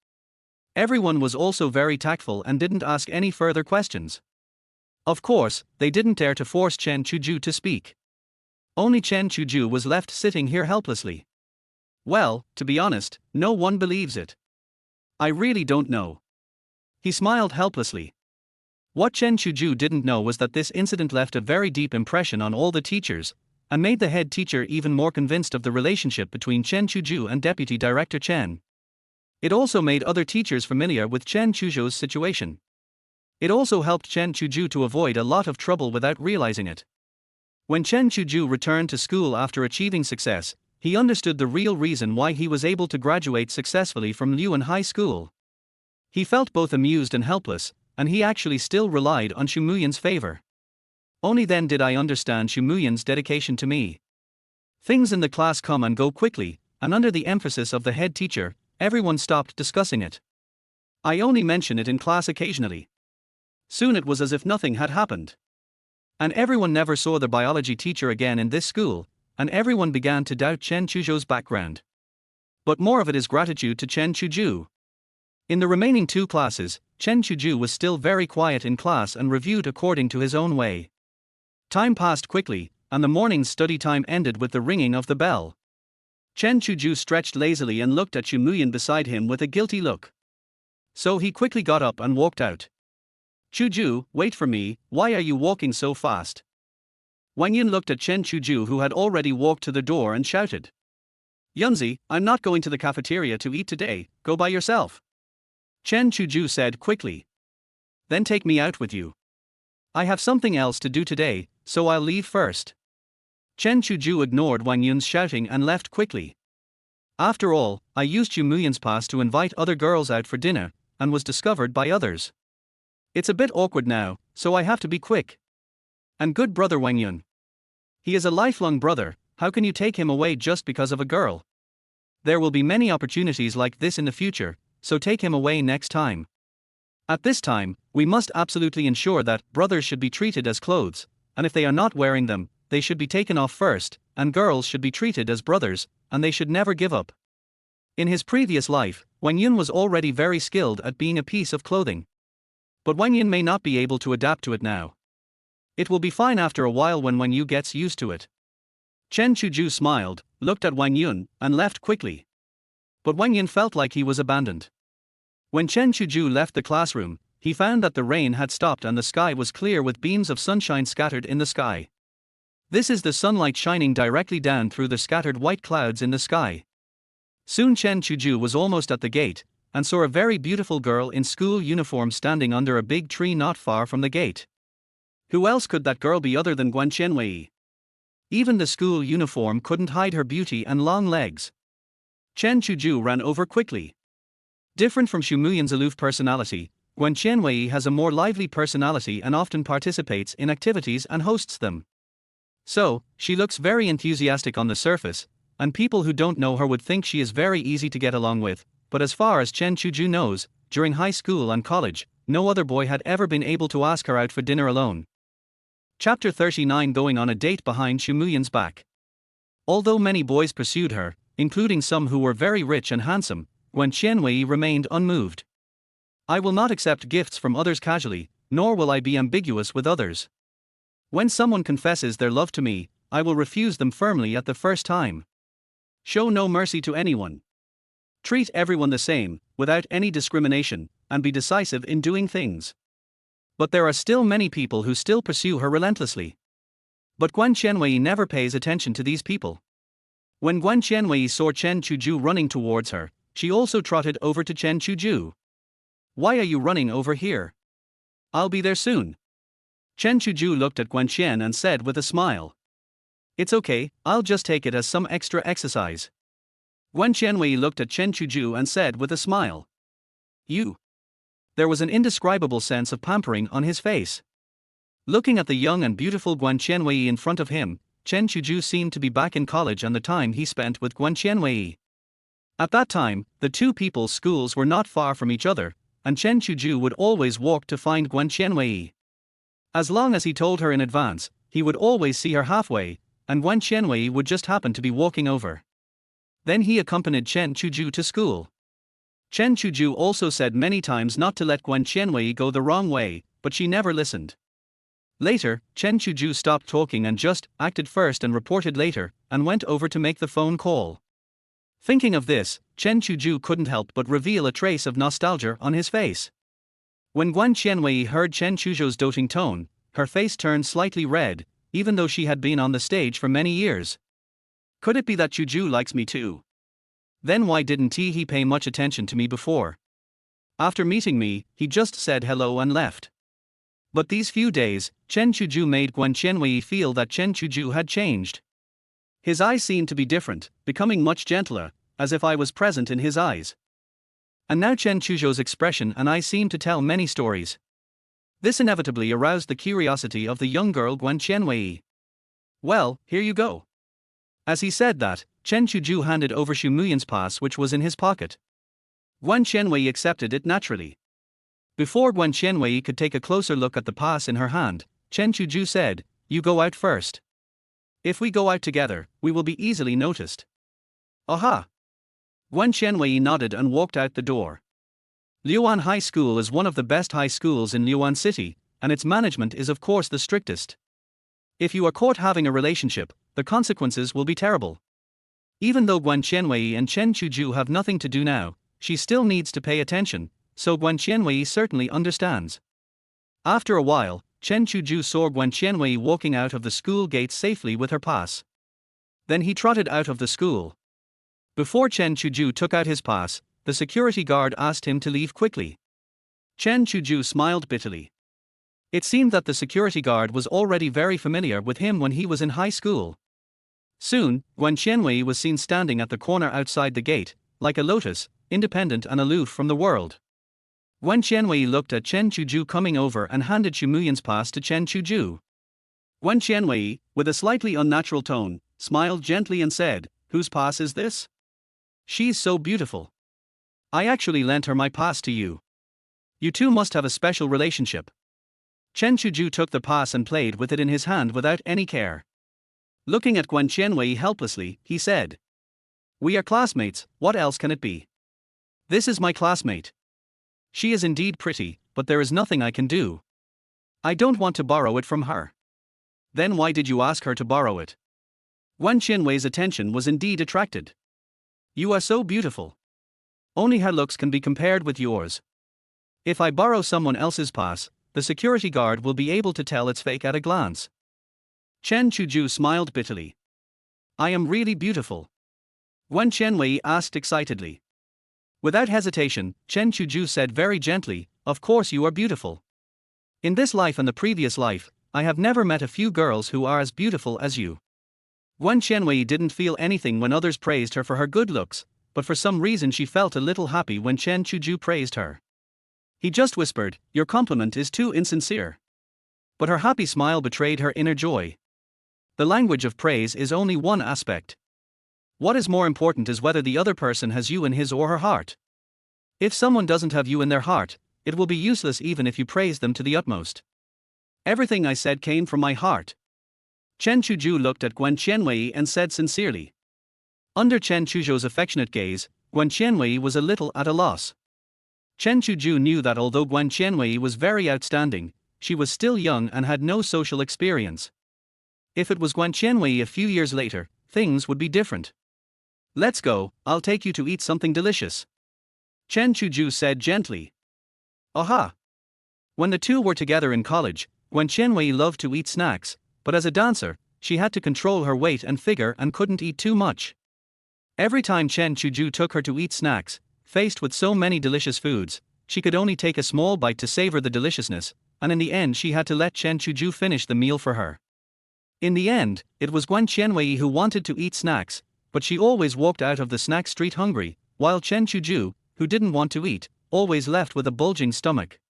Everyone was also very tactful and didn't ask any further questions. Of course, they didn't dare to force Chen Chuzhou to speak. Only Chen Chuzhou was left sitting here helplessly. Well, to be honest, no one believes it. I really don't know. He smiled helplessly. What Chen Chuzhou didn't know was that this incident left a very deep impression on all the teachers, and made the head teacher even more convinced of the relationship between Chen Chuzhou and Deputy Director Chen. It also made other teachers familiar with Chen Chuzhou's situation. It also helped Chen Chuzhou to avoid a lot of trouble without realizing it. When Chen Chuzhou returned to school after achieving success, he understood the real reason why he was able to graduate successfully from Liyuan High School. He felt both amused and helpless, and he actually still relied on Xu Muyan's favor. Only then did I understand Xu Muyan's dedication to me. Things in the class come and go quickly, and under the emphasis of the head teacher, everyone stopped discussing it. I only mention it in class occasionally. Soon it was as if nothing had happened. And everyone never saw the biology teacher again in this school, and everyone began to doubt Chen Chuzhou's background. But more of it is gratitude to Chen Chuzhou. In the remaining 2 classes, Chen Chuzhou was still very quiet in class and reviewed according to his own way. Time passed quickly, and the morning's study time ended with the ringing of the bell. Chen Chuzhou stretched lazily and looked at Xu Muyan beside him with a guilty look. So he quickly got up and walked out. "Chuzhou, wait for me, why are you walking so fast?" Wang Yun looked at Chen Chuzhou, who had already walked to the door, and shouted, "Yunzi, I'm not going to the cafeteria to eat today, go by yourself." Chen Chuzhou said quickly. "Then take me out with you. I have something else to do today, so I'll leave first." Chen Chuzhou ignored Wang Yun's shouting and left quickly. After all, I used Xu Muyan's pass to invite other girls out for dinner, and was discovered by others. It's a bit awkward now, so I have to be quick. And good brother Wang Yun. He is a lifelong brother, how can you take him away just because of a girl? There will be many opportunities like this in the future, so take him away next time. At this time, we must absolutely ensure that brothers should be treated as clothes, and if they are not wearing them, they should be taken off first, and girls should be treated as brothers, and they should never give up. In his previous life, Wang Yun was already very skilled at being a piece of clothing. But Wang Yun may not be able to adapt to it now. It will be fine after a while when Wang Yu gets used to it. Chen Chuzhou smiled, looked at Wang Yun, and left quickly. But Wang Yun felt like he was abandoned. When Chen Chuzhou left the classroom, he found that the rain had stopped and the sky was clear with beams of sunshine scattered in the sky. This is the sunlight shining directly down through the scattered white clouds in the sky. Soon Chen Chuzhou was almost at the gate, and saw a very beautiful girl in school uniform standing under a big tree not far from the gate. Who else could that girl be other than Guan Qianwei? Even the school uniform couldn't hide her beauty and long legs. Chen Chuzhou ran over quickly. Different from Xu Muyan's aloof personality, Guan Qianwei has a more lively personality and often participates in activities and hosts them. So, she looks very enthusiastic on the surface, and people who don't know her would think she is very easy to get along with, but as far as Chen Chuzhou knows, during high school and college, no other boy had ever been able to ask her out for dinner alone. Chapter 39 Going on a date behind Xu Muyan's back. Although many boys pursued her, including some who were very rich and handsome, Guan Qianwei remained unmoved. I will not accept gifts from others casually, nor will I be ambiguous with others. When someone confesses their love to me, I will refuse them firmly at the first time. Show no mercy to anyone. Treat everyone the same, without any discrimination, and be decisive in doing things. But there are still many people who still pursue her relentlessly. But Guan Qianwei never pays attention to these people. When Guan Qianwei saw Chen Chuzhou running towards her, she also trotted over to Chen Chuzhou. Why are you running over here? I'll be there soon. Chen Chuzhou looked at Guan Qian and said with a smile. It's okay, I'll just take it as some extra exercise. Guan Qianwei looked at Chen Chuzhou and said with a smile. You. There was an indescribable sense of pampering on his face. Looking at the young and beautiful Guan Qianwei in front of him, Chen Chuzhou seemed to be back in college and the time he spent with Guan Qianwei. At that time, the two people's schools were not far from each other, and Chen Chuzhou would always walk to find Guan Qianwei. As long as he told her in advance, he would always see her halfway, and Guan Qianwei would just happen to be walking over. Then he accompanied Chen Chuzhou to school. Chen Chuzhou also said many times not to let Guan Qianwei go the wrong way, but she never listened. Later, Chen Chuzhou stopped talking and just acted first and reported later, and went over to make the phone call. Thinking of this, Chen Chuzhou couldn't help but reveal a trace of nostalgia on his face. When Guan Qianwei heard Chen Chuzhou's doting tone, her face turned slightly red, even though she had been on the stage for many years. Could it be that Chuzhou likes me too? Then why didn't he pay much attention to me before? After meeting me, he just said hello and left. But these few days, Chen Chuzhou made Guan Qianwei feel that Chen Chuzhou had changed. His eyes seemed to be different, becoming much gentler, as if I was present in his eyes. And now Chen Chuzhou's expression and eyes seemed to tell many stories. This inevitably aroused the curiosity of the young girl Guan Qianwei. Well, here you go. As he said that, Chen Chuzhou handed over Xu Muyan's pass which was in his pocket. Guan Qianwei accepted it naturally. Before Guan Qianwei could take a closer look at the pass in her hand, Chen Chuzhou said, "You go out first. If we go out together, we will be easily noticed." Aha! Guan Qianwei nodded and walked out the door. Luoan High School is one of the best high schools in Luoan City, and its management is of course the strictest. If you are caught having a relationship, the consequences will be terrible. Even though Guan Qianwei and Chen Chuzhou have nothing to do now, she still needs to pay attention, so Guan Qianwei certainly understands. After a while, Chen Chuzhou saw Guan Qianwei walking out of the school gates safely with her pass. Then he trotted out of the school. Before Chen Chuzhou took out his pass, the security guard asked him to leave quickly. Chen Chuzhou smiled bitterly. It seemed that the security guard was already very familiar with him when he was in high school. Soon, Guan Qianwei was seen standing at the corner outside the gate, like a lotus, independent and aloof from the world. Guan Qianwei looked at Chen Chuzhou coming over and handed Xu Muyan's pass to Chen Chuzhou. Guan Qianwei, with a slightly unnatural tone, smiled gently and said, "Whose pass is this? She's so beautiful. I actually lent her my pass to you. You two must have a special relationship." Chen Chuzhou took the pass and played with it in his hand without any care. Looking at Guan Qianwei helplessly, he said, "We are classmates, what else can it be? This is my classmate. She is indeed pretty, but there is nothing I can do. I don't want to borrow it from her." "Then why did you ask her to borrow it?" Guan Qianwei's attention was indeed attracted. "You are so beautiful. Only her looks can be compared with yours. If I borrow someone else's pass, the security guard will be able to tell it's fake at a glance." Chen Chuzhou smiled bitterly. "I am really beautiful?" Guan Qianwei asked excitedly. Without hesitation, Chen Chuzhou said very gently, "Of course you are beautiful. In this life and the previous life, I have never met a few girls who are as beautiful as you." Guan Qianwei didn't feel anything when others praised her for her good looks, but for some reason she felt a little happy when Chen Chuzhou praised her. He just whispered, "Your compliment is too insincere." But her happy smile betrayed her inner joy. The language of praise is only one aspect. What is more important is whether the other person has you in his or her heart. If someone doesn't have you in their heart, it will be useless even if you praise them to the utmost. Everything I said came from my heart. Chen Chuzhou looked at Guan Qianwei and said sincerely. Under Chen Chuzhou's affectionate gaze, Guan Qianwei was a little at a loss. Chen Chuzhou knew that although Guan Qianwei was very outstanding, she was still young and had no social experience. If it was Guan Qianwei a few years later, things would be different. Let's go, I'll take you to eat something delicious. Chen Chuzhou said gently. Aha! When the two were together in college, Guan Qianwei loved to eat snacks, but as a dancer, she had to control her weight and figure and couldn't eat too much. Every time Chen Chuzhou took her to eat snacks, faced with so many delicious foods, she could only take a small bite to savor the deliciousness, and in the end she had to let Chen Chuzhou finish the meal for her. In the end, it was Guan Qianwei who wanted to eat snacks, but she always walked out of the snack street hungry, while Chen Chuzhou, who didn't want to eat, always left with a bulging stomach.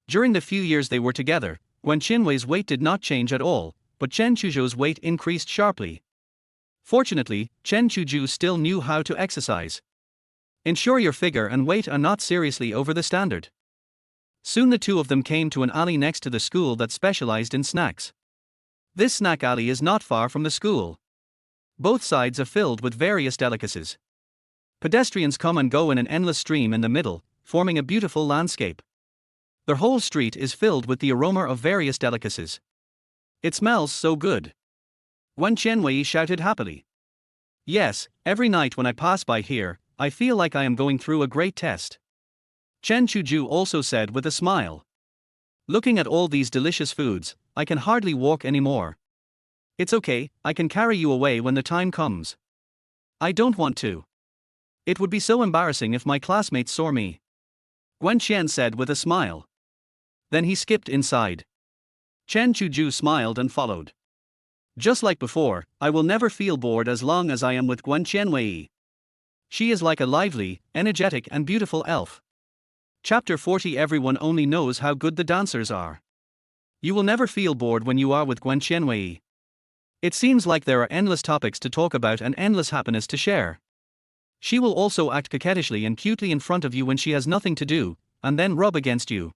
During the few years they were together, Guan Qianwei's weight did not change at all, but Chen Chuzhou's weight increased sharply. Fortunately, Chen Chuzhou still knew how to exercise. Ensure your figure and weight are not seriously over the standard. Soon the two of them came to an alley next to the school that specialized in snacks. This snack alley is not far from the school. Both sides are filled with various delicacies. Pedestrians come and go in an endless stream in the middle, forming a beautiful landscape. The whole street is filled with the aroma of various delicacies. It smells so good. Guan Qianwei shouted happily. Yes, every night when I pass by here, I feel like I am going through a great test. Chen Chuzhou also said with a smile. Looking at all these delicious foods, I can hardly walk anymore. It's okay, I can carry you away when the time comes. I don't want to. It would be so embarrassing if my classmates saw me. Guan Qian said with a smile. Then he skipped inside. Chen Chuzhou smiled and followed. Just like before, I will never feel bored as long as I am with Guan Qianwei. She is like a lively, energetic and beautiful elf. Chapter 40. Everyone only knows how good the dancers are. You will never feel bored when you are with Guan Qianwei. It seems like there are endless topics to talk about and endless happiness to share. She will also act coquettishly and cutely in front of you when she has nothing to do, and then rub against you.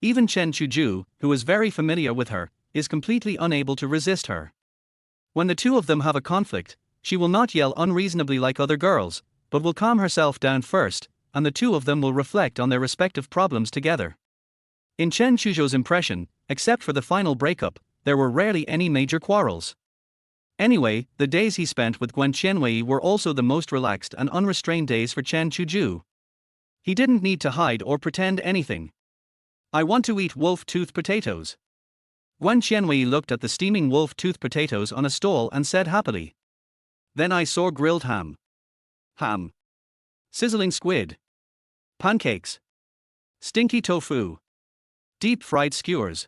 Even Chen Chuzhou, who is very familiar with her, is completely unable to resist her. When the two of them have a conflict, she will not yell unreasonably like other girls, but will calm herself down first, and the two of them will reflect on their respective problems together. In Chen Chuzhou's impression, except for the final breakup, there were rarely any major quarrels. Anyway, the days he spent with Guan Qianwei were also the most relaxed and unrestrained days for Chen Chuzhou. He didn't need to hide or pretend anything. I want to eat wolf-tooth potatoes. Guan Qianwei looked at the steaming wolf-tooth potatoes on a stall and said happily. Then I saw grilled ham. Ham. Sizzling squid. Pancakes. Stinky tofu. Deep-fried skewers.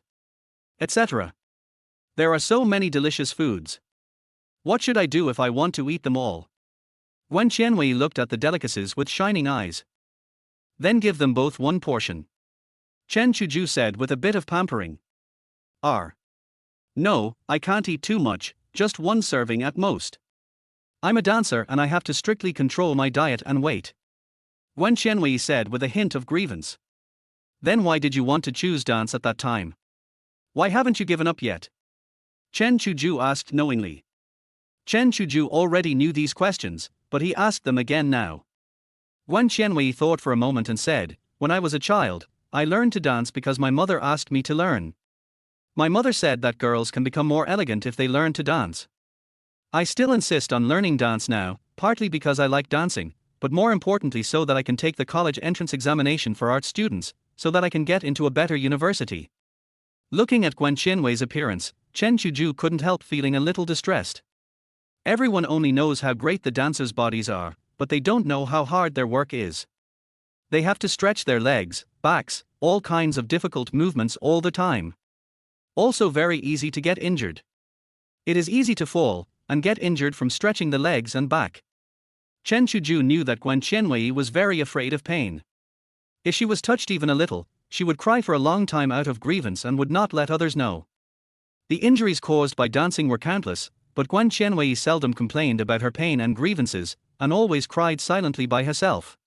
Etc. There are so many delicious foods. What should I do if I want to eat them all? Guan Qianwei looked at the delicacies with shining eyes. Then give them both one portion. Chen Chuzhou said with a bit of pampering. No, I can't eat too much, just one serving at most. I'm a dancer and I have to strictly control my diet and weight. Guan Qianwei said with a hint of grievance. Then why did you want to choose dance at that time? Why haven't you given up yet? Chen Chuzhou asked knowingly. Chen Chuzhou already knew these questions, but he asked them again now. Guan Qianwei thought for a moment and said, when I was a child, I learned to dance because my mother asked me to learn. My mother said that girls can become more elegant if they learn to dance. I still insist on learning dance now, partly because I like dancing, but more importantly so that I can take the college entrance examination for art students, so that I can get into a better university. Looking at Guan Qianwei's appearance, Chen Chuzhou couldn't help feeling a little distressed. Everyone only knows how great the dancers' bodies are, but they don't know how hard their work is. They have to stretch their legs, backs, all kinds of difficult movements all the time. Also very easy to get injured. It is easy to fall and get injured from stretching the legs and back. Chen Chuzhou knew that Guan Qianwei was very afraid of pain. If she was touched even a little, she would cry for a long time out of grievance and would not let others know. The injuries caused by dancing were countless, but Guan Qianwei seldom complained about her pain and grievances, and always cried silently by herself.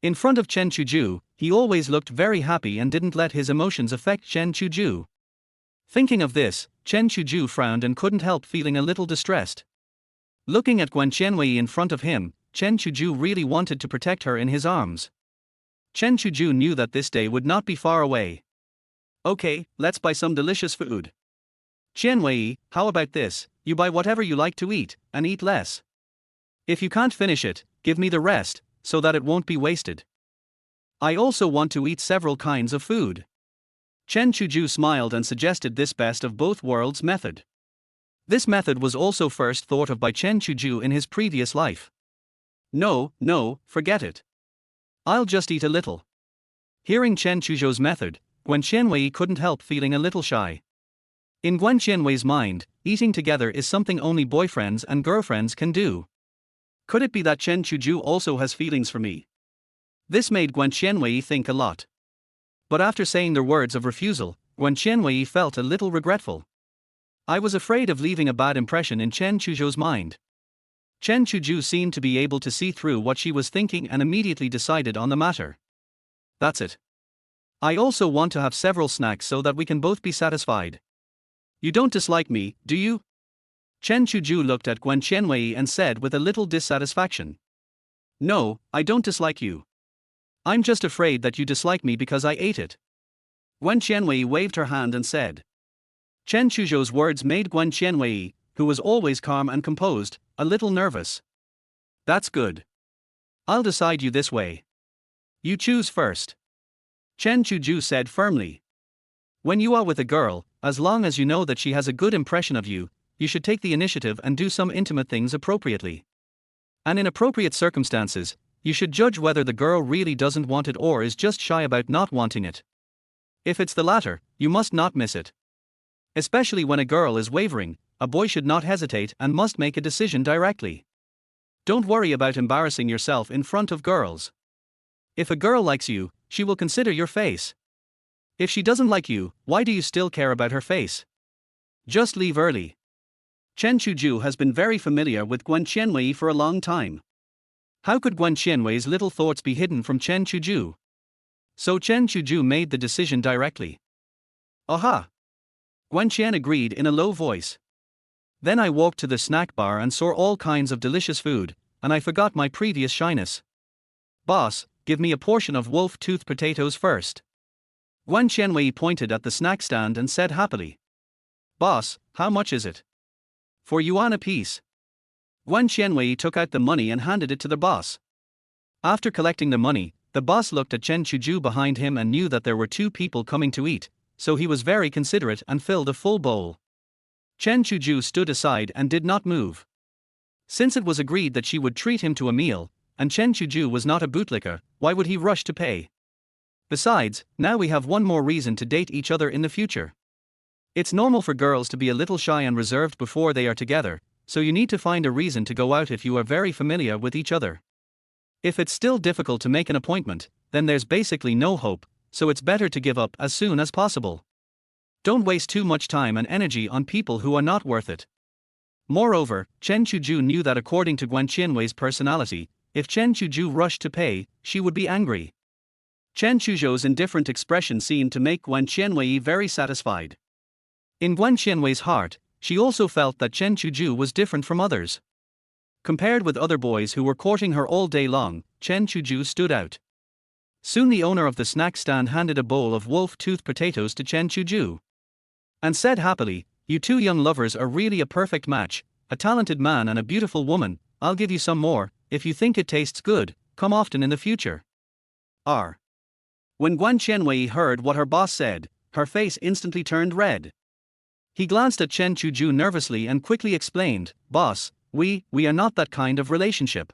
In front of Chen Chuzhou, he always looked very happy and didn't let his emotions affect Chen Chuzhou. Thinking of this, Chen Chuzhou frowned and couldn't help feeling a little distressed. Looking at Guan Qianwei in front of him, Chen Chuzhou really wanted to protect her in his arms. Chen Chuzhou knew that this day would not be far away. Okay, let's buy some delicious food. Qianwei, how about this, you buy whatever you like to eat, and eat less. If you can't finish it, give me the rest, so that it won't be wasted. I also want to eat several kinds of food. Chen Chuzhou smiled and suggested this best of both worlds method. This method was also first thought of by Chen Chuzhou in his previous life. No, forget it. I'll just eat a little. Hearing Chen Chuzhou's method, Guan Qianwei couldn't help feeling a little shy. In Guan Qianwei's mind, eating together is something only boyfriends and girlfriends can do. Could it be that Chen Chuzhou also has feelings for me? This made Guan Qianwei think a lot. But after saying the words of refusal, Guan Qianwei felt a little regretful. I was afraid of leaving a bad impression in Chen Chuzhou's mind. Chen Chuzhou seemed to be able to see through what she was thinking and immediately decided on the matter. That's it. I also want to have several snacks so that we can both be satisfied. You don't dislike me, do you? Chen Chuzhou looked at Guan Qianwei and said with a little dissatisfaction. No, I don't dislike you. I'm just afraid that you dislike me because I ate it. Guan Qianwei waved her hand and said. Chen Chuzhou's words made Guan Qianwei, who was always calm and composed, a little nervous. That's good. I'll decide you this way. You choose first. Chen Chuzhou said firmly. When you are with a girl, as long as you know that she has a good impression of you, you should take the initiative and do some intimate things appropriately. And in appropriate circumstances, you should judge whether the girl really doesn't want it or is just shy about not wanting it. If it's the latter, you must not miss it. Especially when a girl is wavering, a boy should not hesitate and must make a decision directly. Don't worry about embarrassing yourself in front of girls. If a girl likes you, she will consider your face. If she doesn't like you, why do you still care about her face? Just leave early. Chen Chuzhou has been very familiar with Guan Qianwei for a long time. How could Guan Qianwei's little thoughts be hidden from Chen Chuzhou? So Chen Chuzhou made the decision directly. Aha! Guan Qian agreed in a low voice. Then I walked to the snack bar and saw all kinds of delicious food, and I forgot my previous shyness. Boss, give me a portion of wolf-tooth potatoes first. Guan Qianwei pointed at the snack stand and said happily. Boss, how much is it? 4 yuan apiece. Guan Qianwei took out the money and handed it to the boss. After collecting the money, the boss looked at Chen Chuzhou behind him and knew that there were 2 people coming to eat, so he was very considerate and filled a full bowl. Chen Chuzhou stood aside and did not move. Since it was agreed that she would treat him to a meal, and Chen Chuzhou was not a bootlicker, why would he rush to pay? Besides, now we have one more reason to date each other in the future. It's normal for girls to be a little shy and reserved before they are together, so you need to find a reason to go out if you are very familiar with each other. If it's still difficult to make an appointment, then there's basically no hope, so it's better to give up as soon as possible. Don't waste too much time and energy on people who are not worth it. Moreover, Chen Chuzhou knew that according to Guan Qianwei's personality, if Chen Chuzhou rushed to pay, she would be angry. Chen Chuzhou's indifferent expression seemed to make Guan Qianwei very satisfied. In Guan Qianwei's heart, she also felt that Chen Chuzhou was different from others. Compared with other boys who were courting her all day long, Chen Chuzhou stood out. Soon the owner of the snack stand handed a bowl of wolf-tooth potatoes to Chen Chuzhou. And said happily, you 2 young lovers are really a perfect match, a talented man and a beautiful woman. I'll give you some more, if you think it tastes good, come often in the future. R. When Guan Qianwei heard what her boss said, her face instantly turned red. He glanced at Chen Chuzhou nervously and quickly explained, Boss, we are not that kind of relationship.